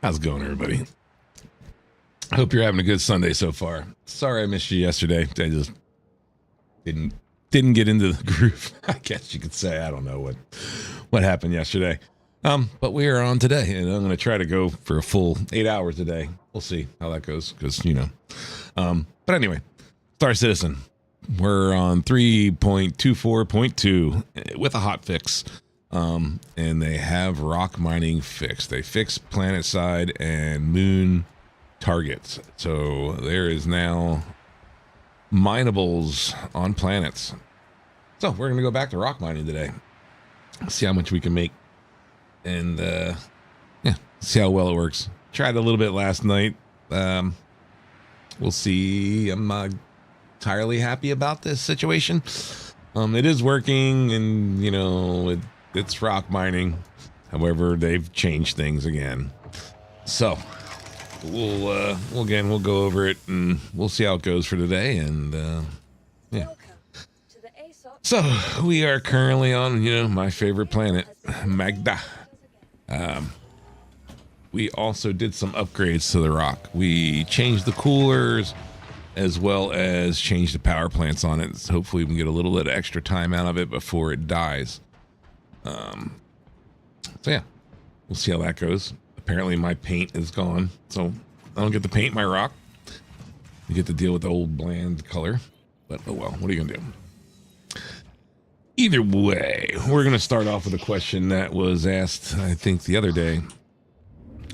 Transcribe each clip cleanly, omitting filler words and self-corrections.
How's it going, everybody? I hope you're having a good Sunday so far. Sorry I missed you yesterday. I just didn't get into the groove. I guess you could say. I don't know what happened yesterday. But we are on today, and I'm going to try to go for a full 8 hours today. We'll see how that goes, because But anyway, Star Citizen. We're on 3.24.2 with a hot fix. And they have rock mining fixed. They fixed planet side and moon targets. So there is now minables on planets. So we're going to go back to rock mining today. See how much we can make. And see how well it works. Tried a little bit last night. We'll see. I'm not entirely happy about this situation. It is working, and it's rock mining. However, they've changed things again. So we'll go over it, and we'll see how it goes for today. And yeah. So we are currently on my favorite planet, Magda. We also did some upgrades to the rock. We changed the coolers, as well as changed the power plants on it. So hopefully we can get a little bit of extra time out of it before it dies. So yeah, we'll see how that goes. Apparently my paint is gone, so I don't get to paint my rock. You get to deal with the old bland color, but oh well, what are you gonna do? Either way, we're gonna start off with a question that was asked, I think, the other day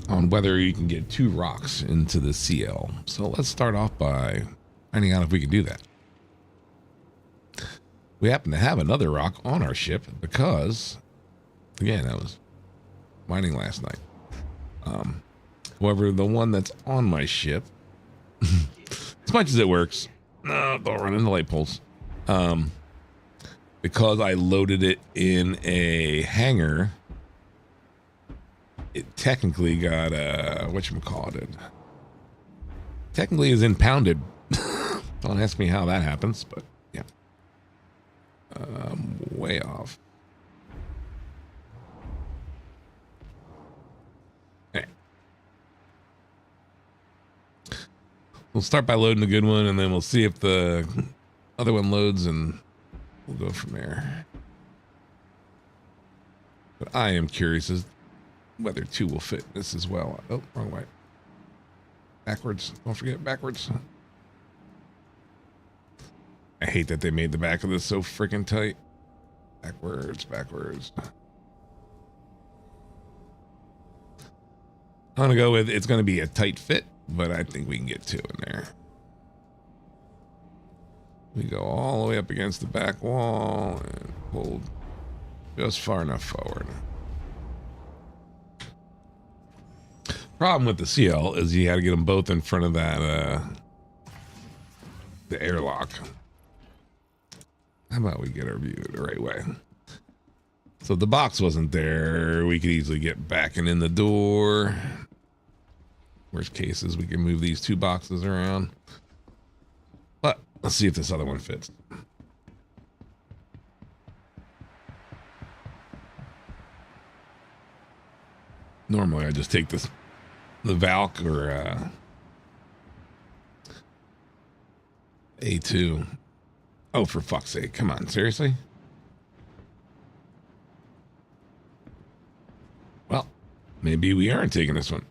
on whether you can get 2 rocks into the CL. So let's start off by finding out if we can do that. We happen to have another rock on our ship because, again, I was mining last night. However, the one that's on my ship, as much as it works, no, don't run into light poles. Because I loaded it in a hangar, it technically got whatchamacallit. Technically is impounded. Don't ask me how that happens, but yeah. Way off. Okay. We'll start by loading a good one, and then we'll see if the other one loads, and we'll go from there. But I am curious as whether 2 will fit this as well. Oh, wrong way. Backwards. Don't forget backwards. I hate that they made the back of this so freaking tight. Backwards. I'm going to go with it's going to be a tight fit, but I think we can get 2 in there. We go all the way up against the back wall and hold just far enough forward. Problem with the CL is you had to get them both in front of that the airlock. How about we get our view the right way? So if the box wasn't there, we could easily get back and in the door. Worst case is we can move these 2 boxes around. But let's see if this other one fits. Normally I just take the Valk or A2. Oh, for fuck's sake. Come on, seriously? Well, maybe we aren't taking this one.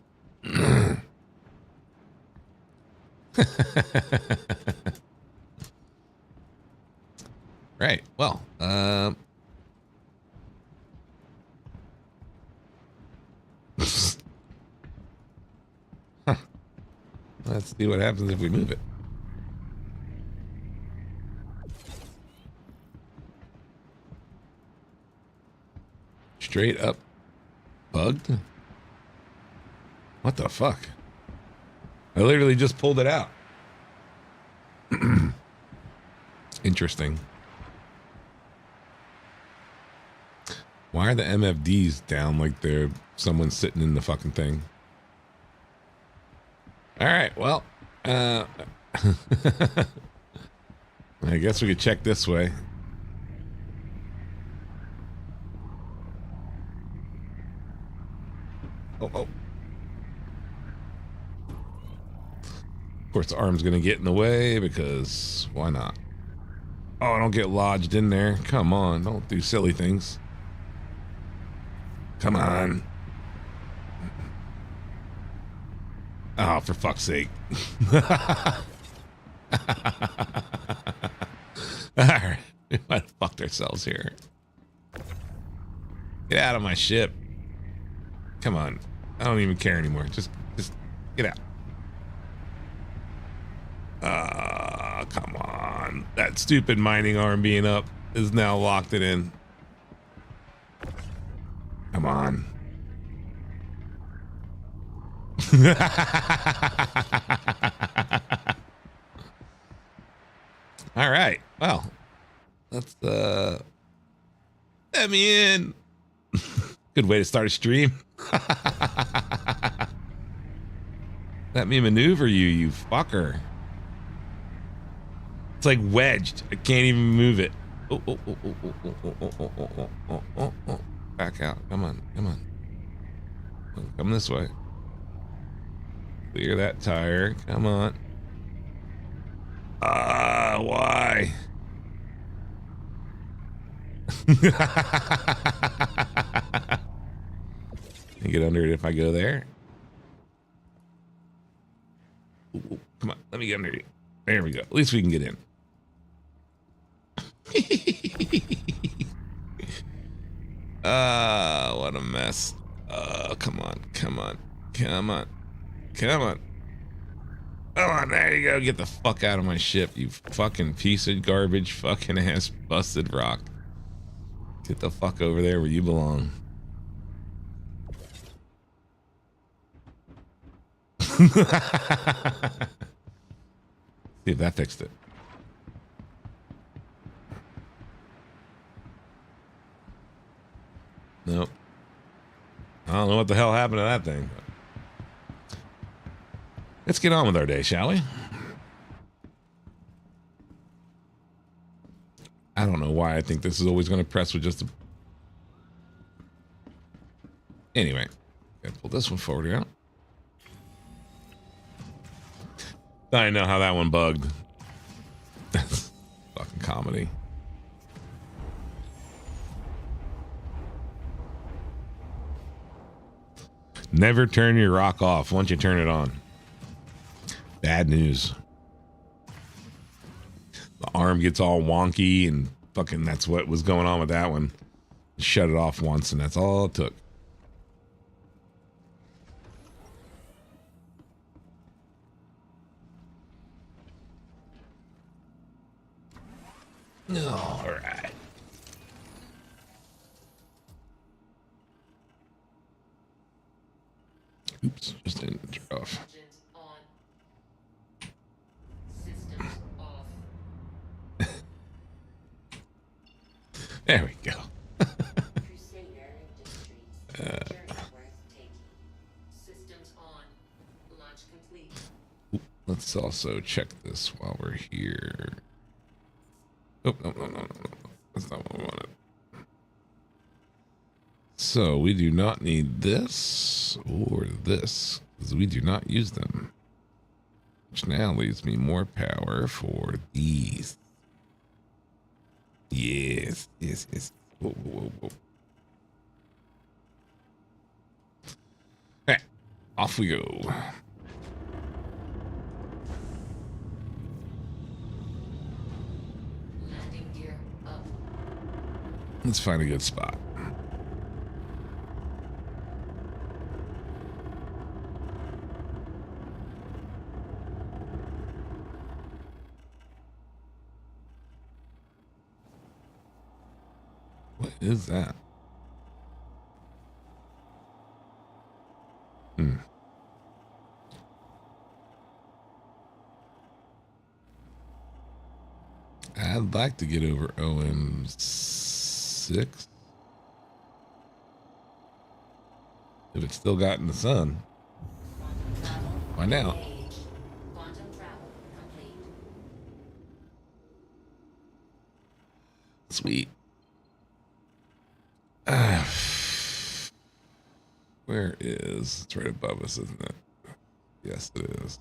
Right. Well, let's see what happens if we move it. Straight up bugged? What the fuck? I literally just pulled it out. Interesting. Why are the MFDs down like they're someone sitting in the fucking thing? All right, well, I guess we could check this way. Oh. course, the arm's gonna get in the way because why not? Oh, don't get lodged in there. Come on, don't do silly things. Come on. Oh, for fuck's sake. Alright, we might have fucked ourselves here. Get out of my ship. Come on. I don't even care anymore. Just get out. Come on. That stupid mining arm being up is now locked it in. Come on. All right. Well, let's let me in. Good way to start a stream. Let me maneuver you, you fucker. It's like wedged. I can't even move it. Oh. Back out. Come on. Come this way. Clear that tire. Come on. Why? Can you get under it if I go there? Ooh, come on, let me get under you. There we go. At least we can get in. What a mess. Come on. Come on, there you go. Get the fuck out of my ship, you fucking piece of garbage, fucking ass busted rock. Get the fuck over there where you belong. See if that fixed it. Nope. I don't know what the hell happened to that thing. Let's get on with our day, shall we? I don't know why I think this is always going to press with just a... Anyway, gotta pull this one forward here. I know how that one bugged. That's fucking comedy. Never turn your rock off once you turn it on. Bad news. The arm gets all wonky and fucking that's what was going on with that one. Shut it off once and that's all it took. All right. Oops, just didn't turn off. There we go. Let's also check this while we're here. Oh, no. That's not what we wanted. So we do not need this or this because we do not use them. Which now leaves me more power for these. Yes. Whoa. All right, off we go. Landing gear up. Let's find a good spot. What is that? I'd like to get over OM6. If it's still got in the sun. Find out. Quantum travel complete. Sweet. Where is... It's right above us, isn't it? Yes, it is.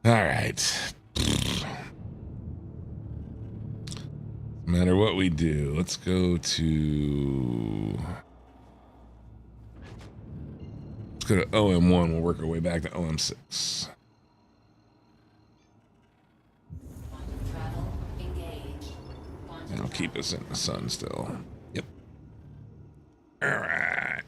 All right. No matter what we do, let's go to OM1. We'll work our way back to OM6. Quantum travel engaged. Quantum That'll keep us in the sun still. Yep. All right.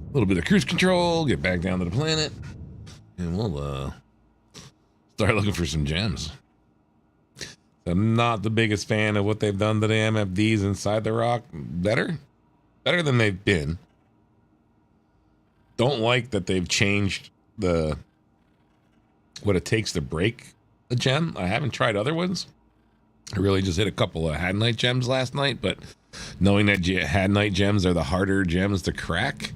A little bit of cruise control, get back down to the planet, and we'll start looking for some gems. I'm not the biggest fan of what they've done to the MFDs inside the rock. Better than they've been. Don't like that they've changed what it takes to break a gem. I haven't tried other ones. I really just hit a couple of Hadnite gems last night, but knowing that Hadnite gems are the harder gems to crack,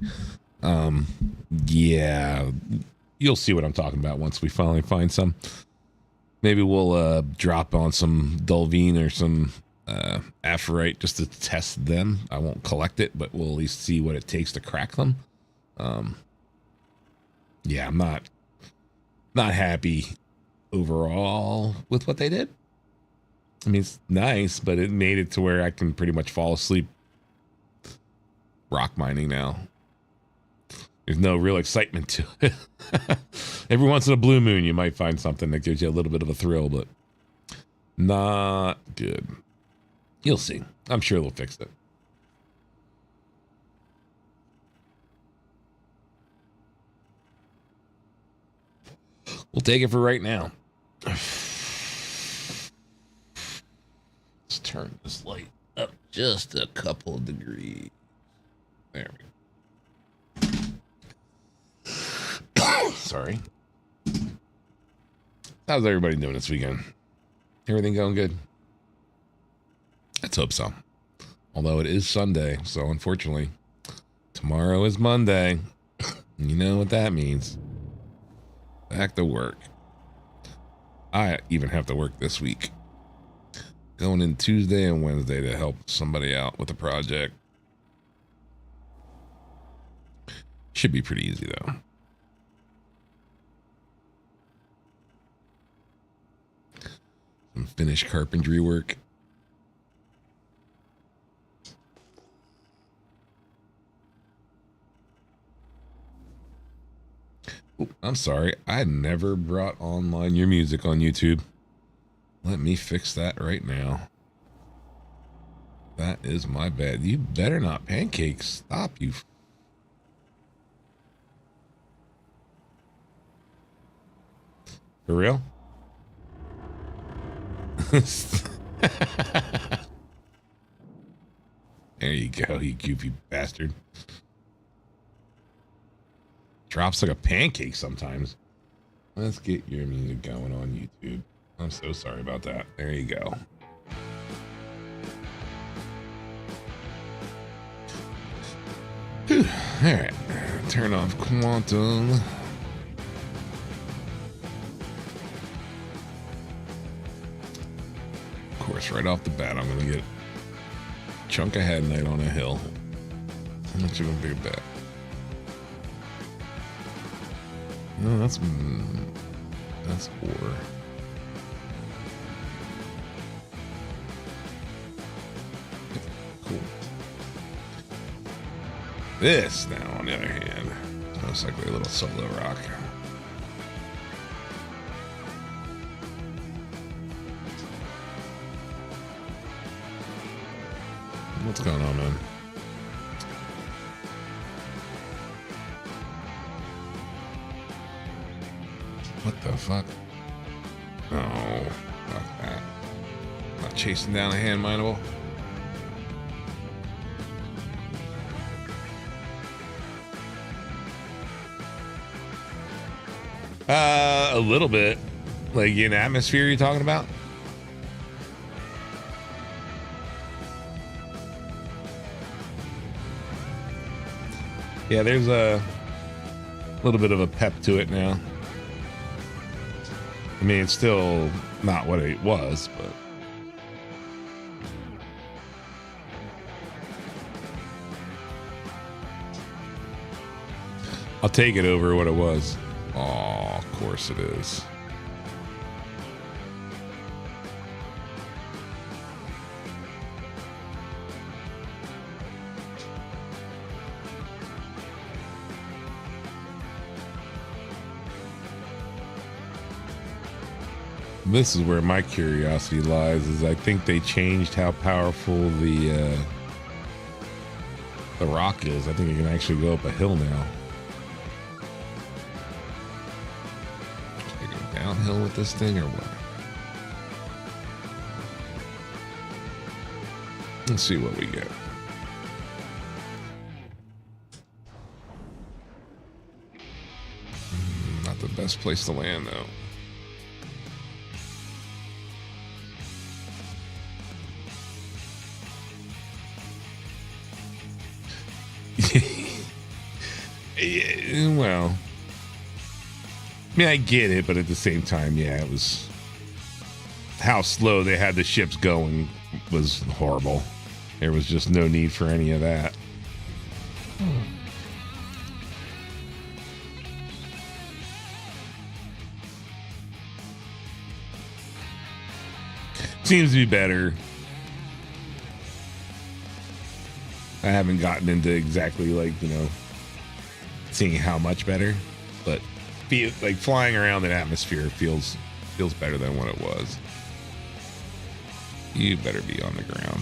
yeah, you'll see what I'm talking about once we finally find some. Maybe we'll drop on some Dulvine or some Aphorite just to test them. I won't collect it, but we'll at least see what it takes to crack them. Yeah, I'm not happy overall with what they did. I mean, it's nice, but it made it to where I can pretty much fall asleep rock mining now. There's no real excitement to it. Every once in a blue moon, you might find something that gives you a little bit of a thrill, but not good. You'll see. I'm sure they'll fix it. We'll take it for right now. Let's turn this light up just a couple of degrees. There we go. Sorry. How's everybody doing this weekend? Everything going good? Let's hope so. Although it is Sunday, so unfortunately, tomorrow is Monday. You know what that means. Back to work. I even have to work this week. Going in Tuesday and Wednesday to help somebody out with a project. Should be pretty easy though. Some finished carpentry work. Oh, I'm sorry. I never brought online your music on YouTube. Let me fix that right now. That is my bad. You better not pancakes. Stop, you. For real? There you go, you goofy bastard. Drops like a pancake sometimes. Let's get your music going on YouTube. I'm so sorry about that. There you go. Whew. All right, turn off Quantum. Of course, right off the bat, I'm gonna get a chunk of Hadnite on a hill. How much you gonna pick that? No, that's ore. Cool. This now, on the other hand, is most likely a little solo rock. What's going on, man? What the fuck? Oh, fuck that. Not chasing down a hand mineable. A little bit. Like in atmosphere you're talking about? Yeah, there's a little bit of a pep to it now. I mean, it's still not what it was, but I'll take it over what it was. Oh, of course it is. This is where my curiosity lies, is I think they changed how powerful the rock is. I think it can actually go up a hill now. Should I go downhill with this thing or what? Let's see what we get. Not the best place to land though. Yeah, well, I mean, I get it, but at the same time, yeah, it was how slow they had the ships going was horrible. There was just no need for any of that. Seems to be better. I haven't gotten into exactly like, you know, seeing how much better, but like flying around in atmosphere feels better than what it was. You better be on the ground.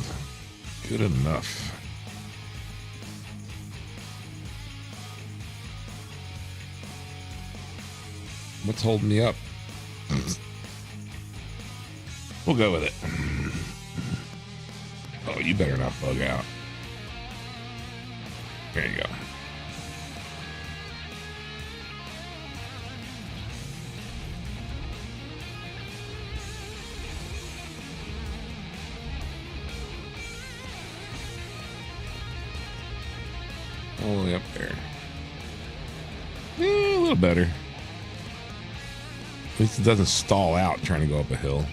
Good enough. What's holding me up? We'll go with it. Oh, you better not bug out. There you go. All the way up there. A little better. At least it doesn't stall out trying to go up a hill.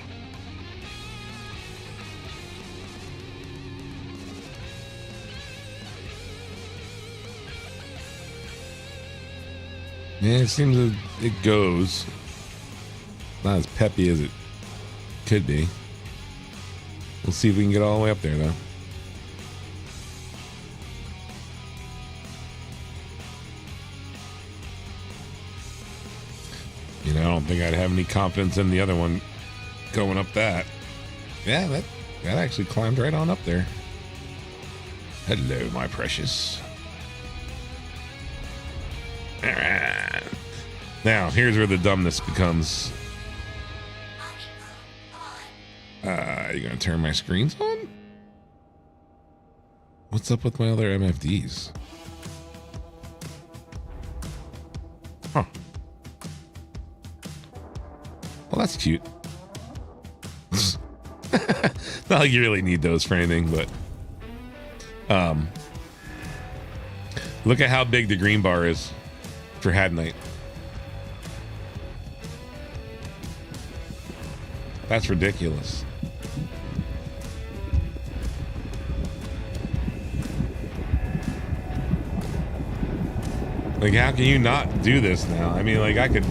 Yeah, it seems that it goes. Not as peppy as it could be. We'll see if we can get all the way up there, though. You know, I don't think I'd have any confidence in the other one going up that. Yeah, that actually climbed right on up there. Hello, my precious. Now, here's where the dumbness becomes. Are you gonna turn my screens on? What's up with my other MFDs? Huh. Well, that's cute. Not like you really need those for anything, but look at how big the green bar is for Hadnite. That's ridiculous. Like, how can you not do this now? I mean, like, I could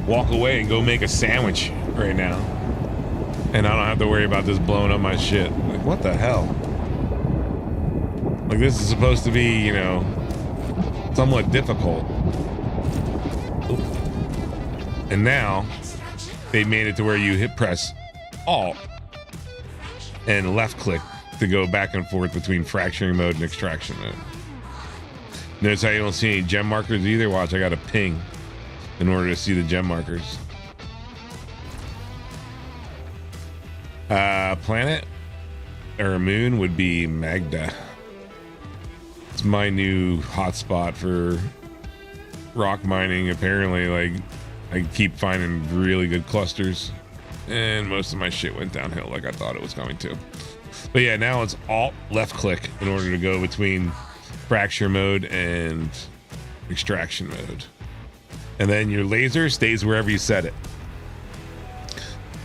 walk away and go make a sandwich right now, and I don't have to worry about this blowing up my shit. Like, what the hell? Like, this is supposed to be, you know, somewhat difficult. Ooh. And now they made it to where you hit press Alt and left click to go back and forth between fracturing mode and extraction mode. Notice how you don't see any gem markers either. Watch, I got a ping in order to see the gem markers. Planet or moon would be Magda. It's my new hotspot for rock mining. Apparently, like, I keep finding really good clusters, and most of my shit went downhill like I thought it was going to. But yeah, now it's Alt left click in order to go between fracture mode and extraction mode. And then your laser stays wherever you set it.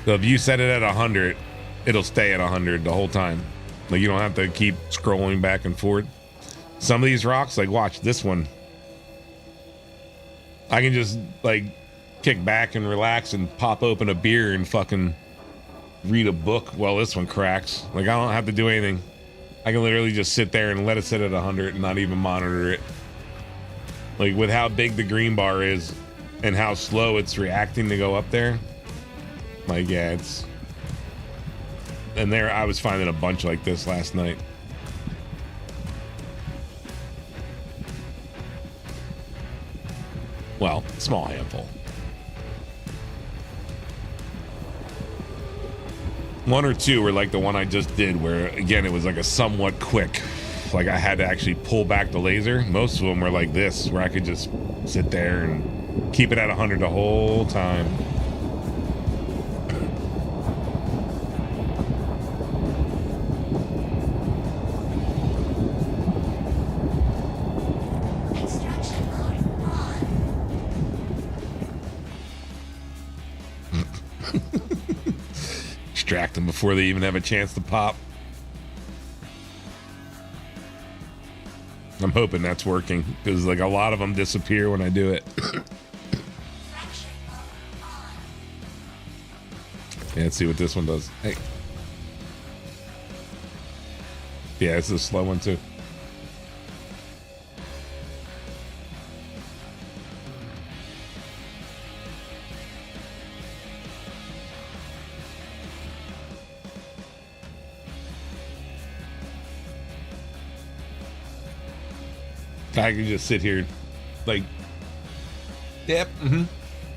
So if you set it at 100, it'll stay at 100 the whole time. Like, you don't have to keep scrolling back and forth. Some of these rocks, like, watch this one. I can just like kick back and relax and pop open a beer and fucking read a book while this one cracks. Like, I don't have to do anything. I can literally just sit there and let it sit at 100 and not even monitor it. Like, with how big the green bar is and how slow it's reacting to go up there. Like, yeah, it's... And there, I was finding a bunch like this last night. Well, small handful. One or two were like the one I just did, where again it was like a somewhat quick, like I had to actually pull back the laser. Most of them were like this, where I could just sit there and keep it at 100 the whole time. Extract them before they even have a chance to pop. I'm hoping that's working, because like a lot of them disappear when I do it. Yeah, let's see what this one does. Hey. Yeah, it's a slow one too. I can just sit here, like, yep,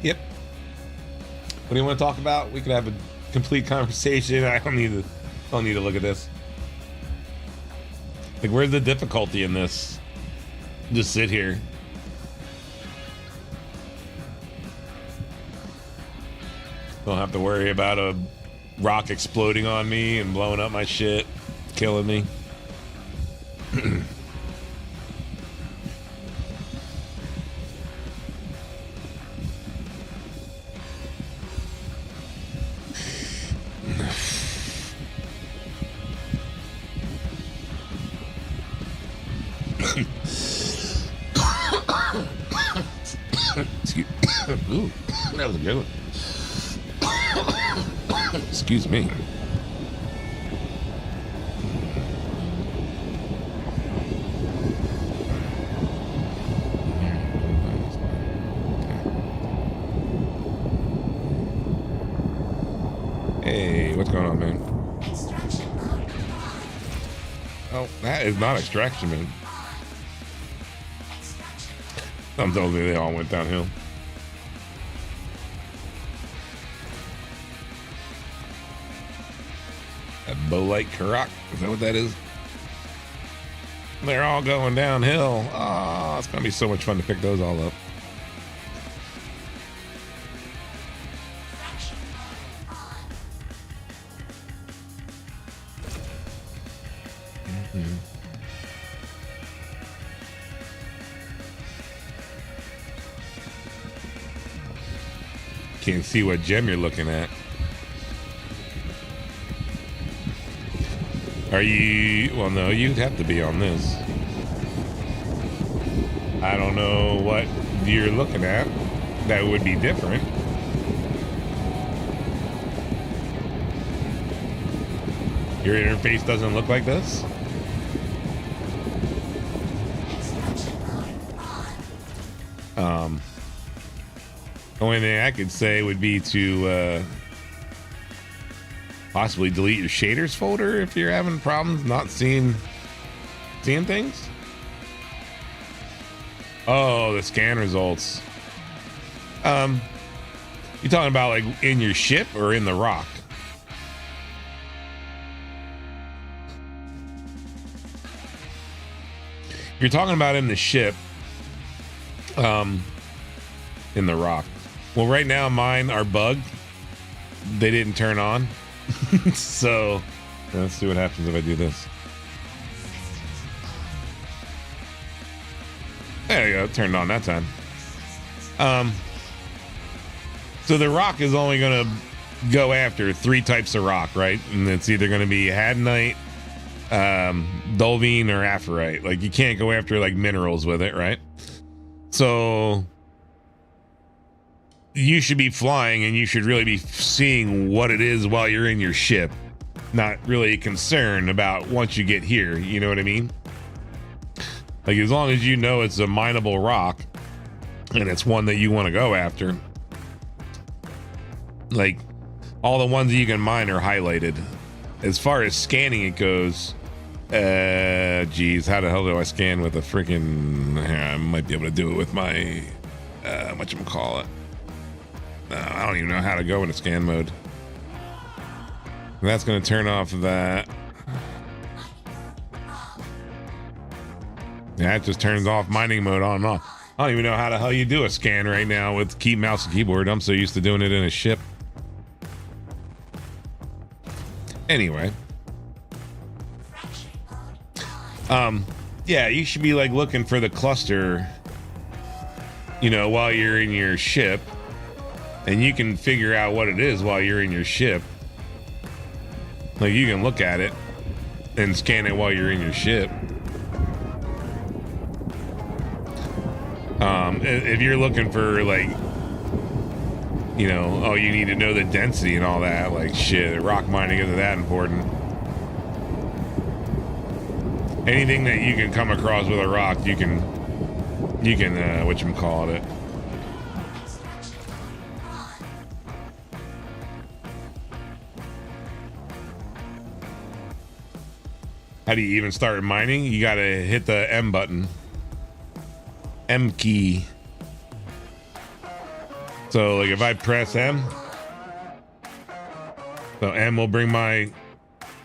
yep. What do you want to talk about? We could have a complete conversation. I don't need to look at this. Like, where's the difficulty in this? Just sit here. Don't have to worry about a rock exploding on me and blowing up my shit, killing me. Ooh, that was a good one. Excuse me. Hey, what's going on, man? Oh, that is not extraction, man. I'm telling you, they all went downhill. A Bolite Karak, is that what that is? They're all going downhill. Oh, it's gonna be so much fun to pick those all up. Can't see what gem you're looking at. Are you... Well, no, you'd have to be on this. I don't know what you're looking at. That would be different. Your interface doesn't look like this? The only thing I could say would be to possibly delete your shaders folder if you're having problems not seeing things. Oh, the scan results. You talking about like in your ship or in the rock? You're talking about in the ship, in the rock. Well, right now mine are bugged. They didn't turn on. So let's see what happens if I do this. There you go, turned on that time. So the rock is only gonna go after 3 types of rock, right? And it's either gonna be Hadanite, Dulvine, or Aphorite. Like, you can't go after like minerals with it, right? So you should be flying and you should really be seeing what it is while you're in your ship, not really concerned about once you get here. You know what I mean? Like, as long as you know it's a mineable rock and it's one that you want to go after, like, all the ones that you can mine are highlighted. As far as scanning it goes, geez, how the hell do I scan with a freaking, I might be able to do it with my, whatchamacallit. I don't even know how to go into scan mode. That's going to turn off that. Yeah, it just turns off mining mode on and off. I don't even know how the hell you do a scan right now with mouse and keyboard. I'm so used to doing it in a ship. Anyway. Yeah, you should be like looking for the cluster, you know, while you're in your ship. And you can figure out what it is while you're in your ship. Like, you can look at it and scan it while you're in your ship. If you're looking for, like, you know, oh, you need to know the density and all that, like, shit, rock mining isn't that important. Anything that you can come across with a rock, you can whatchamacallit it. How do you even start mining? You gotta hit the M button. M key. So, like, if I press M, so M will bring my,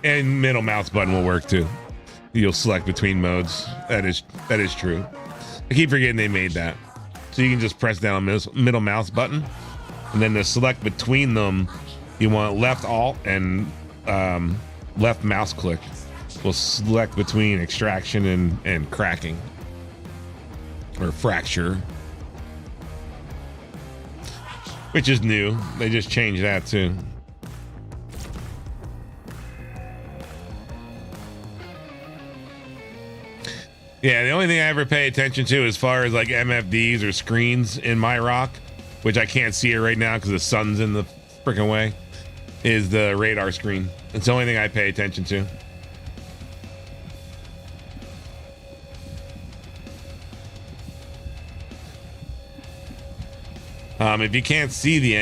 and middle mouse button will work too. You'll select between modes. That is true. I keep forgetting they made that. So you can just press down middle mouse button, and then to select between them, you want left alt and left mouse click. We'll select between extraction and cracking or fracture, which is new. They just changed that too. Yeah, the only thing I ever pay attention to as far as like MFDs or screens in my rock, which I can't see it right now because the sun's in the freaking way, is the radar screen. It's the only thing I pay attention to. If you can't see the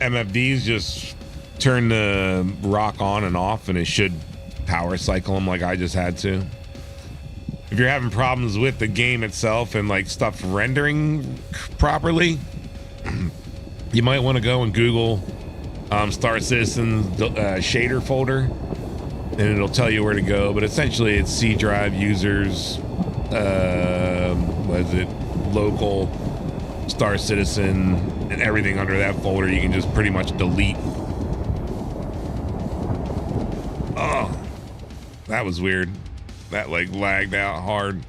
MFDs, just turn the rock on and off and it should power cycle them like I just had to. If you're having problems with the game itself and like stuff rendering properly, you might want to go and Google Star Citizen shader folder, and it'll tell you where to go. But essentially it's C drive users, what is it, local, Star Citizen, and everything under that folder you can just pretty much delete. Oh, that was weird. That like lagged out hard.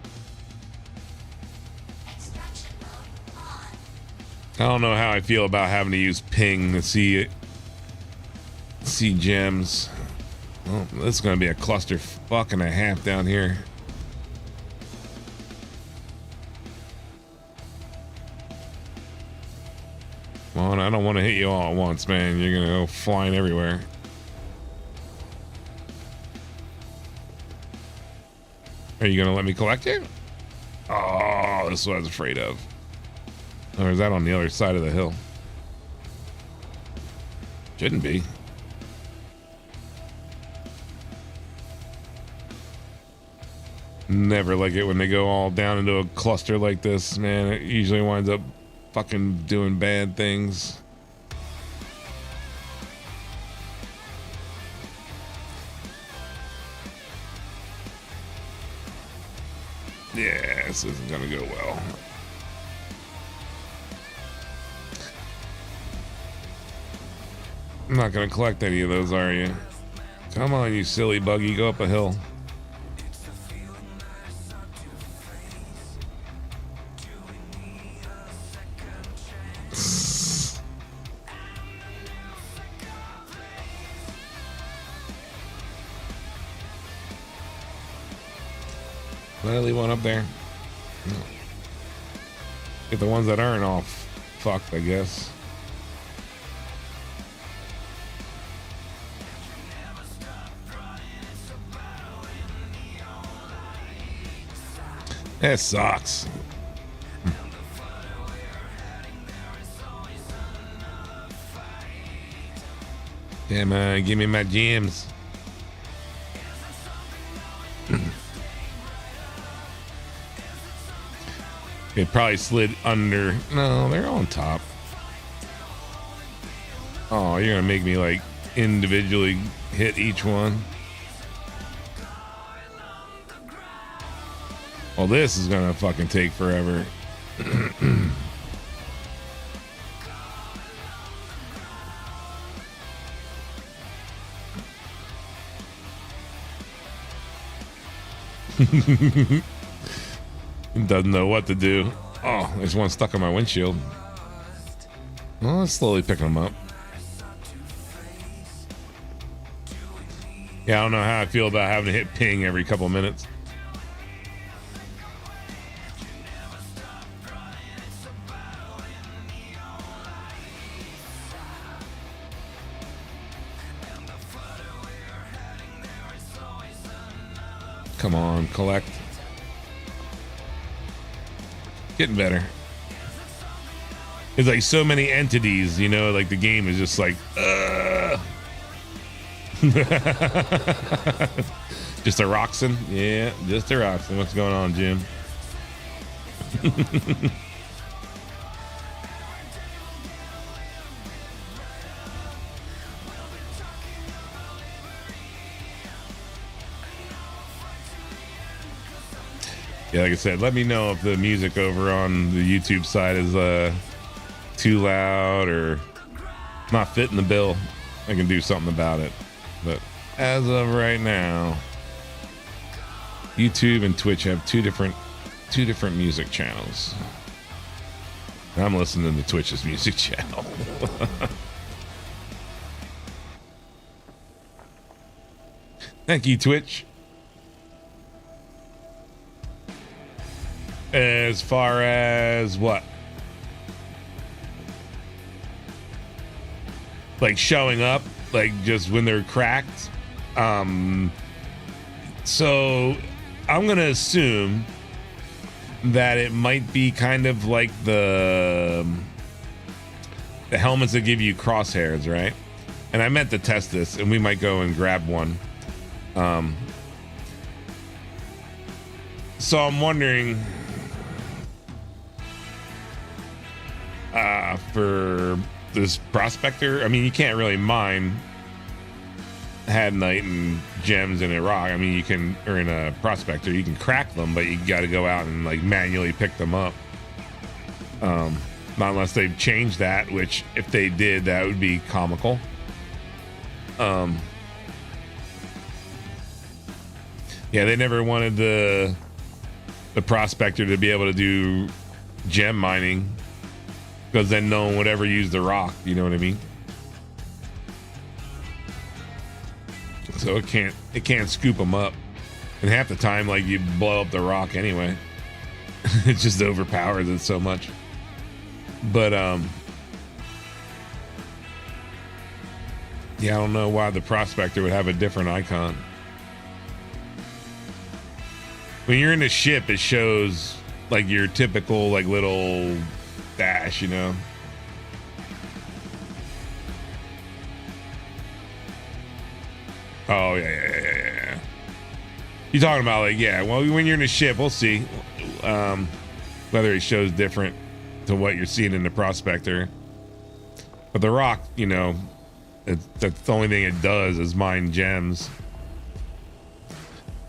I don't know how I feel about having to use ping to see gems. Well, this is gonna be a cluster fuck and a half down here. Well, I don't want to hit you all at once, man. You're gonna go flying everywhere. Are you gonna let me collect it? Oh, this is what I was afraid of. Or is that on the other side of the hill? Shouldn't be. Never like it when they go all down into a cluster like this, man. It usually winds up fucking doing bad things. Yeah, this isn't gonna go well. I'm not gonna collect any of those, are you? Come on, you silly buggy, go up a hill. I'll leave one up there. Get the ones that aren't all fucked, I guess. That sucks. Come on, give me my gems. It probably slid under. No, they're on top. Oh, you're gonna make me like individually hit each one. Well, this is gonna fucking take forever. Doesn't know what to do. Oh, there's one stuck on my windshield. Well, it's slowly picking them up. Yeah, I don't know how I feel about having to hit ping every couple of minutes. Come on, collect. Getting better. It's like so many entities, you know, like the game is just like, Just a Roxanne? Yeah, just a Roxanne. What's going on, Jim? Yeah, like I said, let me know if the music over on the YouTube side is too loud or not fitting the bill. I can do something about it. But as of right now, YouTube and Twitch have two different music channels. And I'm listening to Twitch's music channel. Thank you, Twitch. As far as what? Like showing up, like just when they're cracked. So I'm gonna assume that it might be kind of like the helmets that give you crosshairs, right? And I meant to test this, and we might go and grab one. So I'm wondering for this prospector. I mean, you can't really mine Hadnite and gems in a rock. I mean, you can, or in a prospector, you can crack them, but you got to go out and like manually pick them up. Not unless they've changed that, which if they did, that would be comical. Yeah, they never wanted the prospector to be able to do gem mining, because then no one would ever use the rock. You know what I mean? So it can't scoop them up, and half the time, like, you blow up the rock anyway. It just overpowers it so much. But yeah, I don't know why the prospector would have a different icon. When you're in the ship, it shows like your typical like little dash, you know. Oh yeah. You're talking about like, yeah, well, when you're in the ship, we'll see whether it shows different to what you're seeing in the prospector. But the rock, you know, that's the only thing it does is mine gems.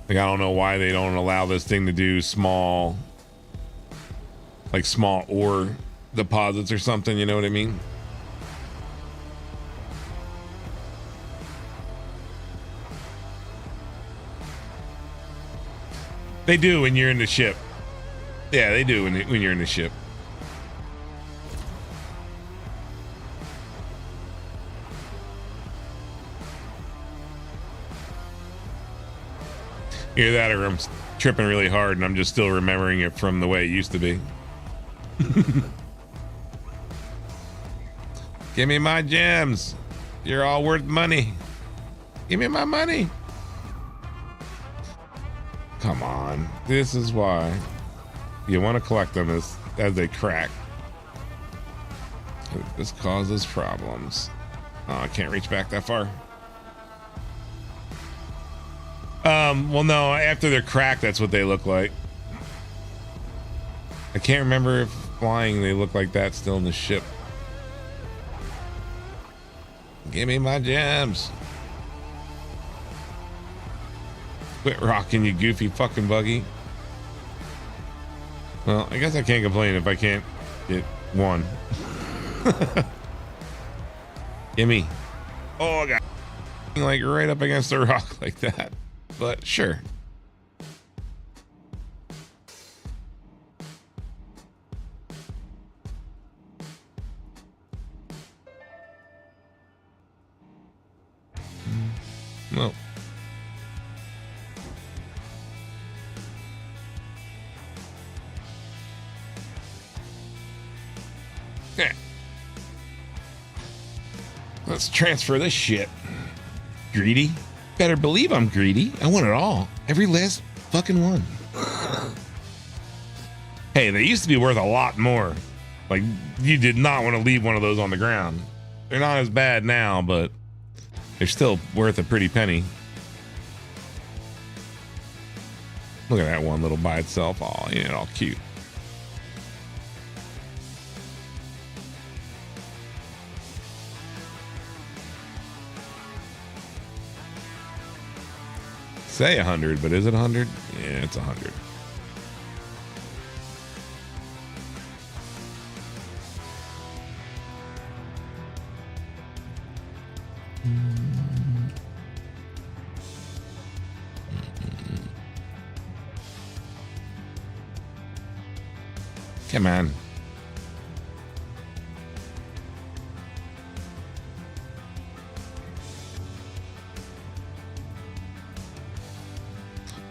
Like, I don't know why they don't allow this thing to do small ore deposits or something, you know what I mean? They do when you're in the ship. Yeah, they do when you're in the ship. Either that or I'm tripping really hard and I'm just still remembering it from the way it used to be. Give me my gems. You're all worth money. Give me my money. Come on. This is why. You want to collect them as they crack. This causes problems. Oh, I can't reach back that far. Well, no, after they're cracked, that's what they look like. I can't remember if flying they look like that still in the ship. Give me my gems. Quit rocking, you goofy fucking buggy. Well, I guess I can't complain if I can't get one. Gimme. Oh, I got like right up against the rock like that. But sure. No. Okay. Let's transfer this shit. Greedy? Better believe I'm greedy. I want it all. Every last fucking one. Hey, they used to be worth a lot more. Like, you did not want to leave one of those on the ground. They're not as bad now, but they're still worth a pretty penny. Look at that one little by itself. Oh, yeah, all cute. Say 100, but is it 100? Yeah, it's 100. Come on.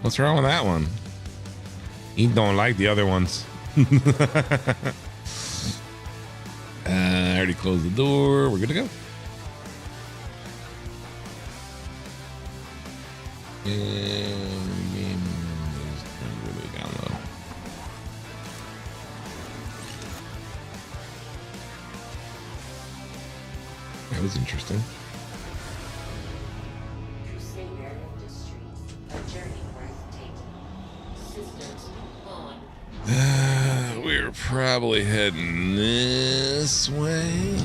What's wrong with that one? He don't like the other ones. I already closed the door. We're good to go. And really down low. That was interesting. Crusader Industries. A journey worth taking. Systems on. We're probably heading this way.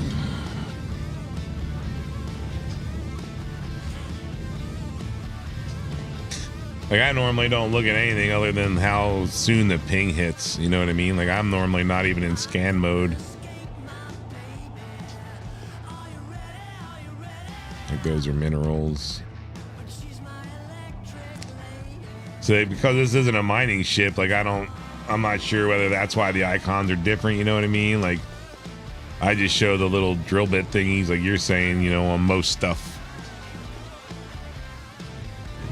Like, I normally don't look at anything other than how soon the ping hits. You know what I mean? Like, I'm normally not even in scan mode. Like, those are minerals. So, because this isn't a mining ship, like, I'm not sure whether that's why the icons are different. You know what I mean? Like, I just show the little drill bit thingies, like you're saying, you know, on most stuff.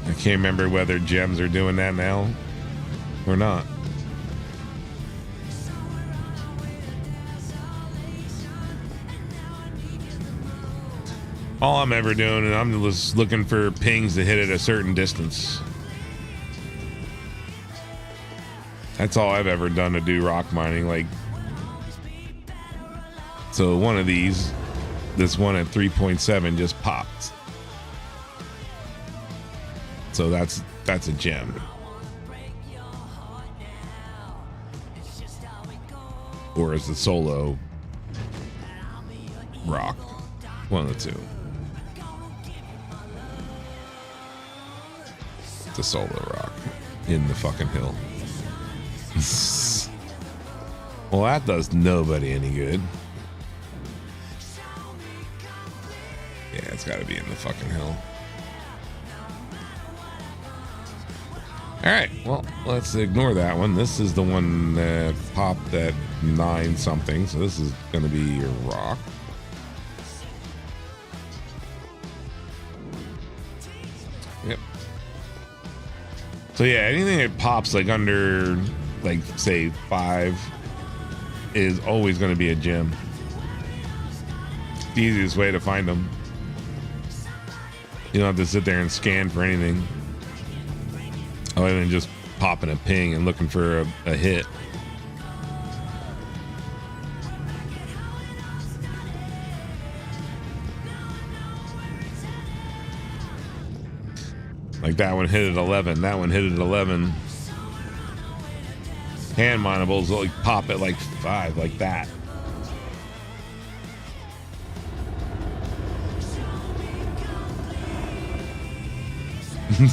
I can't remember whether gems are doing that now or not. All I'm ever doing, and I'm just looking for pings to hit at a certain distance. That's all I've ever done to do rock mining. Like, so one of these, this one at 3.7 just popped. So that's a gem. Or is the solo rock? One of the two. It's a solo rock in the fucking hill. Well, that does nobody any good. Yeah, it's got to be in the fucking hill. All right, well, let's ignore that one. This is the one that popped at 9 something, so this is going to be a rock. Yep. So yeah, anything that pops like under, like, say 5 is always going to be a gem. The easiest way to find them. You don't have to sit there and scan for anything other than just popping a ping and looking for a hit. Like that one hit at 11. That one hit at 11. Hand monibles will like pop at like 5, like that.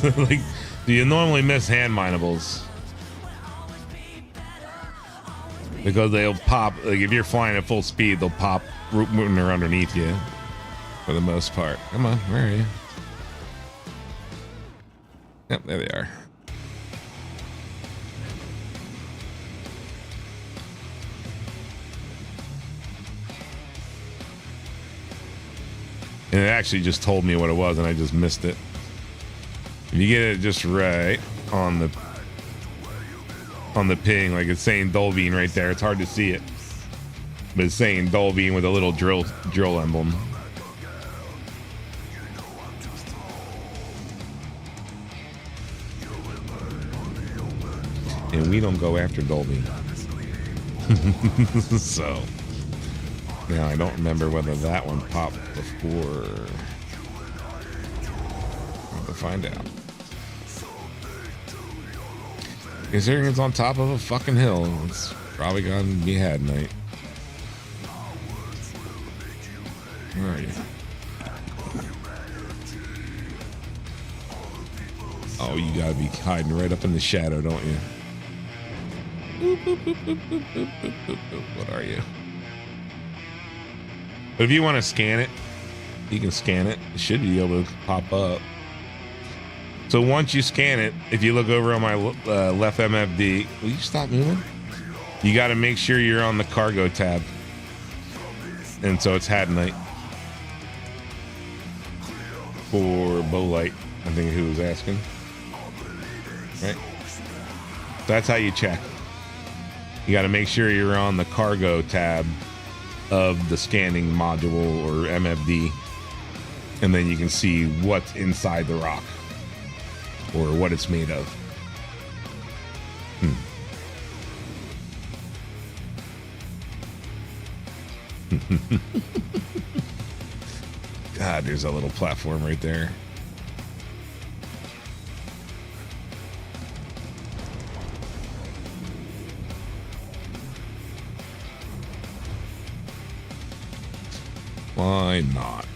Like, do you normally miss hand monibles? Because they'll pop, like if you're flying at full speed, they'll pop when they're underneath you. For the most part. Come on, where are you? Yep, there they are. And it actually just told me what it was, and I just missed it. If you get it just right on the ping, like it's saying Dolvine right there, it's hard to see it, but it's saying Dolvine with a little drill emblem. And we don't go after Dolby. So now I don't remember whether that one popped before. I'll have to find out. Considering it's on top of a fucking hill, it's probably gonna be had night. Where are you? Oh, you gotta be hiding right up in the shadow, don't you? What are you? But if you want to scan it, you can scan it. It should be able to pop up. So once you scan it, if you look over on my left MFD, will you stop moving? You got to make sure you're on the cargo tab. And so it's had night. For Bolite, I think who was asking. Right? That's how you check. You got to make sure you're on the cargo tab of the scanning module or MFD, and then you can see what's inside the rock or what it's made of. God, there's a little platform right there. Why not?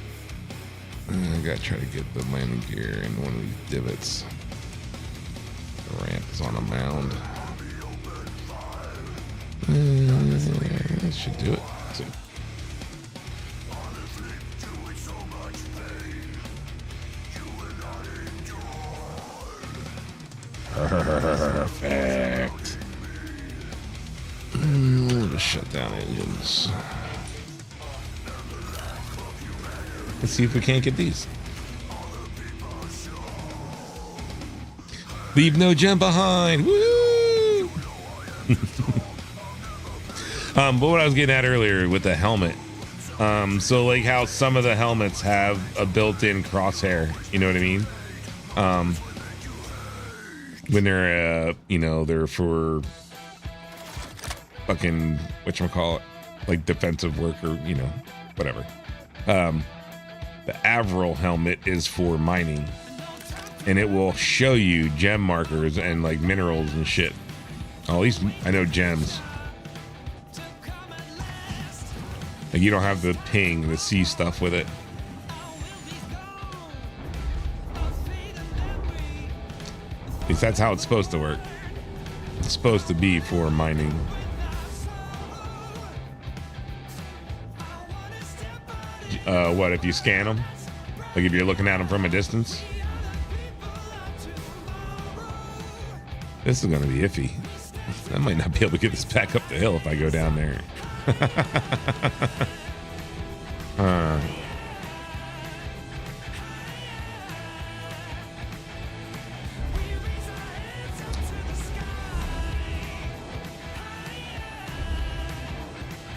I gotta try to get the landing gear in one of these divots. The ramp is on a mound. That should do it. Let's see. Perfect. We'll just shut down engines. Let's see if we can't get these. Leave no gem behind. Woo! But what I was getting at earlier with the helmet. So like how some of the helmets have a built-in crosshair, you know what I mean? When they're, they're for fucking, whatchamacallit, like defensive work or, whatever. The Avril helmet is for mining, and it will show you gem markers and like minerals and shit. At least I know gems. Like you don't have the ping to see stuff with it. At least that's how it's supposed to work. It's supposed to be for mining. What if you scan them? Like if you're looking at them from a distance? This is gonna be iffy. I might not be able to get this back up the hill if I go down there.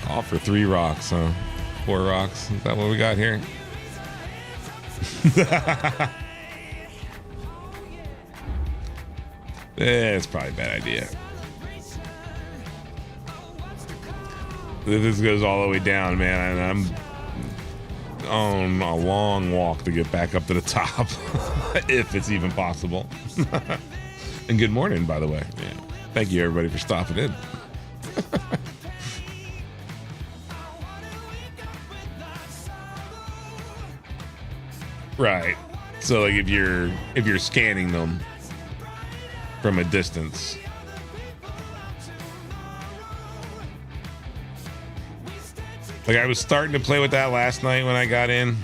All for 3 rocks, huh? 4 rocks. Is that what we got here? It's probably a bad idea. If this goes all the way down, man, on a long walk to get back up to the top, if it's even possible. And good morning, by the way. Yeah. Thank you, everybody, for stopping in. Right. So, like, if you're scanning them from a distance. Like, I was starting to play with that last night when I got in,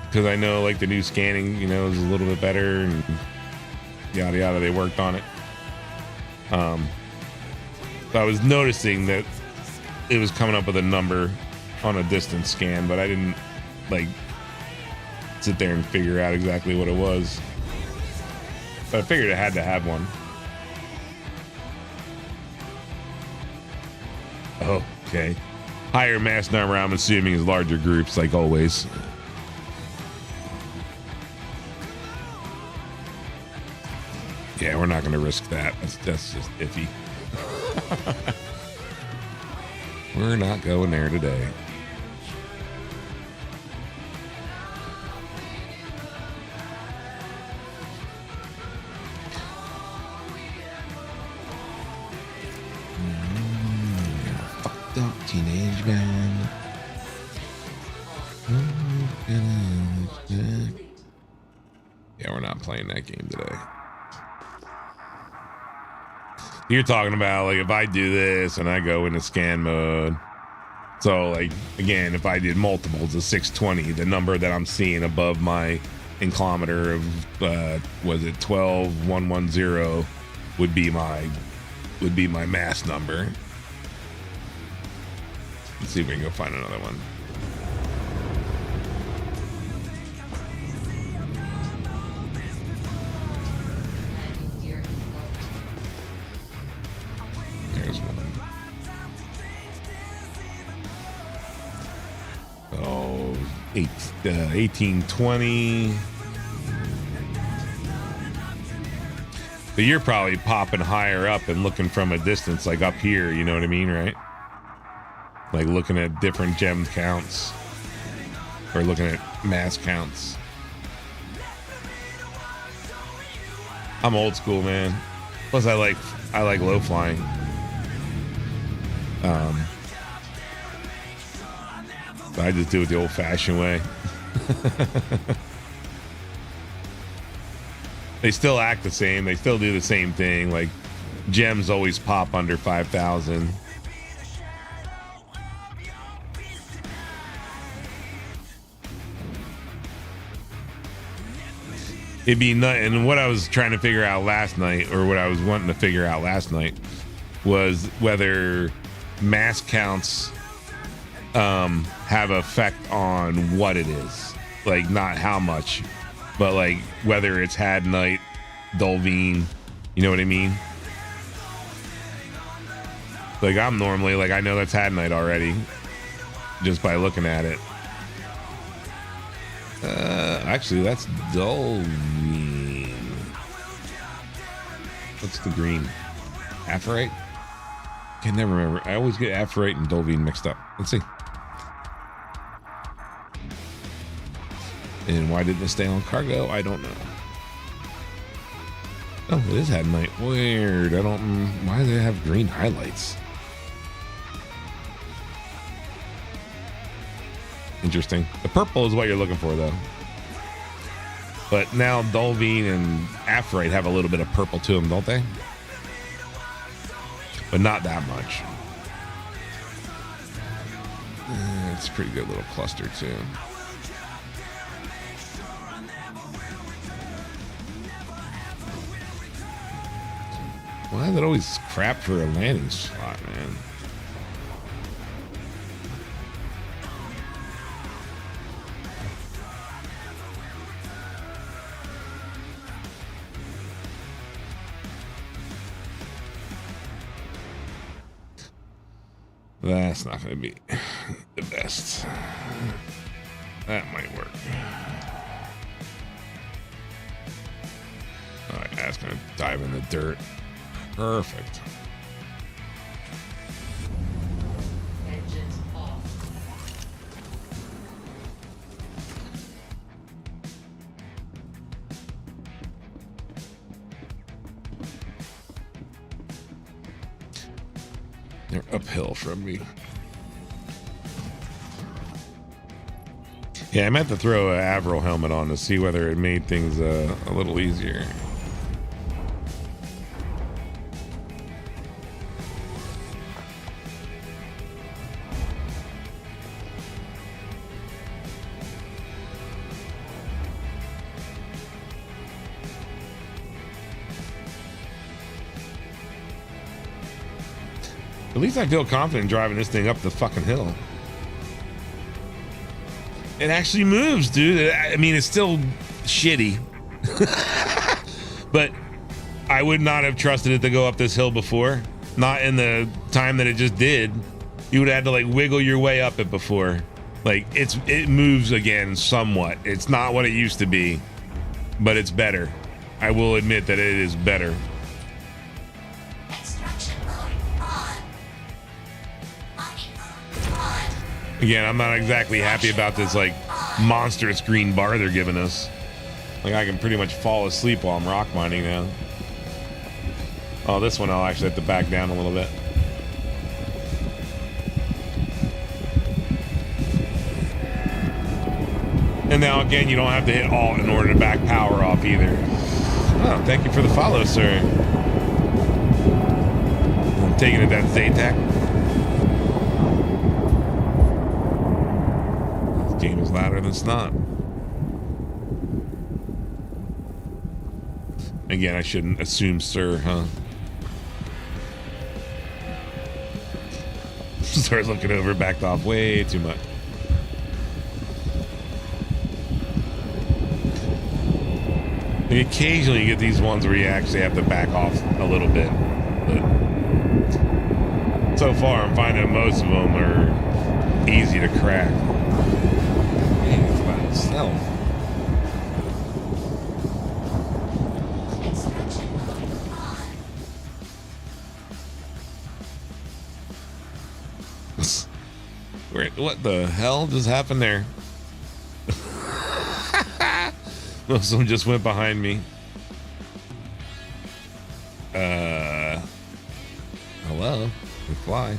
because I know, like, the new scanning, you know, is a little bit better and yada yada. They worked on it. So I was noticing that it was coming up with a number on a distance scan, but I didn't like sit there and figure out exactly what it was. But I figured I had to have one. Oh, okay. Higher mass number, I'm assuming, is larger groups, like always. Yeah, we're not going to risk that. That's just iffy. We're not going there today. Fucked up teenage man. Yeah, we're not playing that game today. You're talking about, like, if I do this and I go into scan mode. So, like, again, if I did multiples of 620, the number that I'm seeing above my inclometer of, was it 12110, would be my mass number. Let's see if we can go find another one. There's one. Oh, 1820. But you're probably popping higher up and looking from a distance, like up here, you know what I mean, right? Like looking at different gem counts or looking at mass counts. I'm old school, man. Plus I like low flying. I just do it the old-fashioned way. They still act the same. They still do the same thing. Like, gems always pop under 5,000. It'd be nut. And what I was trying to figure out last night, or what I was wanting to figure out last night, was whether mass counts have effect on what it is. Like, not how much, but like whether it's had night, Dolvine, you know what I mean? Like, I'm normally, like, I know that's had night already just by looking at it. Actually, that's Dolvine. What's the green? Aphorite? I can never remember. I always get Aphorite and Dolvine mixed up. Let's see. And why didn't it stay on cargo? I don't know. Oh, it is had night. Weird. I don't. Why do they have green highlights? Interesting. The purple is what you're looking for, though. But now Dolvine and Aphorite have a little bit of purple to them, don't they? But not that much. It's a pretty good little cluster, too. Why is it always crap for a landing slot, man? That's not going to be the best. That might work. All right, that's going to dive in the dirt. Perfect. Engines off. They're uphill from me. Yeah, I meant to throw an Averill helmet on to see whether it made things a little easier. At least I feel confident driving this thing up the fucking hill. It actually moves, dude. I mean, it's still shitty. But I would not have trusted it to go up this hill before. Not in the time that it just did. You would have had to like wiggle your way up it before. Like it moves again somewhat. It's not what it used to be, but it's better. I will admit that it is better. Again, I'm not exactly happy about this like monstrous green bar they're giving us. Like I can pretty much fall asleep while I'm rock mining now. Oh, this one I'll actually have to back down a little bit. And now again, you don't have to hit Alt in order to back power off either. Oh, thank you for the follow, sir. I'm taking it that Zaytac. Game is louder than snot. Again, I shouldn't assume sir, huh? Starts looking over, backed off way too much. And occasionally you get these ones where you actually have to back off a little bit. But so far I'm finding most of them are easy to crack. Stealth. Wait, what the hell just happened there? Most of them just went behind me. Hello? We fly.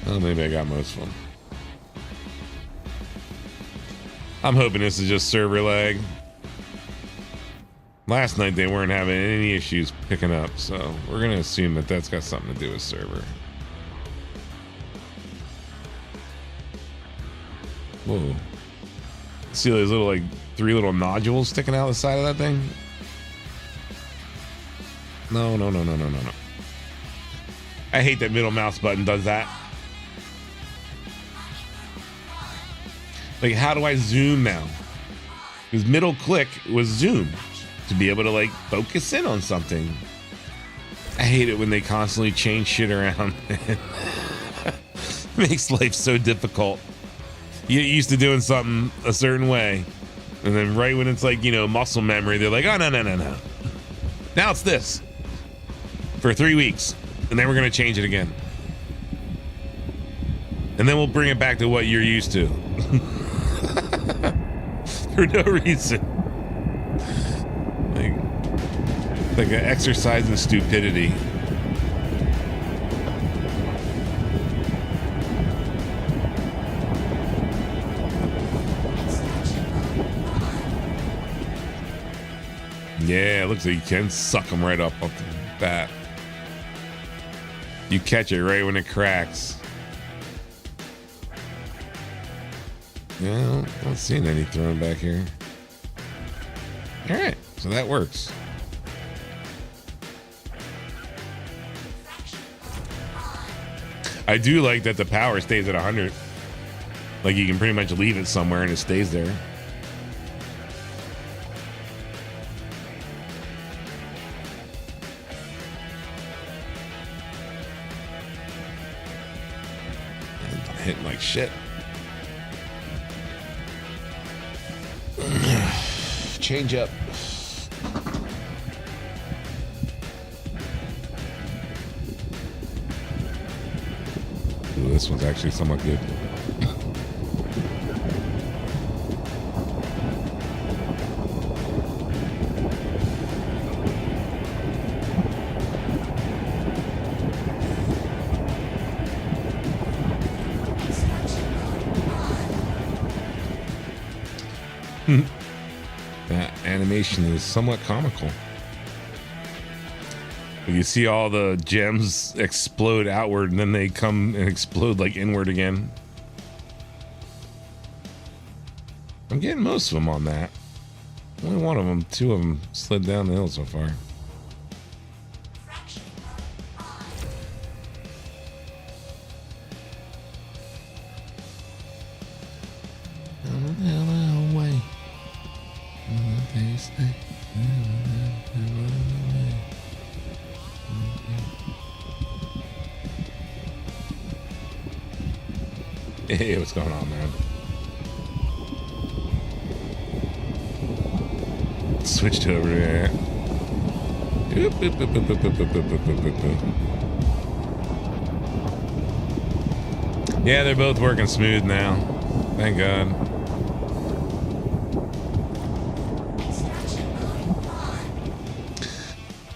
Oh, maybe I got most of them. I'm hoping this is just server lag. Last night they weren't having any issues picking up, so we're going to assume that that's got something to do with server. Whoa. See those little, like, 3 little nodules sticking out the side of that thing? No. I hate that middle mouse button does that. Like, how do I zoom now? Because middle click was zoom to be able to like focus in on something. I hate it when they constantly change shit around. It makes life so difficult. You get used to doing something a certain way, and then right when it's like, you know, muscle memory, they're like, oh, no. Now it's this for 3 weeks, and then we're going to change it again. And then we'll bring it back to what you're used to. For no reason. Like an exercise in stupidity. Yeah, it looks like you can suck them right up off the bat. You catch it right when it cracks. Yeah, I'm not seeing any thrown back here. All right, so that works. I do like that the power stays at 100. Like you can pretty much leave it somewhere and it stays there. I'm hitting like shit. Change up. Ooh, this one's actually somewhat good. animation is somewhat comical. You see all the gems explode outward and then they come and explode like inward again. I'm getting most of them on that. Only one of them, two of them slid down the hill so far. Hey, what's going on, man? Switched over there. Yeah, they're both working smooth now. Thank God.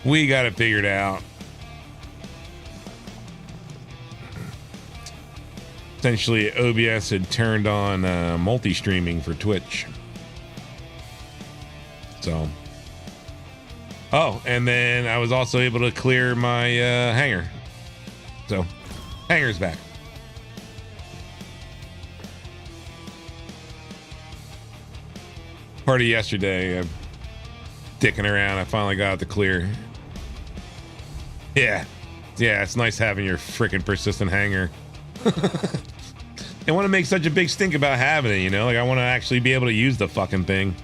We got it figured out. Essentially, OBS had turned on multi-streaming for Twitch. So. Oh, and then I was also able to clear my hangar. So, hangar's back. Party yesterday, dicking around, I finally got it to clear. Yeah, it's nice having your freaking persistent hangar. I want to make such a big stink about having it, you know? Like, I want to actually be able to use the fucking thing.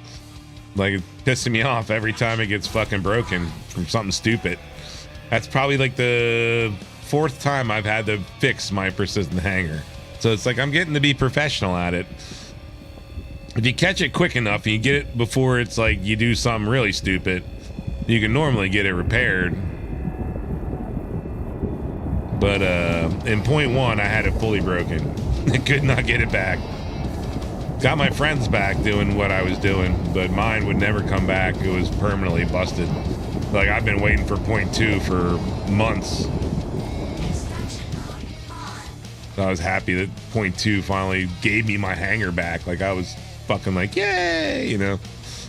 Like, it's pissing me off every time it gets fucking broken from something stupid. That's probably like the 4th time I've had to fix my persistent hangar. So it's like I'm getting to be professional at it. If you catch it quick enough and you get it before it's like you do something really stupid, you can normally get it repaired. But in point 1, I had it fully broken. I could not get it back. Got my friends back doing what I was doing, but mine would never come back. It was permanently busted. Like, I've been waiting for point 2 for months. So I was happy that point 2 finally gave me my hangar back. Like, I was fucking like, yay, you know?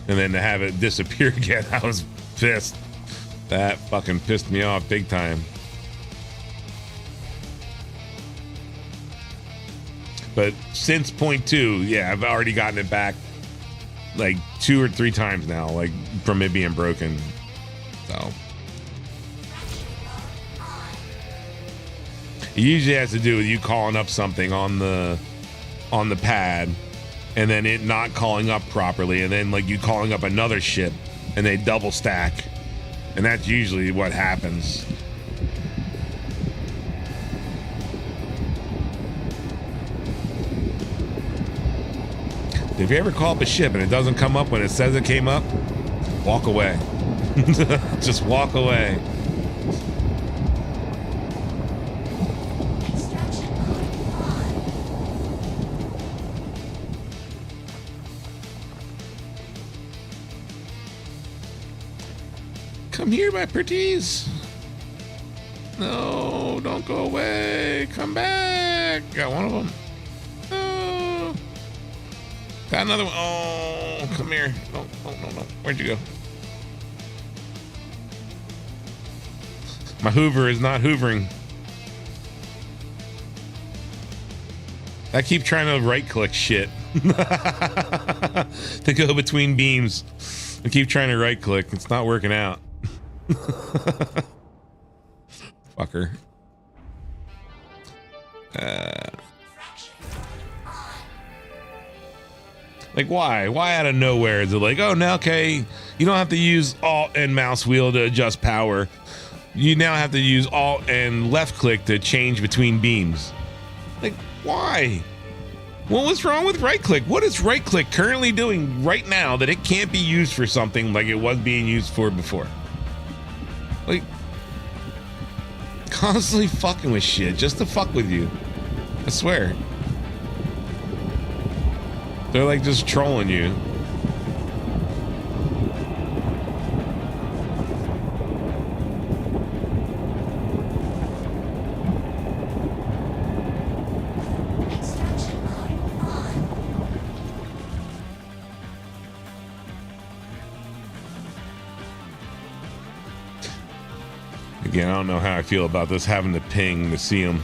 And then to have it disappear again, I was pissed. That fucking pissed me off big time. But since point 2, yeah, I've already gotten it back like 2 or 3 times now, like from it being broken. So it usually has to do with you calling up something on the pad and then it not calling up properly, and then like you calling up another ship and they double stack, and that's usually what happens. If you ever call up a ship and it doesn't come up when it says it came up, walk away. Just walk away. Come here, my pretties. No, don't go away. Come back. Got one of them. Oh. Got another one. Oh, come here. No. Where'd you go? My Hoover is not hoovering. I keep trying to right-click shit to go between beams. I keep trying to right-click. It's not working out. Fucker. Like, why? Why out of nowhere is it like, oh, now, okay, you don't have to use Alt and mouse wheel to adjust power. You now have to use Alt and left click to change between beams. Like, why? What was wrong with right click? What is right click currently doing right now that it can't be used for something like it was being used for before? Like, constantly fucking with shit just to fuck with you. I swear. They're like just trolling you. Again, I don't know how I feel about this having to ping to see them.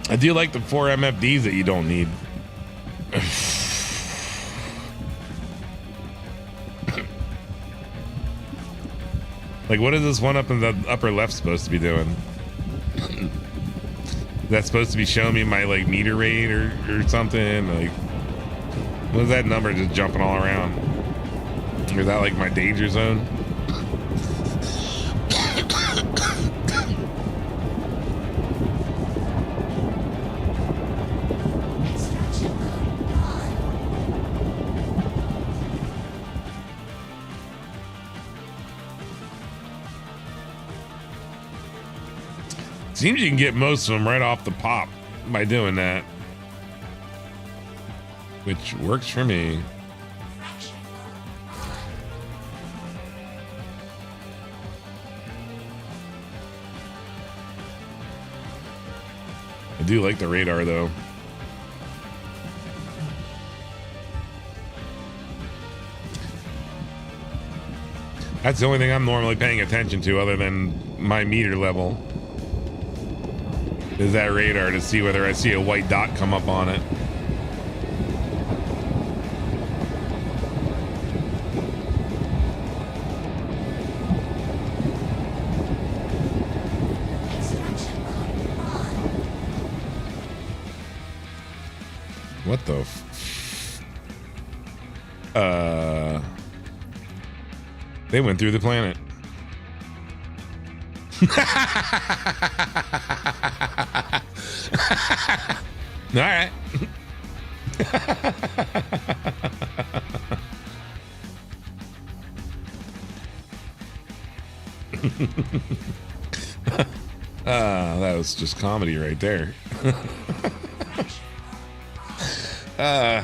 I do like the 4 MFDs that you don't need. Like, what is this one up in the upper left supposed to be doing? That's supposed to be showing me my, like, meter rate or something? Like, what is that number just jumping all around? Or is that, like, my danger zone? Seems you can get most of them right off the pop by doing that, which works for me. I do like the radar though. That's the only thing I'm normally paying attention to other than my meter level. Is that radar to see whether I see a white dot come up on it. What the they went through the planet. All right. That was just comedy right there.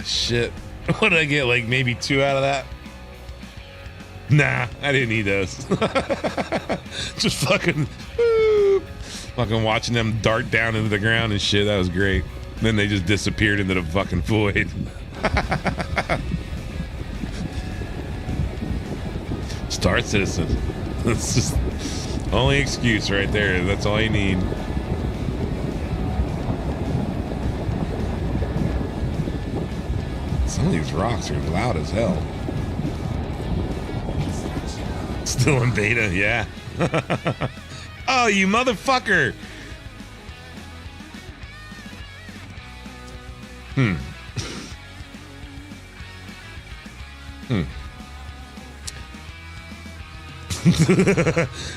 Shit. What did I get? Like maybe 2 out of that? Nah, I didn't need those. Just fucking watching them dart down into the ground and shit. That was great. Then they just disappeared into the fucking void. Star Citizen. That's just only excuse right there. That's all you need. Some of these rocks are loud as hell. Still in beta, yeah. Oh, you motherfucker.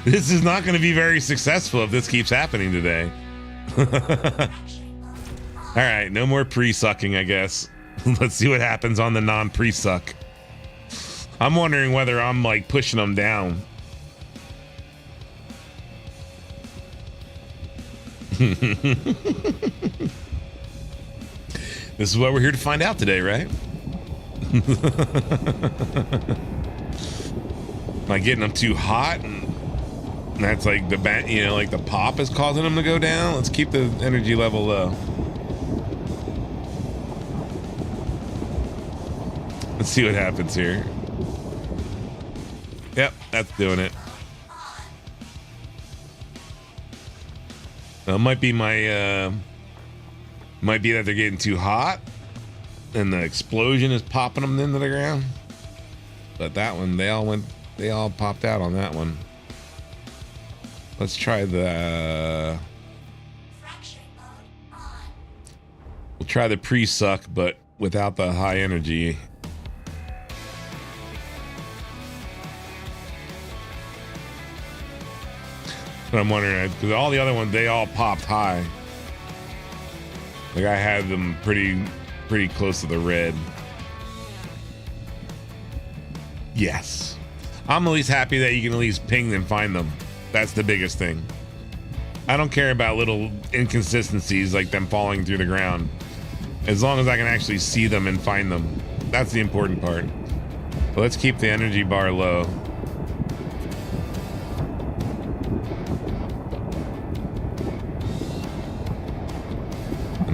This is not going to be very successful if this keeps happening today. All right, no more pre-sucking, I guess. Let's see what happens on the non-pre-suck. I'm wondering whether I'm like pushing them down. This is what we're here to find out today, right? Am I getting them too hot? And that's like the like the pop is causing them to go down. Let's keep the energy level low. Let's see what happens here. Yep, that's doing it. It might be my might be that they're getting too hot and the explosion is popping them into the ground. But that one, they all popped out on that one. Let's try the we'll try the pre-suck, but without the high energy. But I'm wondering, because all the other ones, they all popped high. Like I had them pretty close to the red. Yes. I'm at least happy that you can at least ping and find them. That's the biggest thing. I don't care about little inconsistencies like them falling through the ground. As long as I can actually see them and find them. That's the important part. But let's keep the energy bar low.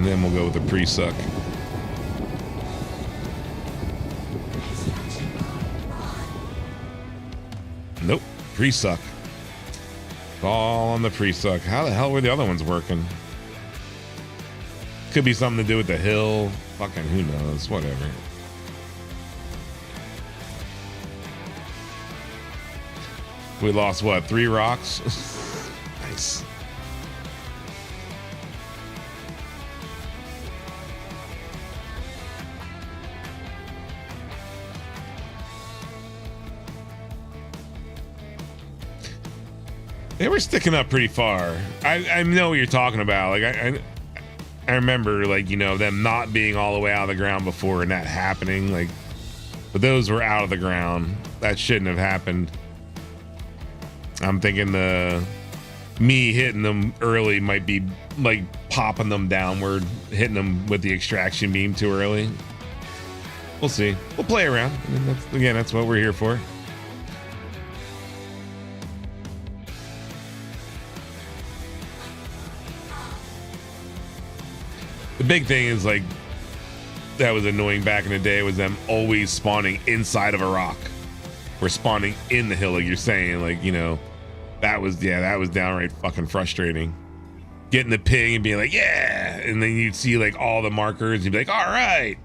then we'll go with the pre-suck. Nope, pre-suck. All on the pre-suck. How the hell were the other ones working? Could be something to do with the hill. Fucking who knows? Whatever. We lost what? 3 rocks? Nice. They were sticking up pretty far. I know what you're talking about. Like I remember, like, you know, them not being all the way out of the ground before and that happening. Like, but those were out of the ground. That shouldn't have happened. I'm thinking me hitting them early might be like popping them downward, hitting them with the extraction beam too early. We'll see. We'll play around. I mean, that's what we're here for. The big thing is, like, that was annoying back in the day was them always spawning inside of a rock or spawning in the hill, like you're saying. Like, you know, that was downright fucking frustrating. Getting the ping and being like, yeah, and then you'd see like all the markers, you'd be like, all right,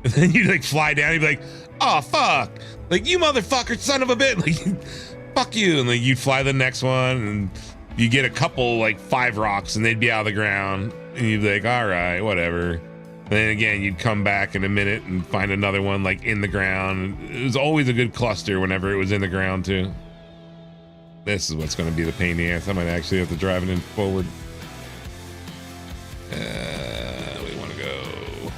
and then you'd like fly down, you'd be like, oh fuck, like, you motherfucker, son of a bitch, like, fuck you, and like you'd fly the next one, and you get a couple, like 5 rocks, and they'd be out of the ground, and you'd be like, all right, whatever. And then again, you'd come back in a minute and find another one like in the ground. It was always a good cluster whenever it was in the ground too. This is what's going to be the pain in the ass. I might actually have to drive it in forward. We want to go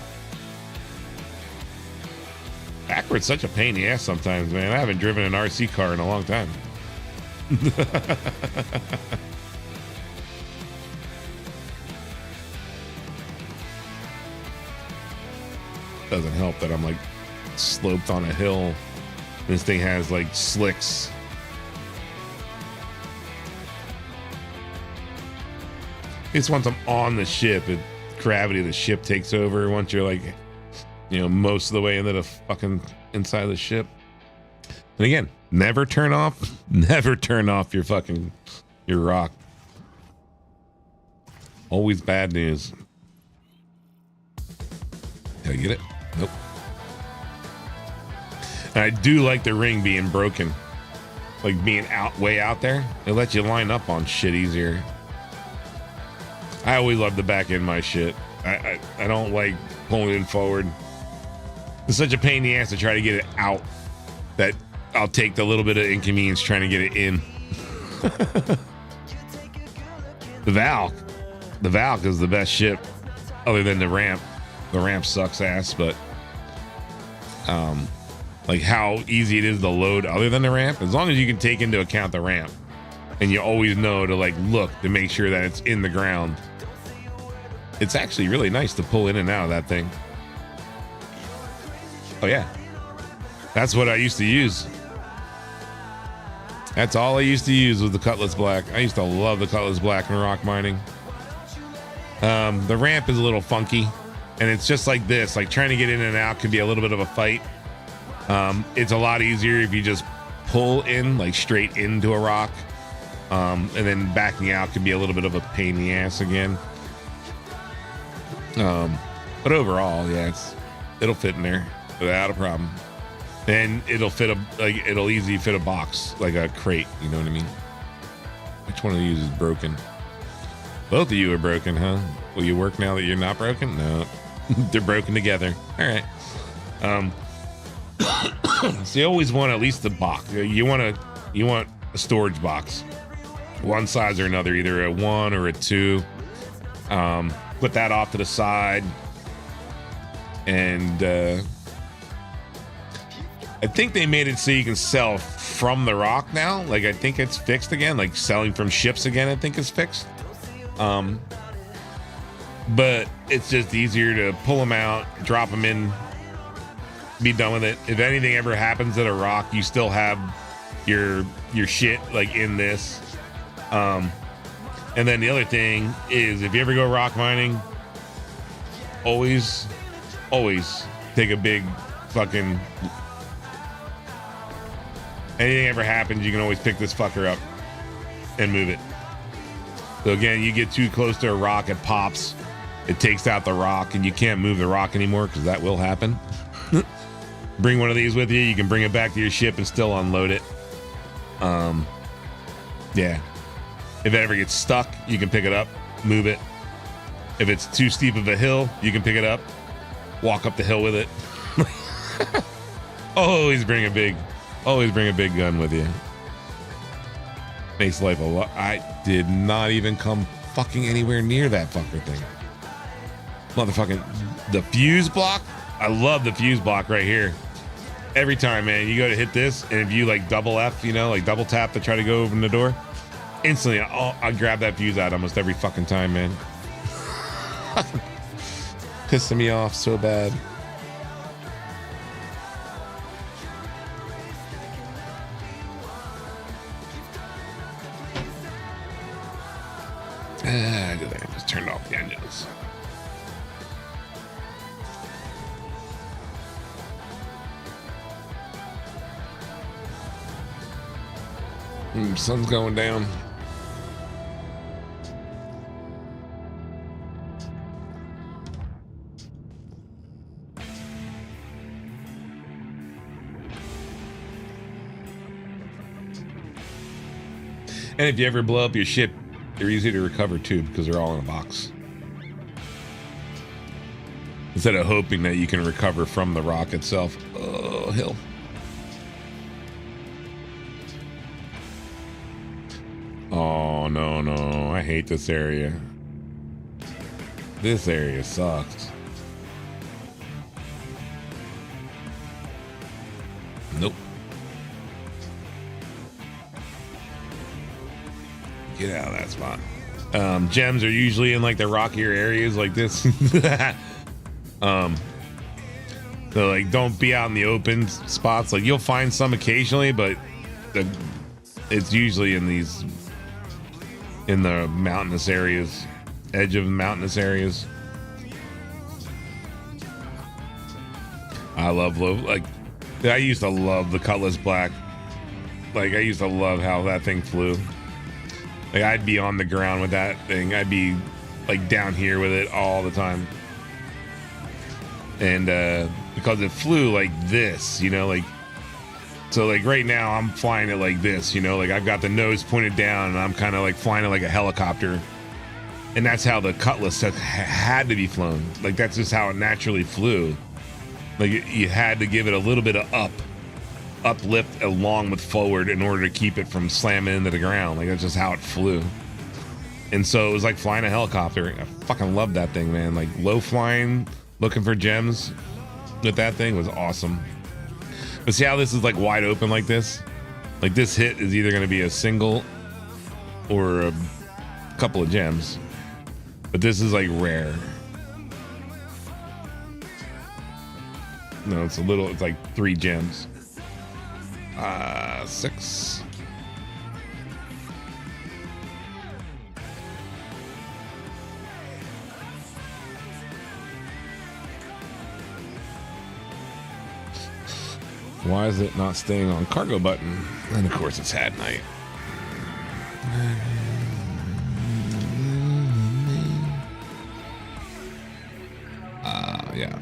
backwards. Such a pain in the ass sometimes, man. I haven't driven an RC car in a long time. Doesn't help that I'm like sloped on a hill. This thing has like slicks. It's once I'm on the ship, gravity of the ship takes over. Once you're like, you know, most of the way into the fucking inside of the ship. And again, never turn off your rock. Always bad news. Did I get it? Nope. And I do like the ring being broken, like being way out there. It lets you line up on shit easier. I always love the back end my shit. I don't like pulling it forward. It's such a pain in the ass to try to get it out that I'll take the little bit of inconvenience trying to get it in. The Valk is the best ship other than the ramp. The ramp sucks ass, but like how easy it is to load other than the ramp, as long as you can take into account the ramp and you always know to like look to make sure that it's in the ground. It's actually really nice to pull in and out of that thing. Oh yeah, that's what I used to use. That's all I used to use was the Cutlass Black. I used to love the Cutlass Black in rock mining. The ramp is a little funky, and it's just like this. Like trying to get in and out can be a little bit of a fight. It's a lot easier if you just pull in like straight into a rock, and then backing out can be a little bit of a pain in the ass again. But overall, yeah, it'll fit in there without a problem. And it'll it'll easily fit a box, like a crate, you know what I mean? Which one of these is broken? Both of you are broken, huh? Will you work now that you're not broken? No. They're broken together. All right. So you always want at least the box. You want a storage box. One size or another, either a 1 or a 2. Put that off to the side. And I think they made it so you can sell from the rock now. Like, I think it's fixed again. Like selling from ships again, I think is fixed. But it's just easier to pull them out, drop them in, be done with it. If anything ever happens at a rock, you still have your shit like in this. And then the other thing is, if you ever go rock mining, always take a big fucking. Anything ever happens, you can always pick this fucker up and move it. So again, you get too close to a rock, it pops. It takes out the rock, and you can't move the rock anymore because that will happen. Bring one of these with you. You can bring it back to your ship and still unload it. Yeah. If it ever gets stuck, you can pick it up, move it. If it's too steep of a hill, you can pick it up, walk up the hill with it. Always bring a big gun with you. Makes life a lot. I did not even come fucking anywhere near that fucker thing. Motherfucking the fuse block. I love the fuse block right here. Every time, man, you go to hit this, and if you like double F, you know, like double tap to try to go open the door, instantly I grab that fuse out almost every fucking time, man. Pissing me off so bad. I just turned off the engines. Sun's going down. And if you ever blow up your ship, they're easy to recover too because they're all in a box. Instead of hoping that you can recover from the rock itself. Oh, hill. Oh, no. I hate this area. This area sucks. Nope. Get out of that spot. Gems are usually in like the rockier areas like this. So like don't be out in the open spots. Like you'll find some occasionally, but it's usually in the mountainous areas, edge of mountainous areas. I love like I used to love the Cutlass Black. Like I used to love how that thing flew. Like I'd be on the ground with that thing. I'd be like down here with it all the time. And because it flew like this, you know, like so like right now I'm flying it like this, you know, like I've got the nose pointed down and I'm kind of like flying it like a helicopter. And that's how the Cutlass had to be flown. Like that's just how it naturally flew. Like you had to give it a little bit of uplift along with forward in order to keep it from slamming into the ground. Like that's just how it flew. And so it was like flying a helicopter. I fucking love that thing, man. Like low flying, looking for gems with that thing was awesome. But see how this is like wide open like this? Like this hit is either going to be a single or a couple of gems. But this is like rare. No, it's like 3 gems. 6. Why is it not staying on cargo button? And of course it's hat night. Yeah.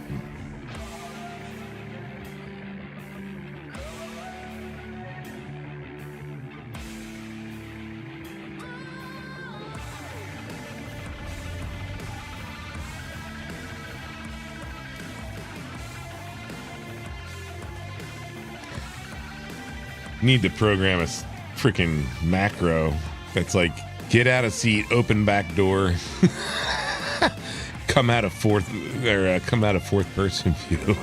Need to program a freaking macro that's like get out of seat, open back door, come out of fourth person view.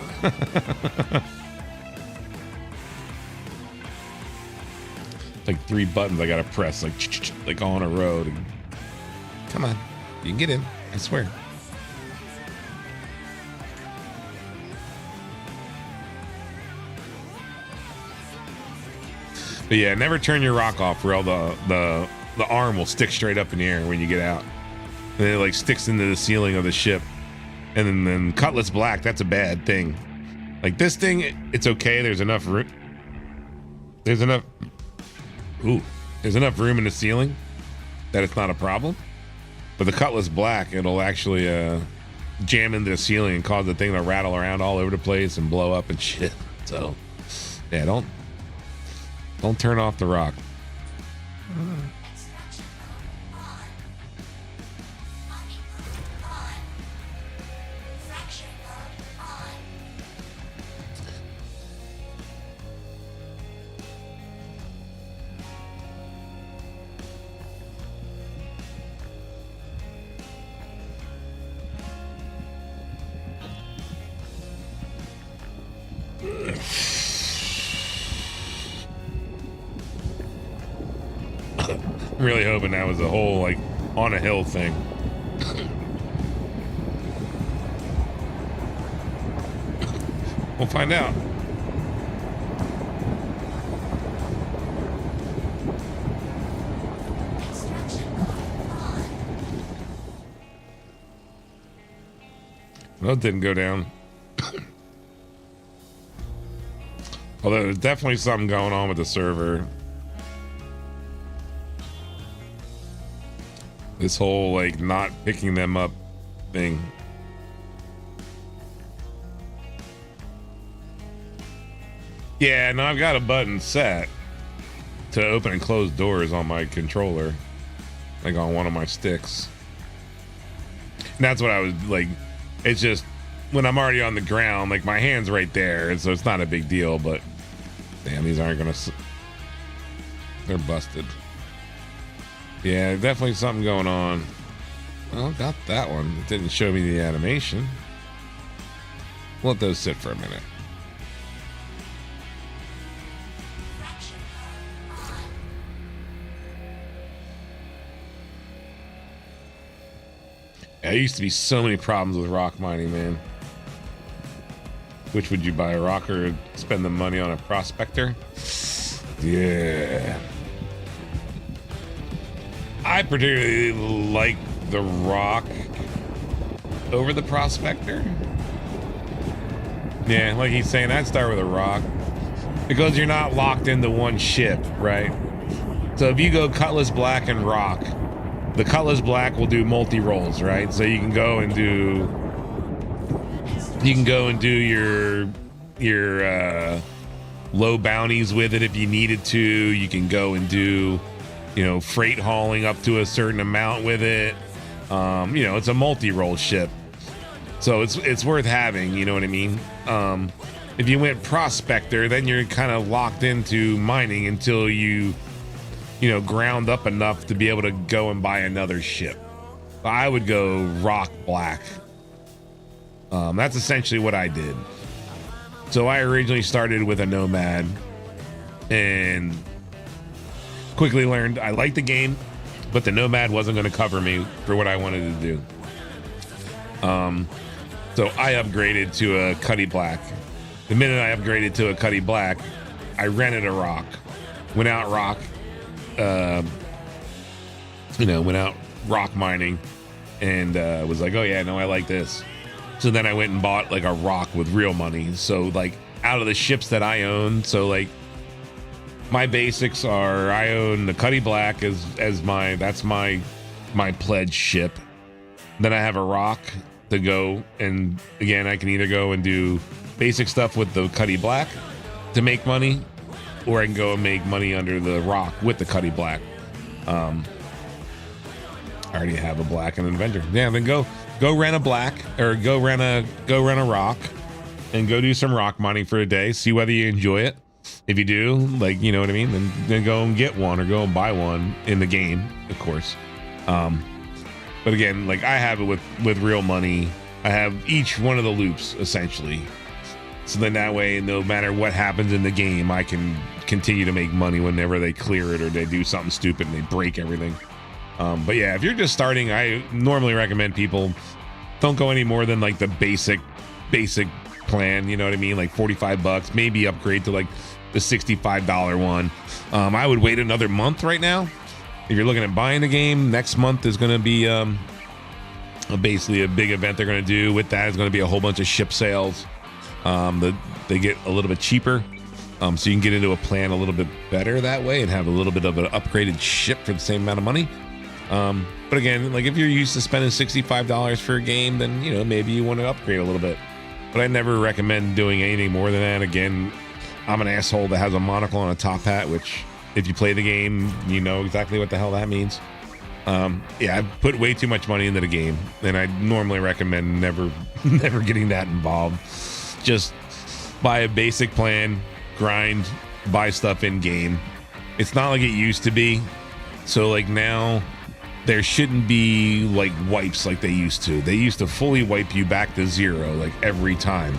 Like 3 buttons I gotta press like on a road. Come on, you can get in, I swear. But yeah, never turn your rock off, or else the arm will stick straight up in the air when you get out, and it like sticks into the ceiling of the ship. And then Cutlass Black, that's a bad thing. Like this thing, it's okay. There's enough room. There's enough room in the ceiling that it's not a problem. But the Cutlass Black, it'll actually jam into the ceiling and cause the thing to rattle around all over the place and blow up and shit. So yeah, don't turn off the rock. I'm really hoping that was a whole like on a hill thing. We'll find out. Well, it didn't go down. Although there's definitely something going on with the server. This whole like not picking them up thing. Yeah, no, I've got a button set to open and close doors on my controller, like on one of my sticks. And that's what I was like. It's just when I'm already on the ground, like my hand's right there, and so it's not a big deal. But damn, these aren't gonna. They're busted. Yeah, definitely something going on. Well, got that one. It didn't show me the animation. We'll let those sit for a minute. Yeah, there used to be so many problems with rock mining, man. Which would you buy, a rock or spend the money on a prospector? Yeah. I particularly like the rock over the prospector. Yeah, like he's saying, I'd start with a rock because you're not locked into one ship, right? So if you go Cutlass Black and rock, the Cutlass Black will do multi-rolls, right? So you can go and do your low bounties with it if you needed to. You can go and do, you know, freight hauling up to a certain amount with it. You know, it's a multi-roll ship, so it's worth having. You know what I mean? If you went prospector, then you're kind of locked into mining until you know, ground up enough to be able to go and buy another ship. I would go rock black. That's essentially what I did. So I originally started with a Nomad and quickly learned I liked the game, but the Nomad wasn't going to cover me for what I wanted to do. So I upgraded to a Cutty Black. The minute I upgraded to a Cutty Black, I rented a rock, went out rock mining, and was like, oh yeah, no, I like this. So then I went and bought like a rock with real money. So like out of the ships that I own, so like my basics are, I own the Cutty Black that's my pledge ship. Then I have a rock to go, and again, I can either go and do basic stuff with the Cutty Black to make money, or I can go and make money under the rock with the Cutty Black. I already have a black and an Avenger. Yeah, then go rent a black, or go rent a rock, and go do some rock mining for a day. See whether you enjoy it. If you do, like, you know what I mean, then go and get one or go and buy one in the game, of course. But again, like I have it with real money. I have each one of the loops essentially. So then that way, no matter what happens in the game, I can continue to make money whenever they clear it or they do something stupid and they break everything. But yeah, if you're just starting, I normally recommend people don't go any more than like the basic plan. You know what I mean? Like $45, maybe upgrade to like the $65 one. I would wait another month right now. If you're looking at buying the game, next month is going to be basically a big event they're going to do. With that is going to be a whole bunch of ship sales. They get a little bit cheaper. So you can get into a plan a little bit better that way and have a little bit of an upgraded ship for the same amount of money. But again, like if you're used to spending $65 for a game, then, you know, maybe you want to upgrade a little bit. But I never recommend doing anything more than that. Again, I'm an asshole that has a monocle and a top hat, which if you play the game, you know exactly what the hell that means. Yeah, I put way too much money into the game, and I normally recommend never getting that involved. Just buy a basic plan, grind, buy stuff in game. It's not like it used to be. So like now there shouldn't be like wipes like they used to. They used to fully wipe you back to zero like every time.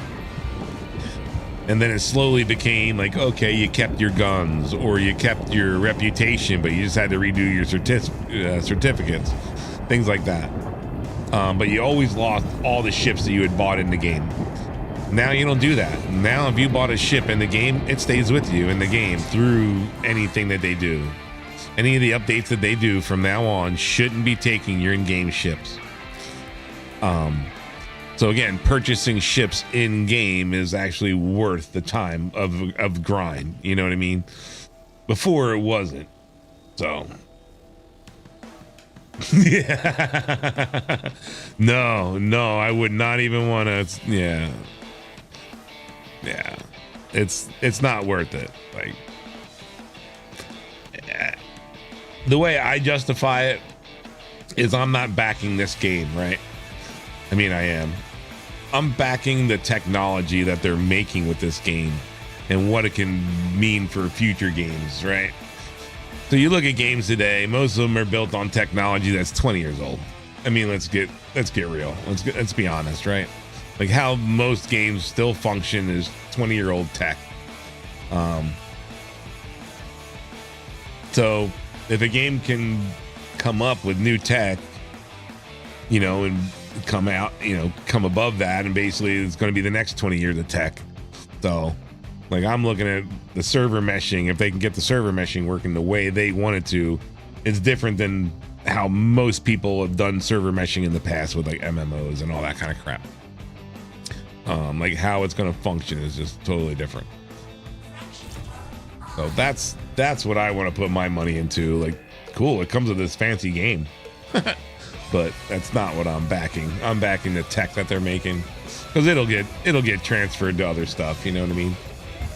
And then it slowly became like, okay, you kept your guns or you kept your reputation, but you just had to redo your certificates, things like that. But you always lost all the ships that you had bought in the game. Now you don't do that. Now if you bought a ship in the game, it stays with you in the game through anything that they do. Any of the updates that they do from now on shouldn't be taking your in-game ships. So again, purchasing ships in game is actually worth the time of grind. You know what I mean? Before it wasn't. So yeah. No, I would not even want to. Yeah. It's not worth it. Like, the way I justify it is I'm not backing this game, right? I mean, I am. I'm backing the technology that they're making with this game and what it can mean for future games, right? So you look at games today, most of them are built on technology that's 20 years old. I mean, let's get real. Let's be honest, right? Like how most games still function is 20-year-old tech. So if a game can come up with new tech, you know, and come out, you know, come above that, and basically it's going to be the next 20 years of tech. So like I'm looking at the server meshing. If they can get the server meshing working the way they want it to, it's different than how most people have done server meshing in the past with like MMOs and all that kind of crap. Like how it's going to function is just totally different. So that's what I want to put my money into. Like, cool, it comes with this fancy game. But that's not what I'm backing. I'm backing the tech that they're making, because it'll get transferred to other stuff. You know what I mean?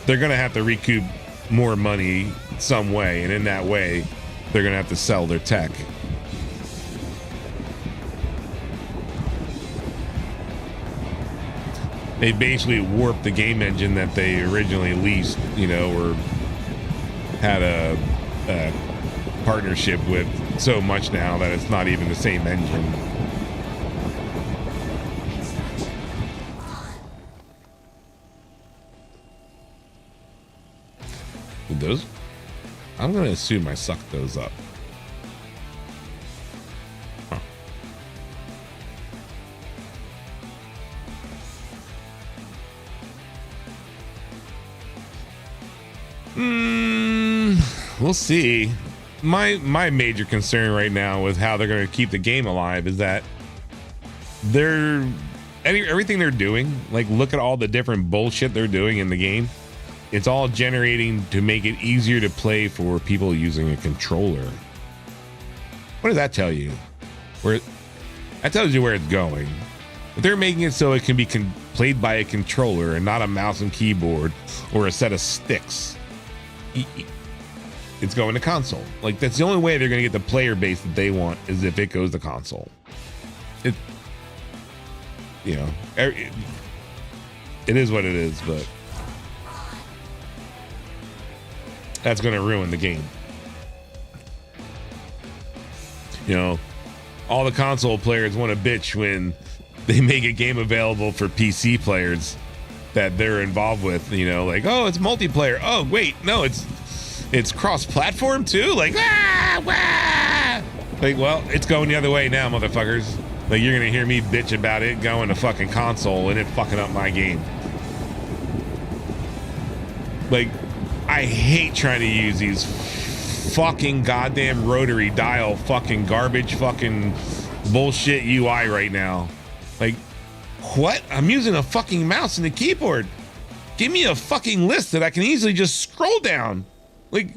They're gonna have to recoup more money some way, and in that way, they're gonna have to sell their tech. They basically warped the game engine that they originally leased, you know, or had a partnership with so much now that it's not even the same engine. Those, I'm gonna assume I sucked those up. Huh. We'll see. My major concern right now with how they're going to keep the game alive is that everything they're doing, like look at all the different bullshit they're doing in the game. It's all generating to make it easier to play for people using a controller. What does that tell you? That tells you where it's going. If they're making it so it can be played by a controller and not a mouse and keyboard or a set of sticks, it's going to console. Like that's the only way they're going to get the player base that they want, is if it goes to console. It is what it is, but that's going to ruin the game. You know, all the console players want to bitch when they make a game available for PC players that they're involved with, you know, like, oh, it's multiplayer. Oh, wait, no, it's cross-platform too? Like, like, well, it's going the other way now, motherfuckers. Like, you're gonna hear me bitch about it going to fucking console and it fucking up my game. Like, I hate trying to use these fucking goddamn rotary dial fucking garbage fucking bullshit UI right now. Like, what? I'm using a fucking mouse and a keyboard. Give me a fucking list that I can easily just scroll down. Like,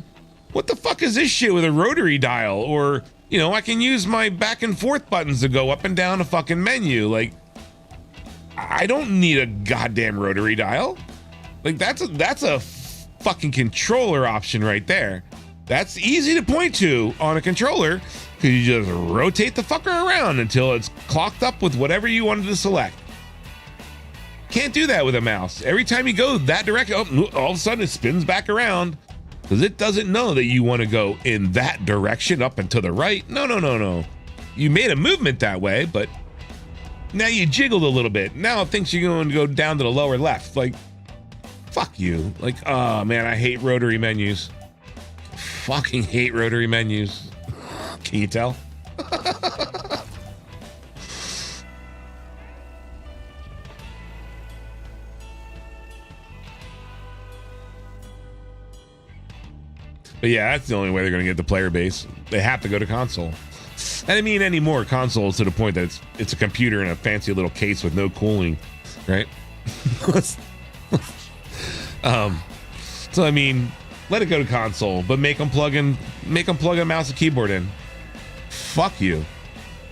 what the fuck is this shit with a rotary dial? Or, you know, I can use my back and forth buttons to go up and down a fucking menu. Like, I don't need a goddamn rotary dial. Like, that's a fucking controller option right there. That's easy to point to on a controller, because you just rotate the fucker around until it's clocked up with whatever you wanted to select. Can't do that with a mouse. Every time you go that direction, all of a sudden it spins back around, because it doesn't know that you want to go in that direction up and to the right. No. You made a movement that way, but now you jiggled a little bit. Now it thinks you're going to go down to the lower left. Like, fuck you. Like, oh man, I hate rotary menus. Fucking hate rotary menus. Can you tell? But yeah, that's the only way they're going to get the player base. They have to go to console. And I mean, any more consoles to the point that it's a computer in a fancy little case with no cooling, right? So I mean, let it go to console, but make them plug a mouse and keyboard in. Fuck you.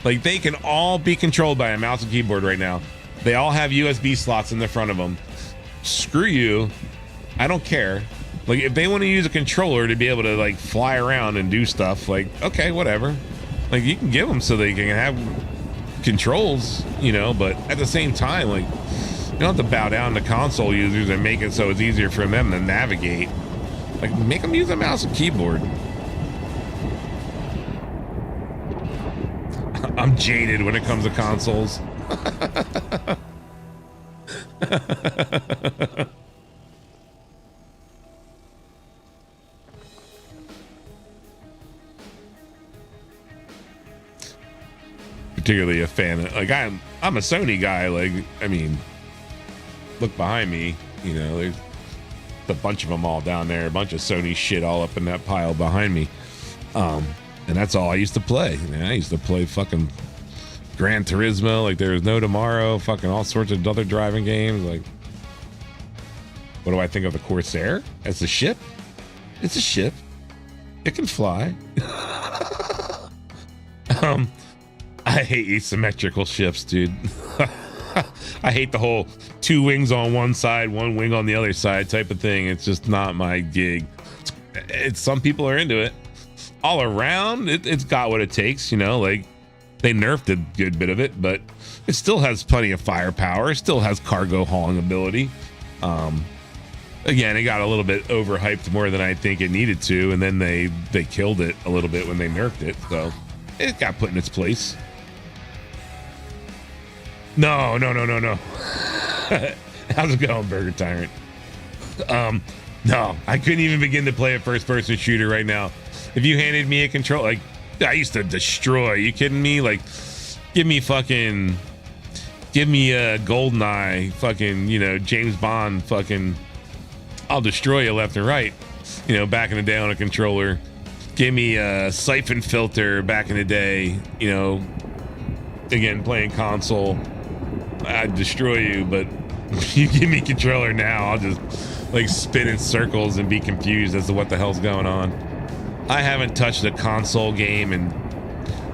Like, they can all be controlled by a mouse and keyboard right now. They all have USB slots in the front of them. Screw you. I don't care. Like, if they want to use a controller to be able to, like, fly around and do stuff, like, okay, whatever. Like, you can give them so they can have controls, you know, but at the same time, like, you don't have to bow down to console users and make it so it's easier for them to navigate. Like, make them use a mouse and keyboard. I'm jaded when it comes to consoles. Particularly a fan of, like, I'm a Sony guy. Like, I mean, look behind me, you know, there's a bunch of them all down there, a bunch of Sony shit all up in that pile behind me. And that's all I used to play. Man, I used to play fucking Gran Turismo like there was no tomorrow, fucking all sorts of other driving games. Like, what do I think of the Corsair? As a ship? It's a ship. It can fly. I hate asymmetrical ships, dude. I hate the whole two wings on one side, one wing on the other side type of thing. It's just not my gig. It's some people are into it. All around, it's got what it takes, you know, like they nerfed a good bit of it, but it still has plenty of firepower. It still has cargo hauling ability. Again, it got a little bit overhyped more than I think it needed to, and then they killed it a little bit when they nerfed it, so it got put in its place. No. How's it going, Burger Tyrant? No, I couldn't even begin to play a first-person shooter right now. If you handed me a control, like, I used to destroy. You kidding me? Like, give me a GoldenEye, fucking, you know, James Bond, fucking, I'll destroy you left and right. You know, back in the day on a controller. Give me a Siphon Filter back in the day, you know, again, playing console. I'd destroy you, but you give me a controller now, I'll just, like, spin in circles and be confused as to what the hell's going on. I haven't touched a console game in,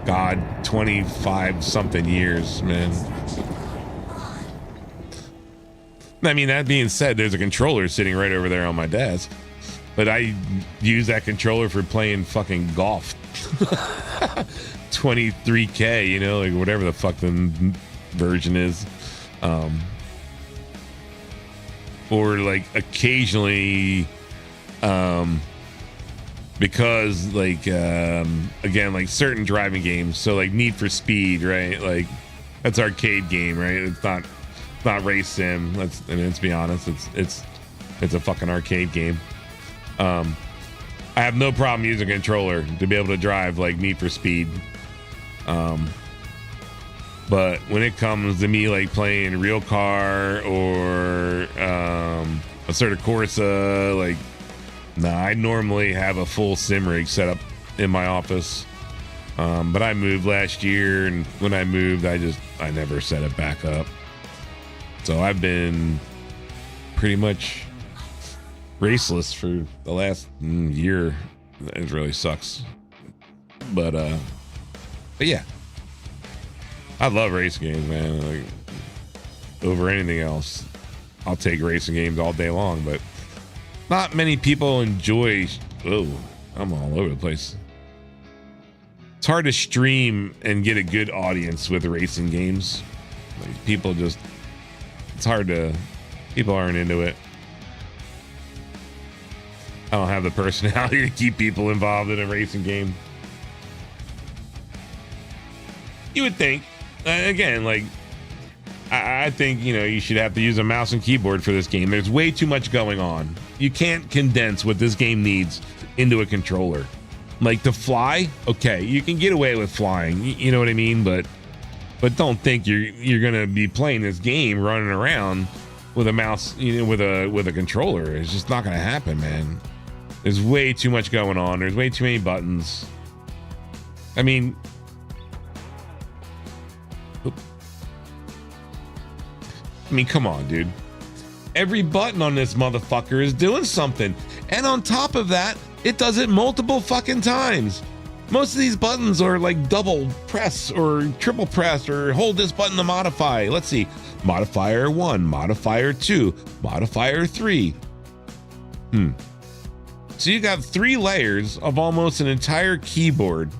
God, 25 something years, man. I mean, that being said, there's a controller sitting right over there on my desk, but I use that controller for playing fucking golf. 23K, you know, like whatever the fuck the version is. Or like occasionally, because like again, like certain driving games, so like Need for Speed, right? Like that's arcade game, right? It's not race sim. Let's be honest, it's a fucking arcade game. I have no problem using a controller to be able to drive like Need for Speed. But when it comes to me like playing Real Car or Assetto Corsa, like, nah, I normally have a full sim rig set up in my office. But I moved last year, and when I moved, I never set it back up. So I've been pretty much raceless for the last year. It really sucks. But yeah, I love racing games, man. Like, over anything else, I'll take racing games all day long. But not many people enjoy. Oh, I'm all over the place. It's hard to stream and get a good audience with racing games. Like, people just, it's hard to, people aren't into it. I don't have the personality to keep people involved in a racing game. You would think, again, like, I think, you know, you should have to use a mouse and keyboard for this game. There's way too much going on. You can't condense what this game needs into a controller. Like, to fly, okay, you can get away with flying, you know what I mean? But don't think you're gonna be playing this game running around with a mouse, you know, with a controller. It's just not gonna happen, man. There's way too much going on. There's way too many buttons. I mean, come on, dude. Every button on this motherfucker is doing something. And on top of that, it does it multiple fucking times. Most of these buttons are like double press or triple press or hold this button to modify. Let's see. Modifier 1, modifier 2, modifier 3. So you got 3 layers of almost an entire keyboard.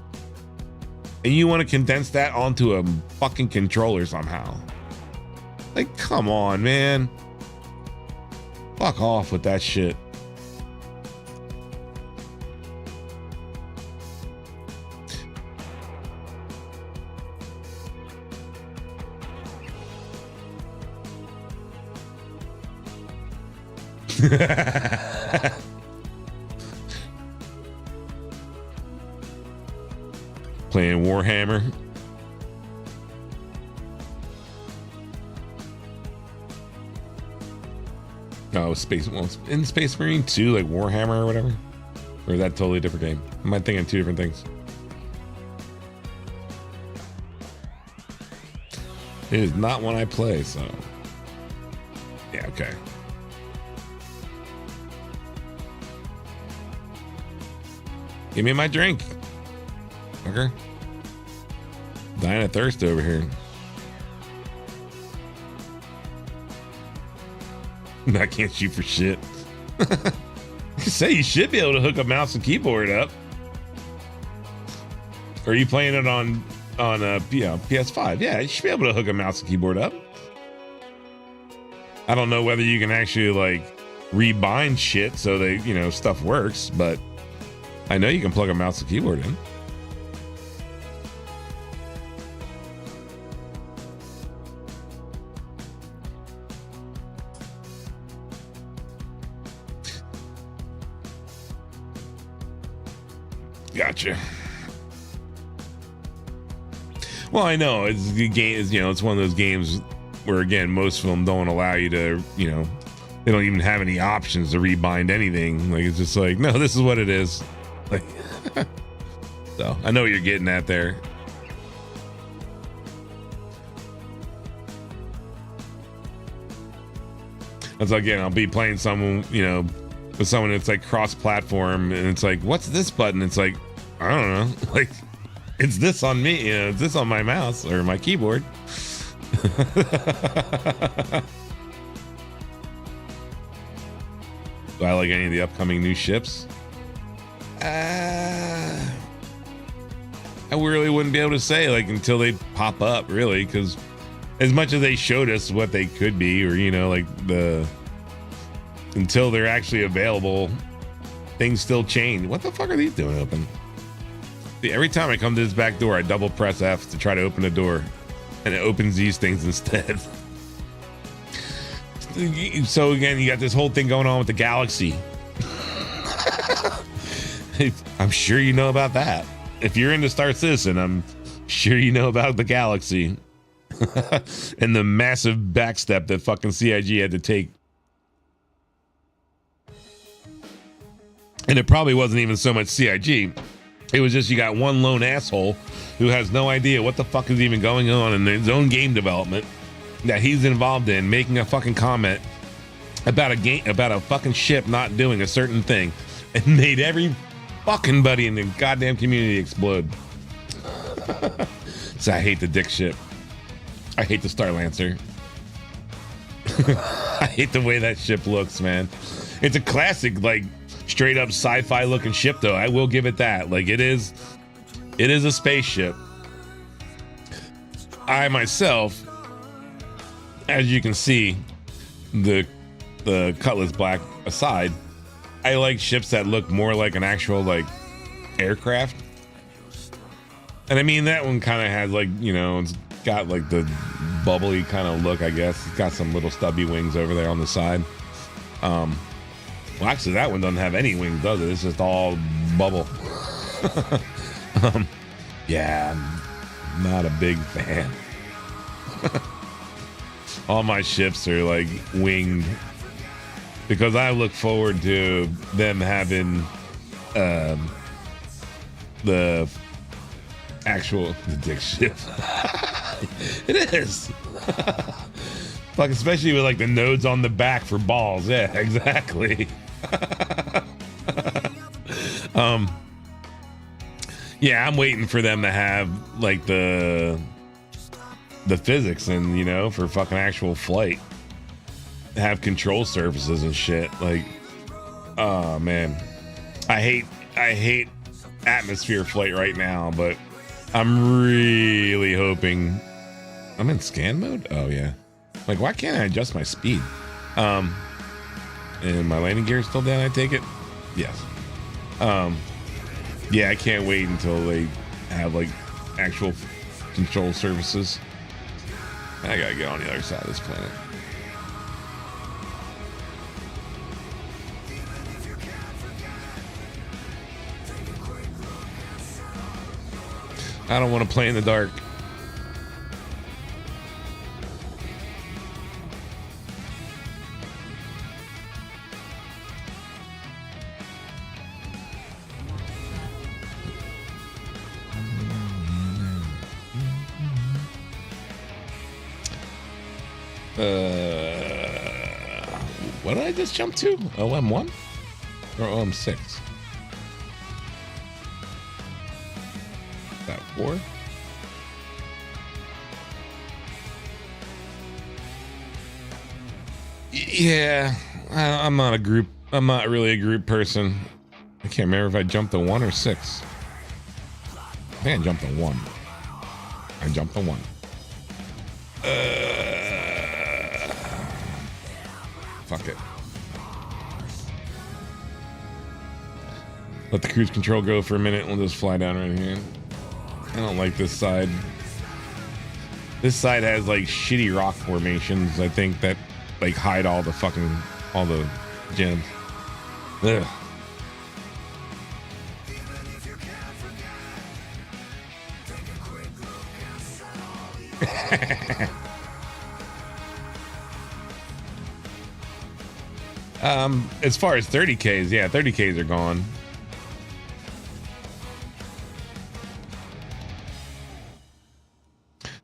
And you want to condense that onto a fucking controller somehow. Like, come on, man. Fuck off with that shit. Playing Warhammer. Oh, in Space Marine 2, like Warhammer or whatever? Or is that totally a different game? Am I thinking 2 different things? It is not one I play, so. Yeah, okay. Give me my drink. Okay. Dying of thirst over here. I can't shoot for shit. Say you should be able to hook a mouse and keyboard up. Or are you playing it on PS5? Yeah, you should be able to hook a mouse and keyboard up. I don't know whether you can actually like rebind shit so they, you know, stuff works, but I know you can plug a mouse and keyboard in. Gotcha. Well, I know it's the game is, you know, it's one of those games where, again, most of them don't allow you to, you know, they don't even have any options to rebind anything. Like, it's just like, no, this is what it is. Like, so I know what you're getting at there. That's again, I'll be playing someone, you know, with someone that's like cross-platform, and it's like, what's this button? It's like, I don't know, like, it's this on me, you know, it's this on my mouse or my keyboard. Do I like any of the upcoming new ships? I really wouldn't be able to say, like, until they pop up, really, because as much as they showed us what they could be, or, you know, like until they're actually available, things still change. What the fuck are these doing open? See, every time I come to this back door, I double press F to try to open the door, and it opens these things instead. So again, you got this whole thing going on with the Galaxy. I'm sure you know about that. If you're into Star Citizen, I'm sure you know about the Galaxy. And the massive backstep that fucking CIG had to take. And it probably wasn't even so much CIG. It was just you got one lone asshole who has no idea what the fuck is even going on in his own game development that he's involved in, making a fucking comment about a fucking ship not doing a certain thing, and made every fucking buddy in the goddamn community explode. So I hate the dick ship. I hate the Starlancer. I hate the way that ship looks, man. It's a classic, like, straight up sci-fi looking ship, though. I will give it that. Like, it is a spaceship. I myself, as you can see, the Cutlass Black aside, I like ships that look more like an actual, like, aircraft. And I mean, that one kind of has, like, you know, it's got like the bubbly kind of look, I guess. It's got some little stubby wings over there on the side. Well, actually, that one doesn't have any wings, does it? It's just all bubble. Yeah, I'm not a big fan. All my ships are like winged because I look forward to them having the dick ship. It is. Like, especially with like the nodes on the back for balls. Yeah, exactly. Yeah, I'm waiting for them to have like the physics and, you know, for fucking actual flight, have control surfaces and shit. Like, oh man, I hate atmosphere flight right now, but I'm really hoping. I'm in scan mode. Oh yeah. Like, why can't I adjust my speed? And my landing gear is still down, I take it? Yes. Yeah, I can't wait until they have like actual control surfaces. I gotta get on the other side of this planet. I don't want to play in the dark. What did I just jump to? OM1 or OM6? That 4? Yeah, I'm not a group. I'm not really a group person. I can't remember if I jumped to 1 or 6. I think I jumped to 1. I jumped to 1. Fuck it. Let the cruise control go for a minute. We'll just fly down right here. I don't like this side. This side has like shitty rock formations, I think, that like hide all the gems. Ugh. As far as 30Ks, yeah, 30Ks are gone.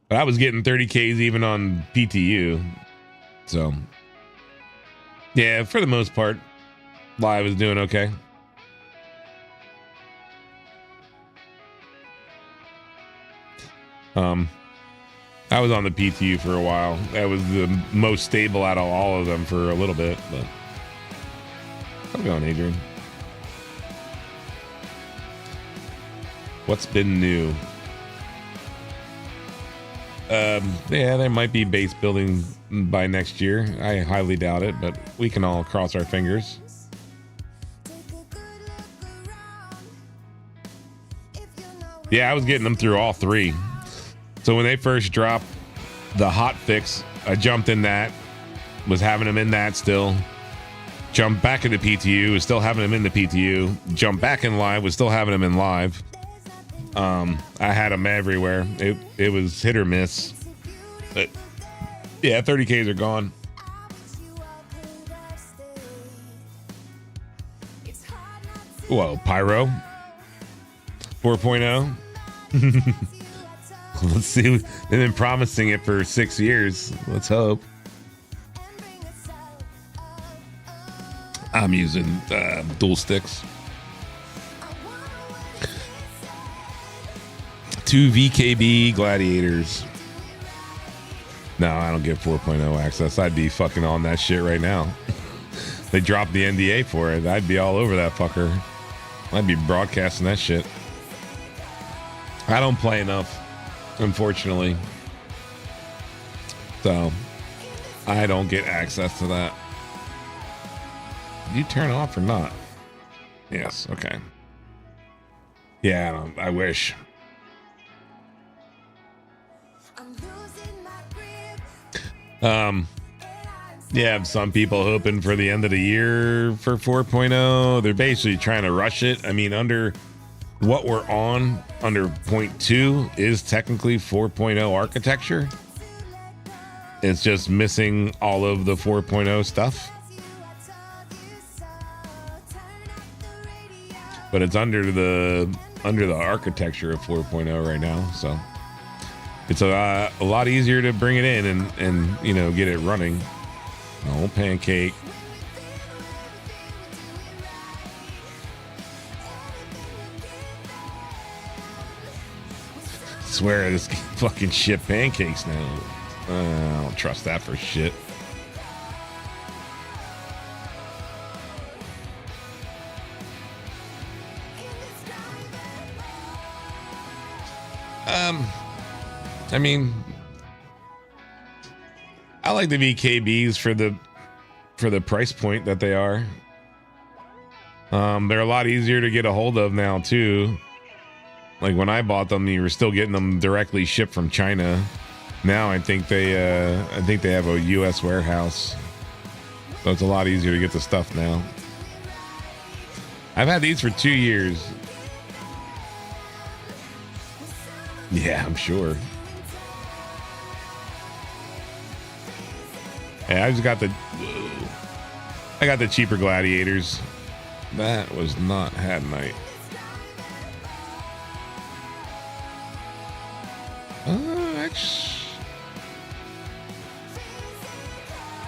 But I was getting 30Ks even on PTU. So, yeah, for the most part, live is doing okay. I was on the PTU for a while. That was the most stable out of all of them for a little bit, but how's it going, Adrian? What's been new? Yeah, there might be base building by next year. I highly doubt it, but we can all cross our fingers. Yeah, I was getting them through all 3. So when they first dropped the hot fix, I jumped in that, was having them in that still. Jumped back into PTU, was still having them in the PTU. Jumped back in live, was still having them in live. I had them everywhere. It was hit or miss. But yeah, 30Ks are gone. Whoa, Pyro. 4.0. Let's see. They've been promising it for 6 years. Let's hope. I'm using dual sticks. 2 VKB Gladiators. No, I don't get 4.0 access. I'd be fucking on that shit right now. They dropped the NDA for it. I'd be all over that fucker. I'd be broadcasting that shit. I don't play enough, unfortunately. So, I don't get access to that. Did you turn off or not? Yes, okay. Yeah, I wish. You have some people hoping for the end of the year for 4.0. They're basically trying to rush it. I mean, under what we're on, under 0.2 is technically 4.0 architecture. It's just missing all of the 4.0 stuff. But it's under the architecture of 4.0 right now, so it's a lot easier to bring it in and you know, get it running. No pancake. Swear this fucking shit pancakes now. I don't trust that for shit. I mean, I like the VKBs for the price point that they are. They're a lot easier to get a hold of now too. Like when I bought them, you were still getting them directly shipped from China. Now I think they have a U.S. warehouse, so it's a lot easier to get the stuff now. I've had these for 2 years. Yeah, I'm sure. Yeah, I got the cheaper Gladiators. That was not Had Night.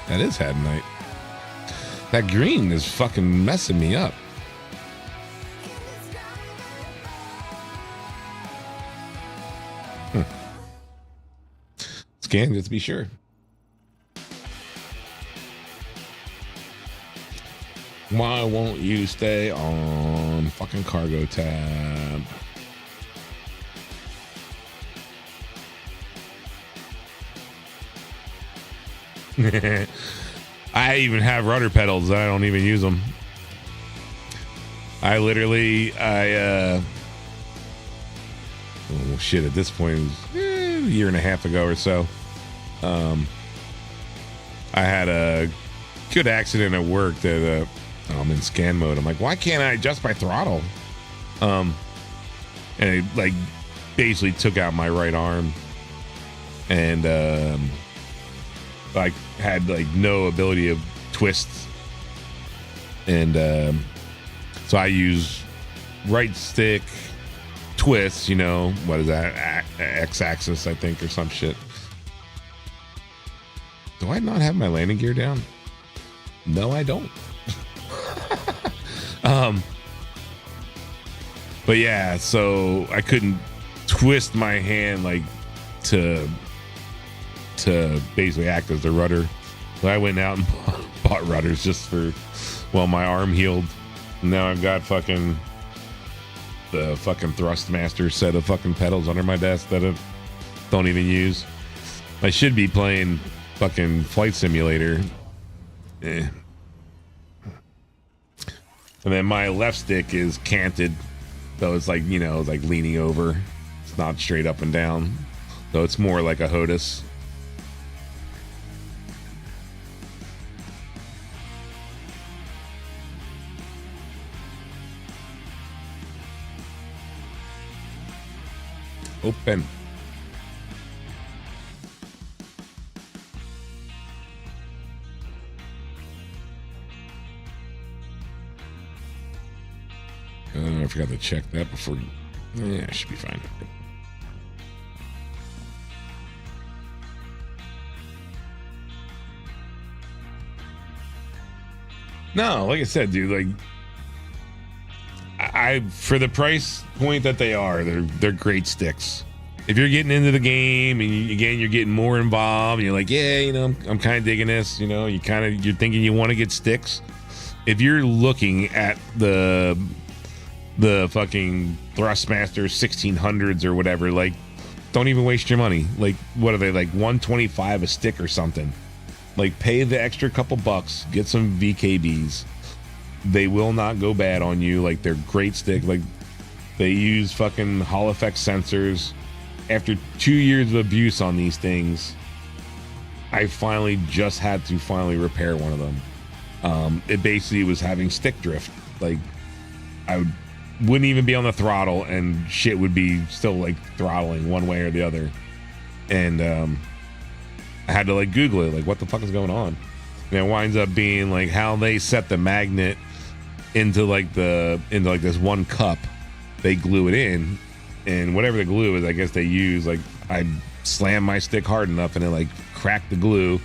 That is Had Night. That green is fucking messing me up. Scan just to be sure. Why won't you stay on fucking cargo tab? I even have rudder pedals. I don't even use them. Oh shit, at this point, it was a year and a half ago or so. I had a good accident at work that I'm in scan mode. I'm like, why can't I adjust my throttle? And it like basically took out my right arm, and I had like no ability of twists, and so I use right stick twist. You know, what is that? X-axis, I think, or some shit. Do I not have my landing gear down? No, I don't. But yeah, so I couldn't twist my hand like to basically act as the rudder. So I went out and bought rudders just for, well, my arm healed. Now I've got the fucking Thrustmaster set of fucking pedals under my desk that I don't even use. I should be playing fucking Flight Simulator. And then my left stick is canted, so it's like, you know, like leaning over. It's not straight up and down, so it's more like a HOTAS. Open. I forgot to check that before Yeah, it should be fine. No, like I said, dude, like I for the price point that they are, they're great sticks. If you're getting into the game and you're getting more involved, and you're like, yeah, you know, I'm kind of digging this, you know, you're thinking you want to get sticks. If you're looking at the fucking Thrustmaster 1600s or whatever, like, don't even waste your money. Like, what are they, like 125 a stick or something? Like, pay the extra couple bucks, get some VKBs. They will not go bad on you. Like, they're great stick. Like, they use fucking Hall effect sensors. After 2 years of abuse on these things, I finally just had to repair one of them. It basically was having stick drift. Like, I wouldn't even be on the throttle and shit would be still like throttling one way or the other. And I had to like Google it, like what the fuck is going on? And it winds up being like how they set the magnet into this one cup. They glue it in, and whatever the glue is, I guess they use, like, I slammed my stick hard enough and it like cracked the glue,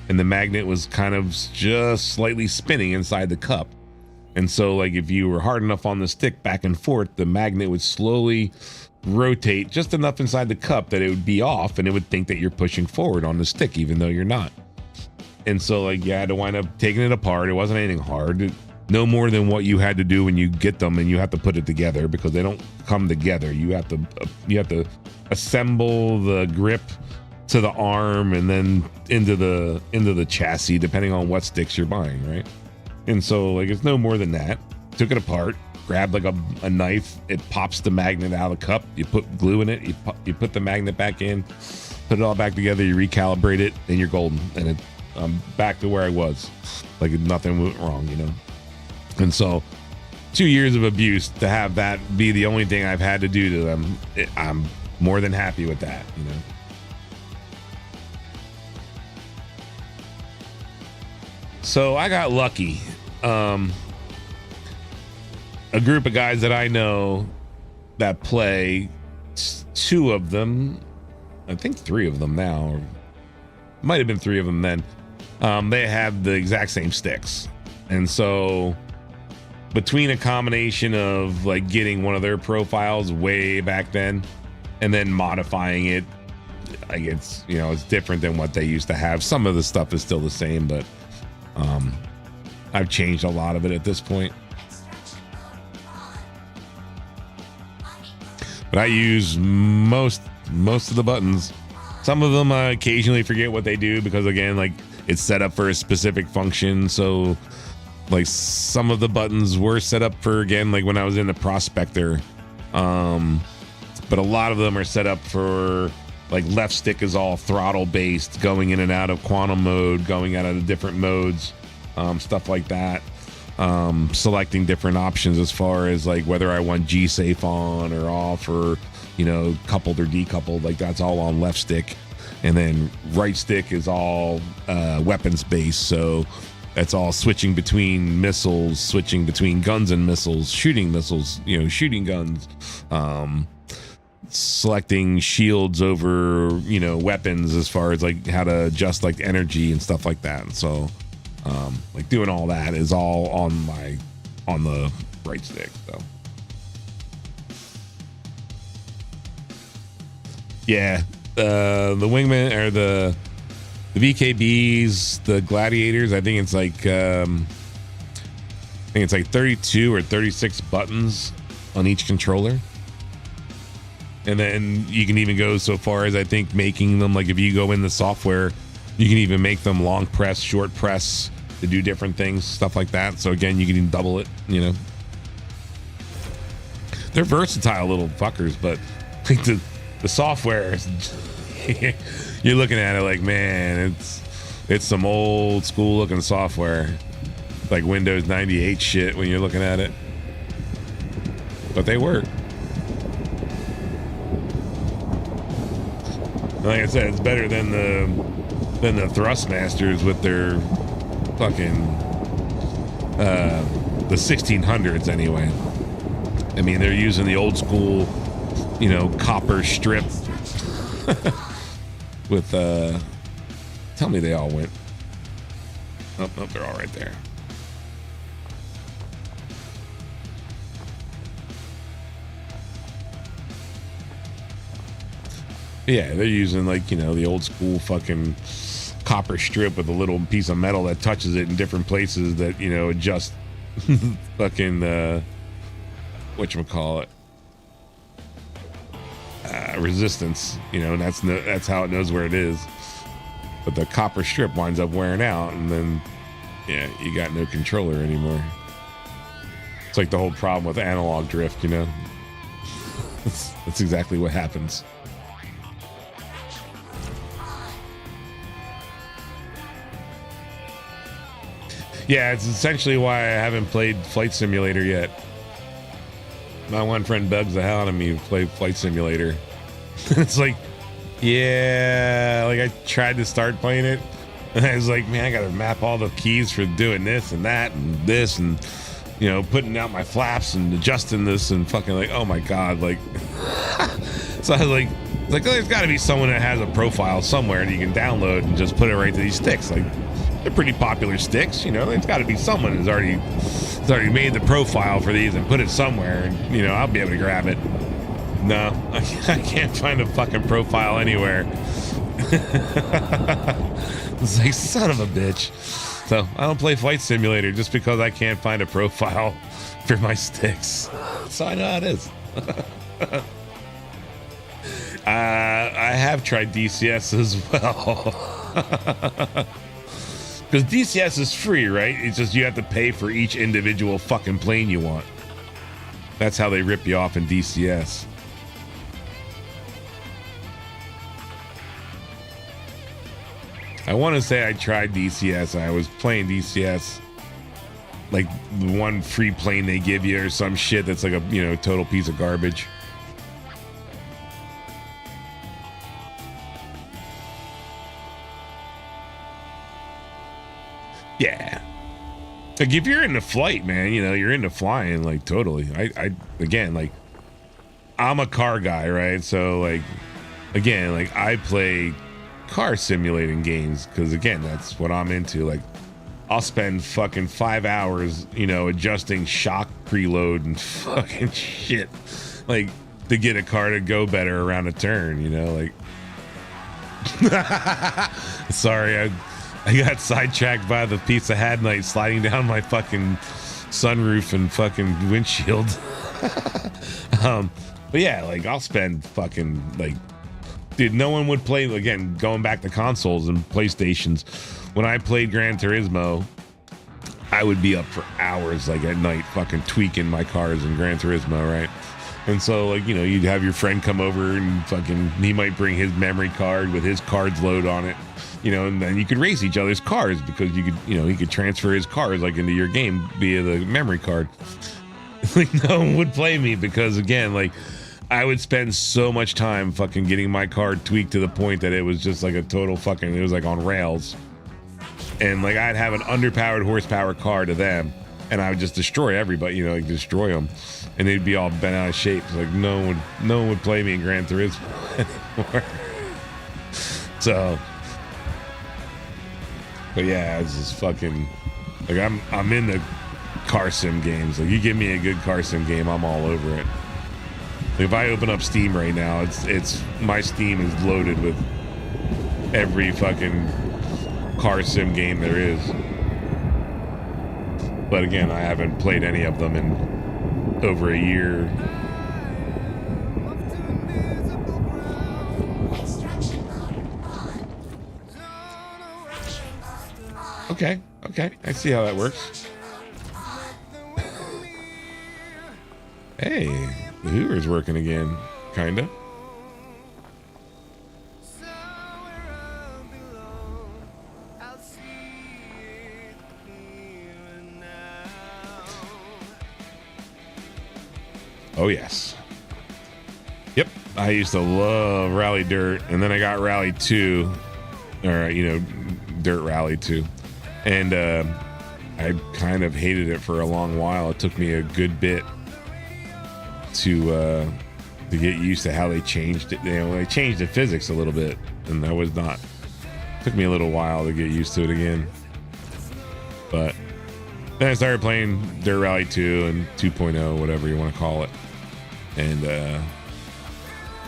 and the magnet was kind of just slightly spinning inside the cup. And so, like, if you were hard enough on the stick back and forth, the magnet would slowly rotate just enough inside the cup that it would be off, and it would think that you're pushing forward on the stick, even though you're not. And so, like, you had to wind up taking it apart. It wasn't anything hard. No more than what you had to do when you get them and you have to put it together, because they don't come together. You have to assemble the grip to the arm and then into the chassis, depending on what sticks you're buying, right? And so, like, it's no more than that. Took it apart, grabbed like a knife, it pops the magnet out of the cup, you put glue in it, you put the magnet back in, put it all back together, you recalibrate it, and you're golden. And I'm back to where I was. Like, nothing went wrong, you know? And so 2 years of abuse, to have that be the only thing I've had to do to them, I'm more than happy with that, you know? So I got lucky. A group of guys that I know that play, two of them, I think three of them now, or might have been three of them then, they have the exact same sticks. And so between a combination of like getting one of their profiles way back then and then modifying it, like, it's, you know, it's different than what they used to have. Some of the stuff is still the same, but I've changed a lot of it at this point. But I use most of the buttons. Some of them I occasionally forget what they do, because again, like, it's set up for a specific function. So like, some of the buttons were set up for, again, like when I was in the Prospector, but a lot of them are set up for, like, left stick is all throttle based, going in and out of quantum mode, going out of the different modes, stuff like that. Selecting different options as far as like whether I want G-Safe on or off, or, you know, coupled or decoupled, like that's all on left stick. And then right stick is all weapons based, so that's all switching between missiles, switching between guns and missiles, shooting missiles, you know, shooting guns, selecting shields over, you know, weapons, as far as like how to adjust like energy and stuff like that. And so like doing all that is all on the right stick. So yeah, the Wingman, or the VKBs, the Gladiators, I think it's like 32 or 36 buttons on each controller. And then you can even go so far as, I think, making them, like, if you go in the software, you can even make them long press, short press to do different things, stuff like that. So again, you can even double it, you know. They're versatile little fuckers, but like the software is you're looking at it like, man, it's some old school looking software, like Windows 98 shit when you're looking at it. But they work. Like I said, it's better than the Thrustmasters with their fucking the 1600s anyway. I mean, they're using the old school you know, copper strip with tell me they all went. Oh, nope, they're all right there. Yeah, they're using like, you know, the old school fucking copper strip with a little piece of metal that touches it in different places that, you know, adjust fucking whatchamacallit, resistance, you know, and that's how it knows where it is. But the copper strip winds up wearing out, and then yeah, you got no controller anymore. It's like the whole problem with analog drift, you know. That's exactly what happens. Yeah, it's essentially why I haven't played Flight Simulator yet. My one friend bugs the hell out of me to play Flight Simulator. It's like, yeah, like I tried to start playing it, and I was like, man, I gotta map all the keys for doing this and that and this, and you know, putting out my flaps and adjusting this and fucking like, oh my god, like. So I was like, oh, there's got to be someone that has a profile somewhere that you can download and just put it right to these sticks. Like, they're pretty popular sticks, you know. There's got to be someone who's already made the profile for these and put it somewhere, and you know, I'll be able to grab it. No, I can't find a fucking profile anywhere. It's like, son of a bitch. So I don't play Flight Simulator just because I can't find a profile for my sticks. So I know how it is. I have tried DCS as well. Because DCS is free, right? It's just you have to pay for each individual fucking plane you want. That's how they rip you off in DCS. I want to say I tried DCS. I was playing DCS, like the one free plane they give you or some shit that's like a, you know, total piece of garbage. Yeah. Like if you're into flight, man, you know, you're into flying, like totally. I again, like I'm a car guy, right? So like, again, like I play car simulating games because again, that's what I'm into. Like I'll spend fucking 5 hours, you know, adjusting shock preload and fucking shit, like to get a car to go better around a turn, you know, like sorry, I got sidetracked by the piece of Hadnite sliding down my fucking sunroof and fucking windshield. But yeah, like I'll spend fucking like, dude, no one would play, again, going back to consoles and PlayStations. When I played Gran Turismo, I would be up for hours, like at night, fucking tweaking my cars in Gran Turismo, right? And so, like, you know, you'd have your friend come over and fucking, he might bring his memory card with his cards load on it, you know, and then you could race each other's cars because you could, you know, he could transfer his cars like into your game via the memory card. Like, no one would play me because, again, like, I would spend so much time fucking getting my car tweaked to the point that it was just like a total fucking, it was like on rails. And like I'd have an underpowered horsepower car to them, and I would just destroy everybody, you know, like destroy them, and they'd be all bent out of shape. Like no one would play me in Gran Turismo anymore. So, but yeah, it's just fucking like I'm in the car sim games. Like you give me a good car sim game, I'm all over it. If I open up Steam right now, it's my Steam is loaded with every fucking car sim game there is. But again, I haven't played any of them in over a year. Okay, I see how that works. Hey, the Hoover's working again, kinda. Oh yes. Yep, I used to love Rally Dirt, and then I got Rally 2, or you know, Dirt Rally 2, and I kind of hated it for a long while. It took me a good bit to to get used to how they changed it. They changed the physics a little bit, and that was not. Took me a little while to get used to it again. But then I started playing Dirt Rally 2 and 2.0, whatever you want to call it, and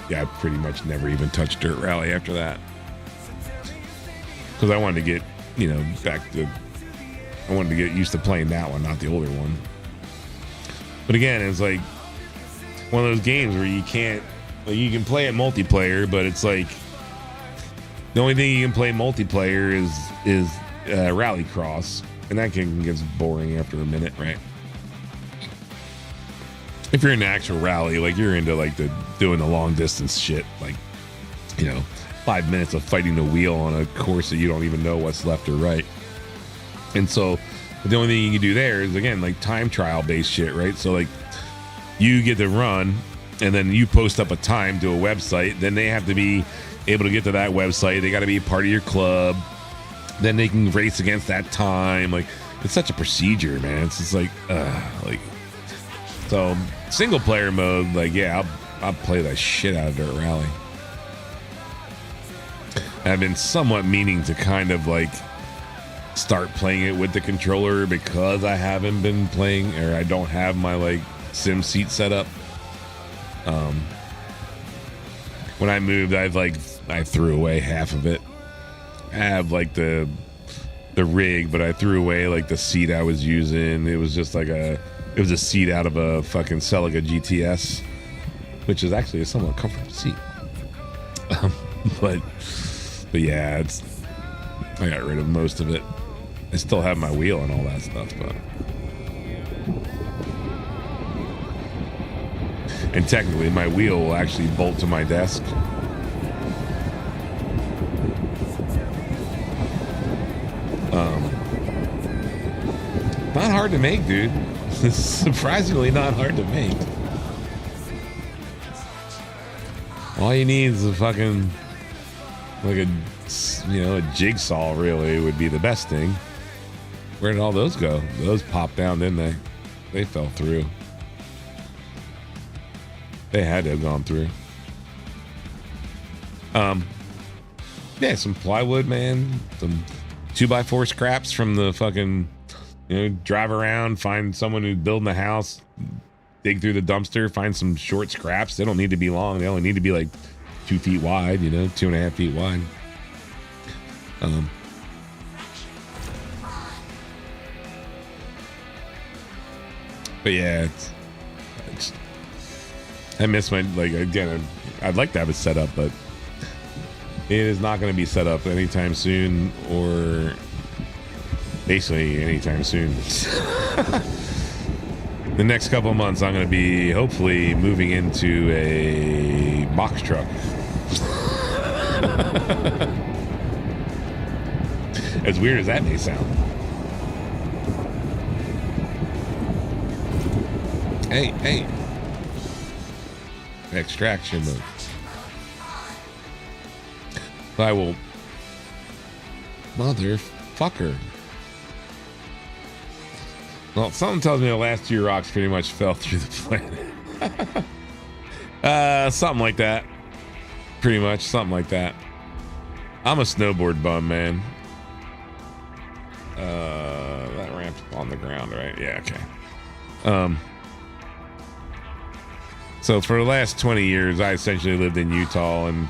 yeah, I pretty much never even touched Dirt Rally after that because I wanted to get back to. I wanted to get used to playing that one, not the older one. But again, it's like one of those games where you can't, like, you can play it multiplayer, but it's like the only thing you can play multiplayer is Rallycross, and that gets boring after a minute, right? If you're in actual rally, like you're into like doing the long distance shit, like 5 minutes of fighting the wheel on a course that you don't even know what's left or right. And so the only thing you can do there is, again, like time trial based shit, right? So like you get to run and then you post up a time to a website. Then they have to be able to get to that website. They got to be a part of your club. Then they can race against that time. Like, it's such a procedure, man. It's just like so single player mode, like, yeah, I'll play the shit out of Dirt Rally. I've been somewhat meaning to kind of like start playing it with the controller because I haven't been playing, or I don't have my like sim seat set up. When I moved, I threw away half of it. I have like the rig, but I threw away like the seat I was using. It was just like it was a seat out of a fucking Celica GTS, which is actually a somewhat comfortable seat. But yeah, I got rid of most of it. I still have my wheel and all that stuff, but. And technically, my wheel will actually bolt to my desk. Not hard to make, dude. It's surprisingly not hard to make. All you need is a fucking, like a jigsaw, really, would be the best thing. Where did all those go? Those popped down, didn't they? They fell through. They had to have gone through. Yeah, some plywood, man. Some 2x4 scraps from the fucking, drive around, find someone who's building a house, dig through the dumpster, find some short scraps. They don't need to be long. They only need to be like 2 feet wide, 2.5 feet wide. But yeah, I miss my, like, again, I'd like to have it set up, but it is not going to be set up anytime soon, or basically anytime soon. The next couple of months, I'm going to be hopefully moving into a box truck. As weird as that may sound. Hey. Extraction mode. I will. Motherfucker. Well, something tells me the last 2 rocks pretty much fell through the planet. Something like that. Pretty much, something like that. I'm a snowboard bum, man. That ramp's on the ground, right? Yeah, okay. So for the last 20 years, I essentially lived in Utah, and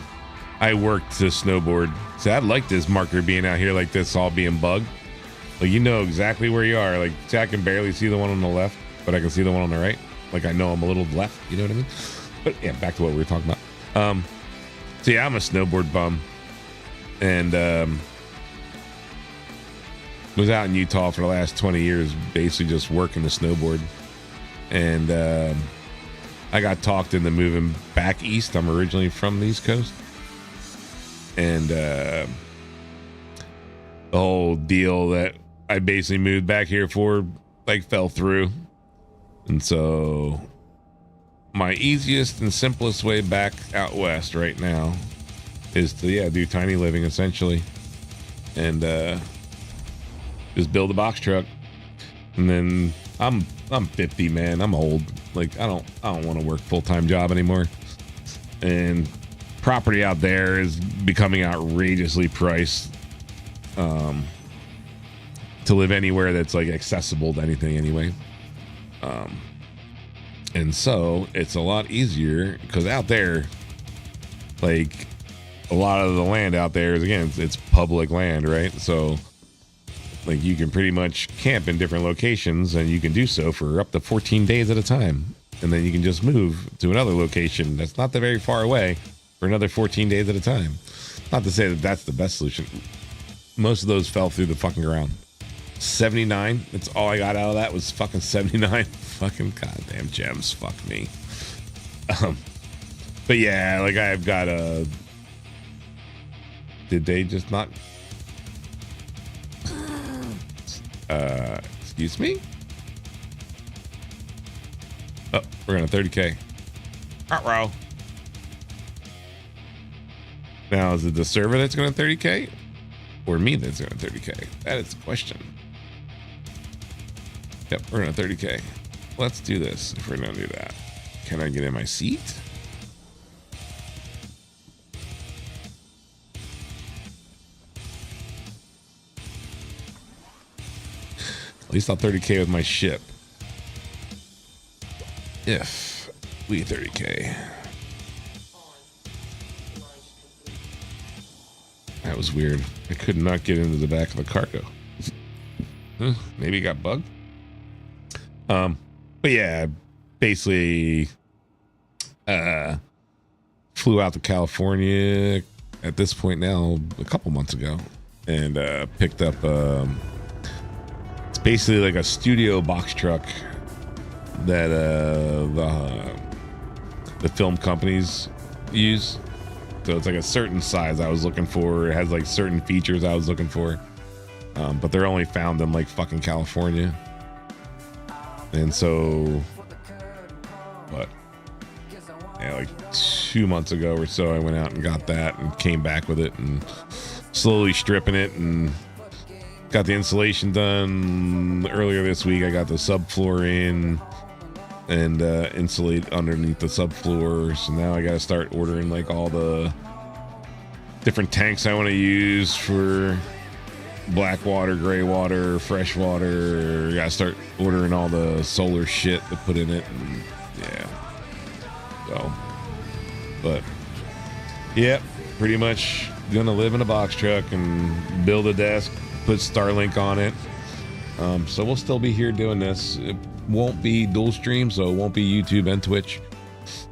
I worked to snowboard. So I like this marker being out here like this, all being bugged. Like, you know exactly where you are. Like, see, I can barely see the one on the left, but I can see the one on the right. Like, I know I'm a little left, you know what I mean? But yeah, back to what we were talking about. So yeah, I'm a snowboard bum, and was out in Utah for the last 20 years, basically just working the snowboard. And I got talked into moving back east. I'm originally from the East Coast. And the whole deal that I basically moved back here for, like, fell through. And so my easiest and simplest way back out west right now is to, do tiny living, essentially. And just build a box truck. And then I'm 50, man. I'm old. Like, I don't want to work full-time job anymore. and property out there is becoming outrageously priced to live anywhere that's like accessible to anything anyway. And so it's a lot easier because out there, like a lot of the land out there is, again, it's public land, right? So like you can pretty much camp in different locations, and you can do so for up to 14 days at a time. And then you can just move to another location that's not that very far away for another 14 days at a time. Not to say that that's the best solution. Most of those fell through the fucking ground. 79, that's all I got out of that was fucking 79 fucking goddamn gems. Fuck me. But yeah, like I've got a... Did they just not... excuse me? Oh, we're going to 30K. Uh-oh. Now, is it the server that's going to 30K? Or me that's going to 30K? That is the question. Yep, we're going to 30K. Let's do this if we're going to do that. Can I get in my seat? At least I'll 30K with my ship. If we 30K. That was weird. I could not get into the back of the cargo. Maybe it got bugged. But yeah, basically flew out to California at this point now a couple months ago, and picked up it's basically like a studio box truck that the film companies use. So it's like a certain size I was looking for. It has like certain features I was looking for, but they're only found in like fucking California. And so, but yeah, like 2 months ago or so, I went out and got that and came back with it and slowly stripping it and got the installation done earlier this week. I got the subfloor in and insulate underneath the subfloor. So now I got to start ordering like all the different tanks I want to use for black water, gray water, fresh water. Got to start ordering all the solar shit to put in it. And yeah. So, but yeah, pretty much gonna live in a box truck and build a desk, put Starlink on it. So we'll still be here doing this. It won't be dual stream, so it won't be YouTube and Twitch.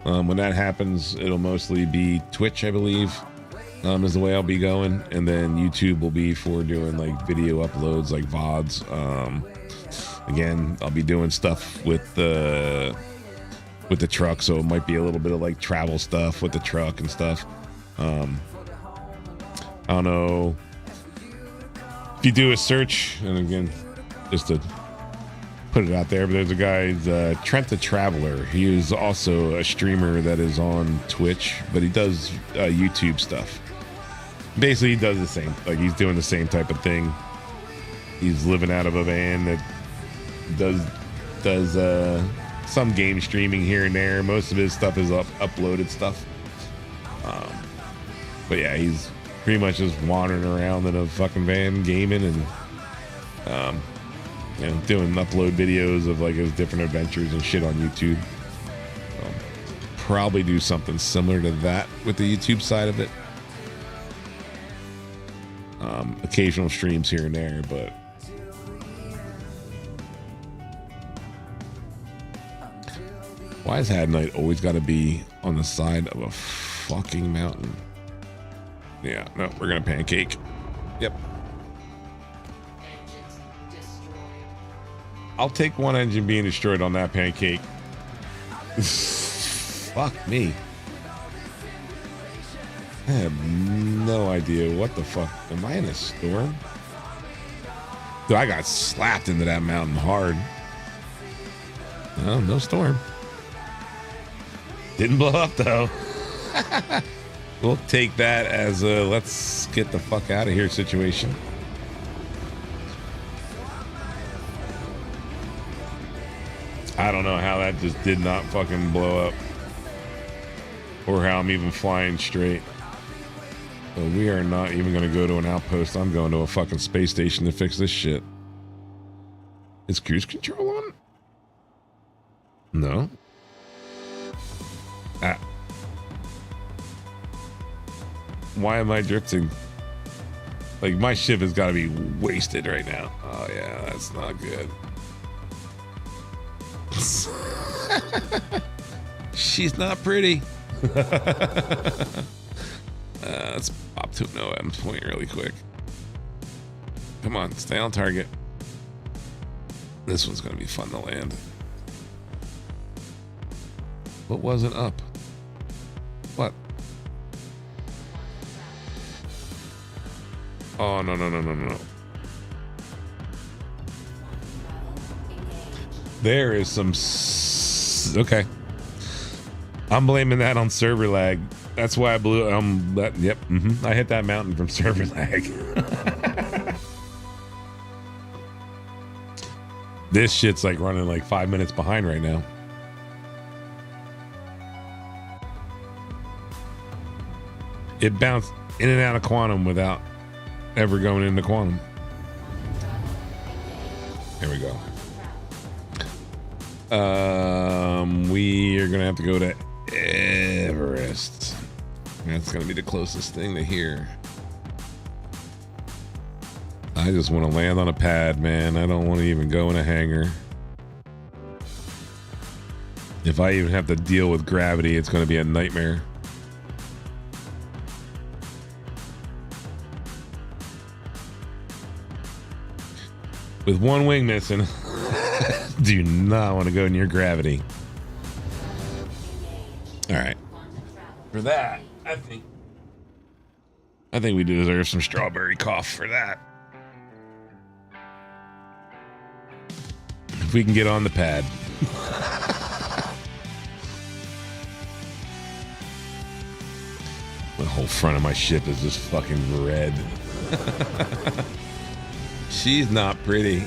When that happens, it'll mostly be Twitch, I believe, is the way I'll be going, and then YouTube will be for doing like video uploads, like VODs. Again, I'll be doing stuff with the truck, so it might be a little bit of like travel stuff with the truck and stuff. I don't know if you do a search, and again, just to put it out there, but there's a guy, Trent the Traveler. He is also a streamer that is on Twitch, but he does YouTube stuff. Basically, he does the same, like he's doing the same type of thing. He's living out of a van that does some game streaming here and there. Most of his stuff is uploaded stuff. But yeah, he's pretty much just wandering around in a fucking van gaming and you know, doing upload videos of like his different adventures and shit on YouTube. Probably do something similar to that with the YouTube side of it. Occasional streams here and there, but why has Had Night always got to be on the side of a fucking mountain? Yeah, no, we're gonna pancake. Yep. I'll take one engine being destroyed on that pancake. Fuck me. I have no idea what the fuck. Am I in a storm? Dude, I got slapped into that mountain hard. No, no storm. Didn't blow up though. We'll take that as a let's get the fuck out of here situation. I don't know how that just did not fucking blow up. or how I'm even flying straight. But we are not even going to go to an outpost. I'm going to a fucking space station to fix this shit. Is cruise control on? No. Ah. Why am I drifting? Like, my ship has got to be wasted right now. Oh, yeah, that's not good. She's not pretty. Let's pop to an OM point really quick. Come on, stay on target. This one's going to be fun to land. What wasn't up? What? Oh, no, no, no, no, no. There is some... Okay. I'm blaming that on server lag. That's why I blew... yep. I hit that mountain from server lag. This shit's like running like 5 minutes behind right now. It bounced in and out of quantum without ever going into quantum. There we go. We are gonna have to go to Everest. That's gonna be the closest thing to here. I just want to land on a pad, man. I don't want to even go in a hangar. If I even have to deal with gravity, it's gonna be a nightmare. With one wing missing, do not want to go near gravity. All right. For that, I think we deserve some strawberry cough for that. If we can get on the pad. The whole front of my ship is just fucking red. She's not pretty.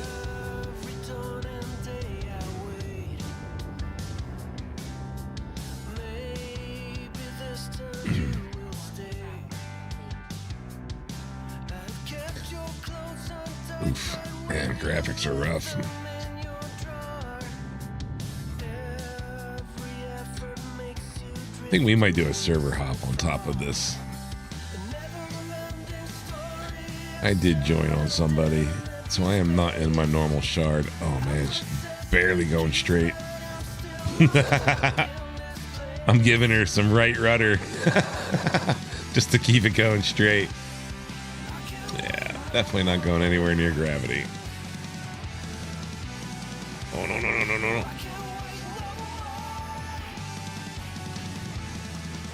Oof, man, graphics are rough. I think we might do a server hop on top of this. I did join on somebody, so I am not in my normal shard. Oh man, she's barely going straight. I'm giving her some right rudder just to keep it going straight. Yeah, definitely not going anywhere near gravity. Oh no, no, no, no, no, no.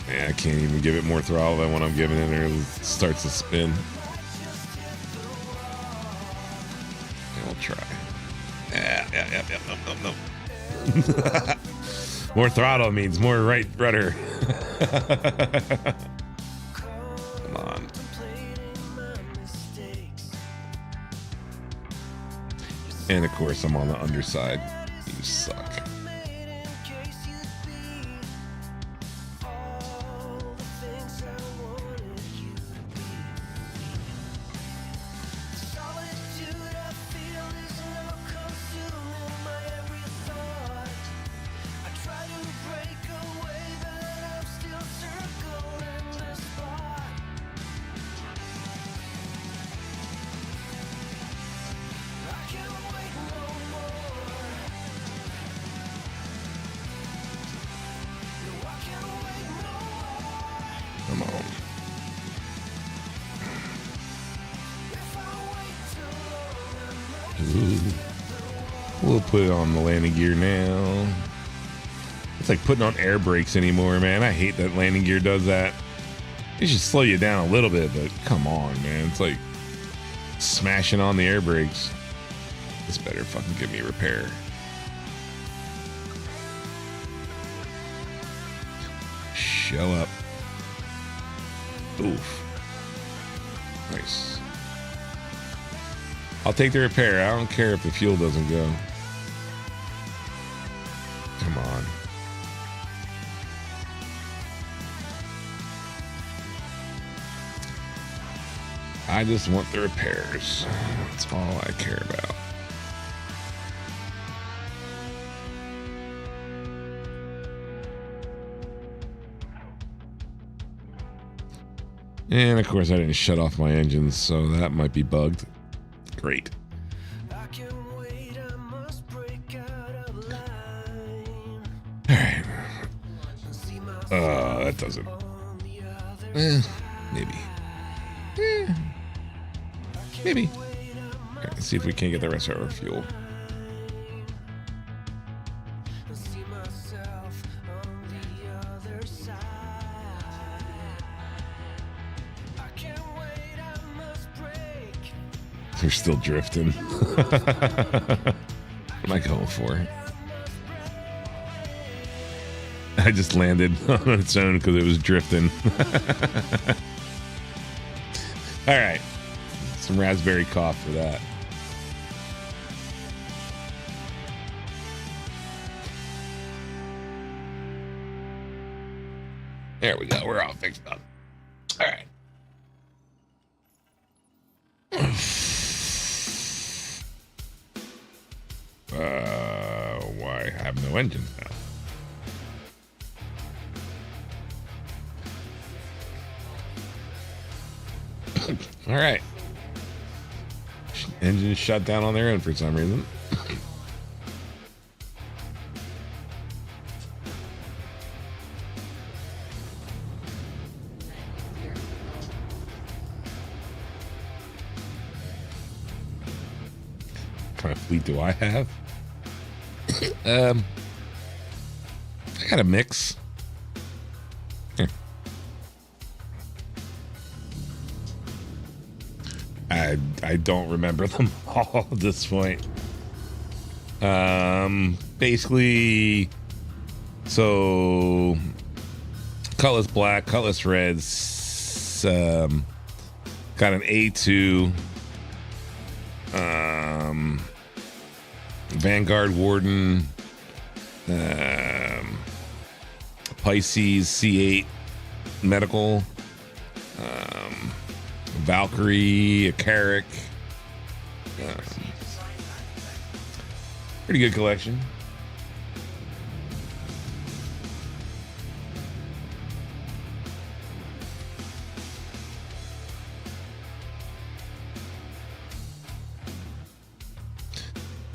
Yeah, I can't even give it more throttle than what I'm giving it, or it starts to spin. I'll try. Yeah, no. More throttle means more right rudder. Come on. And of course, I'm on the underside. You suck. Come on. Ooh. We'll put it on the landing gear now. It's like putting on air brakes anymore, man. I hate that landing gear does that. It should slow you down a little bit, but come on, man. It's like smashing on the air brakes. This better fucking give me a repair. Show up. Oof. Nice. I'll take the repair. I don't care if the fuel doesn't go. Come on. I just want the repairs. That's all I care about. And of course I didn't shut off my engines, so that might be bugged. Great. Alright. That doesn't. Maybe. Maybe. Okay, let's see if we can't get the rest of our fuel. They're still drifting. What am I going for? I just landed on its own because it was drifting. All right. Some raspberry cough for that. There we go. We're all fixed up. All right. Why have no engines now? All right. Engines shut down on their own for some reason. What kind of fleet do I have? I got a mix. Here. I don't remember them all at this point. Basically, so Cutlass Black, Cutlass Reds, got an A2, Vanguard Warden, Pisces C8 Medical, Valkyrie, a Carrack. Pretty good collection.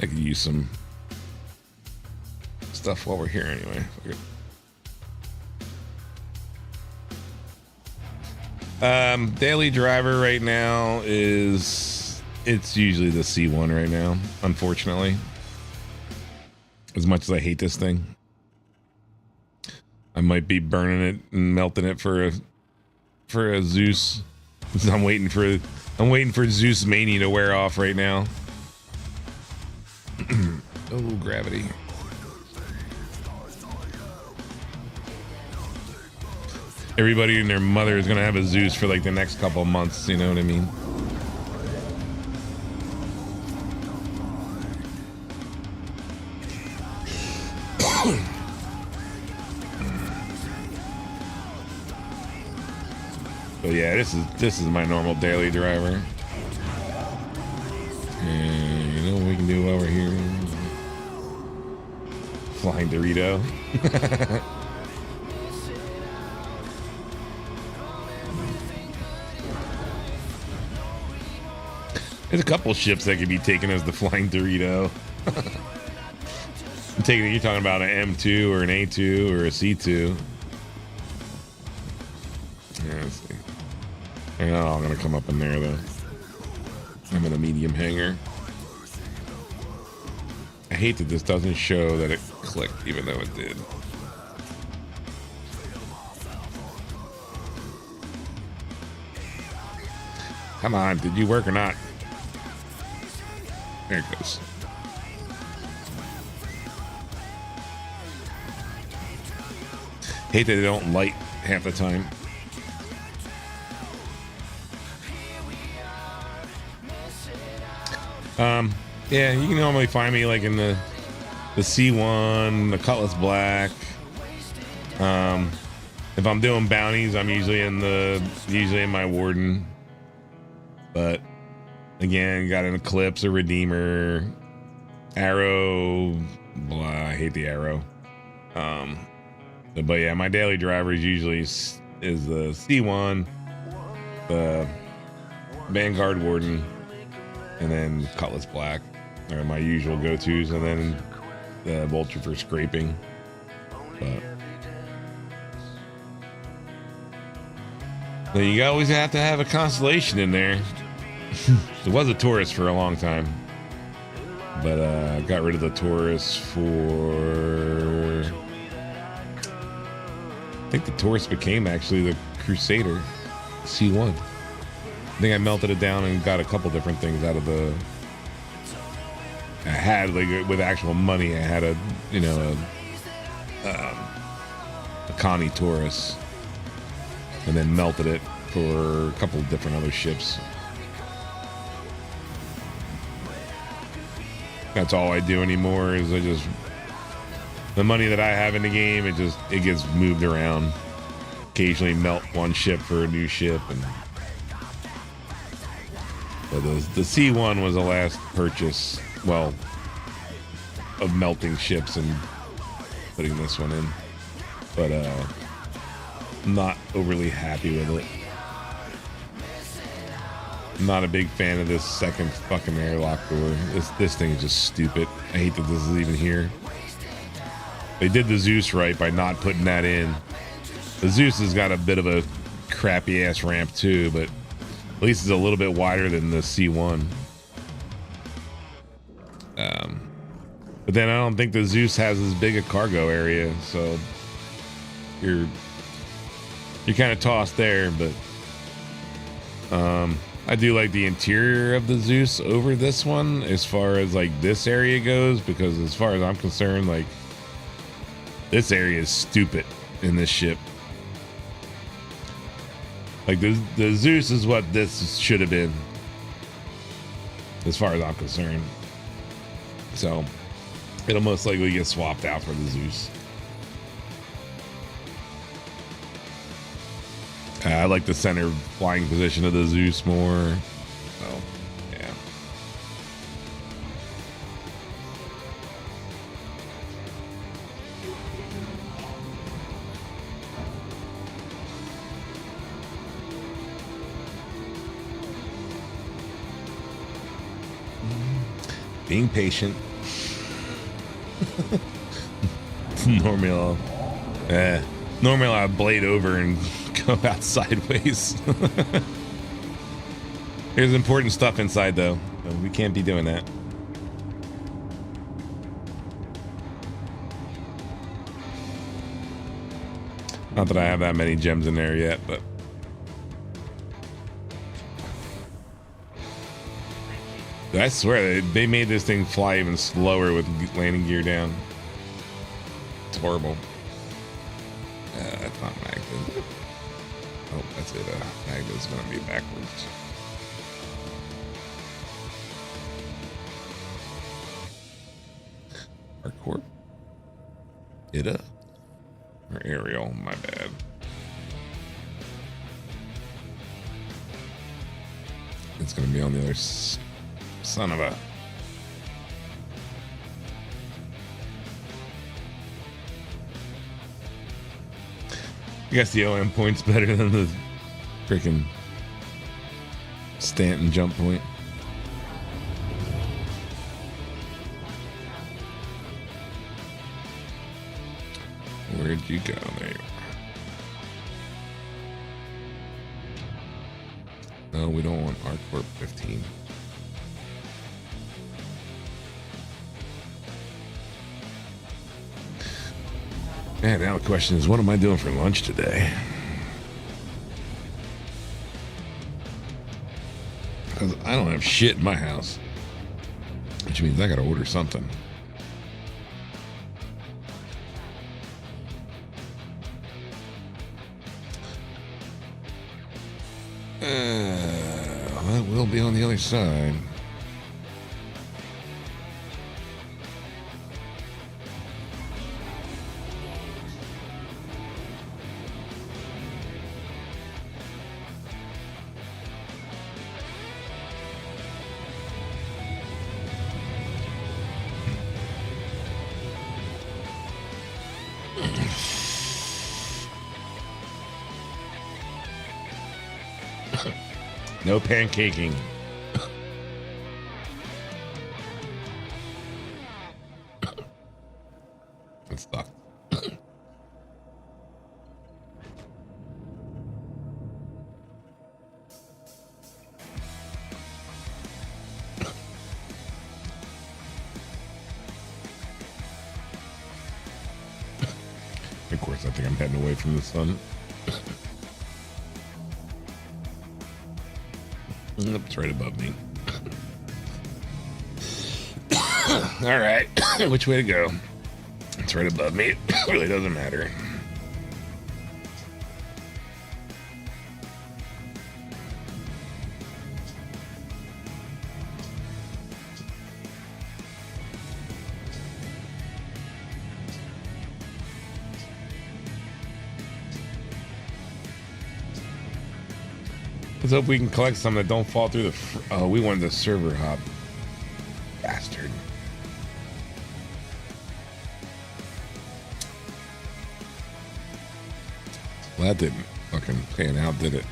I could use some stuff while we're here anyway. Daily driver right now it's usually the C1 right now, unfortunately. As much as I hate this thing, I might be burning it and melting it for a Zeus. I'm waiting for Zeus Mania to wear off right now. Oh, gravity. Everybody and their mother is gonna have a Zeus for like the next couple of months, you know what I mean? But yeah, this is my normal daily driver. And you know what we can do while we're here? Flying Dorito. There's a couple ships that could be taken as the Flying Dorito. I'm taking it, you're talking about an M2 or an A2 or a C2. Yeah, let's see. Hang on, I'm gonna come up in there though. I'm in a medium hangar. I hate that this doesn't show that it clicked, even though it did. Come on, did you work or not? There it goes. Hate that they don't light half the time. Yeah, you can normally find me like in the C1, the Cutlass Black. If I'm doing bounties, I'm usually in my Warden. But again, got an Eclipse, a Redeemer, Arrow. Blah, I hate the Arrow. But yeah, my daily drivers usually is the C1, the Vanguard Warden, and then Cutlass Black are my usual go-tos, and then the Vulture for scraping. But then you always have to have a Constellation in there. It was a Taurus for a long time, but got rid of the Taurus for, I think the Taurus became actually the Crusader C1. I think I melted it down and got a couple different things out of the, I had, like, with actual money, I had a, you know, a Connie Taurus, and then melted it for a couple different other ships. That's all I do anymore, is I just, the money that I have in the game, it gets moved around. Occasionally melt one ship for a new ship, and but the C1 was the last purchase, well, of melting ships and putting this one in. But not overly happy with it. Not a big fan of this second fucking airlock door. This thing is just stupid. I hate that this is even here. They did the Zeus right by not putting that in. The Zeus has got a bit of a crappy ass ramp too, but at least it's a little bit wider than the C1. But then I don't think the Zeus has as big a cargo area, so you're kind of tossed there. But I do like the interior of the Zeus over this one as far as like this area goes, because as far as I'm concerned, like, this area is stupid in this ship. Like the Zeus is what this should have been, as far as I'm concerned. So it'll most likely get swapped out for the Zeus. I like the center flying position of the Zeus more. So, yeah. Being patient. Normally I'll blade over and go out sideways. There's important stuff inside though. We can't be doing that. Not that I have that many gems in there yet, but I swear they made this thing fly even slower with landing gear down. It's horrible. That's not Magda. Oh, that's it. Magda's gonna be backwards. ArcCorp? Ida? Or Ariel? My bad. It's gonna be on the other son of a. I guess the OM point's better than the freaking Stanton jump point. Where'd you go? There you are. No, we don't want ArcCorp 15. Man, now the question is, what am I doing for lunch today? Because I don't have shit in my house, which means I gotta order something. That will be on the other side. No pancaking. It sucked. Of course, I think I'm heading away from the sun. It's right above me. All right. Which way to go? It's right above me. It really doesn't matter. Let's hope we can collect some that don't fall through the... Oh, we wanted the server hop. Bastard. Well, that didn't fucking pan out, did it?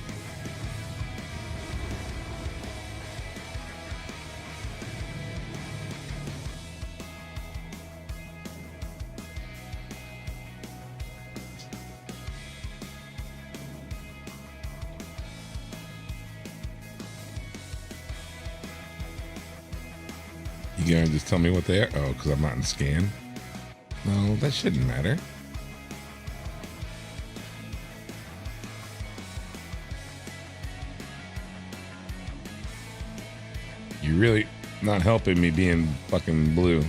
You gonna just tell me what they are? Oh, because I'm not in scan? No, that shouldn't matter. You're really not helping me being fucking blue.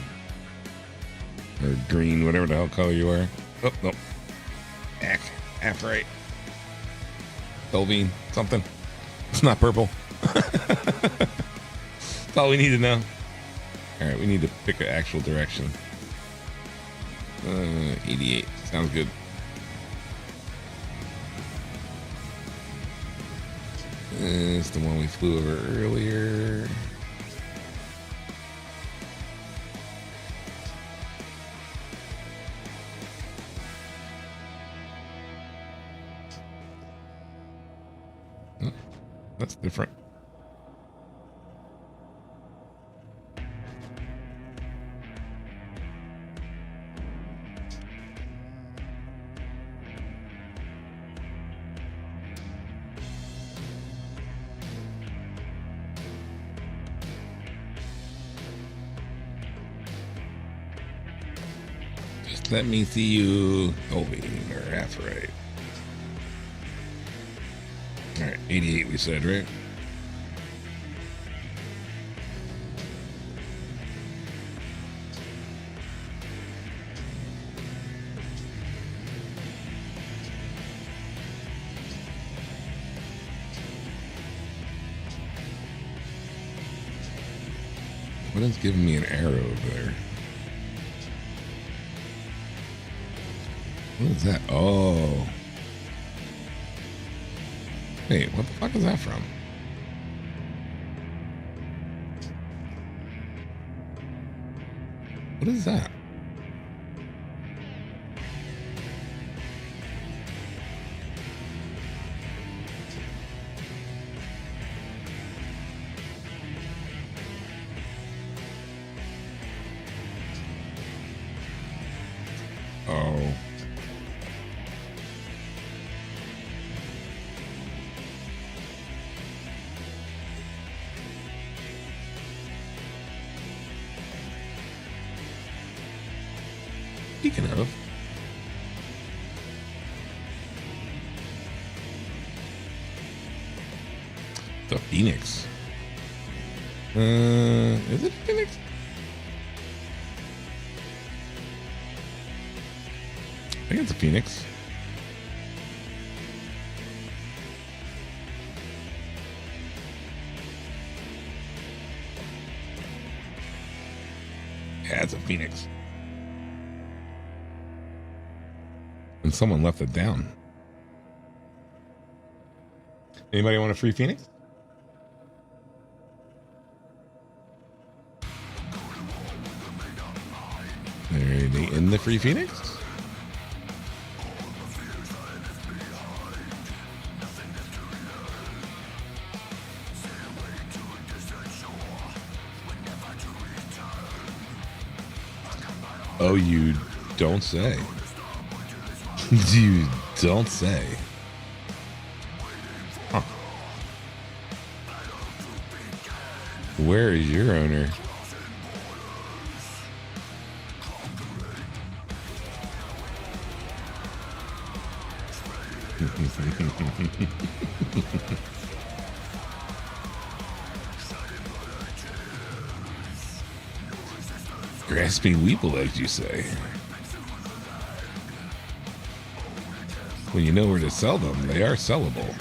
Or green, whatever the hell color you are. Oh, no. Half right. Belvine, something. It's not purple. That's all we need to know. Alright, we need to pick an actual direction. 88. Sounds good. It's the one we flew over earlier. Oh, that's different. Let me see you. Oh, wait, or half right. All right, 88 we said, right? What is giving me an arrow over there? What is that? Oh. Wait, what the fuck is that from? What is that? Oh. Speaking of, the Phoenix. Is it Phoenix? I think it's a Phoenix. Yeah, it's a Phoenix. And someone left it down. Anybody want a free Phoenix? Are they in the free Phoenix? Oh, you don't say. You don't say. Huh. Where is your owner? Grasping weeble legs, you say? When you know where to sell them, they are sellable.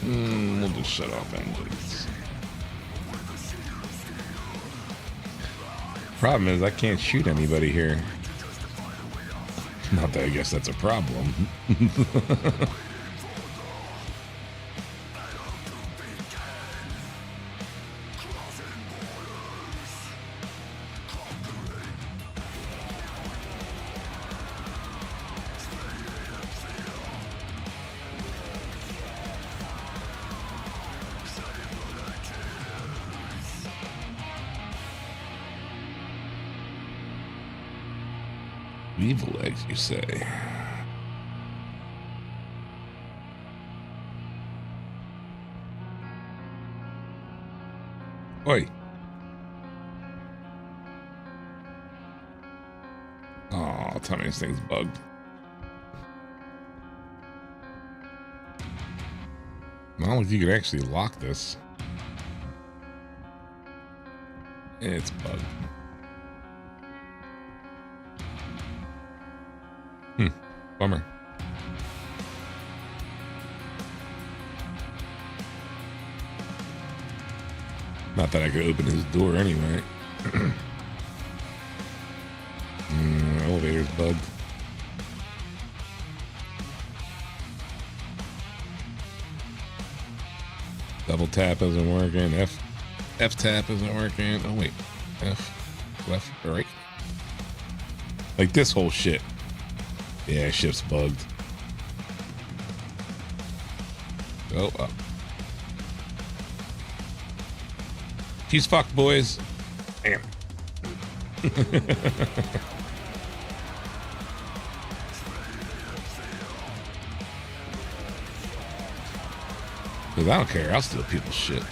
We'll just shut off engines. Problem is, I can't shoot anybody here. Not that I guess that's a problem. Evil legs, you say? Oi. Oh, tell me this thing's bugged. I don't know if you could actually lock this. It's bugged. Bummer. Not that I could open his door anyway. Elevator's bugged. Double tap isn't working. F tap isn't working. Oh wait. F left or right. Like this whole shit. Yeah, ship's bugged. Go up. She's fucked, boys. Damn. Because I don't care. I'll steal people's shit.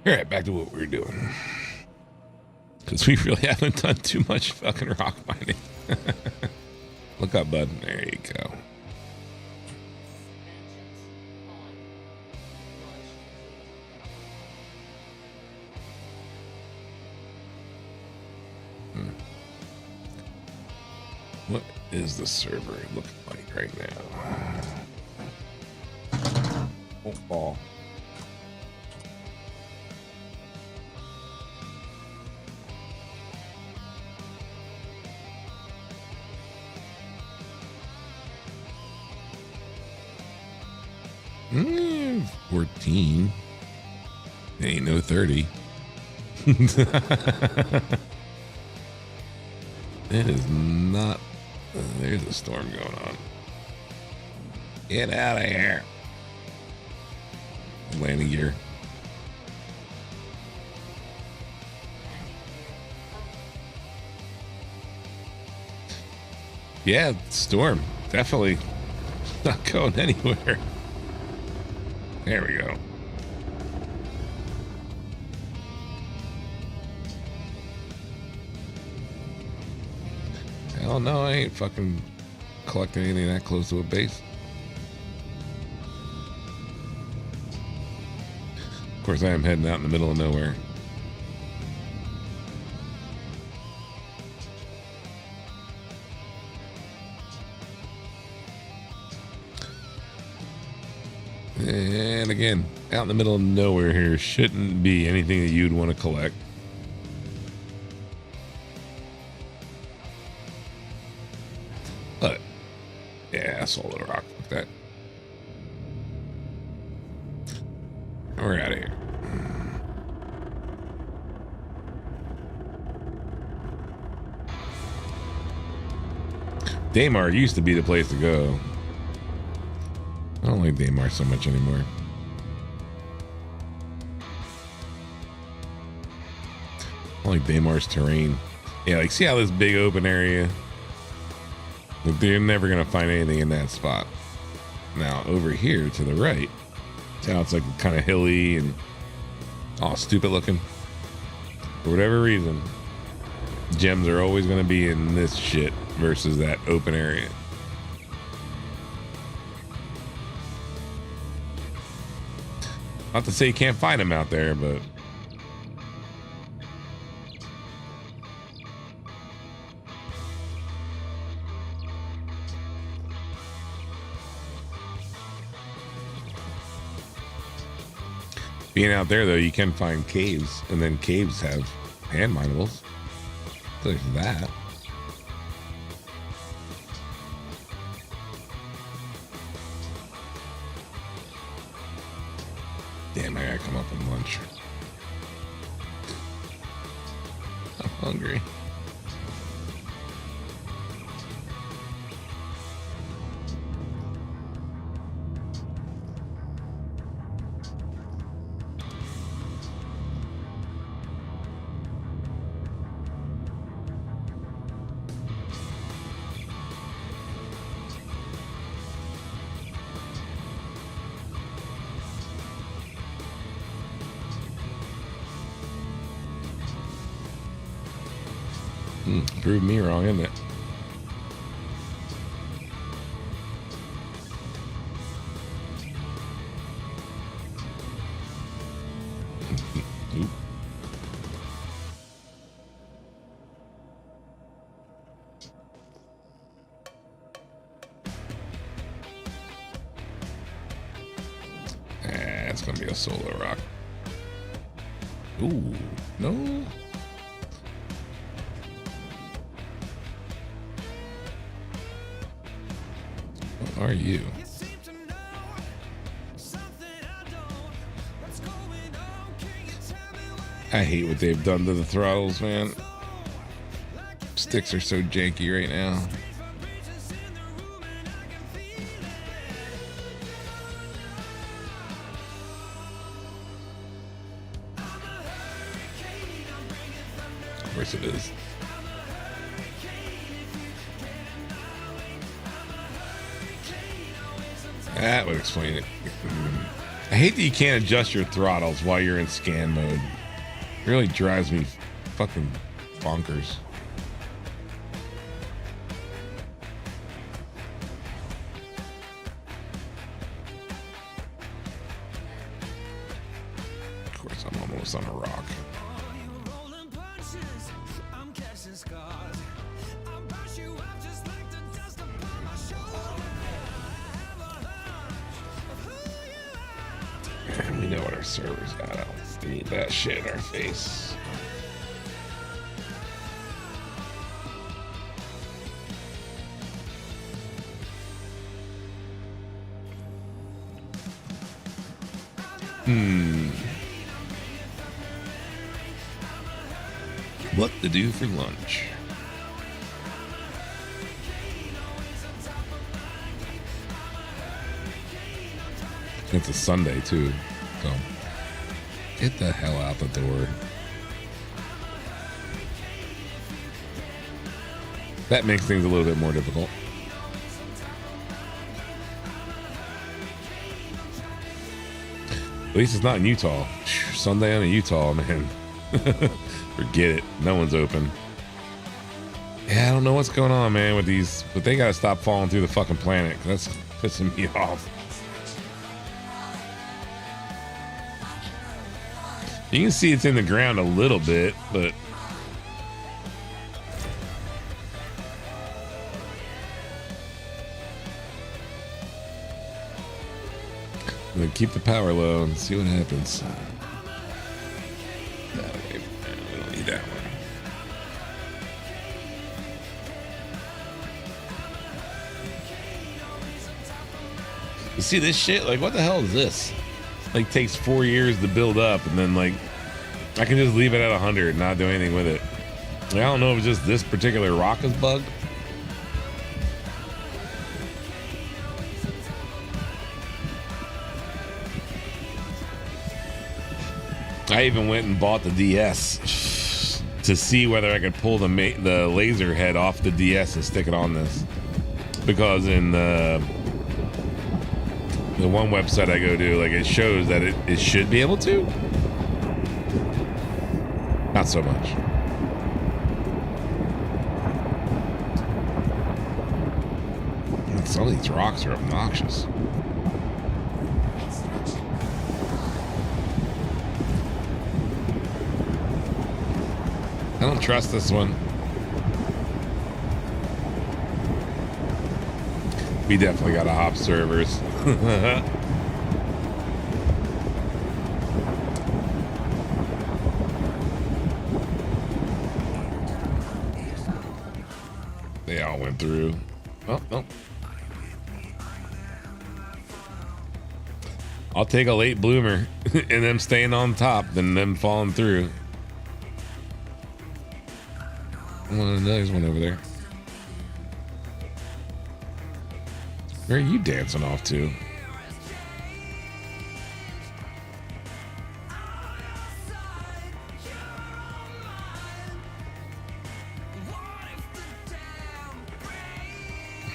All right, back to what we were doing. Because we really haven't done too much fucking rock mining. Look up, bud. There you go. What is the server looking like right now? Oh, ball. Mm, 14. Ain't no 30. It is not. There's a storm going on. Get out of here. Landing gear. Yeah, storm. Definitely not going anywhere. There we go. Hell no, I ain't fucking collecting anything that close to a base. Of course, I am heading out in the middle of nowhere. And again, out in the middle of nowhere here shouldn't be anything that you'd want to collect. But yeah, solid rock like that. We're out of here. Daymar used to be the place to go. I don't like Daymar so much anymore. I like Daymar's terrain. Yeah, like see how this big open area? Like they're never gonna find anything in that spot. Now over here to the right, see how it's like kind of hilly and all stupid looking. For whatever reason, gems are always gonna be in this shit versus that open area. Not to say you can't find them out there, but being out there though, you can find caves, and then caves have hand minables. So there's that. Damn, I gotta come up with lunch. I'm hungry. Proved me wrong, isn't it? Oop. It's gonna be a solo rock. Ooh, no. Are you? I hate what they've done to the throttles, man. Sticks are so janky right now. Of course it is. That would explain it. I hate that you can't adjust your throttles while you're in scan mode. It really drives me fucking bonkers. Of course, I'm almost on a rock. We know what our server's got. I don't need that shit in our face. What to do for lunch? It's a Sunday too, so get the hell out the door. That makes things a little bit more difficult. At least it's not in Utah. Sunday in Utah, man. Forget it. No one's open. Yeah, I don't know what's going on, man, with these, but they gotta stop falling through the fucking planet. That's pissing me off. You can see it's in the ground a little bit, but I'm gonna keep the power low and see what happens. That way. We don't need that one. You see this shit? Like, what the hell is this? like takes 4 years to build up, and then like I can just leave it at 100 and not do anything with it. Like, I don't know if it's just this particular rock is bugged. I even went and bought the DS to see whether I could pull the laser head off the DS and stick it on this, because in the one website I go to, like, it shows that it should be able to. Not so much. Some of these rocks are obnoxious. I don't trust this one. We definitely got to hop servers. They all went through. Oh, no. I'll take a late bloomer and them staying on top than them falling through. Oh, there's one over there. Where are you dancing off to?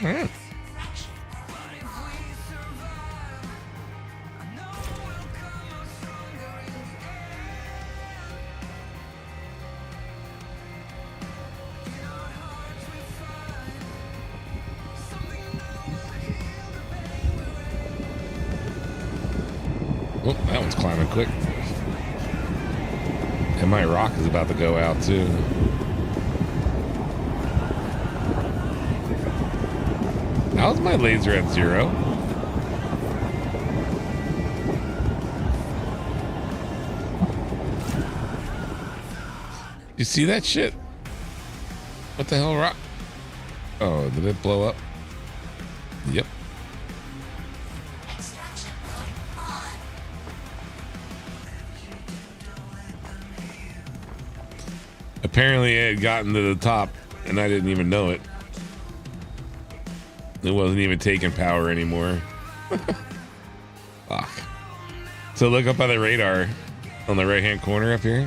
Huh. Oh, that one's climbing quick. And my rock is about to go out too. How's my laser at 0? You see that shit? What the hell, rock? Oh, did it blow up? Yep. Apparently it had gotten to the top and I didn't even know it. It wasn't even taking power anymore. Fuck. So look up by the radar on the right hand corner up here.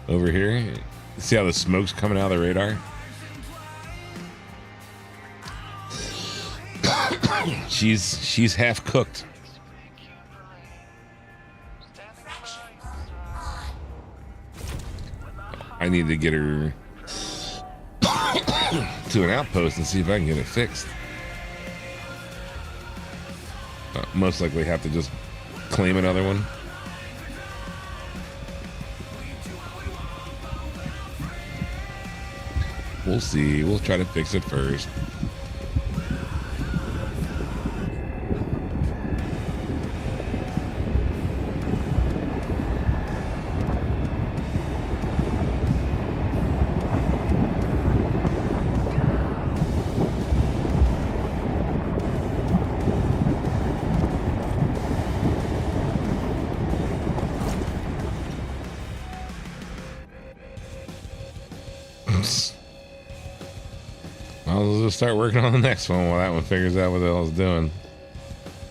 Over here. See how the smoke's coming out of the radar? She's half cooked. I need to get her to an outpost and see if I can get it fixed. Most likely have to just claim another one. We'll see. We'll try to fix it first. I'll just start working on the next one while that one figures out what the hell it's doing.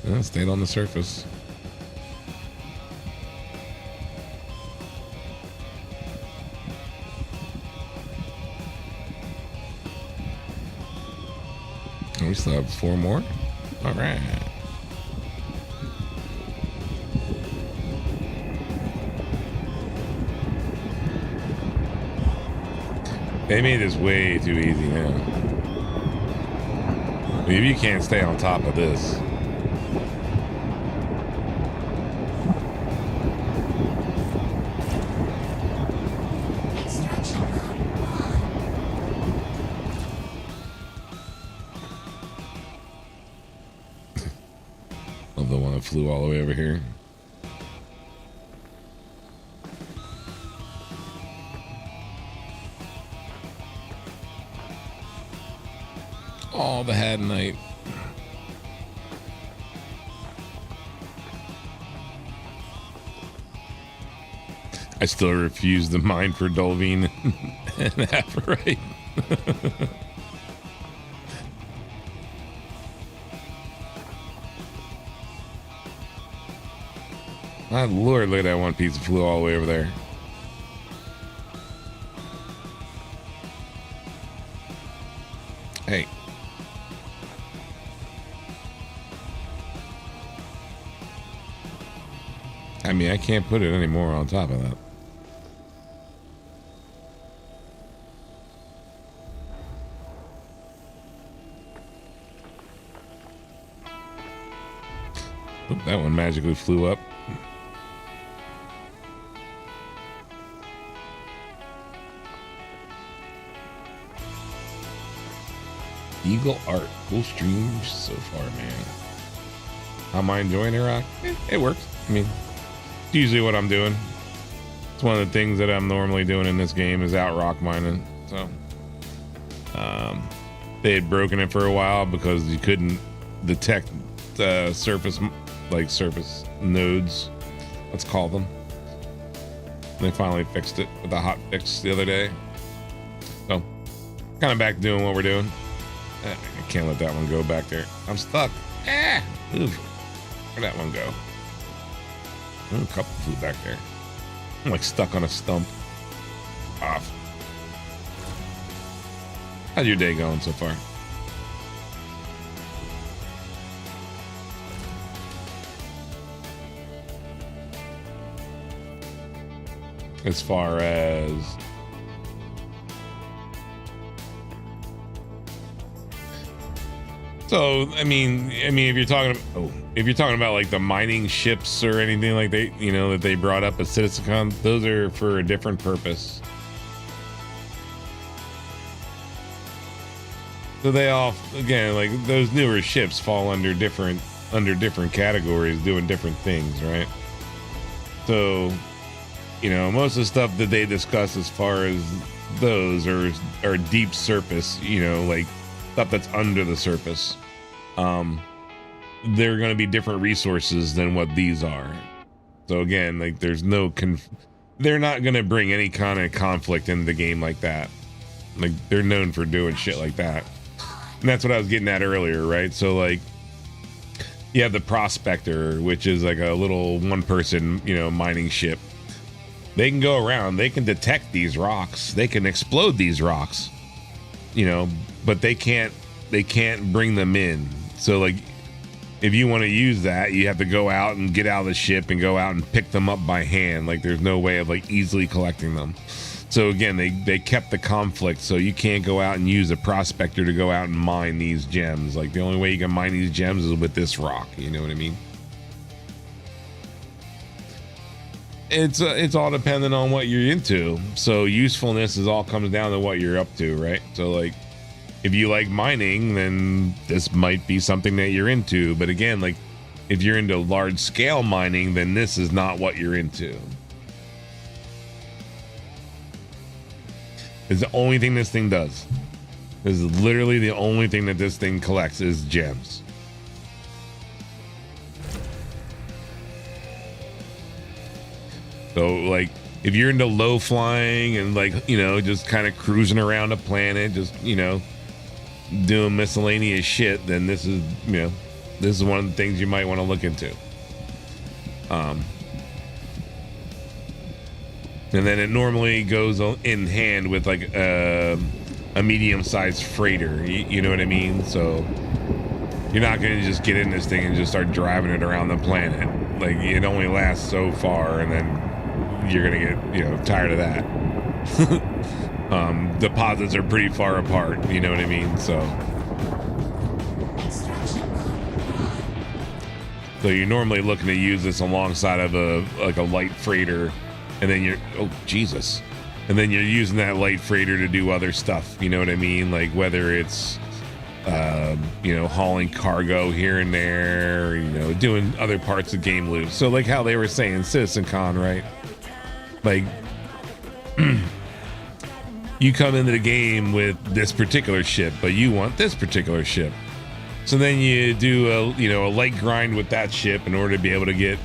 Yeah, it stayed on the surface. We still have 4 more. All right. They made this way too easy now. If you can't stay on top of this. Love the one that flew all the way over here. Oh, the Hadanite. I still refuse to mine for Dolvine and Aphorite. My lord, look at that one piece of flew all the way over there. Hey. I mean, I can't put it anymore on top of that. Oop, that one magically flew up. Eagle Art. Cool stream so far, man. How am I enjoying it, Rock? It works. I mean, it's usually what I'm doing. It's one of the things that I'm normally doing in this game is out rock mining. So, they had broken it for a while because you couldn't detect surface nodes. Let's call them. They finally fixed it with a hot fix the other day. So, kind of back to doing what we're doing. I can't let that one go back there. I'm stuck. Ooh. Where'd that one go? Oh, a couple flew back there. I'm like stuck on a stump. Off. How's your day going so far? As far as so, I mean, if you're talking about like the mining ships or anything like that they brought up at CitizenCon, those are for a different purpose. So they all, again, like those newer ships fall under different categories, doing different things, right? So, most of the stuff that they discuss as far as those are deep surface, like stuff that's under the surface. They're going to be different resources than what these are. So again, like there's no they're not going to bring any kind of conflict into the game like that. Like they're known for doing shit like that. And that's what I was getting at earlier, right? So like you have the Prospector, which is like a little one person, mining ship. They can go around, they can detect these rocks, they can explode these rocks, but they can't bring them in. So like if you want to use that, you have to go out and get out of the ship and go out and pick them up by hand. Like there's no way of like easily collecting them. So again, they kept the conflict, so you can't go out and use a Prospector to go out and mine these gems. Like the only way you can mine these gems is with this rock, you know what I mean? It's all dependent on what you're into. So usefulness is all comes down to what you're up to, right? So like if you like mining, then this might be something that you're into. But again, like if you're into large scale mining, then this is not what you're into. It's the only thing this thing does. This is literally the only thing that this thing collects is gems. So like if you're into low flying and like, just kind of cruising around a planet, just, doing miscellaneous shit, then this is one of the things you might want to look into. And then it normally goes in hand with like a medium-sized freighter. You know what I mean? So you're not going to just get in this thing and just start driving it around the planet. Like it only lasts so far, and then you're going to get tired of that. Deposits are pretty far apart. You know what I mean? So you're normally looking to use this alongside of a light freighter. And then and then you're using that light freighter to do other stuff. You know what I mean? Like whether it's, hauling cargo here and there, doing other parts of game loops. So like how they were saying CitizenCon, right? Like you come into the game with this particular ship, but you want this particular ship. So then you do a light grind with that ship in order to be able to get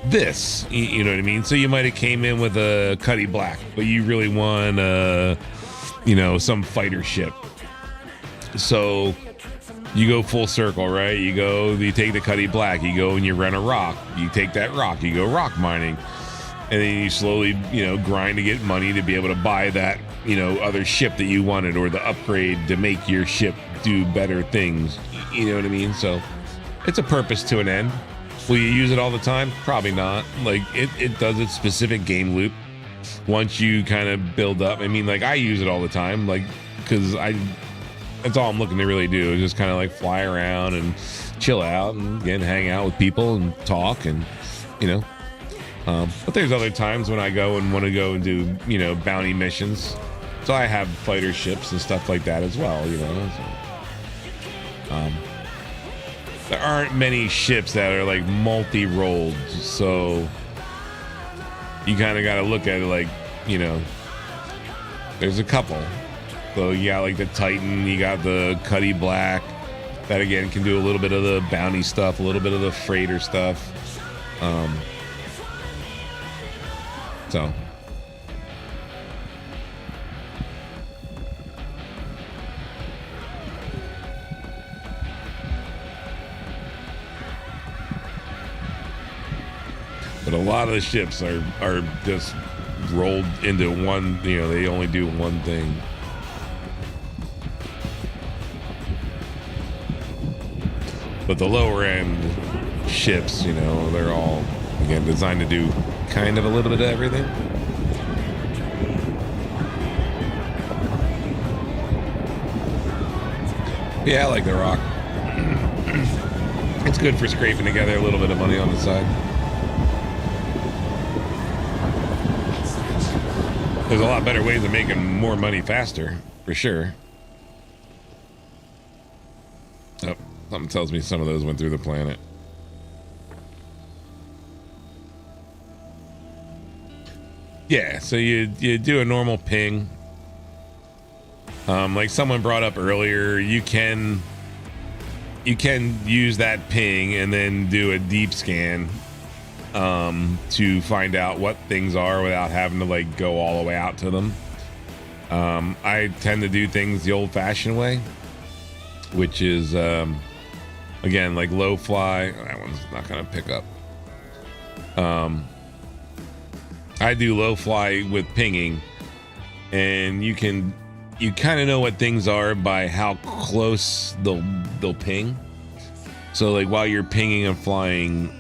this. You know what I mean? So you might have came in with a Cuddy Black, but you really want some fighter ship. So you go full circle, right? You take the Cuddy Black, you go and you rent a rock. You take that rock, you go rock mining. And then you slowly, grind to get money to be able to buy that, other ship that you wanted, or the upgrade to make your ship do better things. You know what I mean? So it's a purpose to an end. Will you use it all the time? Probably not. Like it does its specific game loop. Once you kind of build up, I mean, like I use it all the time, like, because that's all I'm looking to really do is just kind of like fly around and chill out and again, hang out with people and talk and, but there's other times when I go and want to go and do, bounty missions. So I have fighter ships and stuff like that as well, So, there aren't many ships that are like multi-rolled. So you kind of got to look at it like, there's a couple. So you got like the Titan, you got the Cuddy Black. That again can do a little bit of the bounty stuff, a little bit of the freighter stuff. So but a lot of the ships are just rolled into one, they only do one thing. But the lower end ships, they're all, again, designed to do kind of a little bit of everything. Yeah, I like the rock. It's good for scraping together a little bit of money on the side. There's a lot better ways of making more money faster, for sure. Oh, something tells me some of those went through the planet. Yeah, so you do a normal ping. Like someone brought up earlier, you can use that ping and then do a deep scan to find out what things are without having to like go all the way out to them. I tend to do things the old-fashioned way, which is again like low fly. That one's not gonna pick up. I do low fly with pinging, and you kind of know what things are by how close they'll ping. So like while you're pinging and flying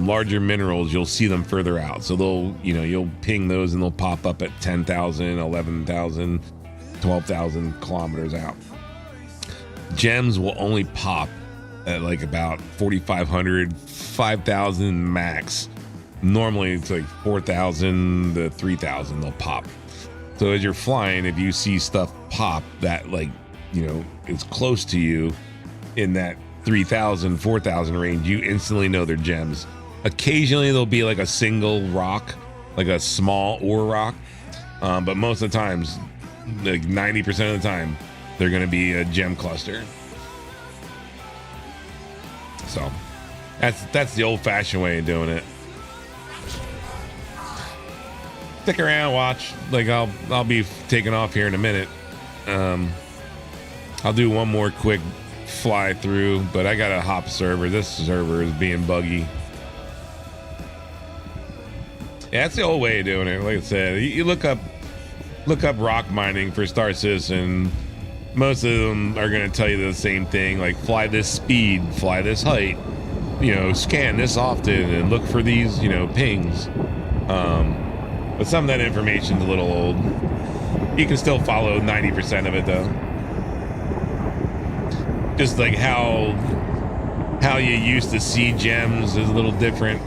larger minerals, you'll see them further out. So you'll ping those and they'll pop up at 10,000, 11,000, 12,000 kilometers out. Gems will only pop at like about 4,500, 5,000 max. Normally it's like 4,000 to 3,000 they'll pop. So as you're flying, if you see stuff pop that like, is close to you in that 3,000, 4,000 range, you instantly know they're gems. Occasionally there'll be like a single rock, like a small ore rock. But most of the times, like 90% of the time, they're going to be a gem cluster. So that's the old fashioned way of doing it. Stick around, watch. Like I'll be taking off here in a minute. I'll do one more quick fly through, but I got a hop server. This server is being buggy. Yeah, that's the old way of doing it. Like I said, you look up rock mining for Star Citizen. Most of them are going to tell you the same thing, like fly this speed, fly this height, scan this often and look for these, pings. But some of that information's a little old. You can still follow 90% of it though. Just like how you used to see gems is a little different.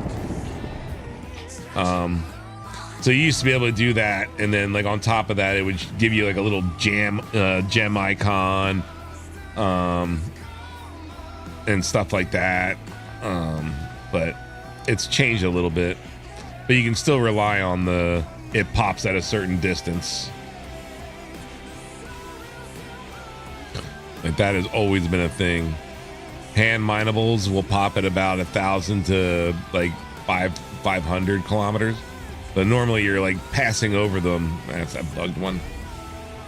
So you used to be able to do that, and then like on top of that, it would give you like a little gem icon, and stuff like that. But it's changed a little bit. But you can still rely on it pops at a certain distance. Like that has always been a thing. Hand minables will pop at about 1,000 to like 500 kilometers. But normally you're like passing over them. That's that bugged one.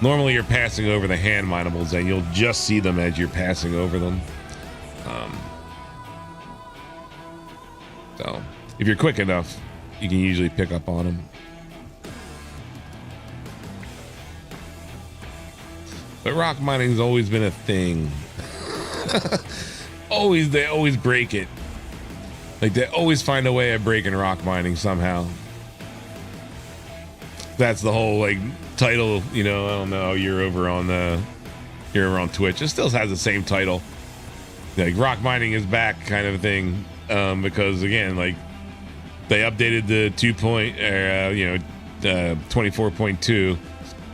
Normally you're passing over the hand minables and you'll just see them as you're passing over them. So if you're quick enough, you can usually pick up on them. But rock mining's always been a thing. They always break it. Like they always find a way of breaking rock mining somehow. That's the whole like title, you know. I don't know. You're over on Twitch. It still has the same title, like rock mining is back kind of thing. Because again, like they updated the 24.2,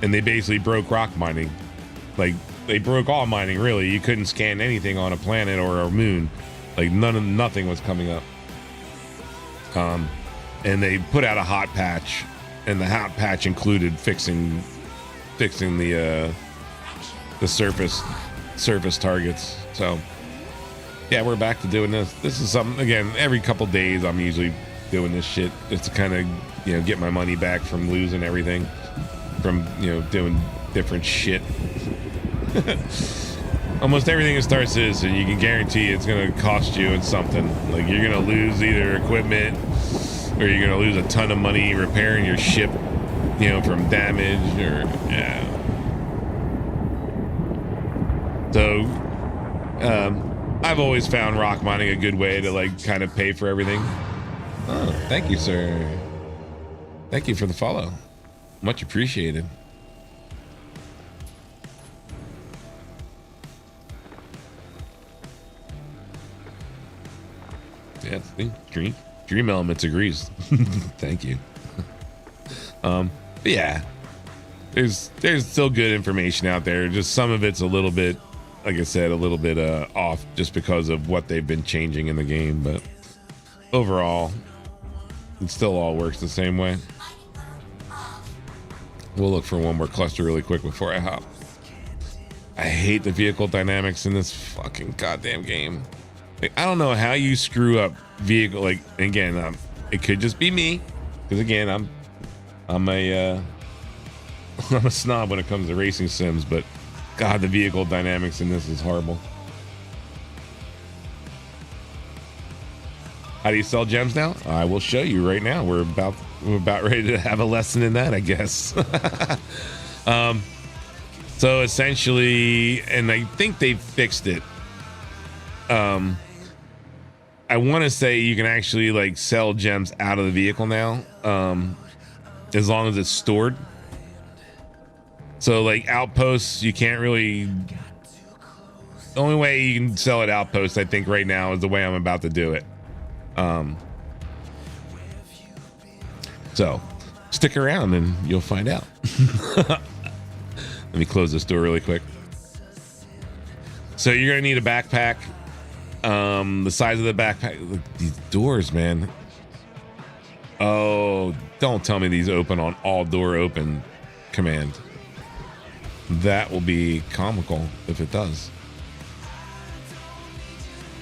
and they basically broke rock mining. Like they broke all mining really. You couldn't scan anything on a planet or a moon. Like nothing was coming up. And they put out a hot patch, and the hot patch included fixing the surface targets. So yeah, we're back to doing this. This is something, again, every couple days I'm usually doing this shit just to kind of, get my money back from losing everything, from, doing different shit. Almost everything in Star Citizen, you can guarantee it's going to cost you something. Like you're going to lose either equipment, or you're going to lose a ton of money repairing your ship, from damage, or yeah. So, I've always found rock mining a good way to like kind of pay for everything. Oh, thank you, sir. Thank you for the follow. Much appreciated. Yeah, Dream Elements agrees. Thank you. But yeah, there's still good information out there. Just some of it's a little bit, like I said, a little bit off just because of what they've been changing in the game. But overall, it still all works the same way. We'll look for one more cluster really quick before I hop. I hate the vehicle dynamics in this fucking goddamn game. Like, I don't know how you screw up vehicle. Like, again, it could just be me, because again, I'm a snob when it comes to racing sims. But God, the vehicle dynamics in this is horrible. How do you sell gems now? I will show you right now. We're about ready to have a lesson in that, I guess. So essentially, and I think they fixed it. I want to say you can actually like sell gems out of the vehicle now, as long as it's stored. So like outposts, you can't really. The only way you can sell at outposts, I think, right now is the way I'm about to do it. So stick around and you'll find out. Let me close this door really quick. So you're gonna need a backpack. The size of the backpack. Look, these doors, man. Oh, don't tell me these open on all door open command. That will be comical if it does.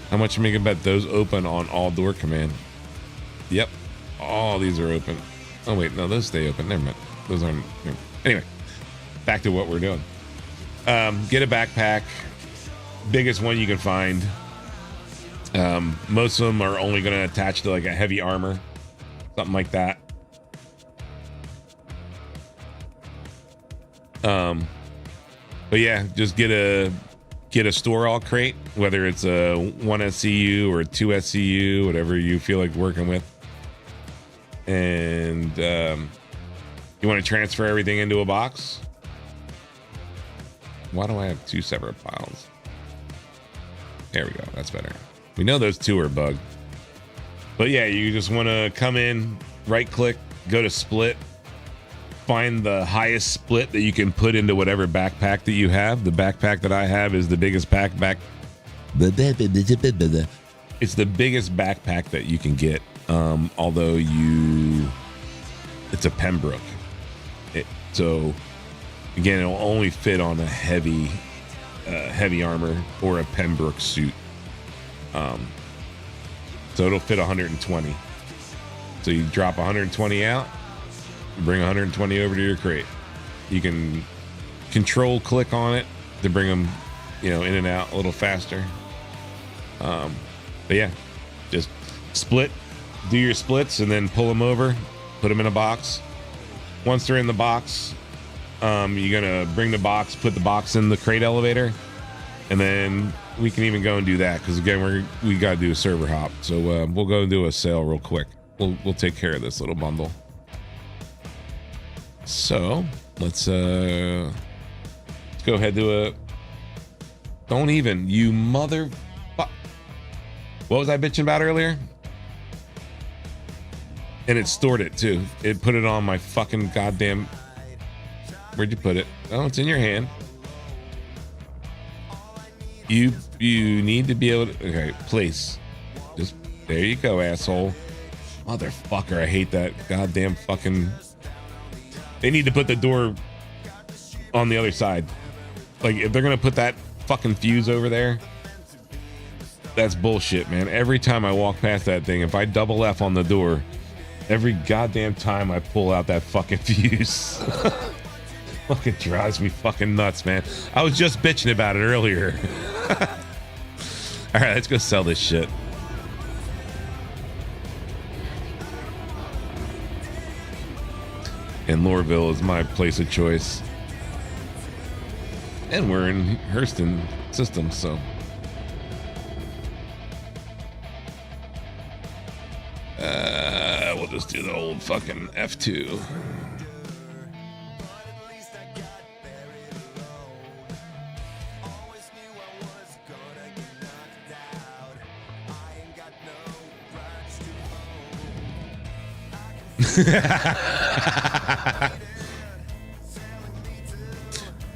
How much am I gonna bet those open on all door command? Yep, all these are open. Oh wait, no, those stay open. Never mind. Those aren't. Anyway, back to what we're doing. Get a backpack, biggest one you can find. Most of them are only going to attach to like a heavy armor, something like that. But yeah, just get a store all crate, whether it's a 1 SCU or a 2 SCU, whatever you feel like working with. And you want to transfer everything into a box. Why do I have two separate files? There we go. That's better. We know those two are bugged. But yeah, you just want to come in, right click, go to split, find the highest split that you can put into whatever backpack that you have. The backpack that I have is the biggest backpack. It's the biggest backpack that you can get. Although it's a Pembroke. So again, it'll only fit on a heavy armor or a Pembroke suit. So it'll fit 120. So you drop 120 out, bring 120 over to your crate. You can control click on it to bring them, in and out a little faster. But yeah, just split, do your splits, and then pull them over, put them in a box. Once they're in the box, you're gonna bring the box, put the box in the crate elevator, and then we can even go and do that because again we gotta do a server hop. So we'll go and do a sale real quick. We'll take care of this little bundle. So let's go ahead to don't even, you mother. What was I bitching about earlier? And it stored it too. It put it on my fucking goddamn. Where'd you put it? Oh, it's in your hand. You need to be able to. Okay, place. Just there you go, asshole. Motherfucker, I hate that goddamn fucking. They need to put the door on the other side. Like if they're gonna put that fucking fuse over there. That's bullshit, man. Every time I walk past that thing, if I double F on the door, every goddamn time I pull out that fucking fuse. Fucking drives me fucking nuts, man. I was just bitching about it earlier. All right, let's go sell this shit. And Lorville is my place of choice. And we're in Hurston Systems, so. We'll just do the old fucking F2.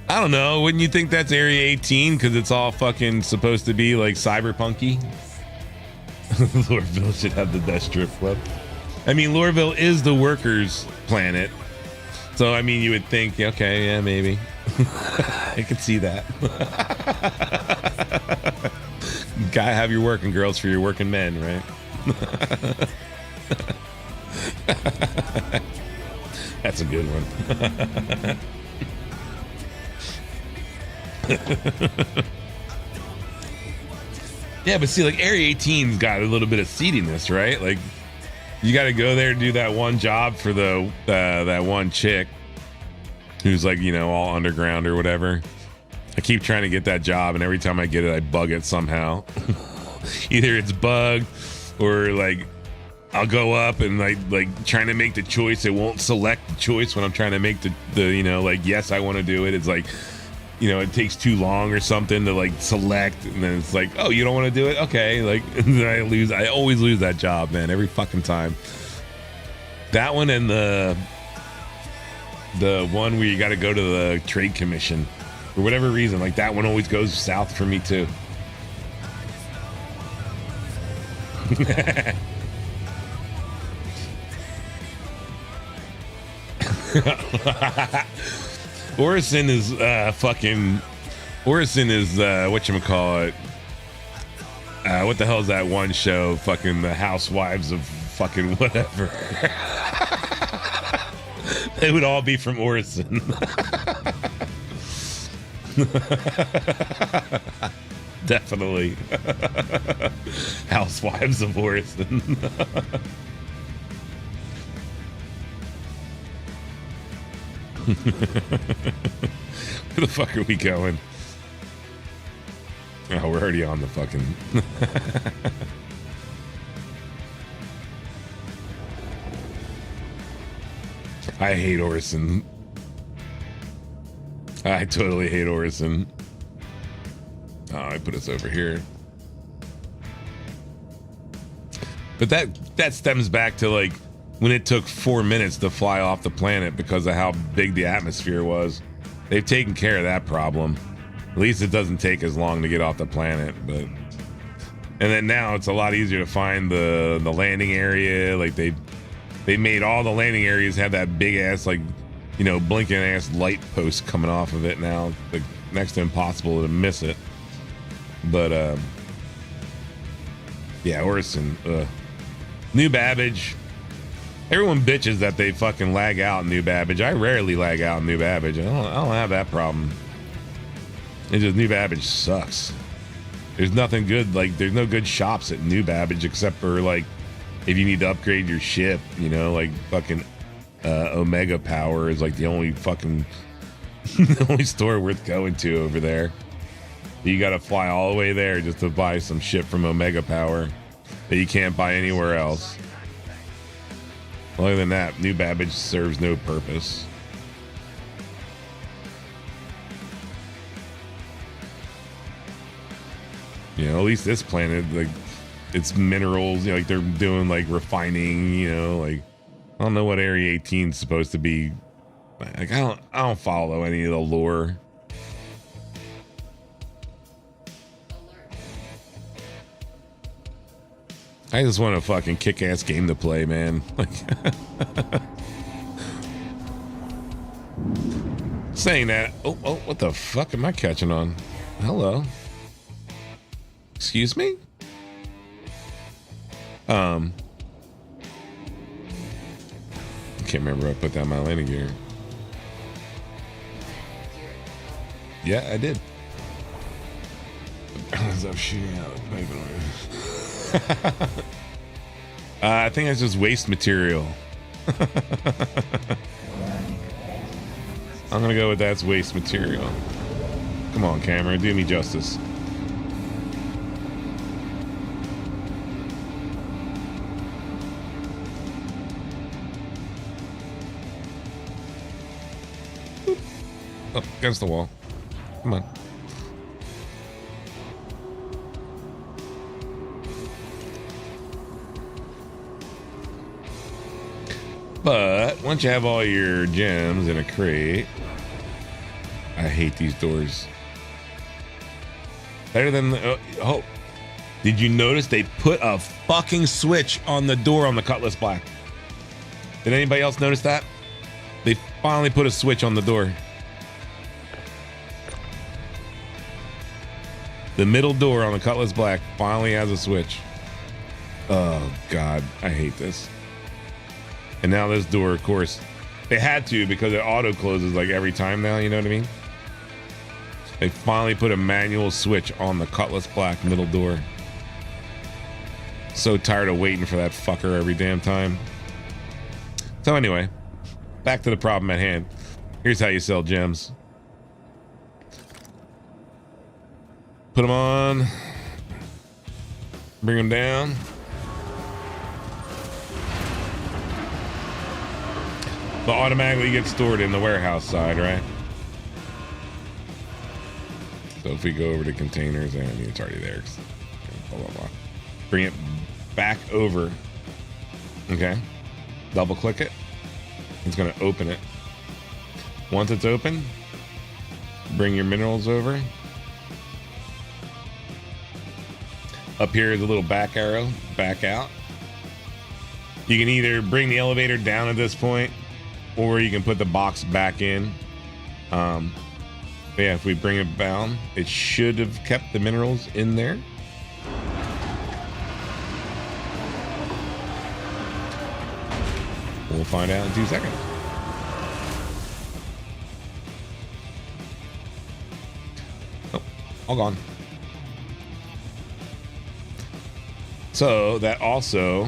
I don't know. Wouldn't you think that's Area 18 because it's all fucking supposed to be like cyberpunky? Lorville should have the best strip club. I mean, Lorville is the workers' planet. So, I mean, you would think, okay, yeah, maybe. I could see that. Gotta have your working girls for your working men, right? That's a good one. Yeah, but see, like Area 18's got a little bit of seediness, right? Like you got to go there and do that one job for the that one chick who's like, all underground or whatever. I keep trying to get that job, and every time I get it, I bug it somehow. Either it's bugged or like I'll go up and like trying to make the choice. It won't select the choice when I'm trying to make the like, yes, I want to do it. It's like, it takes too long or something to like select, and then it's like, oh, you don't want to do it? Okay. Like, and then I always lose that job, man, every fucking time. That one and the one where you got to go to the trade commission for whatever reason, like that one always goes south for me too. Orison is whatchamacallit. What the hell is that one show? Fucking the Housewives of fucking whatever. They would all be from Orison. Definitely. Housewives of Orison. Where the fuck are we going? Oh, we're already on the fucking. I hate Orison. I totally hate Orison. Oh, I put us over here. But that stems back to like when it took 4 minutes to fly off the planet because of how big the atmosphere was. They've taken care of that problem. At least it doesn't take as long to get off the planet. But and then now it's a lot easier to find the landing area. Like they made all the landing areas have that big ass, like, blinking ass light post coming off of it now. Like next to impossible to miss it. But yeah, Orison. New Babbage. Everyone bitches that they fucking lag out in New Babbage. I rarely lag out in New Babbage. I don't have that problem. It's just New Babbage sucks. There's nothing good. Like, there's no good shops at New Babbage except for, like, if you need to upgrade your ship, you know, like fucking Omega Power is like the only fucking the only store worth going to over there. You got to fly all the way there just to buy some shit from Omega Power that you can't buy anywhere else. Other than that, New Babbage serves no purpose. You know, at least this planet, like, it's minerals, you know, like they're doing like refining, you know, like I don't know what Area 18 is supposed to be. Like I don't follow any of the lore. I just want a fucking kick-ass game to play, man. Like saying that, oh, what the fuck am I catching on? Hello. Excuse me? I can't remember if I put down my landing gear. Yeah, I did. Stop shooting out. I think that's just waste material. I'm gonna go with that's waste material. Come on, camera, do me justice. Oh, against the wall. Come on. But once you have all your gems in a crate, I hate these doors. Better than the, oh, did you notice they put a fucking switch on the door on the Cutlass Black? Did anybody else notice that? They finally put a switch on the door. The middle door on the Cutlass Black finally has a switch. Oh, God. I hate this. And now this door, of course, they had to because it auto closes like every time now, you know what I mean? They finally put a manual switch on the Cutlass Black middle door. So tired of waiting for that fucker every damn time. So anyway, back to the problem at hand. Here's how you sell gems. Put them on, bring them down. They'll automatically get stored in the warehouse side, right? So if we go over to containers, I mean, it's already there. Blah, blah, blah. Bring it back over. Okay. Double click it. It's going to open it. Once it's open, bring your minerals over. Up here is a little back arrow, back out. You can either bring the elevator down at this point, or you can put the box back in. Yeah, if we bring it down, it should have kept the minerals in there. We'll find out in 2 seconds. Oh, all gone. So that also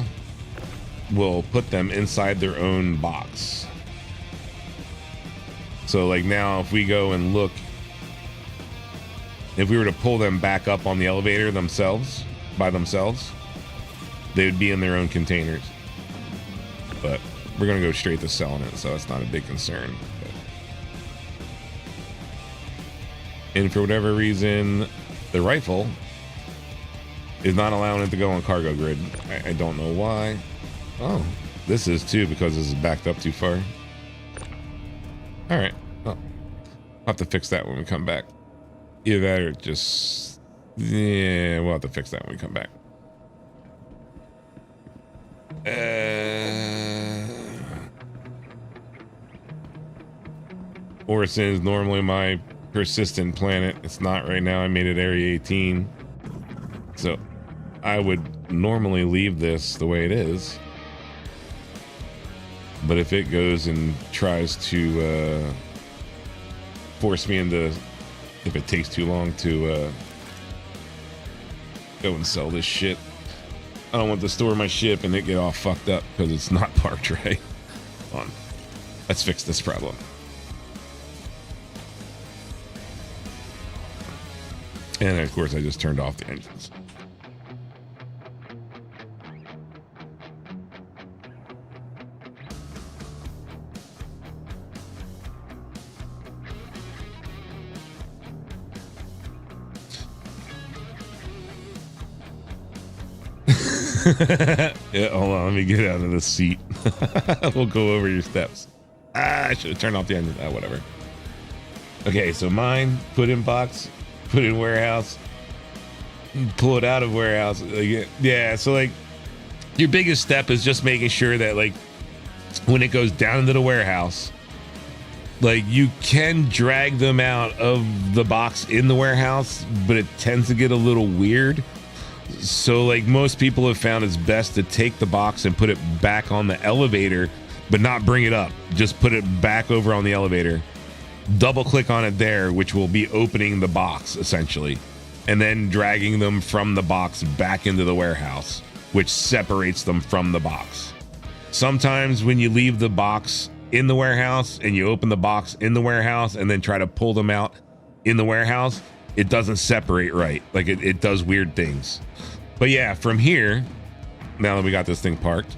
will put them inside their own box. So like now if we go and look, if we were to pull them back up on the elevator themselves, by themselves, they would be in their own containers. But we're going to go straight to selling it, so it's not a big concern. And for whatever reason, the rifle is not allowing it to go on cargo grid. I don't know why. Oh, this is too, because this is backed up too far. All right. Well, I'll have to fix that when we come back. Either that or just... Yeah, we'll have to fix that when we come back. Orison is normally my persistent planet. It's not right now. I made it Area 18. So I would normally leave this the way it is. But if it goes and tries to force me into, if it takes too long to go and sell this shit, I don't want to store my ship and it get all fucked up because it's not parked right. Hold on. Let's fix this problem. And of course, I just turned off the engines. Yeah, hold on. Let me get out of the seat. We'll go over your steps. I should have turned off the engine. Whatever. Okay, so mine, put in box, put in warehouse, pull it out of warehouse. Yeah, so like your biggest step is just making sure that like when it goes down into the warehouse, like you can drag them out of the box in the warehouse, but it tends to get a little weird. So like most people have found it's best to take the box and put it back on the elevator, but not bring it up. Just put it back over on the elevator. Double click on it there, which will be opening the box essentially, and then dragging them from the box back into the warehouse, which separates them from the box. Sometimes when you leave the box in the warehouse and you open the box in the warehouse and then try to pull them out in the warehouse, it doesn't separate right. Like it does weird things. But yeah, from here, now that we got this thing parked,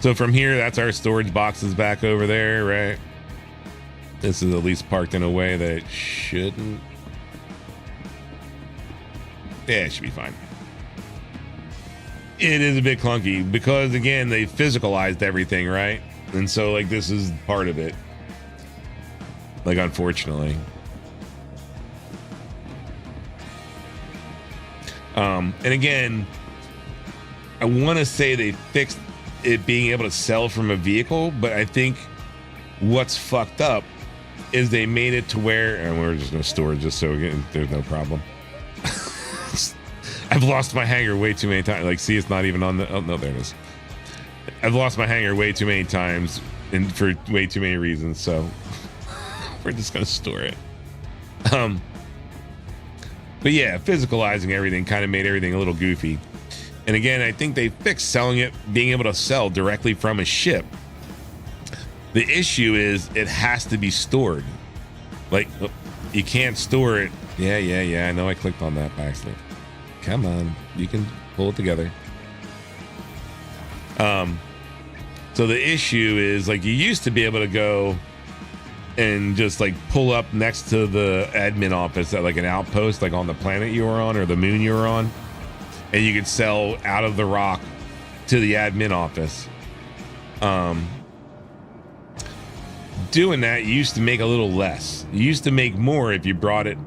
so from here, that's our storage boxes back over there, right? This is at least parked in a way that it shouldn't. Yeah, it should be fine. It is a bit clunky because, again, they physicalized everything, right? And so, like, this is part of it. Like, unfortunately. And again, I want to say they fixed it being able to sell from a vehicle, but I think what's fucked up is they made it to where, and we're just gonna store it just so there's no problem. I've lost my hanger way too many times. Like, see, it's not even on the, oh no, there it is. I've lost my hanger way too many times and for way too many reasons, so we're just gonna store it. But yeah, physicalizing everything kind of made everything a little goofy. And again, I think they fixed selling it, being able to sell directly from a ship. The issue is it has to be stored. Like, you can't store it. Yeah. I know I clicked on that by accident. Come on, you can pull it together. So the issue is, like, you used to be able to go and just like pull up next to the admin office at like an outpost, like on the planet you were on or the moon you were on, and you could sell out of the rock to the admin office. Doing that, you used to make a little less. You used to make more if you brought it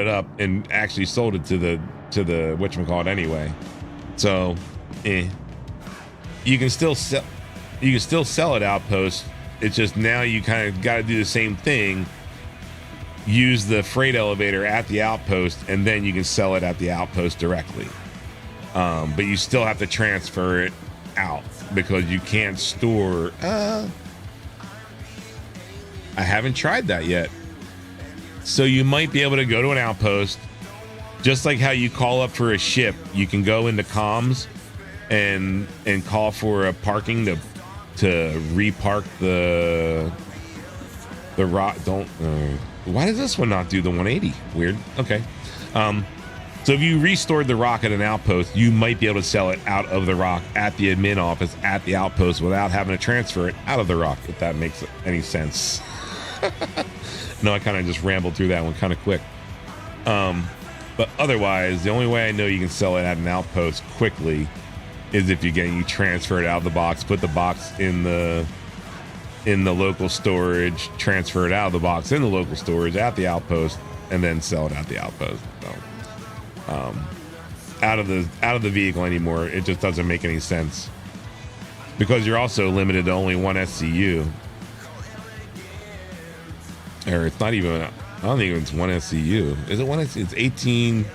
up and actually sold it to the whatchamacallit anyway. So you can still sell at outpost. It's just now you kind of got to do the same thing, use the freight elevator at the outpost, and then you can sell it at the outpost directly. But you still have to transfer it out because you can't store. I haven't tried that yet. So you might be able to go to an outpost, just like how you call up for a ship. You can go into comms and call for a parking to repark the rock. Why does this one not do the 180? Weird. Okay. So if you restored the rock at an outpost, you might be able to sell it out of the rock at the admin office at the outpost without having to transfer it out of the rock, if that makes any sense. No, I kind of just rambled through that one kind of quick. But otherwise, the only way I know you can sell it at an outpost quickly is if you transfer it out of the box, put the box in the local storage, transfer it out of the box in the local storage at the outpost, and then sell it at the outpost. So, out of the vehicle anymore, it just doesn't make any sense because you're also limited to only one SCU. Or it's not even. I don't think it's one SCU. Is it one SCU? It's 18.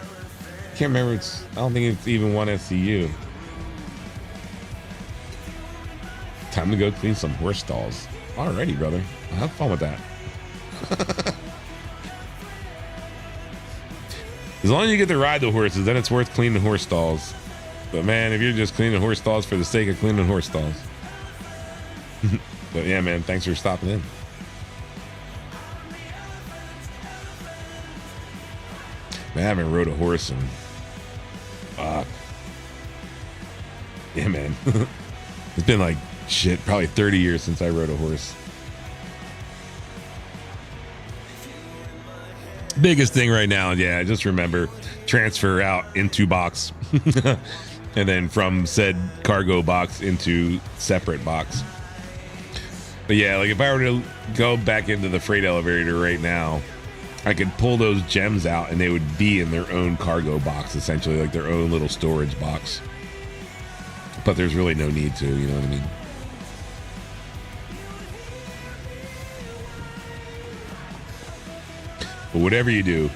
Can't remember. I don't think it's even one SCU. Time to go clean some horse stalls. Alrighty, brother. Well, have fun with that. As long as you get to ride the horses, then it's worth cleaning horse stalls. But man, if you're just cleaning horse stalls for the sake of cleaning horse stalls. But yeah, man, thanks for stopping in. Man, I haven't rode a horse in yeah, man. It's been like shit, probably 30 years since I rode a horse. Biggest thing right now, yeah, just remember, transfer out into box. And then from said cargo box into separate box. But yeah, like if I were to go back into the freight elevator right now, I could pull those gems out and they would be in their own cargo box, essentially, like their own little storage box. But there's really no need to, you know what I mean? But whatever you do,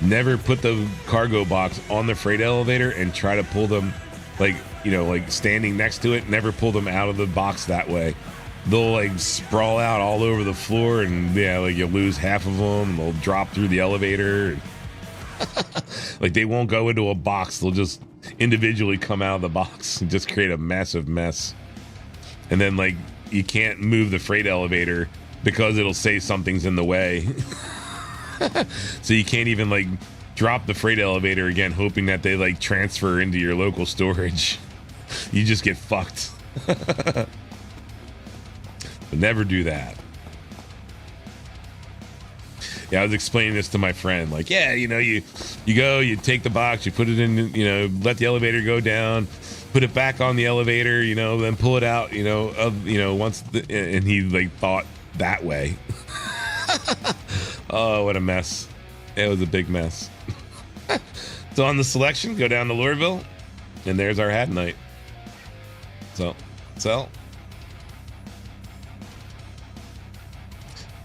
never put the cargo box on the freight elevator and try to pull them, like, you know, like standing next to it. Never pull them out of the box that way. They'll like sprawl out all over the floor, and yeah, like you'll lose half of them, and they'll drop through the elevator. Like they won't go into a box. They'll just individually come out of the box and just create a massive mess. And then like you can't move the freight elevator because it'll say something's in the way. So you can't even like drop the freight elevator again, hoping that they like transfer into your local storage. You just get fucked. But never do that. Yeah, I was explaining this to my friend. Like, yeah, you know, you go, you take the box, you put it in, you know, let the elevator go down, put it back on the elevator, you know, then pull it out, you know, once and he like thought that way. Oh, what a mess. It was a big mess. So on the selection, go down to Lorville, and there's our hat night. So, sell.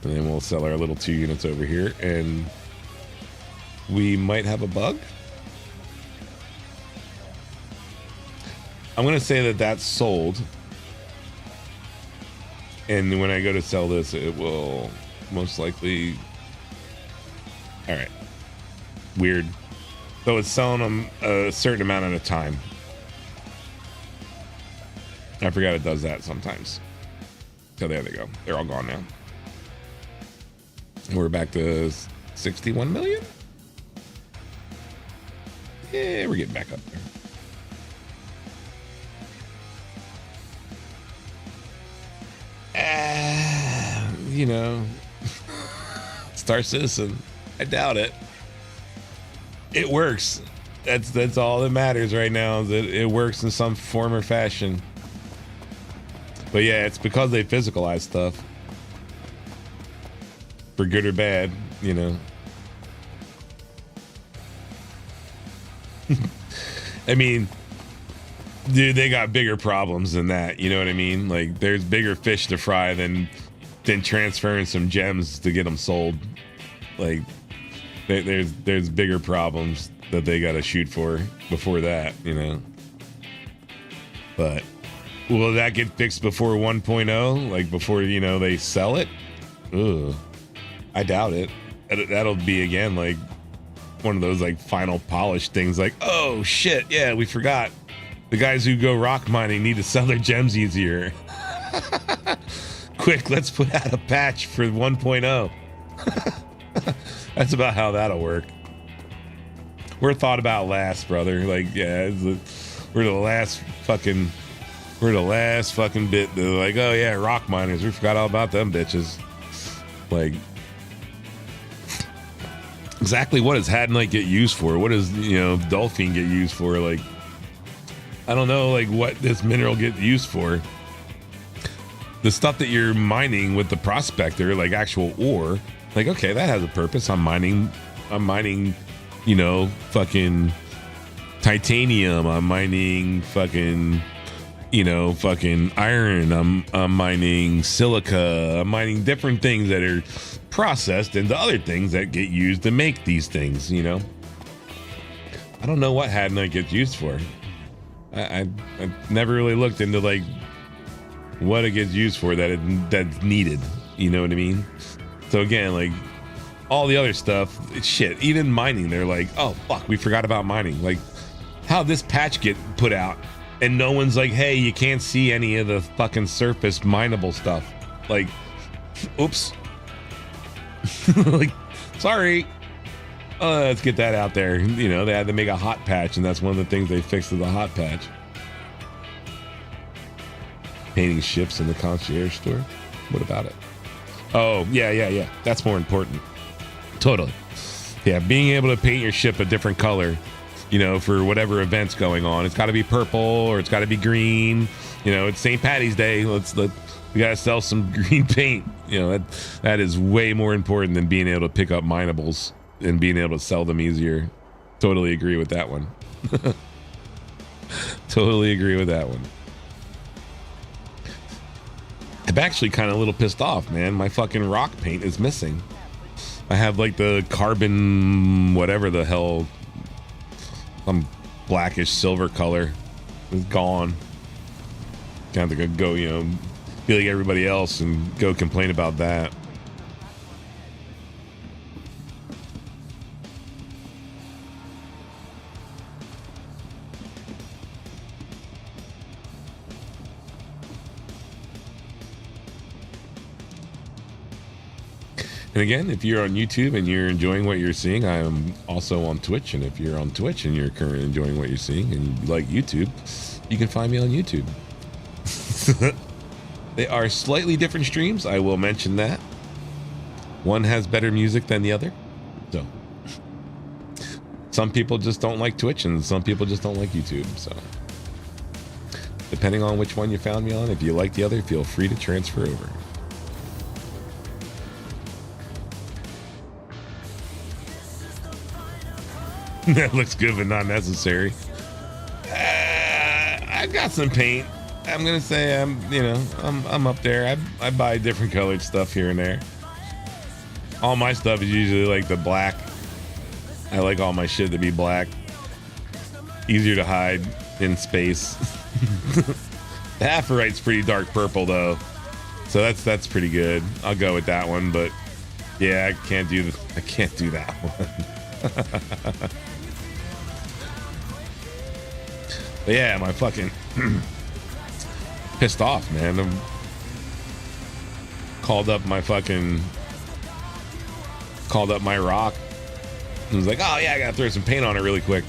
And then we'll sell our little 2 units over here, and we might have a bug. I'm going to say that that's sold. And when I go to sell this, it will most likely... All right. Weird. So it's selling them a certain amount at a time. I forgot it does that sometimes. So there they go. They're all gone now. We're back to 61 million. Yeah, we're getting back up there. You know, Star Citizen. I doubt it. It works. That's all that matters right now. Is that it works in some form or fashion. But yeah, it's because they physicalize stuff. For good or bad, you know. I mean, dude, they got bigger problems than that. You know what I mean? Like, there's bigger fish to fry than transferring some gems to get them sold. Like, there's bigger problems that they got to shoot for before that, you know. But will that get fixed before 1.0? Like before, you know, they sell it? Ugh. I doubt it. That'll be again like one of those like final polish things. Like, oh shit, yeah, we forgot. The guys who go rock mining need to sell their gems easier. Quick, let's put out a patch for 1.0. That's about how that'll work. We're thought about last, brother. Like, yeah, we're the last fucking bit. They're like, oh yeah, rock miners. We forgot all about them bitches. Like, exactly what does Hadnite get used for? What does, you know, Dolphine get used for? Like, I don't know, like what this mineral get used for. The stuff that you're mining with the prospector, like actual ore, like, okay, that has a purpose. I'm mining, you know, fucking titanium. I'm mining fucking, you know, fucking iron. I'm mining silica. I'm mining different things that are processed into other things that get used to make these things, you know. I don't know what Hadnite gets used for. I never really looked into like what it gets used for that's needed. You know what I mean? So again, like all the other stuff, shit, even mining, they're like, oh fuck, we forgot about mining. Like, how'd this patch get put out? And no one's like, hey, you can't see any of the fucking surface mineable stuff. Like, oops. Like, sorry. Let's get that out there. You know, they had to make a hot patch, and that's one of the things they fixed with the hot patch. Painting ships in the concierge store. What about it? Oh, yeah. That's more important. Totally. Yeah, being able to paint your ship a different color, you know, for whatever event's going on. It's got to be purple or it's got to be green. You know, it's St. Patty's Day. We got to sell some green paint. You know, that is way more important than being able to pick up minables and being able to sell them easier. Totally agree with that one. Totally agree with that one. I'm actually kind of a little pissed off, man. My fucking rock paint is missing. I have like the carbon, whatever the hell, some blackish silver color is gone. Kind of go, you know, be like everybody else and go complain about that. And again, if you're on YouTube and you're enjoying what you're seeing, I am also on Twitch. And if you're on Twitch and you're currently enjoying what you're seeing and you like YouTube, you can find me on YouTube. They are slightly different streams. I will mention that. One has better music than the other. So some people just don't like Twitch and some people just don't like YouTube. So depending on which one you found me on, if you like the other, feel free to transfer over. That looks good, but not necessary. I got some paint. I'm gonna say I'm up there. I buy different colored stuff here and there. All my stuff is usually like the black. I like all my shit to be black. Easier to hide in space. The Aphorite's pretty dark purple though, so that's pretty good. I'll go with that one. But yeah, I can't do that one. But yeah, my fucking pissed off, man. I'm called up my rock and was like, oh yeah, I gotta throw some paint on it really quick.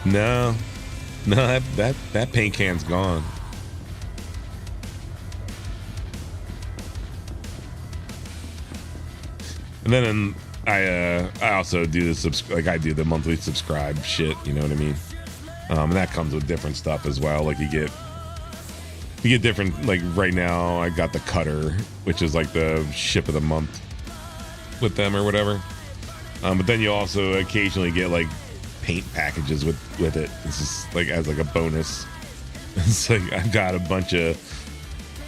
No, that paint can's gone. And then I also do the I do the monthly subscribe shit, you know what I mean? And that comes with different stuff as well. Like you get different, like right now I got the Cutter, which is like the ship of the month with them or whatever. But then you also occasionally get like paint packages with it. This is like as like a bonus. It's like I've got a bunch of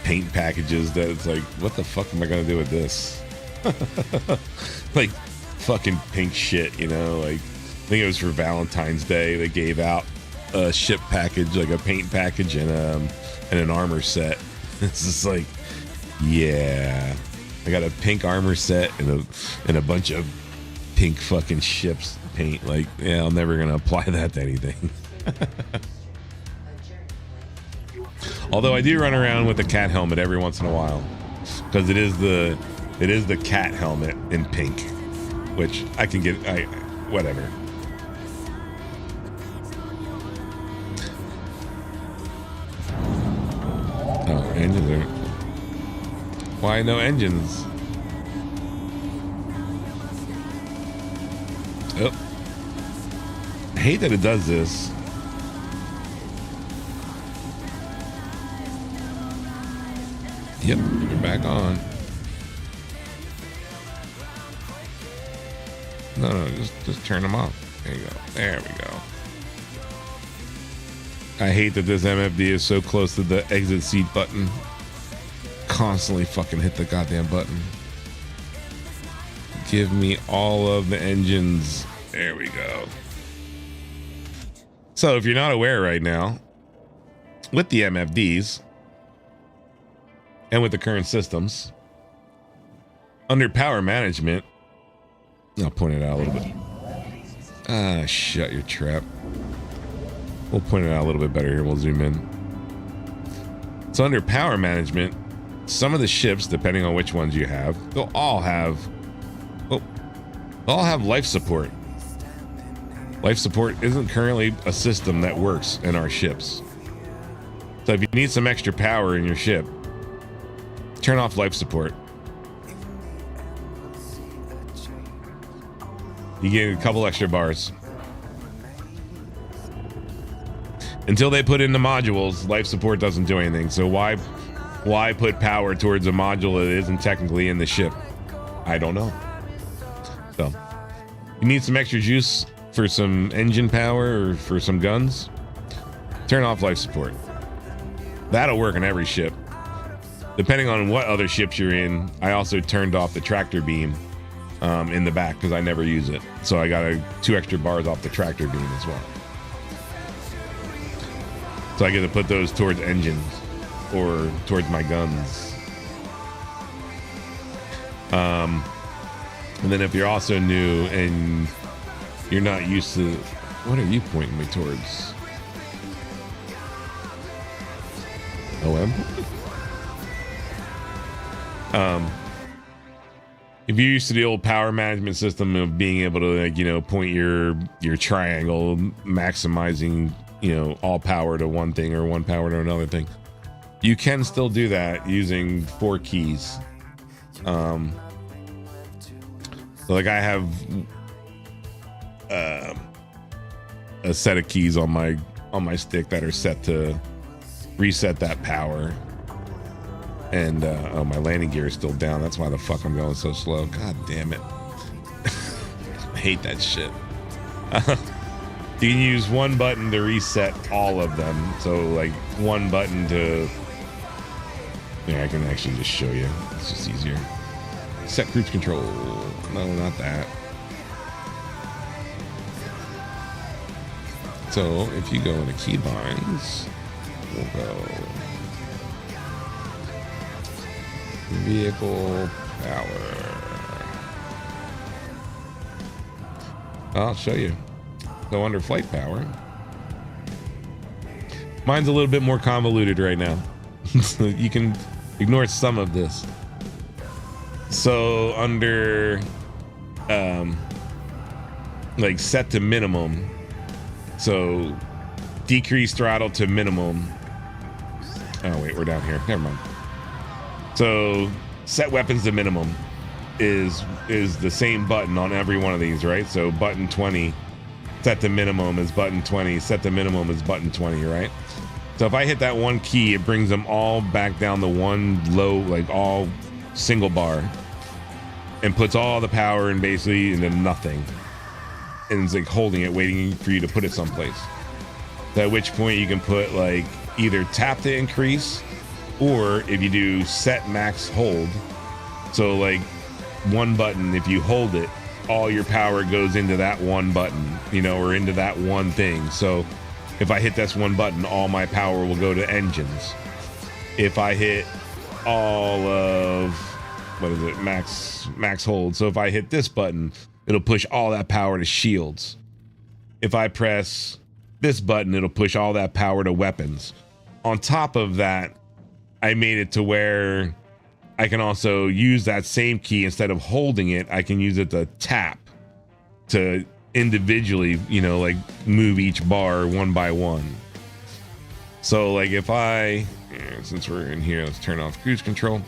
paint packages that it's like, what the fuck am I gonna do with this? Like fucking pink shit, you know? Like I think it was for Valentine's Day. They gave out a ship package, like a paint package and an armor set. It's just like, yeah, I got a pink armor set and a bunch of pink fucking ships paint. Like, yeah, I'm never gonna apply that to anything. Although I do run around with a cat helmet every once in a while, because it is the cat helmet in pink, which I can get. Whatever. Oh, engines are. Why no engines? Oh. I hate that it does this. Yep, you're back on. No, just turn them off. There you go. There we go. I hate that this MFD is so close to the exit seat button. Constantly fucking hit the goddamn button. Give me all of the engines. There we go. So if you're not aware right now, with the MFDs, and with the current systems. Under power management, I'll point it out a little bit. Ah, shut your trap. We'll point it out a little bit better here. We'll zoom in. So under power management, some of the ships, depending on which ones you have, they'll all have life support. Life support isn't currently a system that works in our ships. So if you need some extra power in your ship, turn off life support. You get a couple extra bars. Until they put in the modules, life support doesn't do anything. So why put power towards a module that isn't technically in the ship? I don't know. So you need some extra juice for some engine power or for some guns, turn off life support. That'll work on every ship. Depending on what other ships you're in, I also turned off the tractor beam in the back because I never use it. So I got 2 extra bars off the tractor beam as well. So I get to put those towards engines or towards my guns. And then if you're also new and you're not used to, what are you pointing me towards? OM? If you're used to the old power management system of being able to, like, you know, point your triangle, maximizing, you know, all power to one thing or one power to another thing, you can still do that using 4 keys. So like I have a set of keys on my stick that are set to reset that power. And oh, my landing gear is still down. That's why the fuck I'm going so slow. God damn it. I hate that shit. You can use one button to reset all of them. So like one button to, yeah, I can actually just show you. It's just easier. Set cruise control. No, not that. So if you go into keybinds, we'll go vehicle power. I'll show you. So under flight power, mine's a little bit more convoluted right now. So you can ignore some of this. So under like set to minimum, so decrease throttle to minimum. Oh wait, we're down here, never mind. So set weapons to minimum is the same button on every one of these, right? So button 20 set to minimum is button 20, set to minimum is button 20, right? So if I hit that one key, it brings them all back down to one low, like all single bar, and puts all the power in basically into nothing, and it's like holding it, waiting for you to put it someplace. At which point you can put like either tap to increase, or if you do set max hold, so like one button, if you hold it, all your power goes into that one button, you know, or into that one thing. So if I hit this one button, all my power will go to engines. If I hit all of, what is it, max hold, so if I hit this button, it'll push all that power to shields. If I press this button, it'll push all that power to weapons. On top of that, I made it to where I can also use that same key. Instead of holding it, I can use it to tap to individually, you know, like move each bar one by one. So like if I, since we're in here, let's turn off cruise control.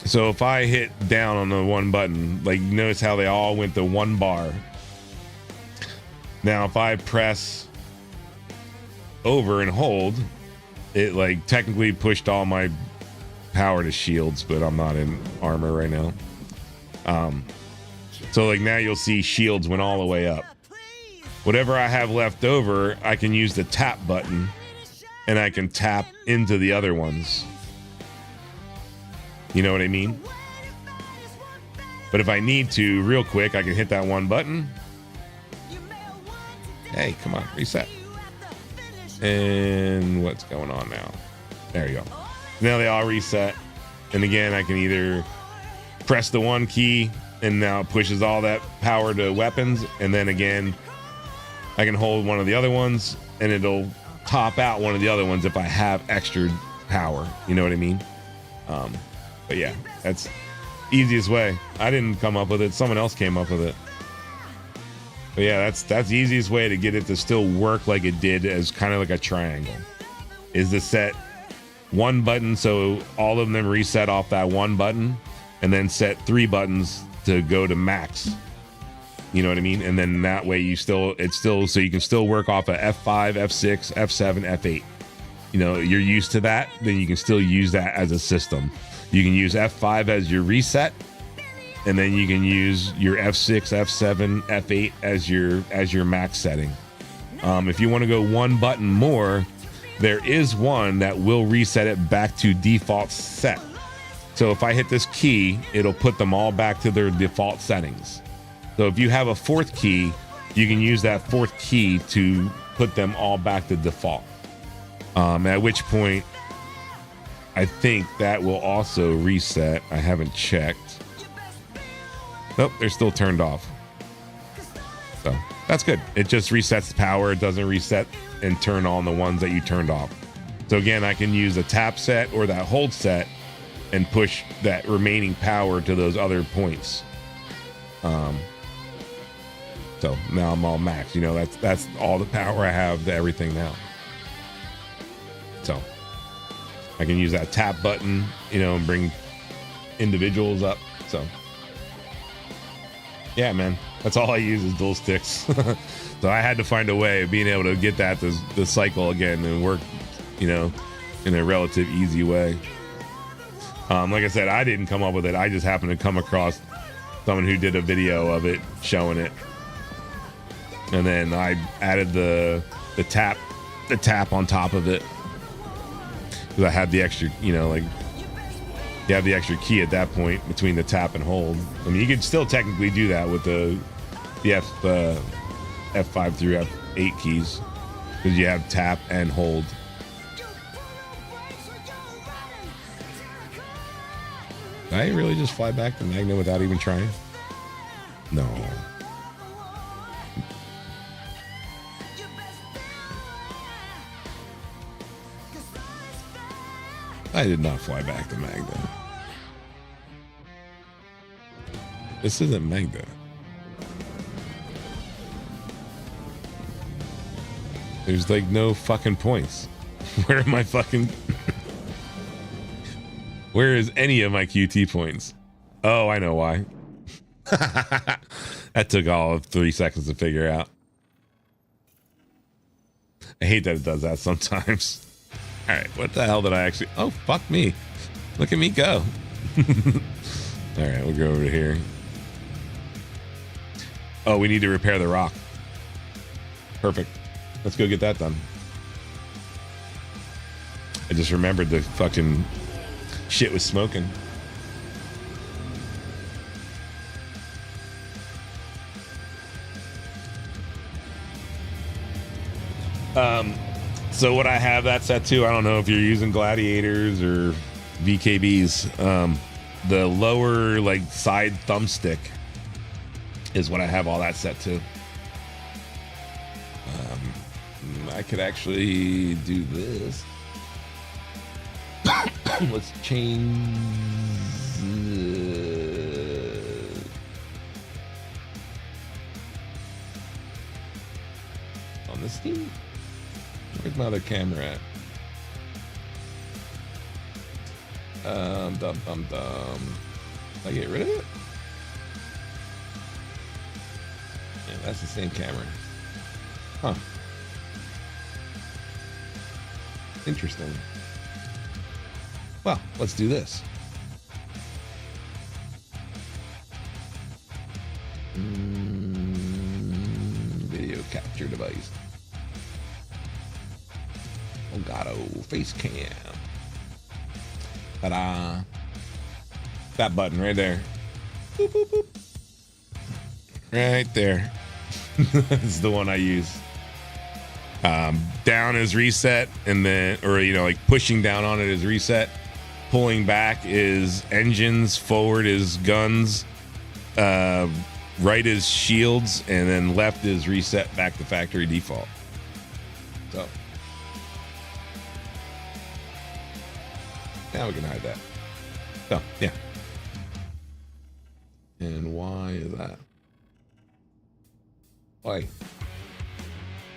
So if I hit down on the one button, like notice how they all went to one bar. Now if I press over and hold, it like technically pushed all my power to shields, but I'm not in armor right now. So like now you'll see shields went all the way up. Whatever I have left over, I can use the tap button and I can tap into the other ones. You know what I mean? But if I need to real quick, I can hit that one button. Hey, come on, reset. And what's going on now? There you go. Now they all reset. And again, I can either press the one key and now it pushes all that power to weapons. And then again, I can hold one of the other ones and it'll top out one of the other ones if I have extra power. You know what I mean? But yeah, that's easiest way. I didn't come up with it. Someone else came up with it. But yeah, that's the easiest way to get it to still work like it did as kind of like a triangle. Is to set one button so all of them reset off that one button, and then set 3 buttons to go to max. You know what I mean? And then that way so you can still work off of F5, F6, F7, F8. You know, you're used to that, then you can still use that as a system. You can use F5 as your reset, and then you can use your F6, F7, F8 as your max setting. If you want to go one button more, there is one that will reset it back to default set. So if I hit this key, it'll put them all back to their default settings. So if you have a 4th key, you can use that 4th key to put them all back to default. At which point, I think that will also reset. I haven't checked. Nope, they're still turned off. So that's good. It just resets the power. It doesn't reset and turn on the ones that you turned off. So again, I can use a tap set or that hold set and push that remaining power to those other points. So now I'm all max. You know, that's all the power I have to everything now. So I can use that tap button, you know, and bring individuals up. So yeah, man, that's all I use is dual sticks. So I had to find a way of being able to get that the cycle again and work, you know, in a relative easy way. Like I said, I didn't come up with it. I just happened to come across someone who did a video of it showing it. And then I added the tap on top of it. Because I had the extra, you know, like you have the extra key at that point between the tap and hold. I mean, you could still technically do that with the F5 through F8 keys, because you have tap and hold. Did I really just fly back to Magna without even trying? No. I did not fly back to Magna. This isn't Magna. There's like no fucking points. Where are my fucking... Where is any of my QT points? Oh, I know why. That took all of 3 seconds to figure out. I hate that it does that sometimes. All right, what the hell did I actually... Oh, fuck me. Look at me go. All right, we'll go over here. Oh, we need to repair the rock. Perfect. Let's go get that done. I just remembered the fucking shit was smoking. So what I have that set to, I don't know if you're using gladiators or VKBs. The lower like side thumbstick is what I have all that set to. I could actually do this. Let's change on this team. Where's my other camera at? Dum. I get rid of it? Yeah, that's the same camera. Huh. Interesting. Well, let's do this. Video capture device. Elgato face cam. Ta-da. That button right there. Boop, boop, boop. Right there. This is the one I use. Down is reset, and then, or, you know, like pushing down on it is reset, pulling back is engines, forward is guns, right is shields, and then left is reset back to factory default. So now we can hide that. So yeah. And why is that? Why?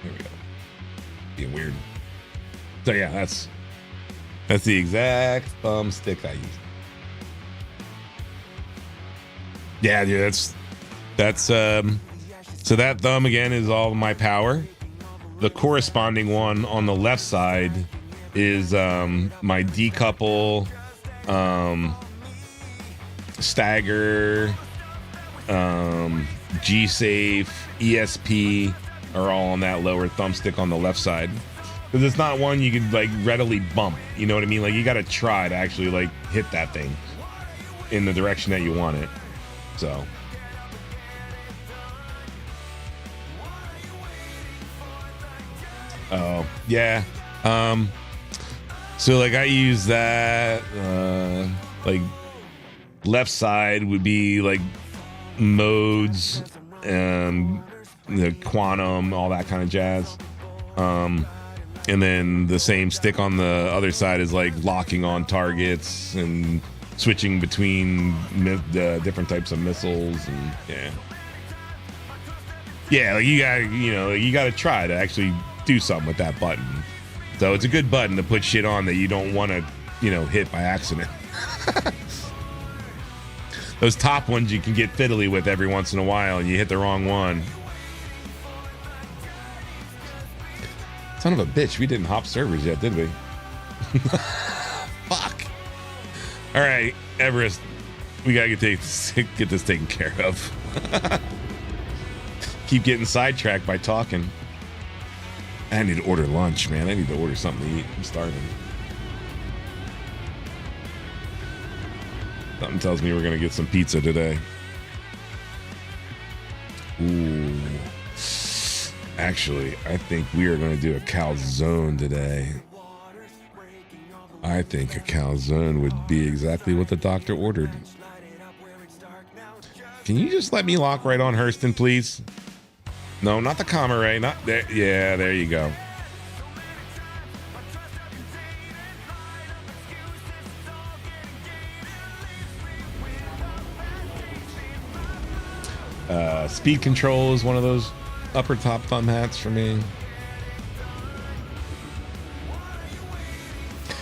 There we go. Being weird. So yeah, that's the exact thumbstick I use. Yeah, dude, that's so that thumb again is all my power. The corresponding one on the left side is my decouple, stagger, G-Safe, ESP are all on that lower thumbstick on the left side. Because it's not one you can like readily bump. You know what I mean? Like you got to try to actually like hit that thing in the direction that you want it. So. Oh yeah. So like I use that. Like left side would be like modes and the quantum, all that kind of jazz. And then the same stick on the other side is like locking on targets and switching between the different types of missiles and yeah, like you got to try to actually do something with that button. So it's a good button to put shit on that you don't want to hit by accident. Those top ones you can get fiddly with every once in a while and you hit the wrong one. Son of a bitch, we didn't hop servers yet, did we? Fuck. All right, Everest, we gotta get this taken care of. Keep getting sidetracked by talking. I need to order lunch, man. I need to order something to eat. I'm starving. Something tells me we're gonna get some pizza today. Ooh. Actually, I think we are going to do a calzone today. I think a calzone would be exactly what the doctor ordered. Can you just let me lock right on Hurston, please? No, not the Comare. Not there. Yeah, there you go. Speed control is one of those upper top thumb hats for me.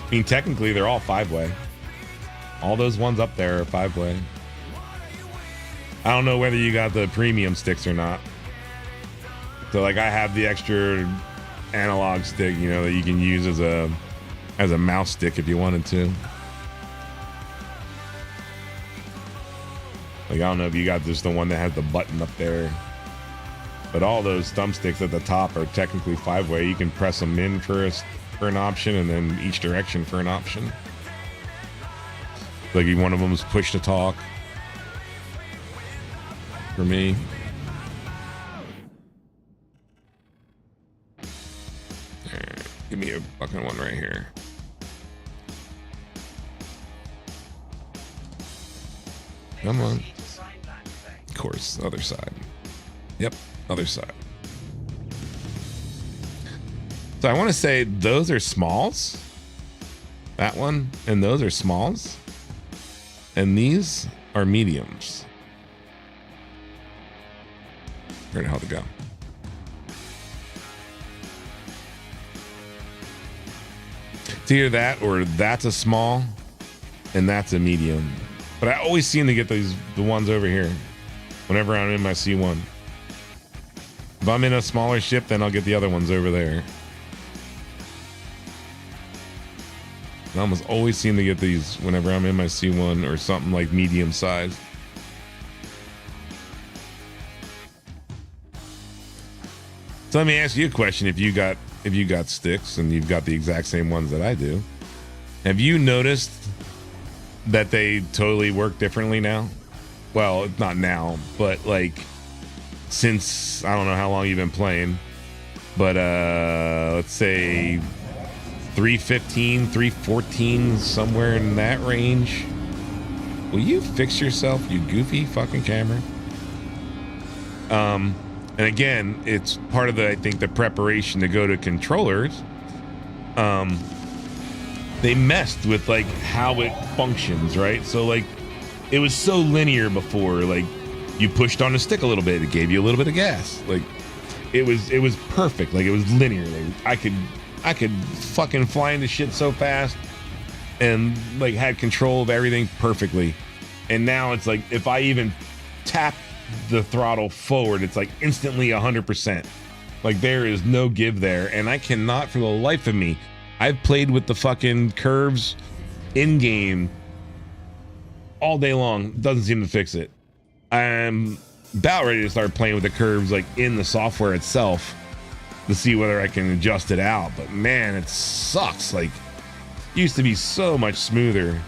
I mean, technically, they're all 5-way. All those ones up there are 5-way. I don't know whether you got the premium sticks or not. So, like, I have the extra analog stick, that you can use as a mouse stick if you wanted to. Like, I don't know if you got just the one that has the button up there. But all those thumbsticks at the top are technically 5-way. You can press them in for an option and then each direction for an option. Like one of them is push to talk. For me. Right, give me a fucking one right here. Come on. Of course, other side. Yep, other side. So I want to say those are smalls. That one and those are smalls. And these are mediums. Where the hell to go? It's either that or that's a small and that's a medium. But I always seem to get the ones over here whenever I'm in my C1. If I'm in a smaller ship, then I'll get the other ones over there. I almost always seem to get these whenever I'm in my C1 or something like medium size. So let me ask you a question. If you got sticks and you've got the exact same ones that I do, have you noticed that they totally work differently now? Well, not now, but like since I don't know how long you've been playing, but let's say 315, 314, somewhere in that range. Will you fix yourself, you goofy fucking camera? And again, it's part of the, I think, the preparation to go to controllers. They messed with like how it functions, right? So like it was so linear before, like you pushed on a stick a little bit, it gave you a little bit of gas. Like it was perfect. Like it was linear. Like, I could fucking fly into shit so fast and like had control of everything perfectly. And now it's like if I even tap the throttle forward, it's like instantly 100%. Like there is no give there, and I cannot for the life of me. I've played with the fucking curves in game all day long. Doesn't seem to fix it. I'm about ready to start playing with the curves like in the software itself to see whether I can adjust it out. But man, it sucks. Like it used to be so much smoother.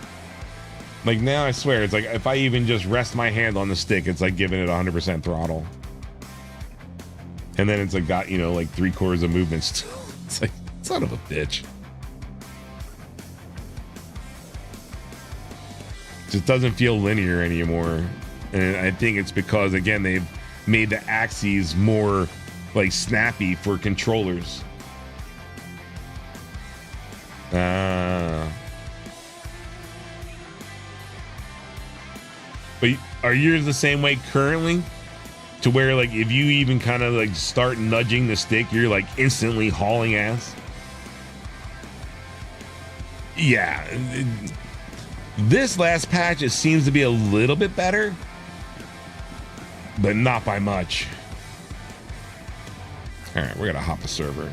Like now I swear it's like if I even just rest my hand on the stick, it's like giving it 100% throttle. And then it's like got, you know, like 3/4 of movement still. It's like, son of a bitch. Just doesn't feel linear anymore. And I think it's because, again, they've made the axes more like snappy for controllers. But are yours the same way currently? To where like if you even kind of like start nudging the stick, you're like instantly hauling ass? Yeah. This last patch, it seems to be a little bit better, but not by much. All right, we're gonna hop a server.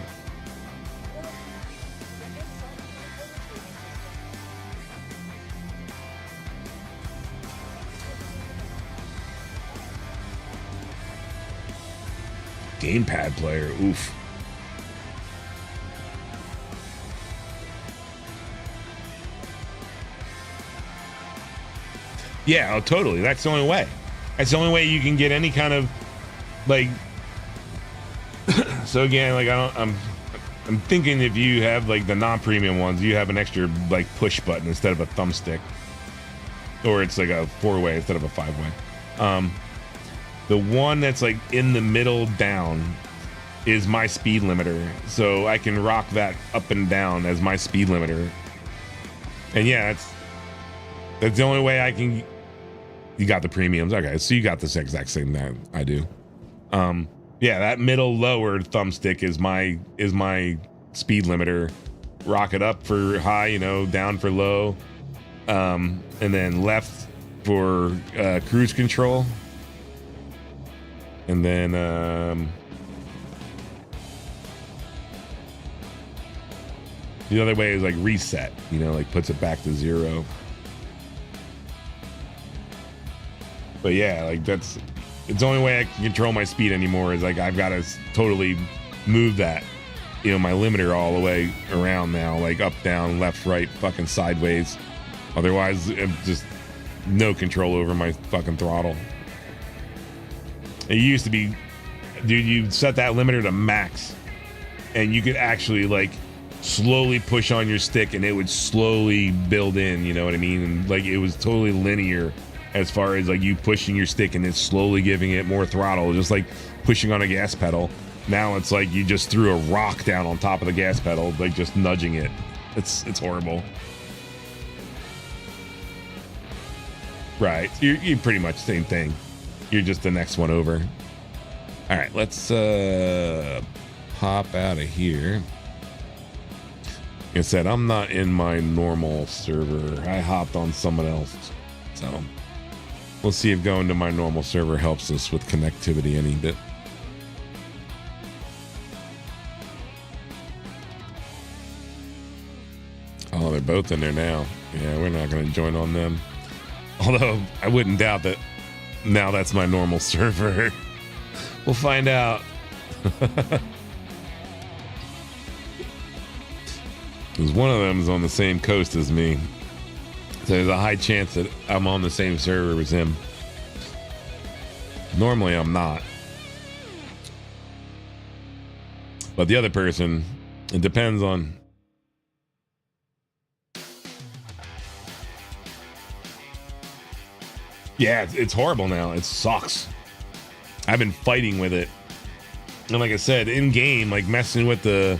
Gamepad player, oof. Yeah, oh, totally. That's the only way. That's the only way you can get any kind of like. So again, like I'm thinking if you have like the non-premium ones, you have an extra like push button instead of a thumbstick, or it's like a 4-way instead of a 5-way. The one that's like in the middle down is my speed limiter, so I can rock that up and down as my speed limiter. And yeah, that's the only way I can. You got the premiums, okay? So you got this exact same that I do. Yeah, that middle lower thumbstick is my speed limiter. Rock it up for high, you know, down for low, and then left for cruise control. And then the other way is like reset, you know, like puts it back to 0. But yeah, like it's the only way I can control my speed anymore is like I've got to totally move that, you know, my limiter all the way around now, like up, down, left, right, fucking sideways. Otherwise, I'm just no control over my fucking throttle. It used to be, dude, you set that limiter to max and you could actually like slowly push on your stick and it would slowly build in, you know what I mean? And like it was totally linear as far as like you pushing your stick and it's slowly giving it more throttle, just like pushing on a gas pedal. Now it's like you just threw a rock down on top of the gas pedal, like just nudging it. It's horrible. Right, you're pretty much same thing. You're just the next one over. All right, let's pop out of here. Like I said, I'm not in my normal server. I hopped on someone else, so we'll see if going to my normal server helps us with connectivity any bit. Oh, they're both in there now. Yeah, we're not going to join on them. Although I wouldn't doubt that now that's my normal server. We'll find out. Because one of them is on the same coast as me. So there's a high chance that I'm on the same server as him. Normally I'm not. But the other person, it depends on Yeah, it's horrible now. It sucks. I've been fighting with it, and like I said, in game, like messing with the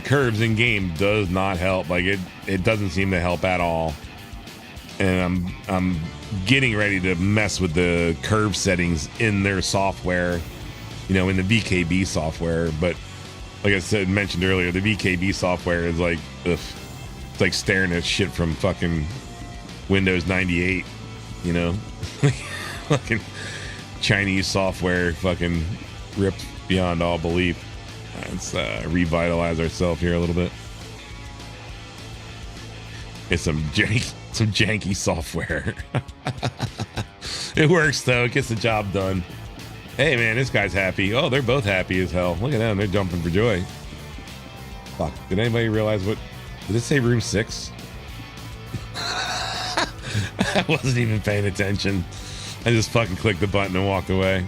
curves in game does not help. Like it doesn't seem to help at all. And I'm getting ready to mess with the curve settings in their software, you know, in the VKB software. But like I said, mentioned earlier, the VKB software is like, ugh, it's like staring at shit from fucking Windows 98, you know, fucking Chinese software, fucking ripped beyond all belief. Let's revitalize ourselves here a little bit. It's some janky software. It works though. It gets the job done. Hey man, this guy's happy. Oh, they're both happy as hell. Look at them. They're jumping for joy. Fuck. Did anybody realize what? Did it say room 6? I wasn't even paying attention. I just fucking clicked the button and walked away.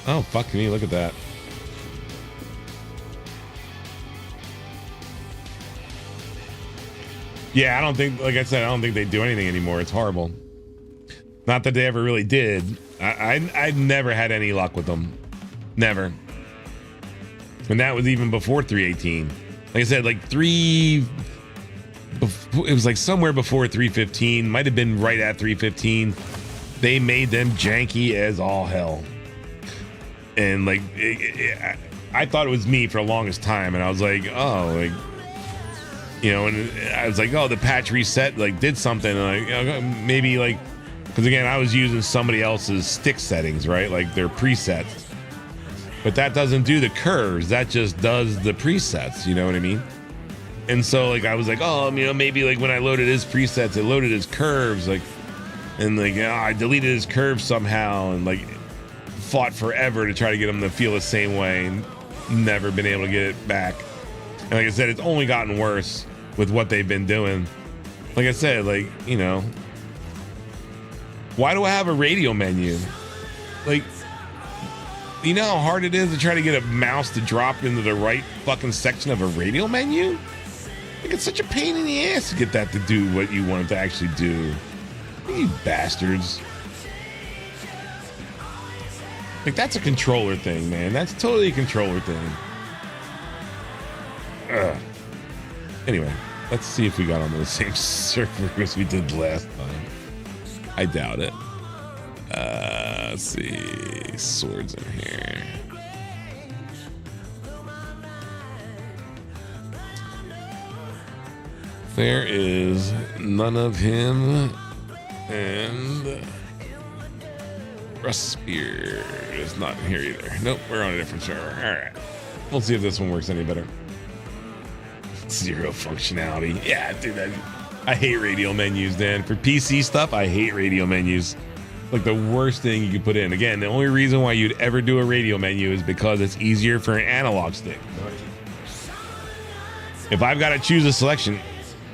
Oh, fuck me. Look at that. Yeah, I don't think, like I said, I don't think they do anything anymore. It's horrible. Not that they ever really did. I never had any luck with them. Never. And that was even before 318. Like I said, like it was like somewhere before 315. Might have been right at 315. They made them janky as all hell. And like, I thought it was me for the longest time. And I was like, oh, like, you know, and I was like, oh, the patch reset like did something, and like, you know, maybe like, because again, I was using somebody else's stick settings, right? Like their presets, but that doesn't do the curves. That just does the presets. You know what I mean? And so like I was like, oh, you know, maybe like when I loaded his presets, it loaded his curves, like, and like I deleted his curves somehow, and like fought forever to try to get them to feel the same way, and never been able to get it back. And like I said, it's only gotten worse with what they've been doing. Like I said, like, you know, why do I have a radio menu? Like, you know how hard it is to try to get a mouse to drop into the right fucking section of a radio menu? Like, it's such a pain in the ass to get that to do what you want it to actually do. You bastards. Like, that's a controller thing, man. That's totally a controller thing. Anyway, let's see if we got onto the same server as we did last time. I doubt it. Let's see. Swords in here. There is none of him. And Rust Spear is not here either. Nope, we're on a different server. All right. We'll see if this one works any better. Zero functionality. Yeah, dude, I hate radio menus, Dan. For PC stuff, I hate radio menus. Like the worst thing you can put in. Again, the only reason why you'd ever do a radio menu is because it's easier for an analog stick. If I've got to choose a selection,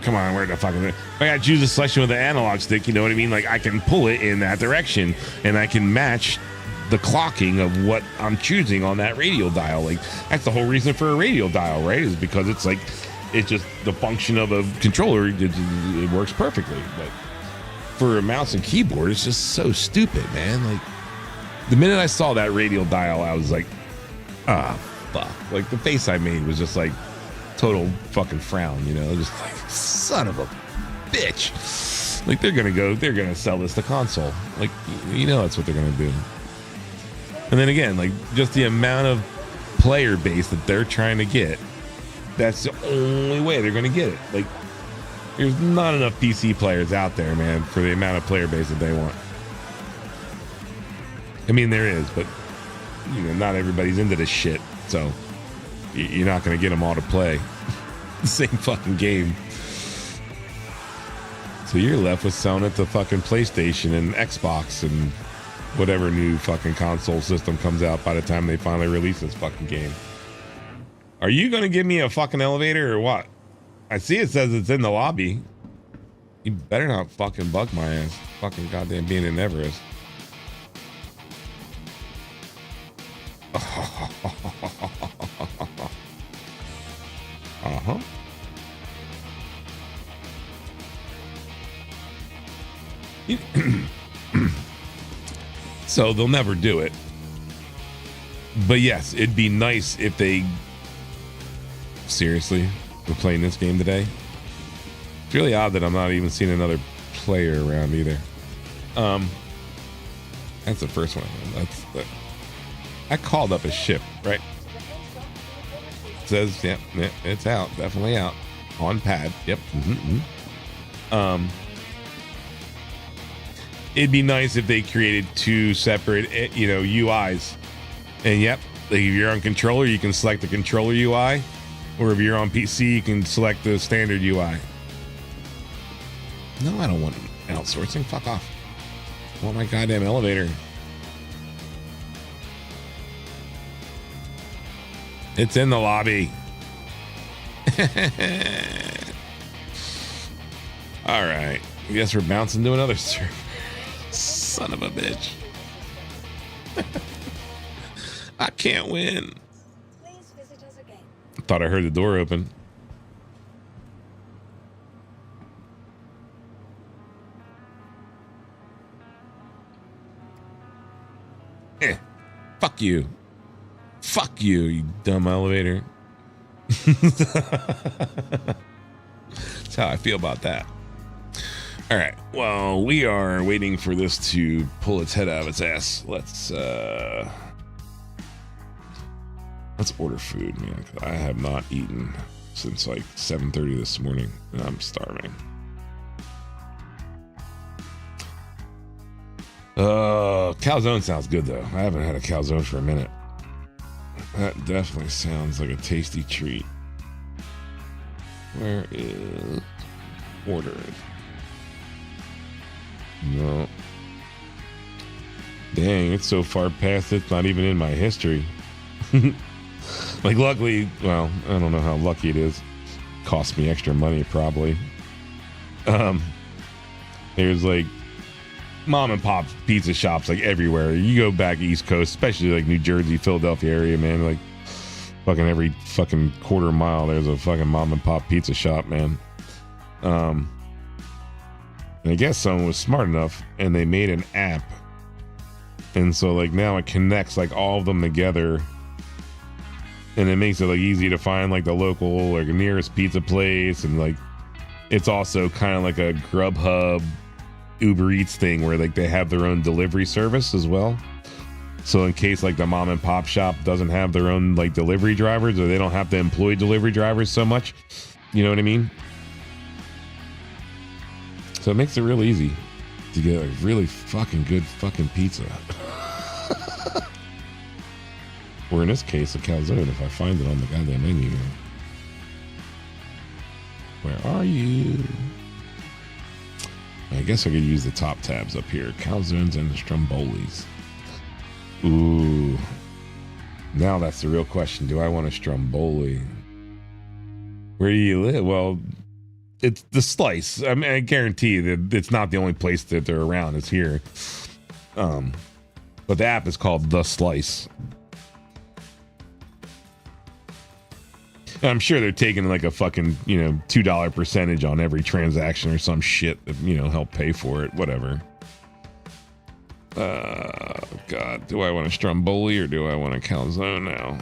come on, where the fuck is it? If I got to choose a selection with an analog stick, you know what I mean? Like I can pull it in that direction, and I can match the clocking of what I'm choosing on that radio dial. Like that's the whole reason for a radio dial, right? Is because it's like, it's just the function of a controller. It works perfectly. But for a mouse and keyboard, it's just so stupid, man. Like the minute I saw that radio dial, I was like, ah, fuck. Like the face I made was just like total fucking frown, you know, just like son of a bitch. Like they're gonna sell this to console. Like, you know, that's what they're gonna do. And then again, like just the amount of player base that they're trying to get, that's the only way they're going to get it. Like, there's not enough PC players out there, man, for the amount of player base that they want. I mean, there is, but, you know, not everybody's into this shit. So, you're not going to get them all to play the same fucking game. So, you're left with selling it to fucking PlayStation and Xbox and whatever new fucking console system comes out by the time they finally release this fucking game. Are you going to give me a fucking elevator or what? I see it says it's in the lobby. You better not fucking bug my ass. Fucking goddamn being in Everest. So they'll never do it. But yes, it'd be nice if they... Seriously? We're playing this game today? It's really odd that I'm not even seeing another player around either. That's the first one. I called up a ship, right? It says, yeah, it's out. Definitely out. On pad. Yep. It'd be nice if they created two separate, UIs. And yep, like if you're on controller, you can select the controller UI. Or if you're on PC, you can select the standard UI. No, I don't want outsourcing. Fuck off. I want my goddamn elevator. It's in the lobby. All right. I guess we're bouncing to another server. Son of a bitch. I can't win. Please visit us again. Thought I heard the door open. Fuck you. Fuck you, you dumb elevator. That's how I feel about that. All right. Well, we are waiting for this to pull its head out of its ass. Let's order food, man. 'Cause I have not eaten since like 7:30 this morning, and I'm starving. Calzone sounds good though. I haven't had a calzone for a minute. That definitely sounds like a tasty treat. Where is order? No. Dang, it's so far past it's not even in my history. Like luckily, well, I don't know how lucky it is. Cost me extra money probably. There's like mom and pop pizza shops like everywhere. You go back East Coast, especially like New Jersey, Philadelphia area, man. Like fucking every fucking quarter mile, there's a fucking mom and pop pizza shop, man. And I guess someone was smart enough and they made an app. And so like now it connects like all of them together. And it makes it like easy to find like the local like nearest pizza place, and like it's also kind of like a Grubhub, Uber Eats thing where like they have their own delivery service as well. So in case like the mom and pop shop doesn't have their own like delivery drivers, or they don't have to employ delivery drivers so much, you know what I mean? So it makes it real easy to get a really fucking good fucking pizza. Or in this case, a calzone if I find it on the goddamn menu. Where are you? I guess I could use the top tabs up here. Calzones and strombolis. Ooh. Now that's the real question. Do I want a stromboli? Where do you live? Well, it's the Slice. I mean, I guarantee that it's not the only place that they're around. It's here. But the app is called The Slice. I'm sure they're taking like a fucking, $2 percentage on every transaction or some shit that, help pay for it, whatever. God, do I want a stromboli or do I want a calzone now?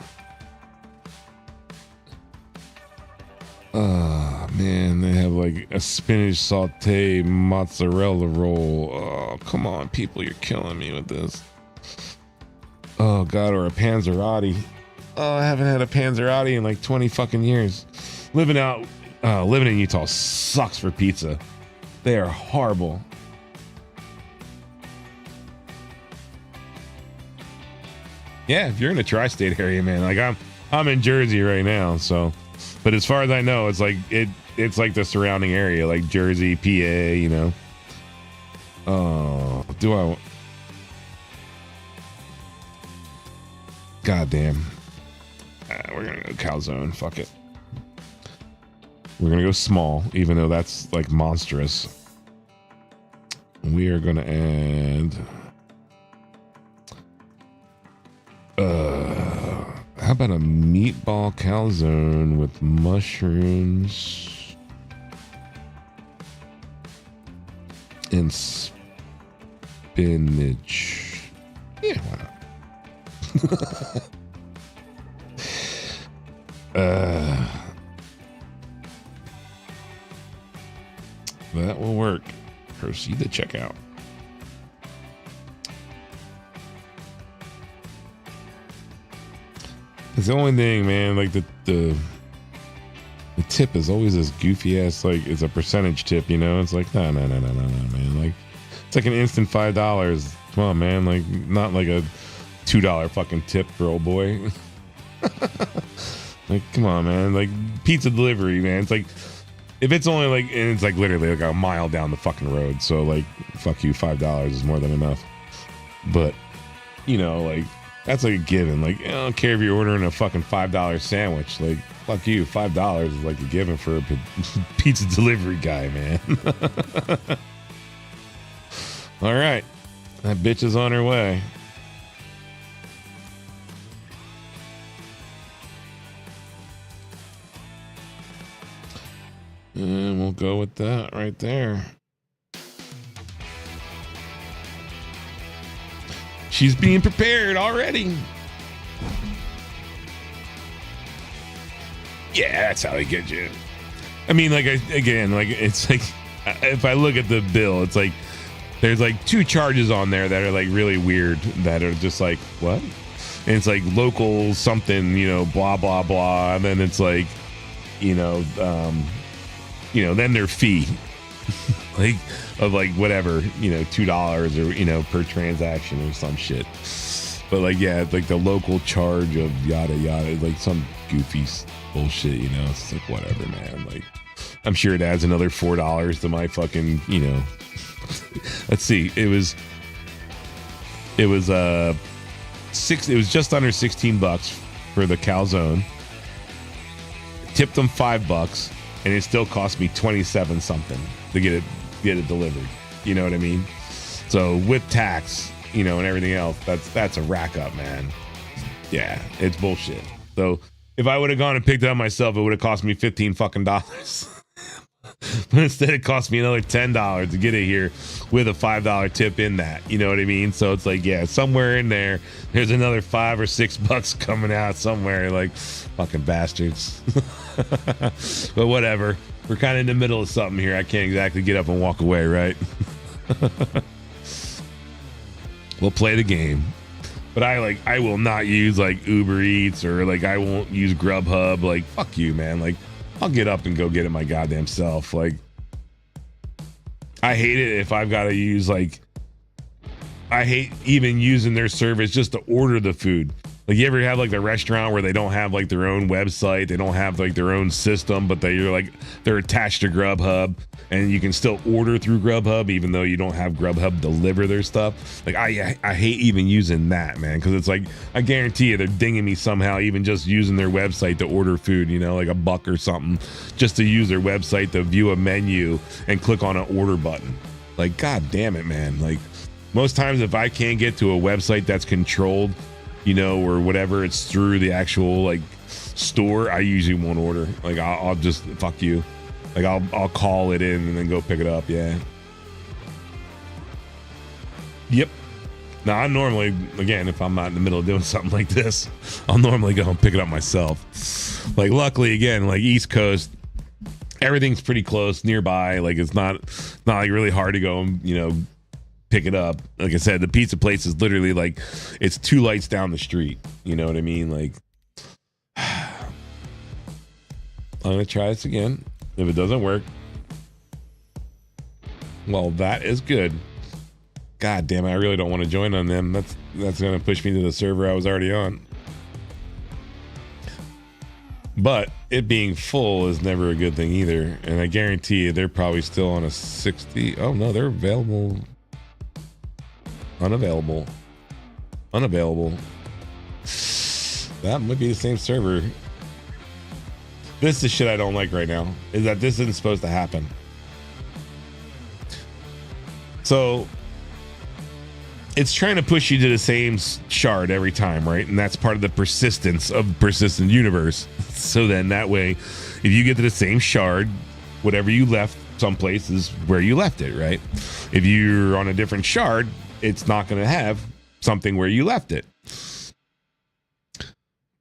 Man, they have like a spinach saute mozzarella roll. Oh, come on, people, you're killing me with this. Oh, God, or a panzerotti. Oh, I haven't had a panzerotti in like 20 fucking years. Living in Utah sucks for pizza. They are horrible. Yeah, if you're in the tri-state area, man, like I'm in Jersey right now, so. But as far as I know, it's like it's like the surrounding area, like Jersey, PA, Oh, do I? God damn. We're gonna go calzone. Fuck it. We're gonna go small, even though that's like monstrous. We are gonna add. How about a meatball calzone with mushrooms and spinach. Yeah, why not? That will work. Proceed to checkout. It's the only thing, man. Like the tip is always this goofy ass. Like it's a percentage tip, you know. It's like no, man. Like it's like an instant $5. Come on, man. Like not like a $2 fucking tip for old boy. Like come on, man. Like pizza delivery, man. It's like if it's only like and it's like literally like a mile down the fucking road. So like fuck you, $5 is more than enough. But you know, like that's like a given. Like I don't care if you're ordering a fucking $5 sandwich. Like fuck you, $5 is like a given for a pizza delivery guy, man. All right, that bitch is on her way. And we'll go with that right there. She's being prepared already. Yeah, that's how they get you. I mean, like, again, like, it's like, if I look at the bill, it's like, there's like 2 charges on there that are like really weird that are just like, what? And it's like local something, you know, blah, blah, blah. And then it's like, you know, then their fee, like, of like whatever, you know, $2 or, you know, per transaction or some shit. But like, yeah, it's like the local charge of yada yada, like some goofy bullshit, you know. It's like whatever, man. Like, I'm sure it adds another $4 to my fucking, you know. Let's see, it was just under $16 for the calzone. Tipped them $5, and it still cost me 27 something to get it delivered. You know what I mean? So with tax, you know, and everything else, that's a rack up, man. Yeah, it's bullshit. So if I would have gone and picked it up myself, it would have cost me $15 fucking dollars. But instead it cost me another $10 to get it here with a $5 tip in that. You know what I mean? So it's like, yeah, somewhere in there's another $5 or $6 coming out somewhere. Like, fucking bastards. But whatever. We're kind of in the middle of something here. I can't exactly get up and walk away, right? We'll play the game. But I will not use like Uber Eats or like I won't use Grubhub. Like, fuck you, man. Like, I'll get up and go get it my goddamn self. Like, I hate it if I've got to use like, I hate even using their service just to order the food. Like, you ever have like the restaurant where they don't have like their own website, they don't have like their own system, but they're attached to Grubhub, and you can still order through Grubhub even though you don't have Grubhub deliver their stuff. Like, I hate even using that, man, because it's like, I guarantee you they're dinging me somehow even just using their website to order food, you know, like $1 or something, just to use their website to view a menu and click on an order button. Like, god damn it, man. Like, most times if I can't get to a website that's controlled, you know, or whatever, it's through the actual like store, I usually won't order. Like, I'll just fuck you. Like, I'll call it in and then go pick it up. Yeah. Yep. Now, I normally, again, if I'm not in the middle of doing something like this, I'll normally go and pick it up myself. Like, luckily, again, like East Coast, everything's pretty close nearby. Like, it's not like really hard to go and, you know, pick it up. Like I said, the pizza place is literally like, it's 2 lights down the street. You know what I mean? Like, I'm gonna try this again. If it doesn't work, well, that is good. God damn it, I really don't want to join on them. That's gonna push me to the server I was already on. But it being full is never a good thing either. And I guarantee you they're probably still on a 60. Oh no, they're available. Unavailable. That might be the same server. This is the shit I don't like right now, is that this isn't supposed to happen. So it's trying to push you to the same shard every time, right? And that's part of the persistence of persistent universe. So then that way, if you get to the same shard, whatever you left someplace is where you left it, right? If you're on a different shard, it's not going to have something where you left it.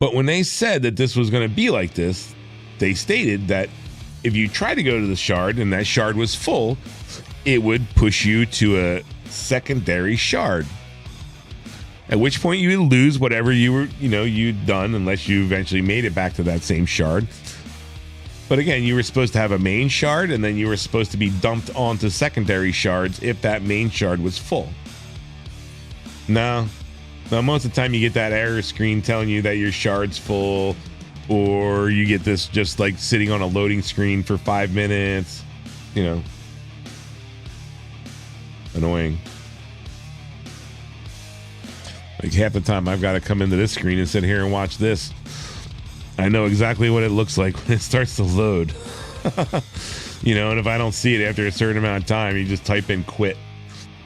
But when they said that this was going to be like this, they stated that if you try to go to the shard and that shard was full, it would push you to a secondary shard. At which point you would lose whatever you'd done, unless you eventually made it back to that same shard. But again, you were supposed to have a main shard, and then you were supposed to be dumped onto secondary shards if that main shard was full. No, most of the time you get that error screen telling you that your shard's full, or you get this just like sitting on a loading screen for 5 minutes. Annoying. Like half the time I've got to come into this screen and sit here and watch this. I know exactly what it looks like when it starts to load. And if I don't see it after a certain amount of time, you just type in quit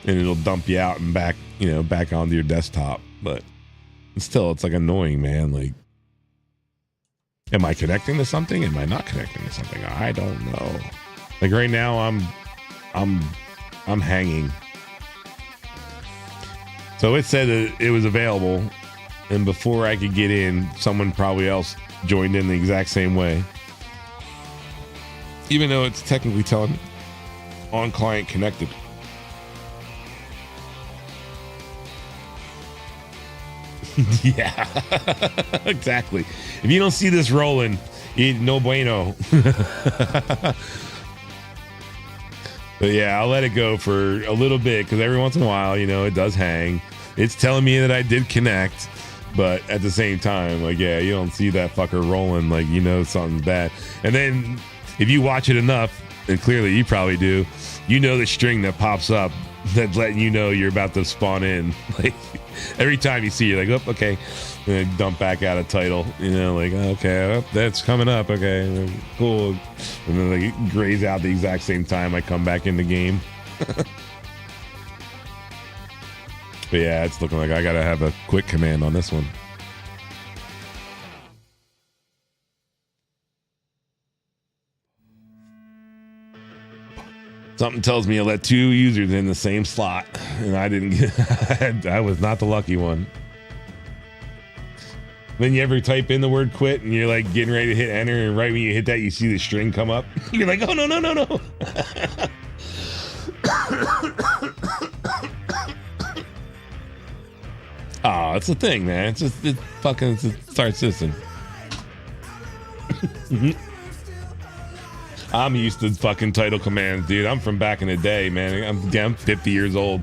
and it'll dump you out and back onto your desktop. But still, it's like annoying, man. Like, am I connecting to something? Am I not connecting to something? I don't know. Like right now I'm hanging. So it said that it was available, and before I could get in, someone probably else joined in the exact same way. Even though it's technically telling on client connected. Yeah, exactly. If you don't see this rolling, no bueno. But yeah, I'll let it go for a little bit because every once in a while, it does hang. It's telling me that I did connect, but at the same time, like, yeah, you don't see that fucker rolling, like, something's bad. And then if you watch it enough, and clearly you probably do, the string that pops up that's letting you know you're about to spawn in. Like every time you see it, like, oh, okay, and then dump back out a title, like, okay, oh, that's coming up, okay, cool. And then like it grays out the exact same time I come back in the game. But yeah, it's looking like I gotta have a quick command on this one. Something tells me I let 2 users in the same slot, and I didn't get. I was not the lucky one. Then you ever type in the word quit and you're like getting ready to hit enter, and right when you hit that, you see the string come up. You're like, oh, no. Oh, it's a thing, man. It's a start system. I'm used to fucking title commands, dude. I'm from back in the day, man. I'm 50 years old.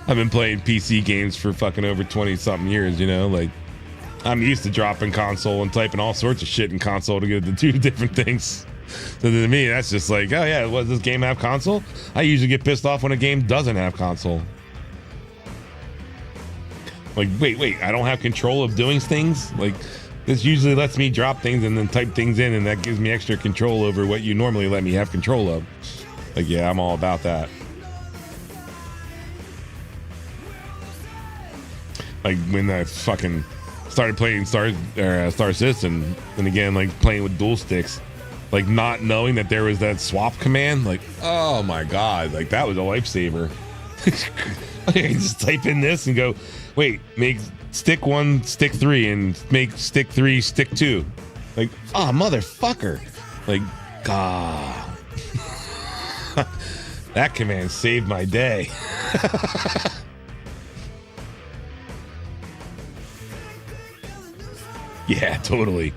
I've been playing PC games for fucking over 20 something years, like I'm used to dropping console and typing all sorts of shit in console to get the 2 different things. So to me, that's just like, oh yeah, does this game have console? I usually get pissed off when a game doesn't have console. Like, wait, I don't have control of doing things? Like, this usually lets me drop things and then type things in, and that gives me extra control over what you normally let me have control of. Like, yeah, I'm all about that. Like, when I fucking started playing Star Citizen, and again, like, playing with dual sticks, like, not knowing that there was that swap command, like, oh my god, like, that was a lifesaver. I can just type in this and go, wait, make stick 1 stick 3 and make stick 3 stick 2. Like, oh motherfucker. Like, god. That command saved my day. Yeah, totally.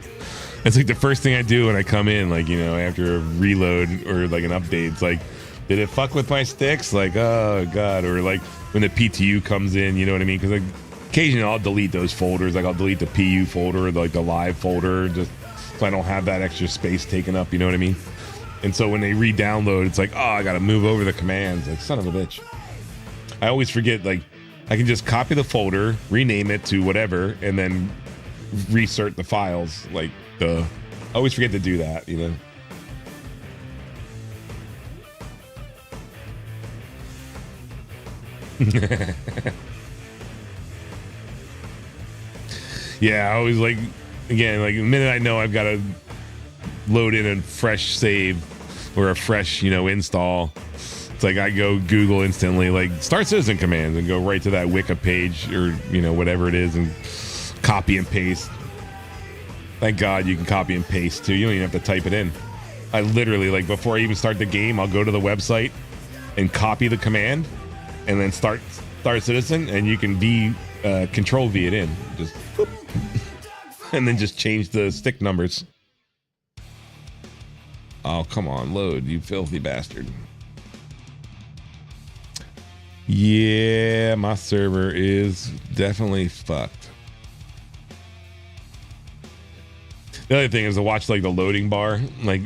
It's like the first thing I do when I come in, like, after a reload or like an update. It's like, did it fuck with my sticks? Like, oh god. Or like when the PTU comes in, you know what I mean? Because like occasionally I'll delete those folders. Like I'll delete the PU folder, like the live folder, just so I don't have that extra space taken up, you know what I mean? And so when they re-download, it's like, oh, I gotta move over the commands. Like, son of a bitch. I always forget, like, I can just copy the folder, rename it to whatever, and then reinsert the files. Like, I always forget to do that, Yeah, I always like, again, like the minute I know I've got to load in a fresh save or a fresh, install It's like I go Google instantly, like start citizen commands, and go right to that Wiki page or whatever it is, and copy and paste. Thank God you can copy and paste too. You don't even have to type it in. I literally, like, before I even start the game, I'll go to the website and copy the command, and then start citizen, and you can control V it in, just whoop, and then just change the stick numbers. Oh, come on, load, you filthy bastard. Yeah, my server is definitely fucked. The other thing is to watch like the loading bar. Like,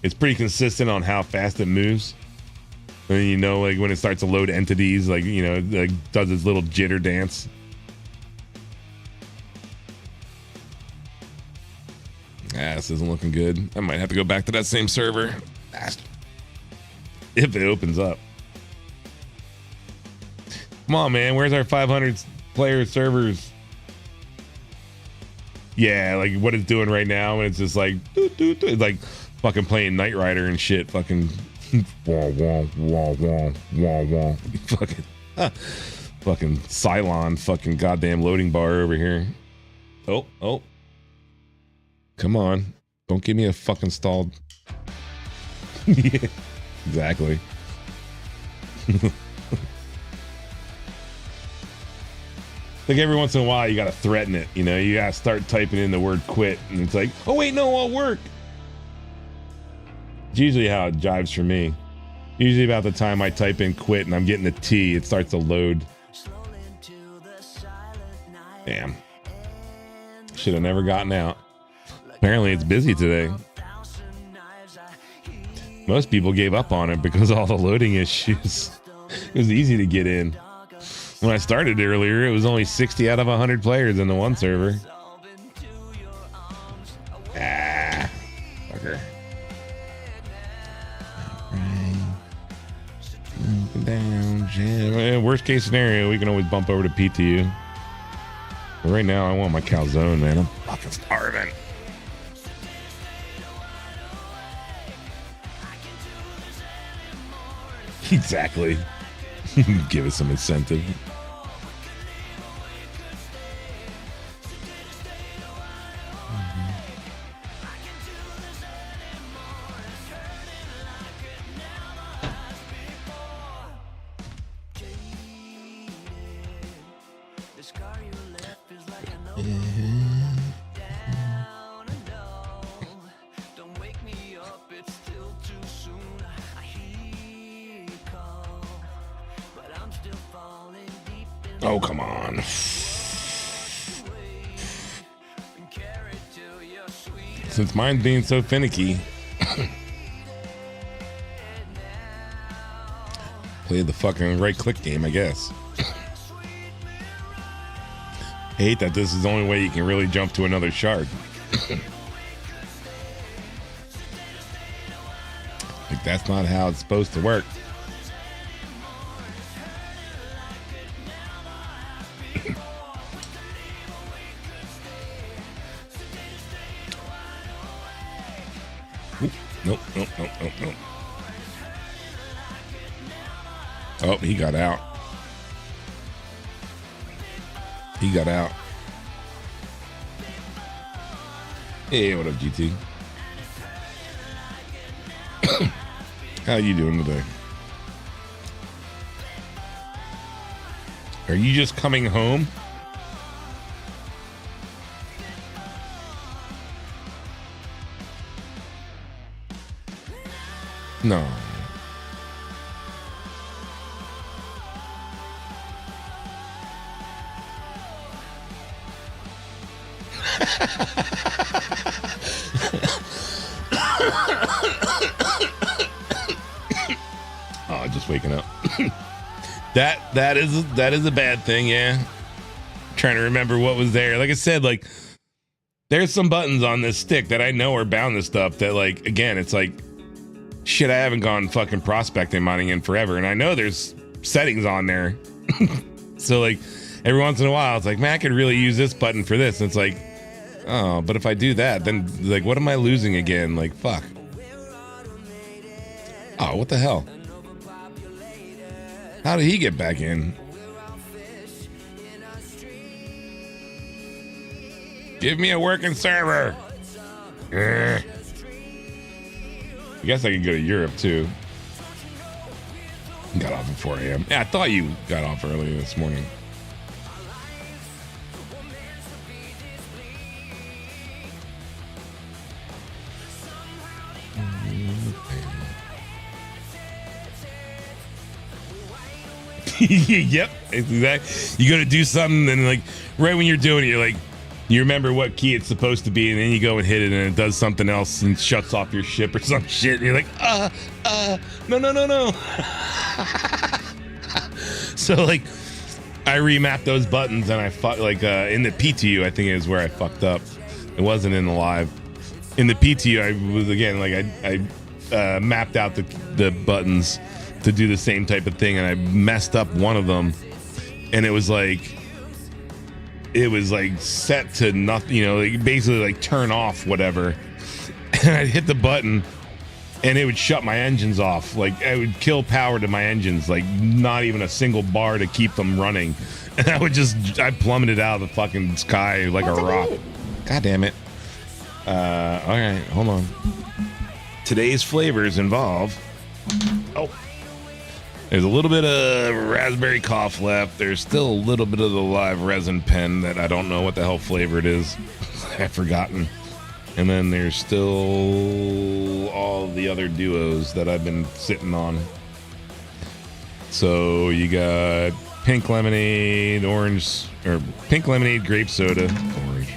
it's pretty consistent on how fast it moves. And like when it starts to load entities, like, like does its little jitter dance. This isn't looking good. I might have to go back to that same server. Bastard. If it opens up. Come on, man. Where's our 500 player servers? Yeah, like what it's doing right now, and it's just like, it's like fucking playing Knight Rider and shit. Fucking, wah, wah, wah, wah, wah, wah. Fucking Cylon, fucking goddamn loading bar over here. Oh. Come on. Don't give me a fucking stalled. Yeah, exactly. Like every once in a while, you gotta threaten it. You gotta start typing in the word quit, and it's like, oh wait, no, I'll work. It's usually how it jives for me. Usually about the time I type in quit and I'm getting the T, it starts to load. Damn. Should have never gotten out. Apparently it's busy today. Most people gave up on it because of all the loading issues. It was easy to get in. When I started earlier, it was only 60 out of 100 players in the one server. Fucker. Down, worst case scenario, we can always bump over to PTU. But right now, I want my calzone, man. I'm fucking starving. Exactly. Give us some incentive. Oh, come on. Since mine's being so finicky. Played the fucking right click game, I guess. I hate that this is the only way you can really jump to another shard. Like, that's not how it's supposed to work. Nope. Oh, he got out. Hey, what up, GT? How you doing today? Are you just coming home? No. Oh, just waking up. that is a bad thing, yeah. Trying to remember what was there. Like I said, like there's some buttons on this stick that I know are bound to stuff that, like, again, it's like shit I haven't gone fucking prospecting mining in forever, and I know there's settings on there. So like every once in a while it's like, man, I could really use this button for this, and it's like, oh, but if I do that, then like what am I losing again? Like, fuck. Oh, what the hell? How did he get back in? Give me a working server. I guess I could go to Europe too. Got off at 4 a.m. Yeah, I thought you got off early this morning. Yep, exactly. You go to do something, and like right when you're doing it, you're like, you remember what key it's supposed to be, and then you go and hit it, and it does something else and shuts off your ship or some shit. And you're like, no. So like, I remapped those buttons, and I in the PTU, I think is where I fucked up. It wasn't in the live. In the PTU, I was again like I mapped out the buttons to do the same type of thing, and I messed up one of them, and it was like set to nothing, you know, like basically like turn off whatever. And I'd hit the button and it would shut my engines off. Like I would kill power to my engines, like not even a single bar to keep them running. And I plummeted out of the fucking sky like a rock. God damn it. All right, hold on. Today's flavors involve, there's a little bit of raspberry cough left. There's still a little bit of the live resin pen that I don't know what the hell flavor it is. I've forgotten. And then there's still all the other duos that I've been sitting on. So you got pink lemonade, pink lemonade, grape soda, orange.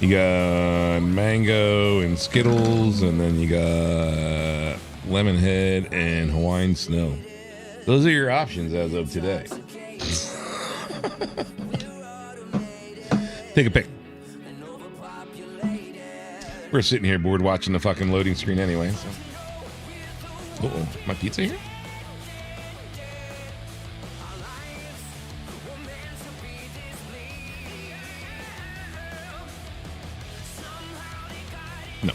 You got mango and Skittles, and then you got lemon head and Hawaiian snow. Those are your options as of today. Take a pick. We're sitting here bored watching the fucking loading screen anyway. So. Uh-oh, my pizza here? No.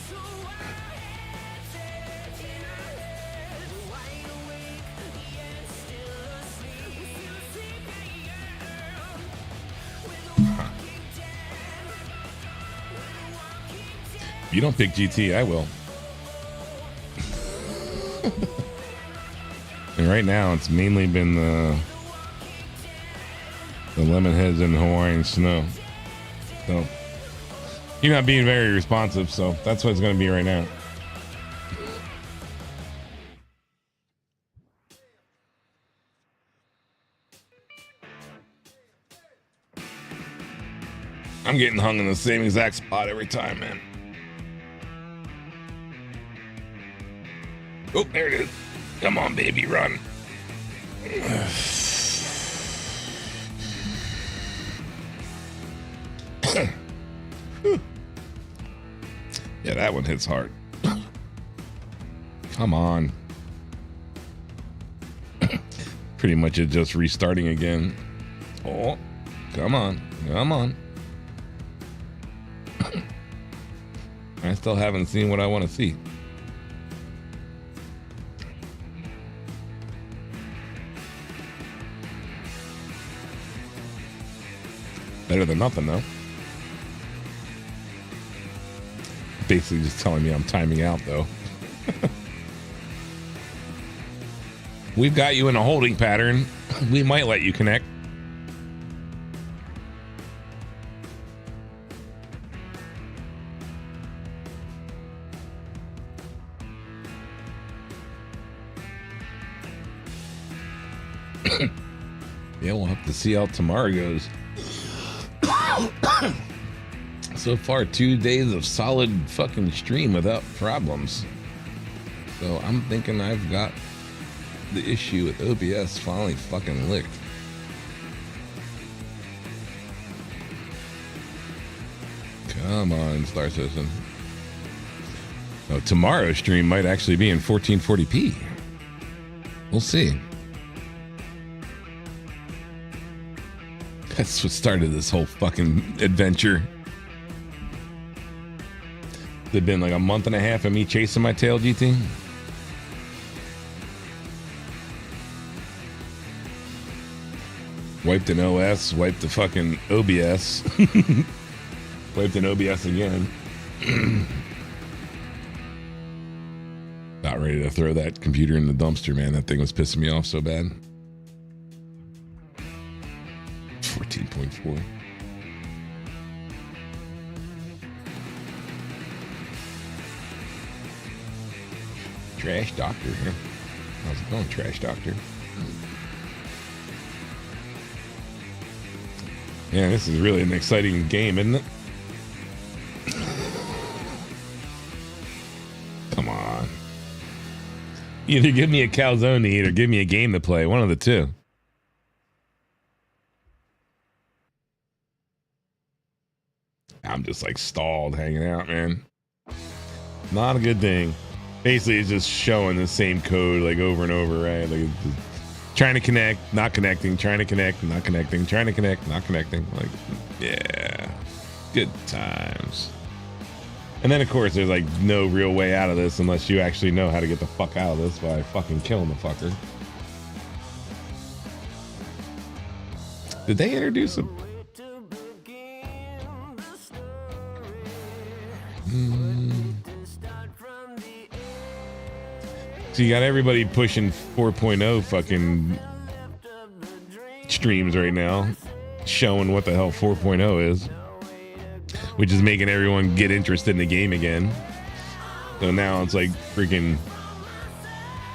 If you don't pick GT, I will. And right now, it's mainly been the lemon heads and Hawaiian snow. So you're not being very responsive, so that's what it's going to be right now. I'm getting hung in the same exact spot every time, man. Oh, there it is. Come on, baby, run. Yeah, that one hits hard. Come on. Pretty much it's just restarting again. Oh, come on. Come on. I still haven't seen what I want to see. Better than nothing, though. Basically just telling me I'm timing out, though. We've got you in a holding pattern. We might let you connect. Yeah, we'll have to see how tomorrow goes. So far, 2 days of solid fucking stream without problems. So I'm thinking I've got the issue with OBS finally fucking licked. Come on, Star Citizen. Oh, tomorrow's stream might actually be in 1440p. We'll see. That's what started this whole fucking adventure. It's been like a month and a half of me chasing my tail, GT. Wiped an OS, wiped the fucking OBS. Wiped an OBS again. Not ready to throw that computer in the dumpster, man. That thing was pissing me off so bad. 14.4. Trash Doctor here. How's it going, Trash Doctor? Yeah, this is really an exciting game, isn't it? Come on. Either give me a calzone to eat or give me a game to play. One of the two. I'm just like stalled hanging out, man. Not a good thing. Basically, it's just showing the same code like over and over, right? Like trying to connect, not connecting, trying to connect, not connecting, trying to connect, not connecting. Like, yeah, good times. And then, of course, there's like no real way out of this unless you actually know how to get the fuck out of this by fucking killing the fucker. Did they introduce a... So you got everybody pushing 4.0 fucking streams right now, showing what the hell 4.0 is, which is making everyone get interested in the game again. So now it's like freaking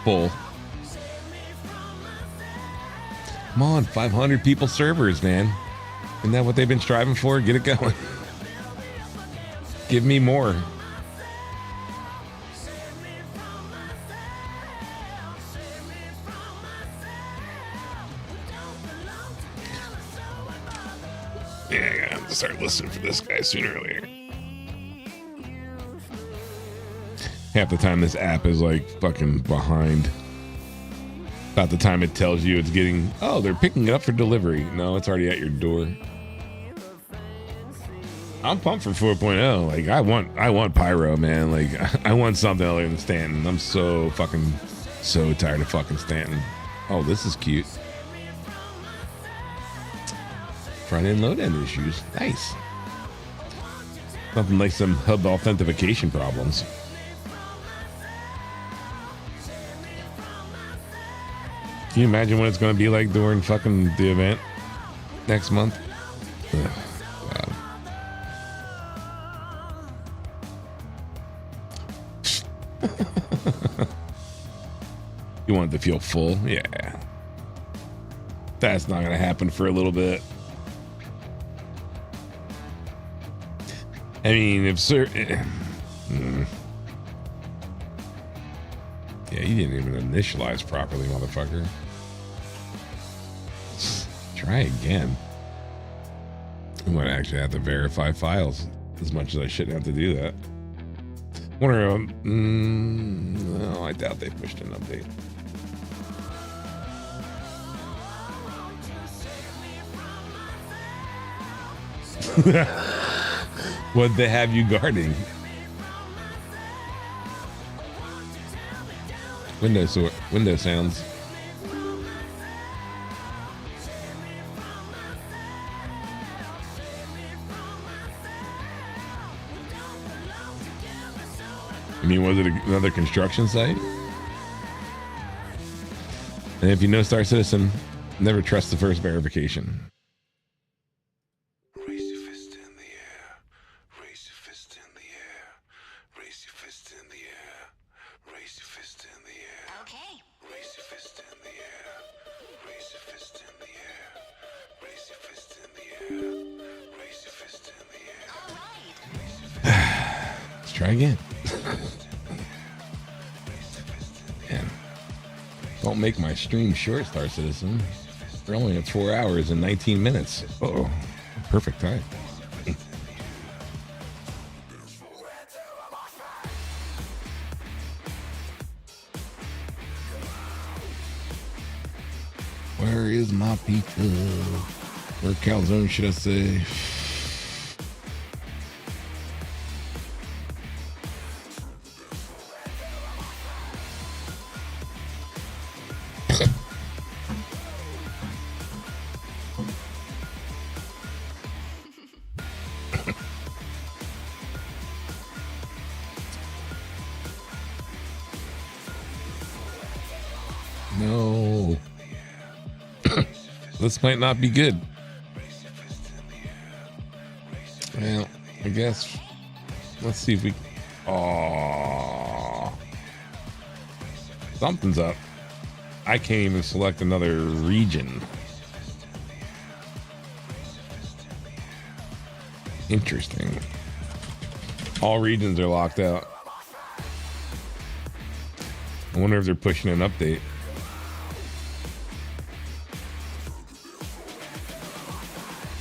full. Come on, 500 people servers, man. Isn't that what they've been striving for? Get it going. Give me more. Yeah, I gotta have to start listening for this guy sooner or later. Half the time this app is like fucking behind. About the time it tells you it's getting, oh, they're picking it up for delivery. No, it's already at your door. I'm pumped for 4.0. Like I want Pyro, man. Like I want something other than Stanton. I'm so tired of fucking Stanton. Oh, this is cute. Front end load end issues. Nice. Nothing like some hub authentication problems. Can you imagine what it's going to be like during fucking the event next month? Ugh, God. You want it to feel full? Yeah. That's not going to happen for a little bit. I mean, if sir... Yeah, you didn't even initialize properly, motherfucker. Try again. I'm going to actually have to verify files as much as I shouldn't have to do that. Wonder, no, I doubt they pushed an update. What'd they have you guarding? Window sounds. I mean, was it another construction site? And if you know Star Citizen, never trust the first verification. Raise your fist in the air. Raise your fist in the air. Raise your fist in the air. Raise your fist in the air. Okay. Raise your fist in the air. Raise your fist in the air. Raise your fist in the air. Raise your fist in the air. All right. Let's try again. Man, don't make my stream short, Star Citizen. We're only at 4 hours and 19 minutes. Oh, perfect time. Where is my pizza? Where calzone should I say? This might not be good. Well, I guess. Let's see if we. Oh, something's up. I can't even select another region. Interesting. All regions are locked out. I wonder if they're pushing an update.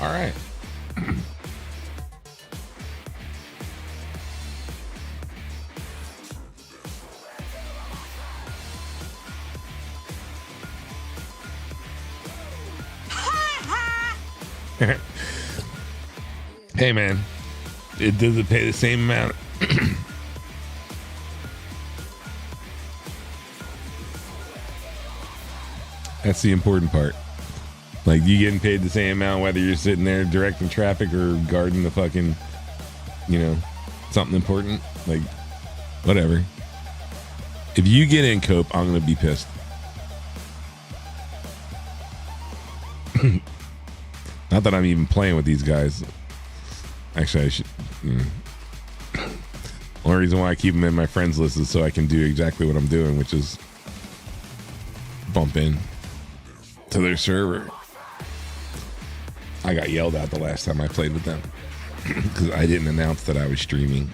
All right. Hey man, it doesn't pay the same amount. That's the important part. Like, you getting paid the same amount whether you're sitting there directing traffic or guarding the fucking, you know, something important. Like, whatever. If you get in, Cope, I'm gonna be pissed. Not that I'm even playing with these guys. Actually, I should. Only reason why I keep them in my friends list is so I can do exactly what I'm doing, which is bump in to their server. I got yelled at the last time I played with them because I didn't announce that I was streaming.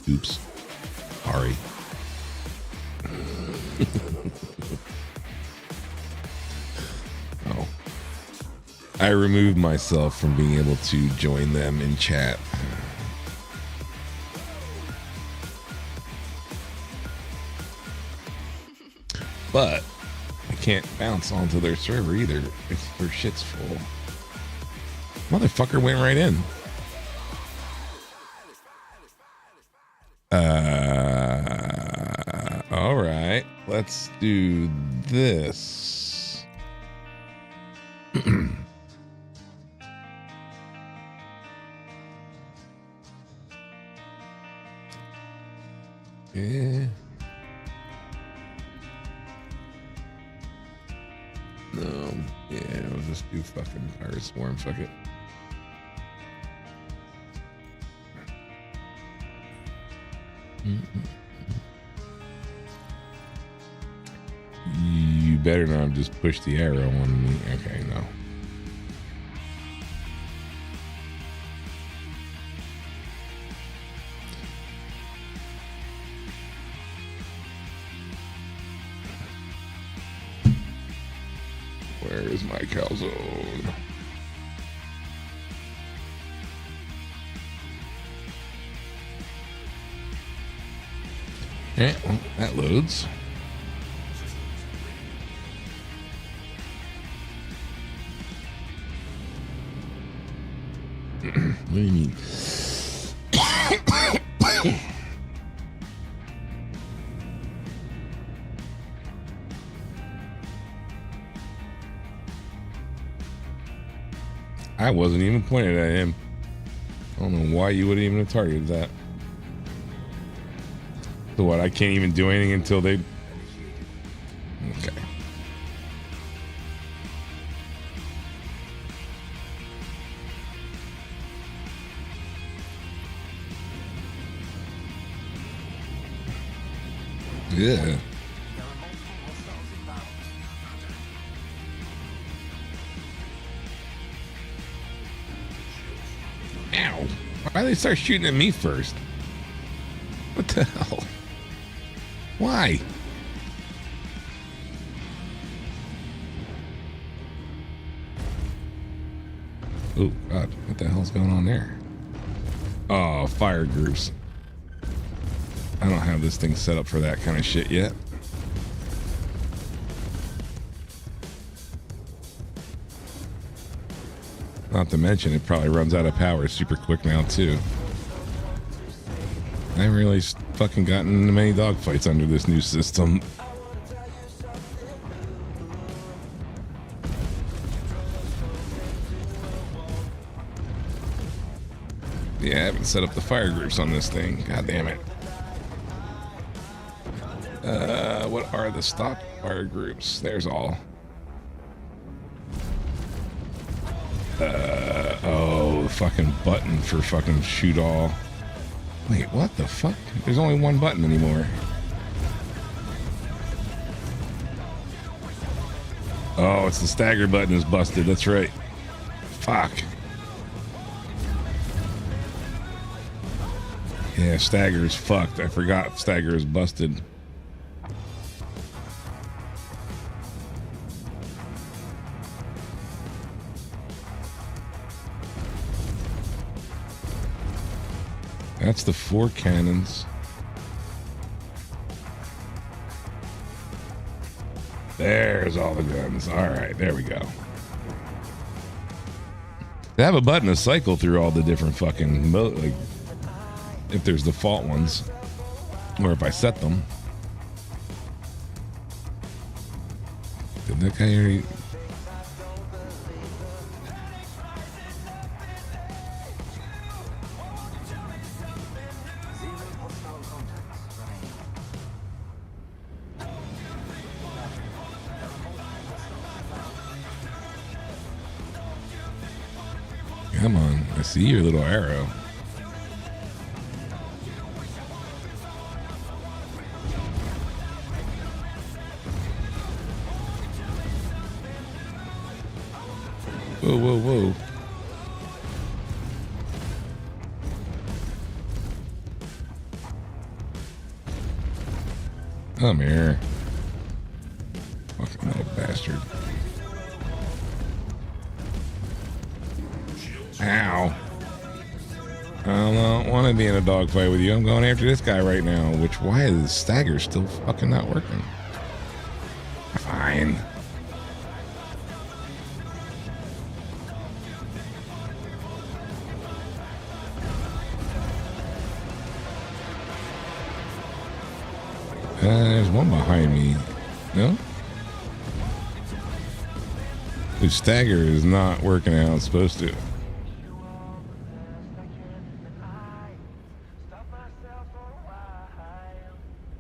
Oops. Sorry. Oh. I removed myself from being able to join them in chat. But I can't bounce onto their server either if their shit's full. Motherfucker went right in. All right, let's do this. Yeah. No. Yeah, we'll just do fucking Pirate Swarm. Fuck it. You better not just push the arrow on me. Okay, no. Where is my calzone? Yeah, well, that loads. What do you mean? I wasn't even pointed at him. I don't know why you would even have targeted that. So what? I can't even do anything until they. Okay. Yeah. Ow. Why did they start shooting at me first? What the hell? Why? Oh, God. What the hell's going on there? Oh, fire groups. I don't have this thing set up for that kind of shit yet. Not to mention, it probably runs out of power super quick now, too. I haven't really fucking gotten into many dogfights under this new system. Yeah, I haven't set up the fire groups on this thing. God damn it. What are the stock fire groups? There's all. Oh, the fucking button for fucking shoot all. Wait, what the fuck? There's only one button anymore. Oh, it's the stagger button is busted. That's right. Fuck. Yeah, stagger is fucked. I forgot stagger is busted. That's the 4 cannons. There's all the guns. All right, there we go. They have a button to cycle through all the different fucking like, if there's default ones, or if I set them. Did that guy already? Come on, I see your little arrow. Whoa, whoa, whoa. Come here. Fucking little bastard. Ow. I don't want to be in a dogfight with you. I'm going after this guy right now. Why is the stagger still fucking not working? Fine. There's one behind me. No? The stagger is not working how it's supposed to.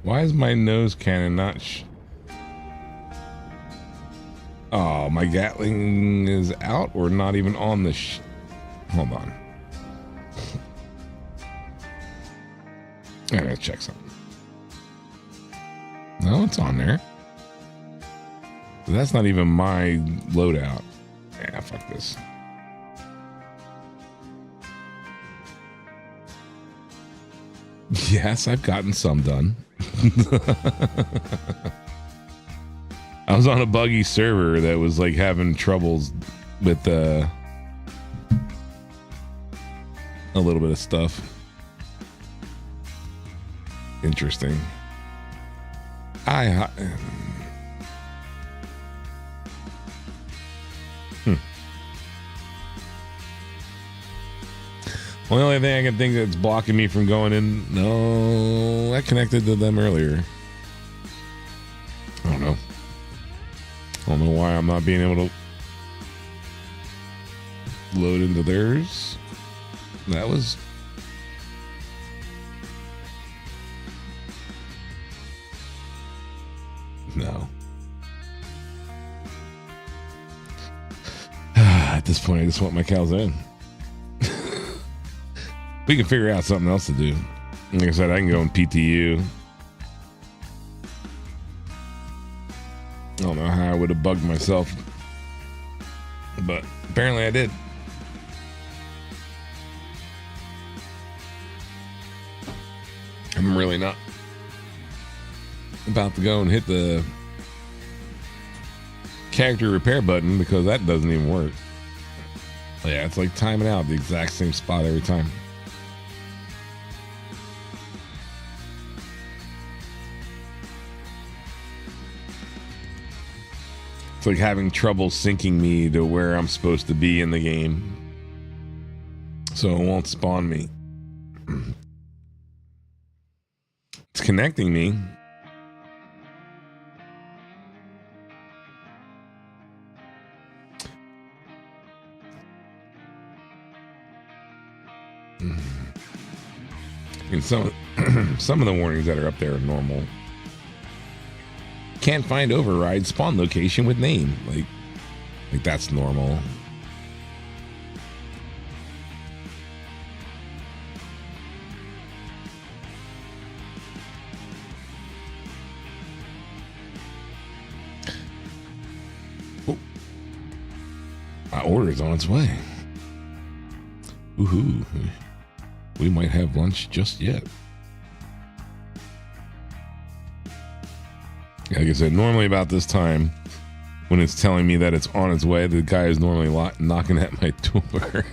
Why is my nose cannon not oh, my Gatling is out or not even on the hold on. I gotta check something. No, it's on there. But that's not even my loadout. Yeah, fuck this. Yes, I've gotten some done. I was on a buggy server that was like having troubles with a little bit of stuff. Interesting. The only thing I can think that's blocking me from going in. No, I connected to them earlier. I don't know. I don't know why I'm not being able to load into theirs. That was. No. At this point, I just want my calzone. We can figure out something else to do. Like I said, I can go in PTU. I don't know how I would have bugged myself, but apparently I did. I'm really not about to go and hit the character repair button because that doesn't even work. Yeah, it's like timing out the exact same spot every time. It's like having trouble syncing me to where I'm supposed to be in the game. So it won't spawn me. It's connecting me. I mean, some of the warnings that are up there are normal. Can't find override spawn location with name. Like that's normal. My order is on its way. Woohoo. We might have lunch just yet. Like I said, normally about this time, when it's telling me that it's on its way, the guy is normally knocking at my door.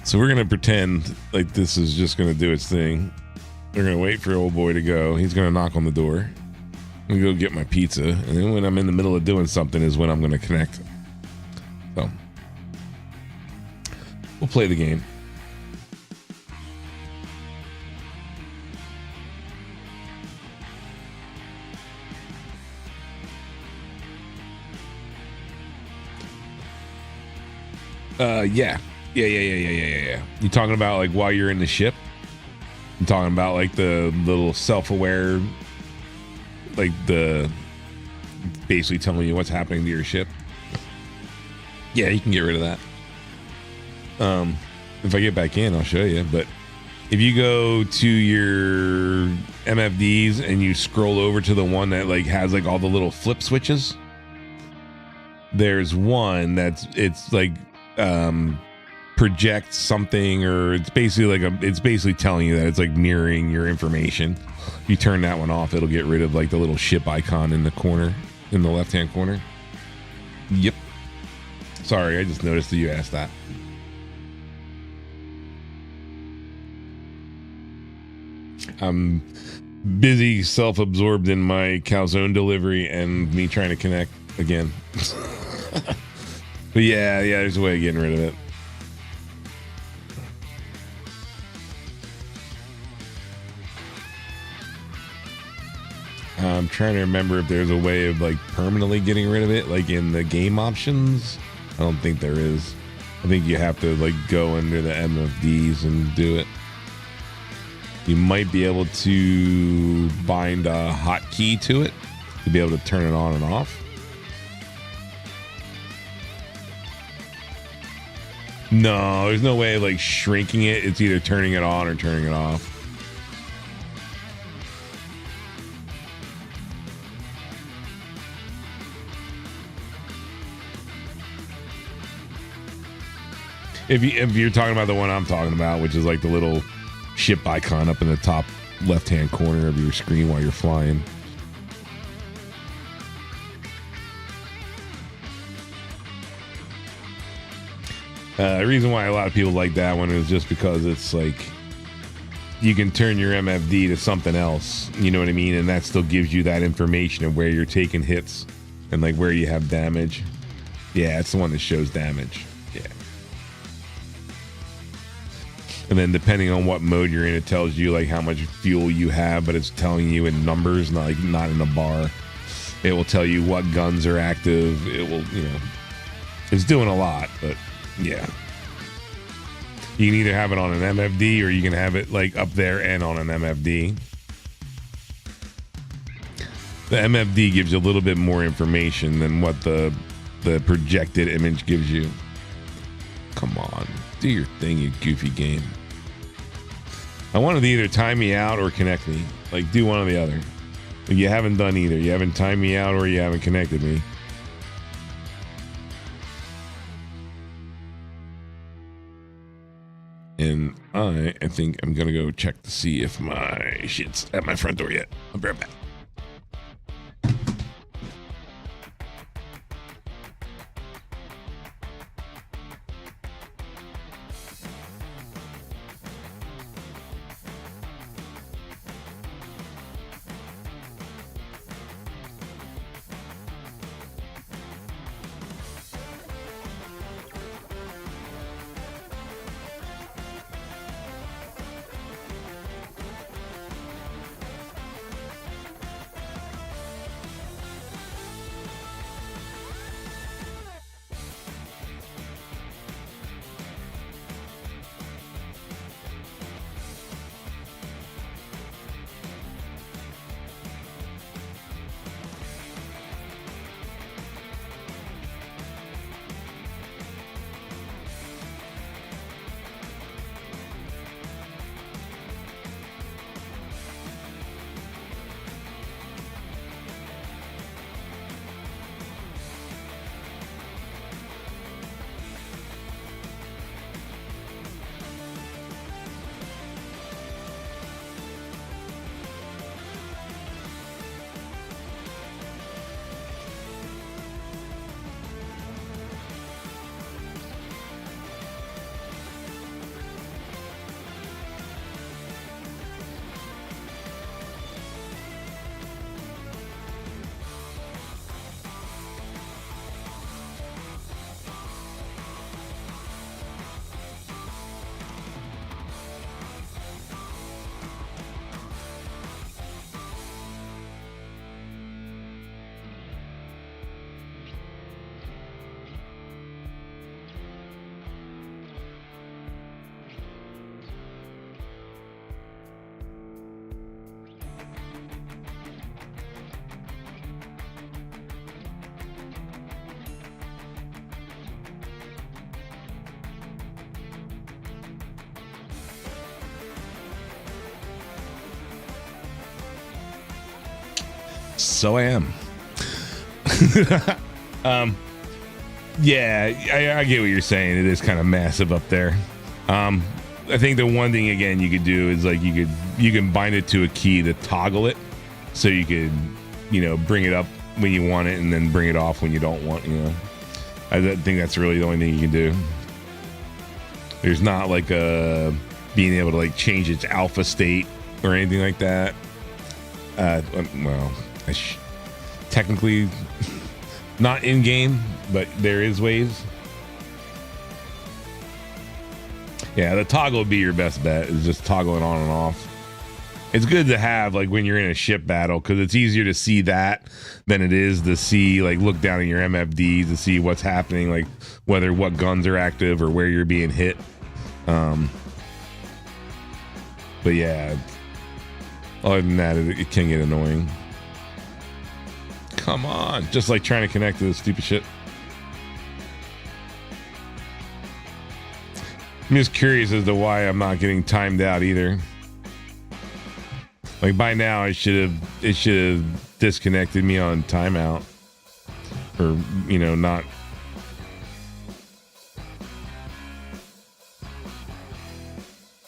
So we're going to pretend like this is just going to do its thing. We're going to wait for old boy to go. He's going to knock on the door. I'm going to go get my pizza. And then when I'm in the middle of doing something is when I'm going to connect. So we'll play the game. Yeah. You talking about like while you're in the ship? I'm talking about like the little self-aware, like the basically telling you what's happening to your ship. Yeah, you can get rid of that. If I get back in, I'll show you. But if you go to your MFDs and you scroll over to the one that like has like all the little flip switches, there's one it's like projects something, or it's basically like it's basically telling you that it's like mirroring your information. If you turn that one off, it'll get rid of like the little ship icon in the corner, in the left hand corner. Yep. Sorry, I just noticed that you asked that. I'm busy self-absorbed in my calzone delivery and me trying to connect again. But yeah, there's a way of getting rid of it. I'm trying to remember if there's a way of like permanently getting rid of it, like in the game options. I don't think there is. I think you have to like go under the MFDs and do it. You might be able to bind a hotkey to it to be able to turn it on and off. No, there's no way of like shrinking it. It's either turning it on or turning it off. If you're talking about the one I'm talking about, which is like the little ship icon up in the top left-hand corner of your screen while you're flying. The reason why a lot of people like that one is just because it's like you can turn your MFD to something else, you know what I mean? And that still gives you that information of where you're taking hits and like where you have damage. Yeah, it's the one that shows damage. Yeah. And then depending on what mode you're in, it tells you like how much fuel you have, but it's telling you in numbers, not in a bar. It will tell you what guns are active. It will, it's doing a lot, but yeah. You can either have it on an MFD or you can have it like up there and on an MFD. The MFD gives you a little bit more information than what the projected image gives you. Come on, do your thing, you goofy game. I wanted to either time me out or connect me. Like, do one or the other. But you haven't done either. You haven't timed me out or you haven't connected me. And I think I'm going to go check to see if my shit's at my front door yet. I'll be right back. So I am. Yeah, I get what you're saying. It is kind of massive up there. I think the one thing again you could do is like you can bind it to a key to toggle it, so you could bring it up when you want it and then bring it off when you don't want. I think that's really the only thing you can do. There's not like being able to like change its alpha state or anything like that. Well, technically not in game, but there is ways. Yeah, the toggle would be your best bet, is just toggling on and off. It's good to have like when you're in a ship battle, because it's easier to see that than it is to see like look down at your MFDs to see what's happening, like what guns are active or where you're being hit. But yeah, other than that, it can get annoying. Come on, just like trying to connect to this stupid shit. I'm just curious as to why I'm not getting timed out either. Like by now, it should have disconnected me on timeout, or not.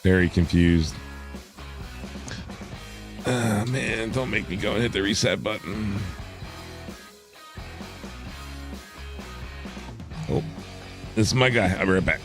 Very confused. Man, don't make me go and hit the reset button. Oh, this is my guy. I'll be right back.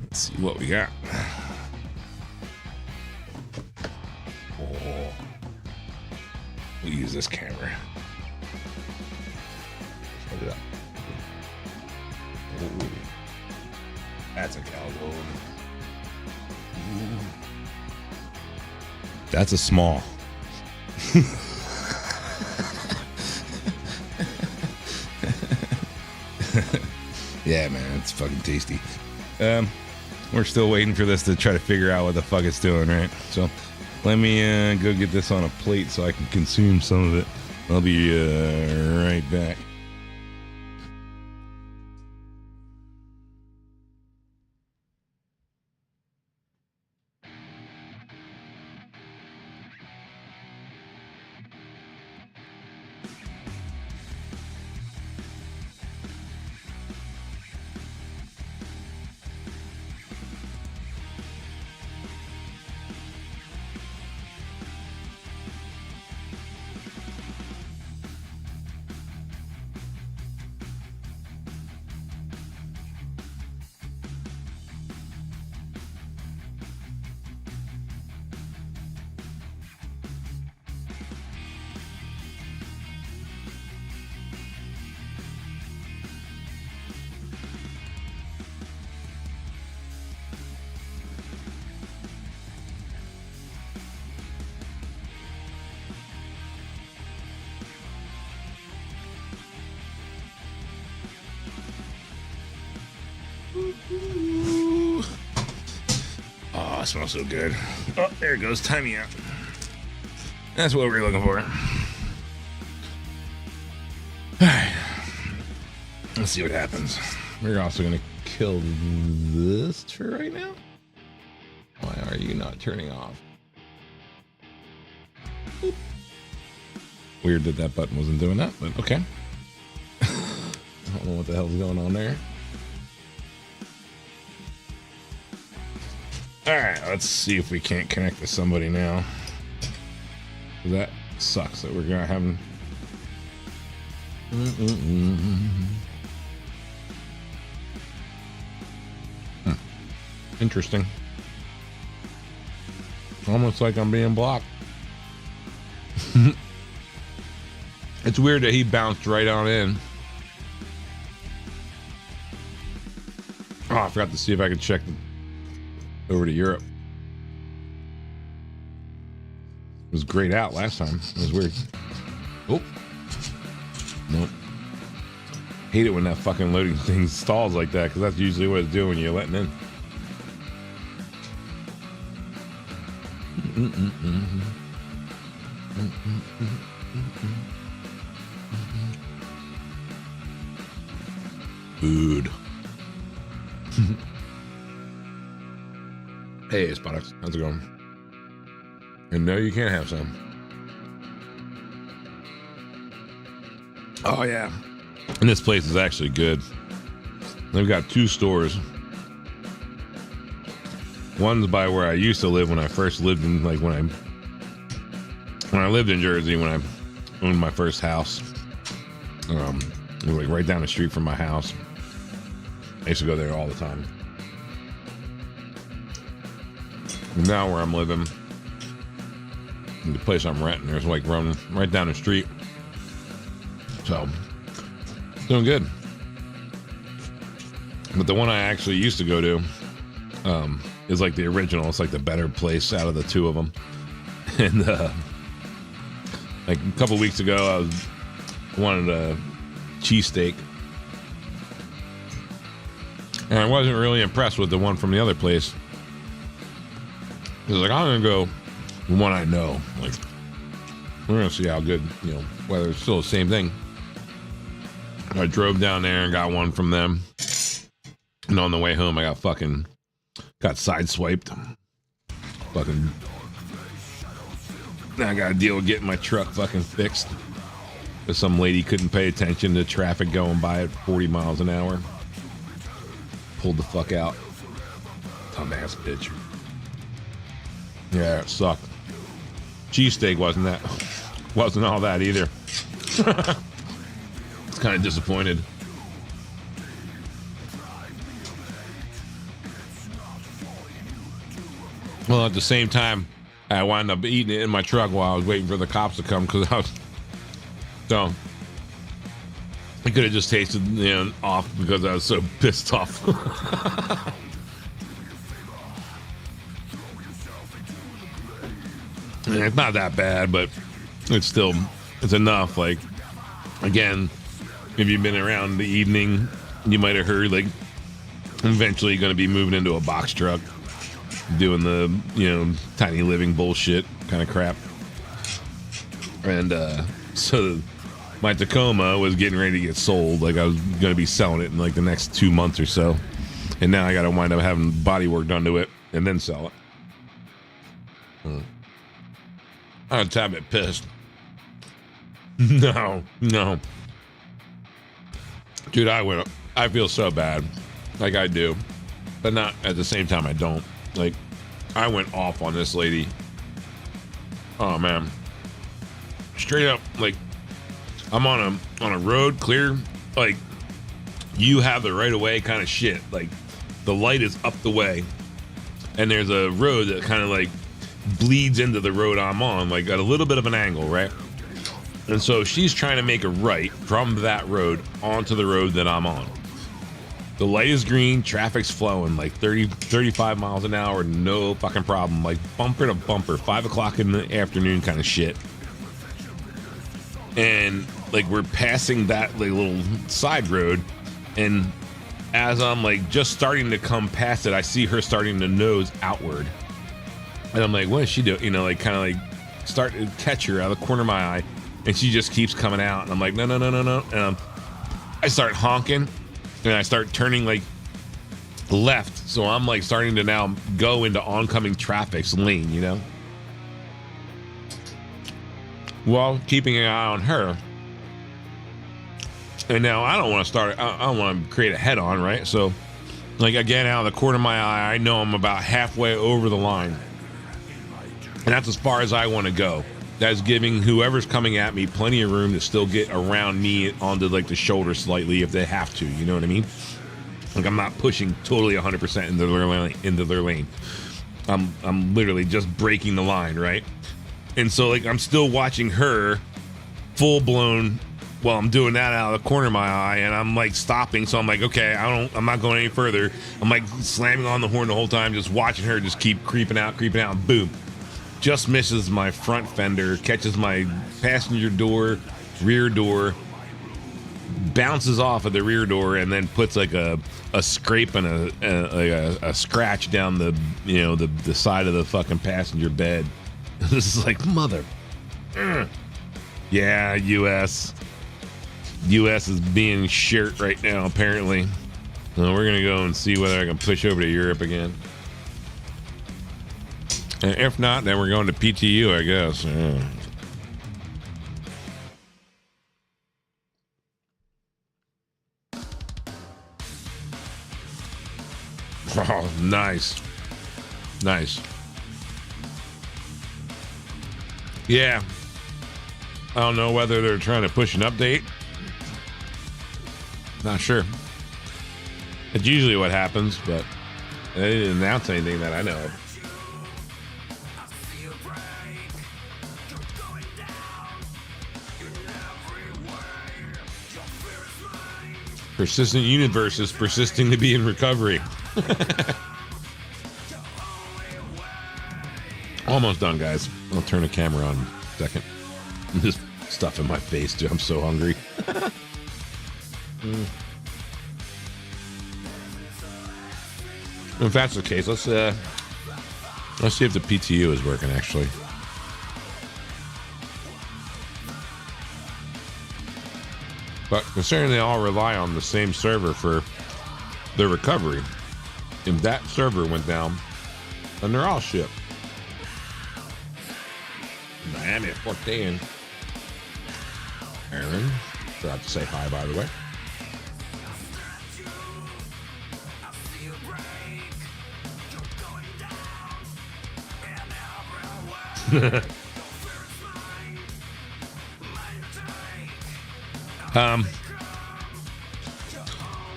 Let's see what we got. Oh, we'll use this camera. Put it up. Oh, that's a Calgon. That's a small. Yeah, man, it's fucking tasty. We're still waiting for this to try to figure out what the fuck it's doing, right? So let me go get this on a plate so I can consume some of it. I'll be right back. Oh, it smells so good. Oh, there it goes. Timing out. That's what we were looking for. All right. Let's see what happens. We're also going to kill this for right now. Why are you not turning off? Boop. Weird that that button wasn't doing that, but okay. I don't know what the hell's going on there. All right, let's see if we can't connect to somebody now. That sucks that we're gonna have. Interesting. Almost like I'm being blocked. It's It's weird that he bounced right on in. Oh, I forgot to see if I could check over to Europe. It was grayed out last time. It was weird. Oh. Nope. Hate it when that fucking loading thing stalls like that, because that's usually what it's doing when you're letting in. Food. Hey, Spottix. How's it going? And no, you can't have some. Oh, yeah. And this place is actually good. They've got 2 stores. One's by where I used to live when I first lived in, like, when I lived in Jersey, when I owned my first house. It was like right down the street from my house. I used to go there all the time. And now where I'm living, the place I'm renting, there's like running right down the street. So, doing good. But the one I actually used to go to is like the original. It's like the better place out of the 2 of them. And like a couple weeks ago, I wanted a cheesesteak. And I wasn't really impressed with the one from the other place. I was like, I'm going to go the one I know. Like, we're going to see how good, you know, whether it's still the same thing. I drove down there and got one from them. And on the way home, I got sideswiped. Fucking. Now I got to deal with getting my truck fucking fixed. Because some lady couldn't pay attention to traffic going by at 40 miles an hour. Pulled the fuck out. Dumbass bitch. Yeah, it sucked. Cheesesteak wasn't all that either. It's kind of disappointed. Well, at the same time, I wound up eating it in my truck while I was waiting for the cops to come, because so I could have just tasted, you know, off because I was so pissed off. It's not that bad, but it's enough. Like, again, if you've been around the evening, you might have heard, like, eventually going to be moving into a box truck, doing the, you know, tiny living bullshit kind of crap. And so my Tacoma was getting ready to get sold. Like, I was going to be selling it in like the next 2 months or so. And now I got to wind up having body work done to it and then sell it. I'm a tad bit pissed. No. Dude, I feel so bad. Like, I do. But not at the same time, I don't. Like, I went off on this lady. Oh, man. Straight up, like, I'm on a road, clear. Like, you have the right of way kind of shit. Like, the light is up the way. And there's a road that kind of, like, bleeds into the road I'm on, like at a little bit of an angle, right? And so she's trying to make a right from that road onto the road that I'm on. The light is green, traffic's flowing like 35 miles an hour, no fucking problem, like bumper to bumper, 5 o'clock in the afternoon kind of shit. And like we're passing that like little side road, and as I'm like just starting to come past it, I see her starting to nose outward. And I'm like, what is she doing? You know, like kind of like start to catch her out of the corner of my eye. And she just keeps coming out. And I'm like, no. And I start honking and I start turning like left. So I'm like starting to now go into oncoming traffic's lane, you know? While keeping an eye on her. And now I don't want to create a head on, right? So like again, out of the corner of my eye, I know I'm about halfway over the line. And that's as far as I want to go. That's giving whoever's coming at me plenty of room to still get around me onto like the shoulder slightly if they have to. You know what I mean? Like I'm not pushing totally 100% into their lane. I'm literally just breaking the line, right? And so like I'm still watching her full blown. Well, I'm doing that out of the corner of my eye, and I'm like stopping. So I'm like, okay, I'm not going any further. I'm like slamming on the horn the whole time, just watching her just keep creeping out, and boom, just misses my front fender, catches my passenger door, rear door, bounces off of the rear door, and then puts like a scrape and a scratch down the the side of the fucking passenger bed. This is like mother. Yeah, U.S. is being shirt right now, apparently. So we're going to go and see whether I can push over to Europe again. And if not, then we're going to PTU, I guess. Yeah. Oh, nice. Nice. Yeah. I don't know whether they're trying to push an update. Not sure. It's usually what happens, but they didn't announce anything that I know of. Persistent universe is persisting to be in recovery. Almost done, guys. I'll turn the camera on in a second. This stuff in my face, dude. I'm so hungry. If that's the case, let's see if the PTU is working actually. But considering they all rely on the same server for their recovery, if that server went down, then they're all shit. Miami at 14. Aaron, forgot to say hi, by the way.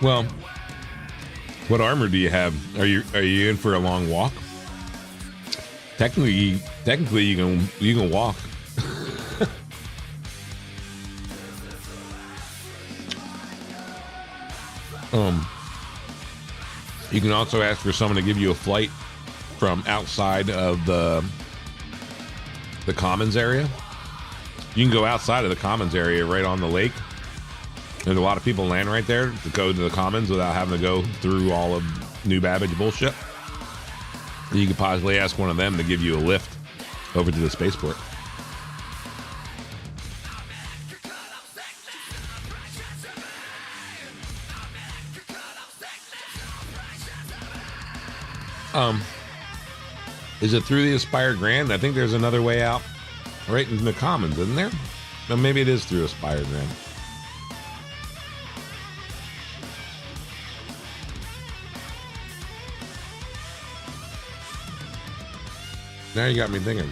Well, what armor do you have? Are you in for a long walk? Technically you can walk. You can also ask for someone to give you a flight from outside of the commons area. You can go outside of the commons area right on the lake. There's a lot of people land right there to go to the commons without having to go through all of New Babbage bullshit. You could possibly ask one of them to give you a lift over to the spaceport. Is it through the Aspire Grand? I think there's another way out right in the commons, isn't there? No, maybe it is through Aspire Grand. Now you got me thinking.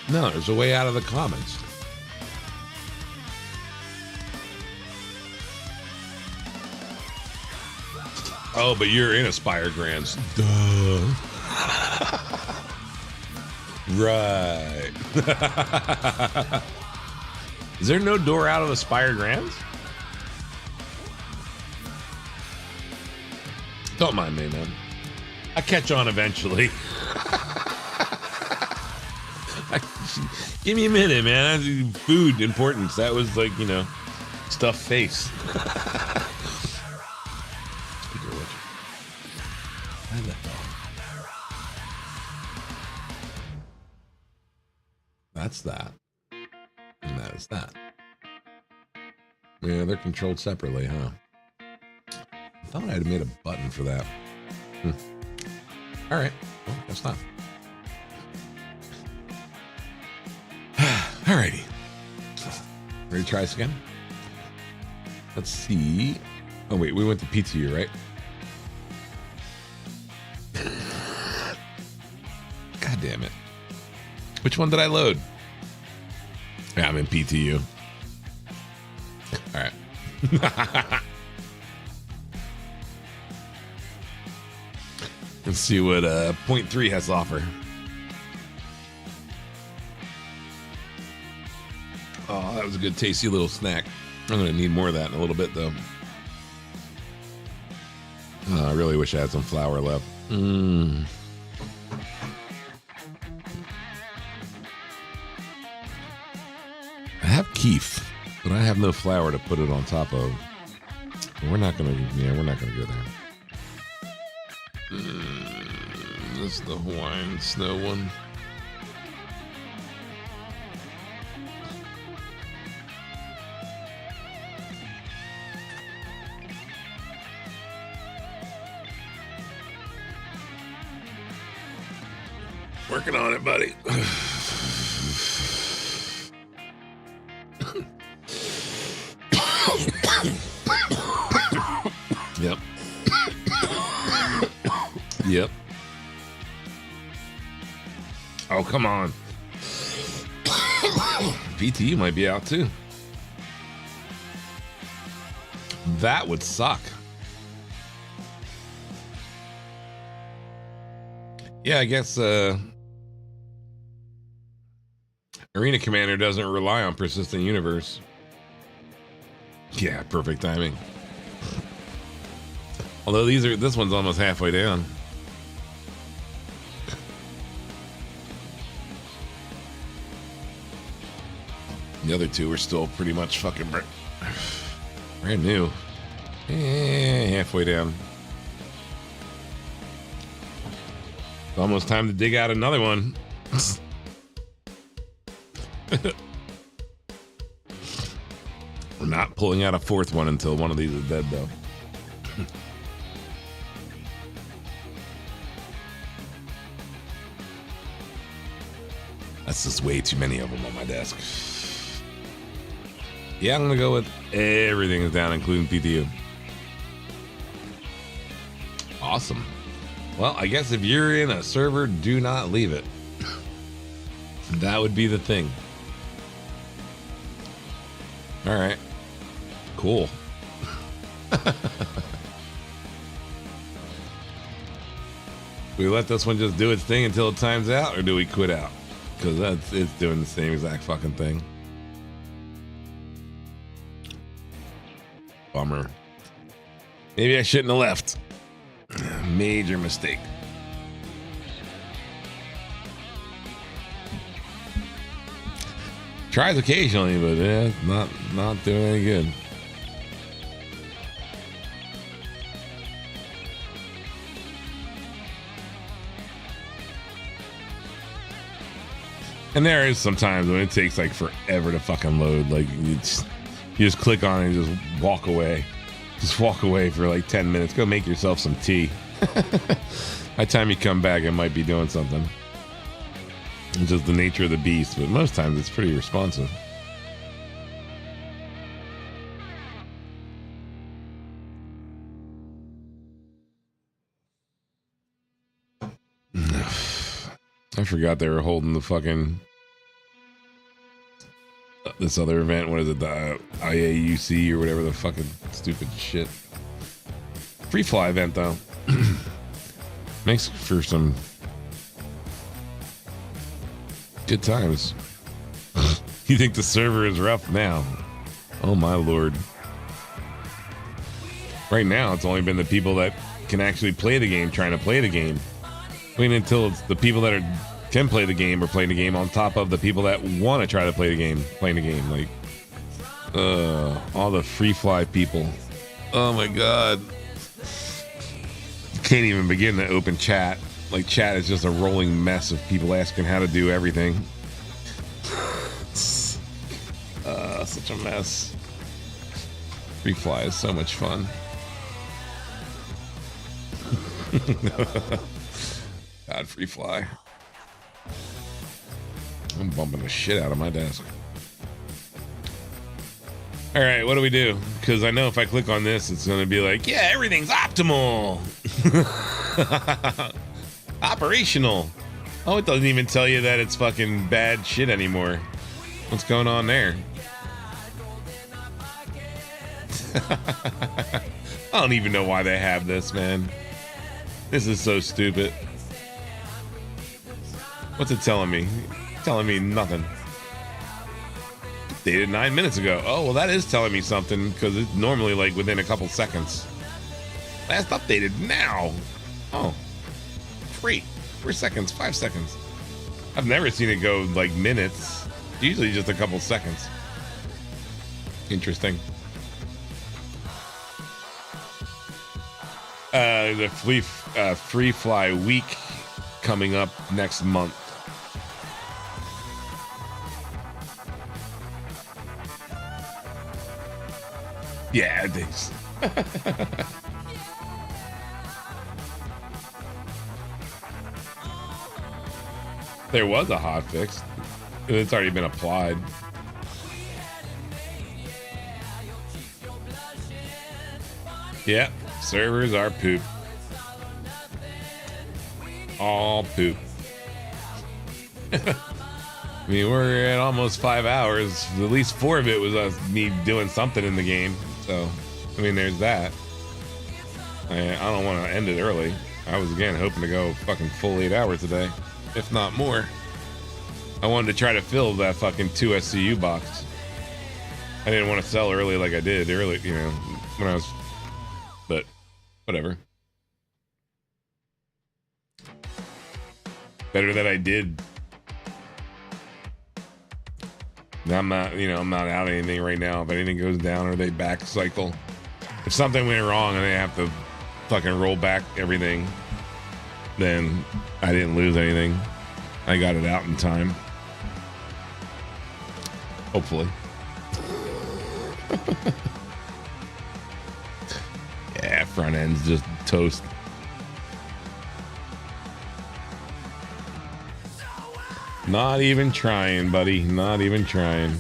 No, there's a way out of the commons. Oh, but you're in Aspire Grands. Duh. Right. Is there no door out of Aspire Grands? Don't mind me, man. I catch on eventually. Give me a minute, man. Food importance. That was like, stuffed face. Speaker which. I left off. That's that. And that is that. Yeah, they're controlled separately, huh? I thought I had made a button for that. All right. Well, guess not. Alrighty. Ready to try this again? Let's see. Oh, wait. We went to PTU, right? God damn it. Which one did I load? Yeah, I'm in PTU. All right. Let's see what 0.3 has to offer. was a good, tasty little snack. I'm gonna need more of that in a little bit, though. Oh, I really wish I had some flour left. I have keef, but I have no flour to put it on top of. We're not gonna go there. This is the Hawaiian snow one. Working on it, buddy. Yep. Yep. Oh, come on. PTU might be out too. That would suck. Yeah, I guess Arena Commander doesn't rely on persistent universe. Yeah, perfect timing. Although this one's almost halfway down. The other two are still pretty much fucking brand new. Halfway down. It's almost time to dig out another one. We're not pulling out a fourth one until one of these is dead, though. That's just way too many of them on my desk. Yeah, I'm gonna go with everything is down, including PTU. Awesome. Well, I guess if you're in a server, do not leave it. That would be the thing. All right. Cool. We let this one just do its thing until it times out, or do we quit out? Because it's doing the same exact fucking thing. Bummer. Maybe I shouldn't have left. Major mistake. Tries occasionally, but yeah, not doing any good. And there is sometimes when it takes like forever to fucking load. Like you just click on it and just walk away. Just walk away for like 10 minutes. Go make yourself some tea. By the time you come back, it might be doing something. It's just the nature of the beast, but most times it's pretty responsive. I forgot they were holding the fucking this other event. What is it? The IAUC or whatever the fucking stupid shit. Free fly event though. Makes for some good times. You think the server is rough now? Oh my lord. Right now it's only been the people that can actually play the game trying to play the game. Wait until it's the people that can play the game or playing the game on top of the people that want to try to play the game, playing the game. Like, all the free fly people. Oh my god. Can't even begin to open chat. Like, chat is just a rolling mess of people asking how to do everything. Such a mess. Free fly is so much fun. God, free fly. I'm bumping the shit out of my desk. All right, what do we do? Because I know if I click on this, it's going to be like, yeah, everything's optimal. Operational. Oh, it doesn't even tell you that it's fucking bad shit anymore. What's going on there? I don't even know why they have this, man. This is so stupid. What's it telling me? Telling me nothing. updated 9 minutes ago. Oh, well, that is telling me something because it's normally like within a couple seconds. Last updated now. Oh, free. 4 seconds, 5 seconds. I've never seen it go like minutes. Usually just a couple seconds. Interesting. The free fly week coming up next month. Yeah, it is. There was a hot fix. It's already been applied. Yeah, servers are poop. All poop. I mean, we're at almost 5 hours. At least 4 of it was me doing something in the game. So, I mean, there's that. I don't want to end it early. I was, again, hoping to go fucking full 8 hours today, if not more. I wanted to try to fill that fucking 2 SCU box. I didn't want to sell early like I did early, you know, when I was... But, whatever. Better that I did. I'm not, you know, I'm not out anything right now. If anything goes down or they back cycle, if something went wrong and they have to fucking roll back everything, then I didn't lose anything. I got it out in time. Hopefully. Yeah, front end's just toast. Not even trying, buddy. Not even trying.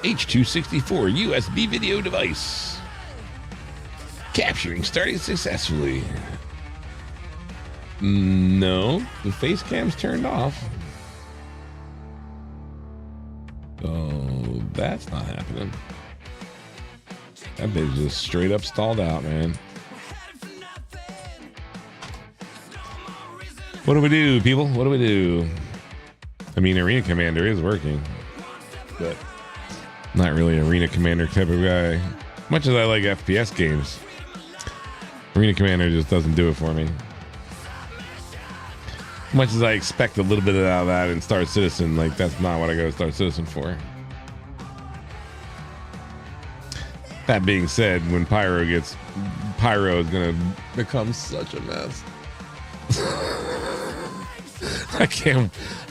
H.264 USB video device. Capturing starting successfully. No, the face cam's turned off. Oh, that's not happening. That bitch just straight up stalled out, man. What do we do, people? What do we do? I mean, Arena Commander is working, but not really Arena Commander type of guy. Much as I like FPS games, Arena Commander just doesn't do it for me. Much as I expect a little bit out of that in Star Citizen, like that's not what I go to Star Citizen for. That being said, when Pyro is gonna become such a mess.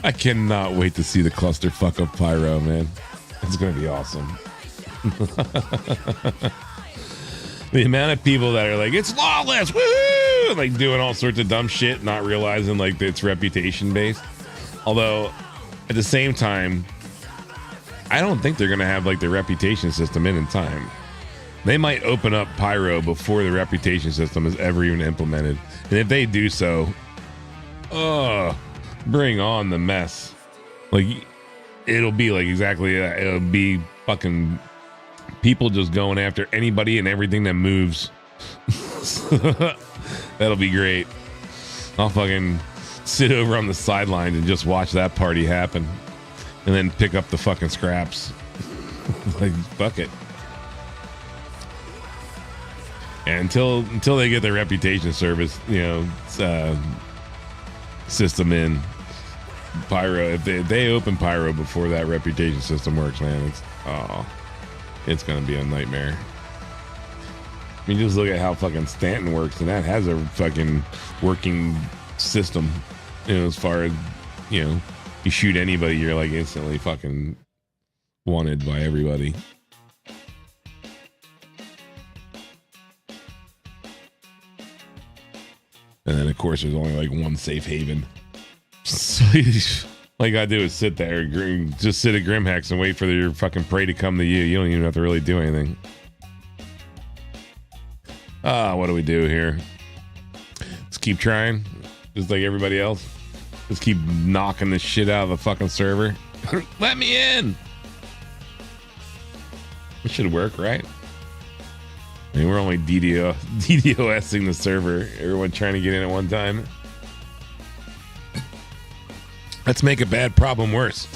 I cannot wait to see the clusterfuck of Pyro, man. It's gonna be awesome. The amount of people that are like, it's lawless, woo, like doing all sorts of dumb shit, not realizing like it's reputation based. Although at the same time, I don't think they're gonna have like the reputation system in time. They might open up Pyro before the reputation system is ever even implemented. And if they do so, bring on the mess. Like, it'll be like exactly that. It'll be fucking people just going after anybody and everything that moves. That'll be great. I'll fucking sit over on the sidelines and just watch that party happen. And then pick up the fucking scraps. Like, fuck it. And until they get their reputation service, you know, system in Pyro, if they open Pyro before that reputation system works, man, it's gonna be a nightmare. I mean, just look at how fucking Stanton works, and that has a fucking working system. You know, as far as, you know, you shoot anybody, you're like instantly fucking wanted by everybody. And then, of course, there's only like one safe haven. So all you gotta do is sit there, just sit at Grimhex and wait for your fucking prey to come to you. You don't even have to really do anything. What do we do here? Let's keep trying, just like everybody else. Just keep knocking the shit out of the fucking server. Let me in. It should work, right? I mean, we're only DDoSing the server. Everyone trying to get in at one time. Let's make a bad problem worse.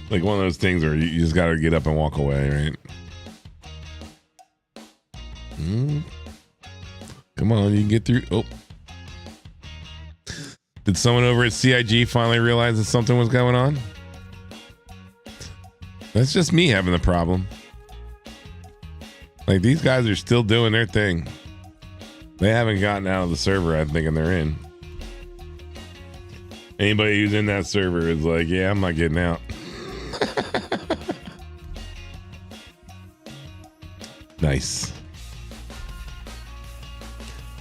Like one of those things where you just got to get up and walk away, right? Come on, you can get through. Oh. Did someone over at CIG finally realize that something was going on? That's just me having the problem. Like, these guys are still doing their thing. They haven't gotten out of the server, I think, and they're in. Anybody who's in that server is like, yeah, I'm not getting out. Nice.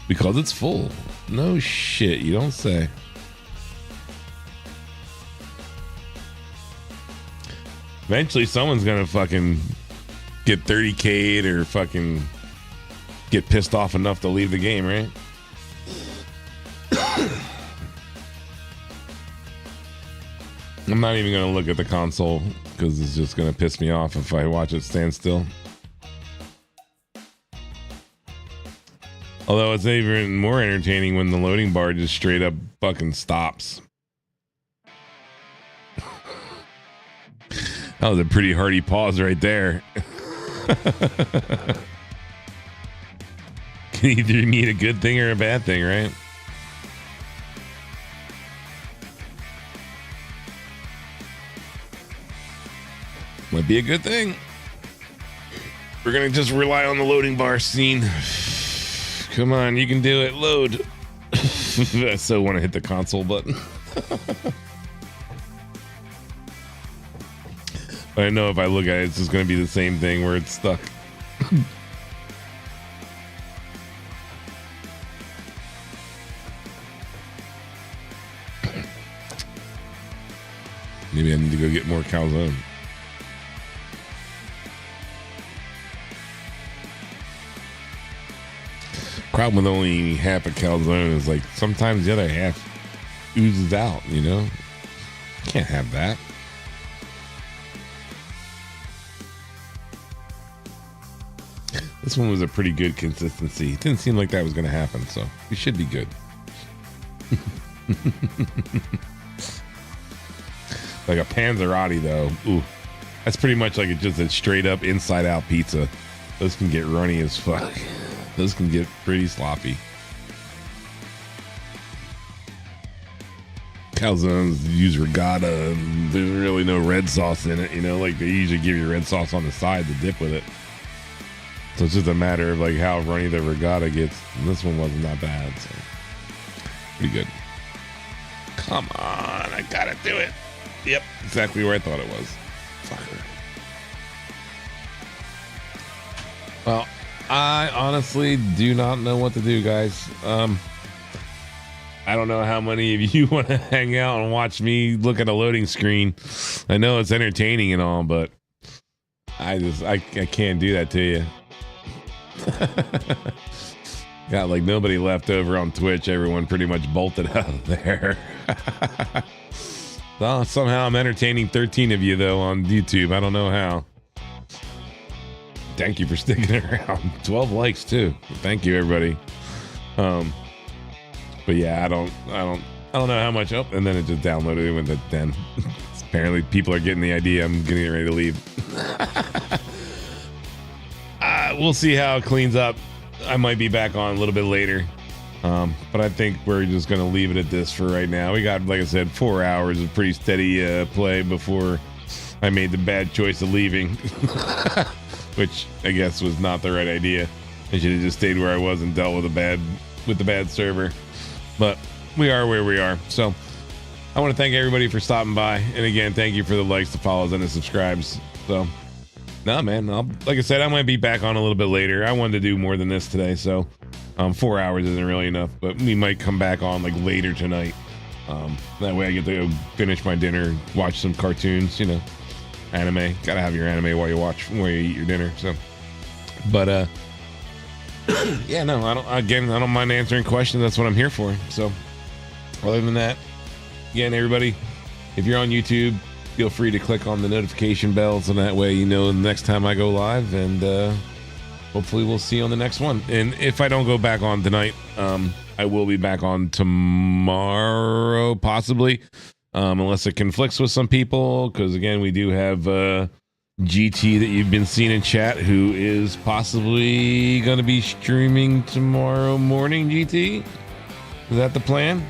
Because it's full. No shit, you don't say. Eventually someone's gonna fucking get 30K'd or fucking get pissed off enough to leave the game, right? I'm not even gonna look at the console because it's just gonna piss me off if I watch it stand still. Although it's even more entertaining when the loading bar just straight up fucking stops. That was a pretty hearty pause right there. Can either mean a good thing or a bad thing, right? Might be a good thing. We're gonna just rely on the loading bar scene. Come on, you can do it. Load. I so want to hit the console button. But I know if I look at it, it's just going to be the same thing where it's stuck. Maybe I need to go get more calzone. Problem with only half a calzone is like sometimes the other half oozes out, you know? Can't have that. This one was a pretty good consistency. It didn't seem like that was going to happen, so we should be good. Like a Panzerotti, though. Ooh, that's pretty much like just a straight up inside out pizza. Those can get runny as fuck. Those can get pretty sloppy. Calzones use regatta, and there's really no red sauce in it, you know, like they usually give you red sauce on the side to dip with it. So it's just a matter of like how runny the regatta gets. And this one wasn't that bad, so pretty good. Come on, I gotta do it. Yep, exactly where I thought it was. Fucker. Well, I honestly do not know what to do, guys. I don't know how many of you want to hang out and watch me look at a loading screen. I know it's entertaining and all, but I can't do that to you. Got like nobody left over on Twitch. Everyone pretty much bolted out of there. Well, somehow I'm entertaining 13 of you though on YouTube. I don't know how. Thank you for sticking around. 12 likes too. Thank you, everybody. But yeah, I don't know how much. Oh, and then it just downloaded it with it. Then apparently people are getting the idea. I'm getting ready to leave. We'll see how it cleans up. I might be back on a little bit later. But I think we're just going to leave it at this for right now. We got, like I said, 4 hours of pretty steady play before I made the bad choice of leaving, which I guess was not the right idea. I should have just stayed where I was and dealt with the bad server. But we are where we are. So I want to thank everybody for stopping by. And again, thank you for the likes, the follows, and the subscribes. So no, man, like I said, I might be back on a little bit later. I wanted to do more than this today. So 4 hours isn't really enough, but we might come back on like later tonight. That way I get to go finish my dinner, watch some cartoons, you know, anime. Gotta have your anime while you eat your dinner. So, but yeah, no, I don't mind answering questions. That's what I'm here for. So other than that, again, everybody, if you're on YouTube, feel free to click on the notification bells, and that way you know the next time I go live, and hopefully we'll see you on the next one. And if I don't go back on tonight, I will be back on tomorrow, possibly, unless it conflicts with some people, because again, we do have GT that you've been seeing in chat, who is possibly going to be streaming tomorrow morning. GT, is that the plan?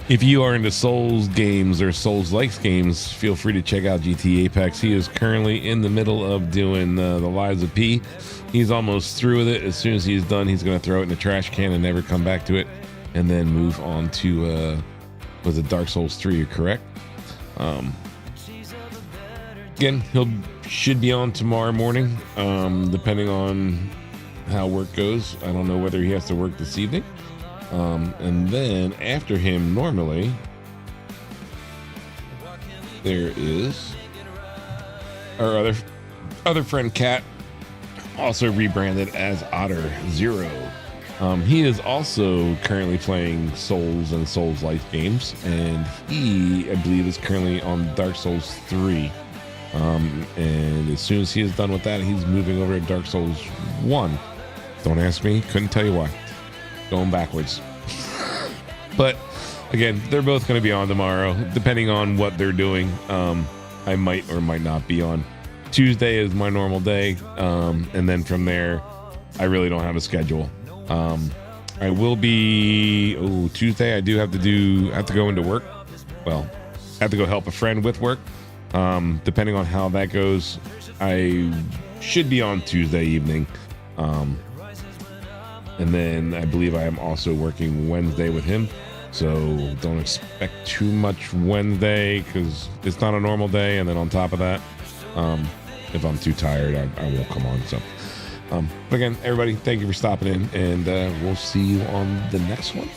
If you are into Souls games or Souls-like games, feel free to check out GT Apex. He is currently in the middle of doing the Lives of P. He's almost through with it. As soon as he's done, he's going to throw it in the trash can and never come back to it, and then move on to was it Dark Souls 3, correct? Again, should be on tomorrow morning, depending on how work goes. I don't know whether he has to work this evening. And then after him, normally, there is our other friend Kat, also rebranded as Otter Zero. He is also currently playing Souls and Souls-like games, and he, I believe, is currently on Dark Souls 3. And as soon as he is done with that, he's moving over to Dark Souls 1. Don't ask me, couldn't tell you why. Going backwards. But again, they're both going to be on tomorrow, depending on what they're doing. I might or might not be on. Tuesday is my normal day, and then from there, I really don't have a schedule. I will be Tuesday. I do have to go into work. Well, I have to go help a friend with work. Depending on how that goes, I should be on Tuesday evening. And then I believe I am also working Wednesday with him. So don't expect too much Wednesday, because it's not a normal day. And then on top of that, if I'm too tired, I won't come on. So, but again, everybody, thank you for stopping in, and we'll see you on the next one.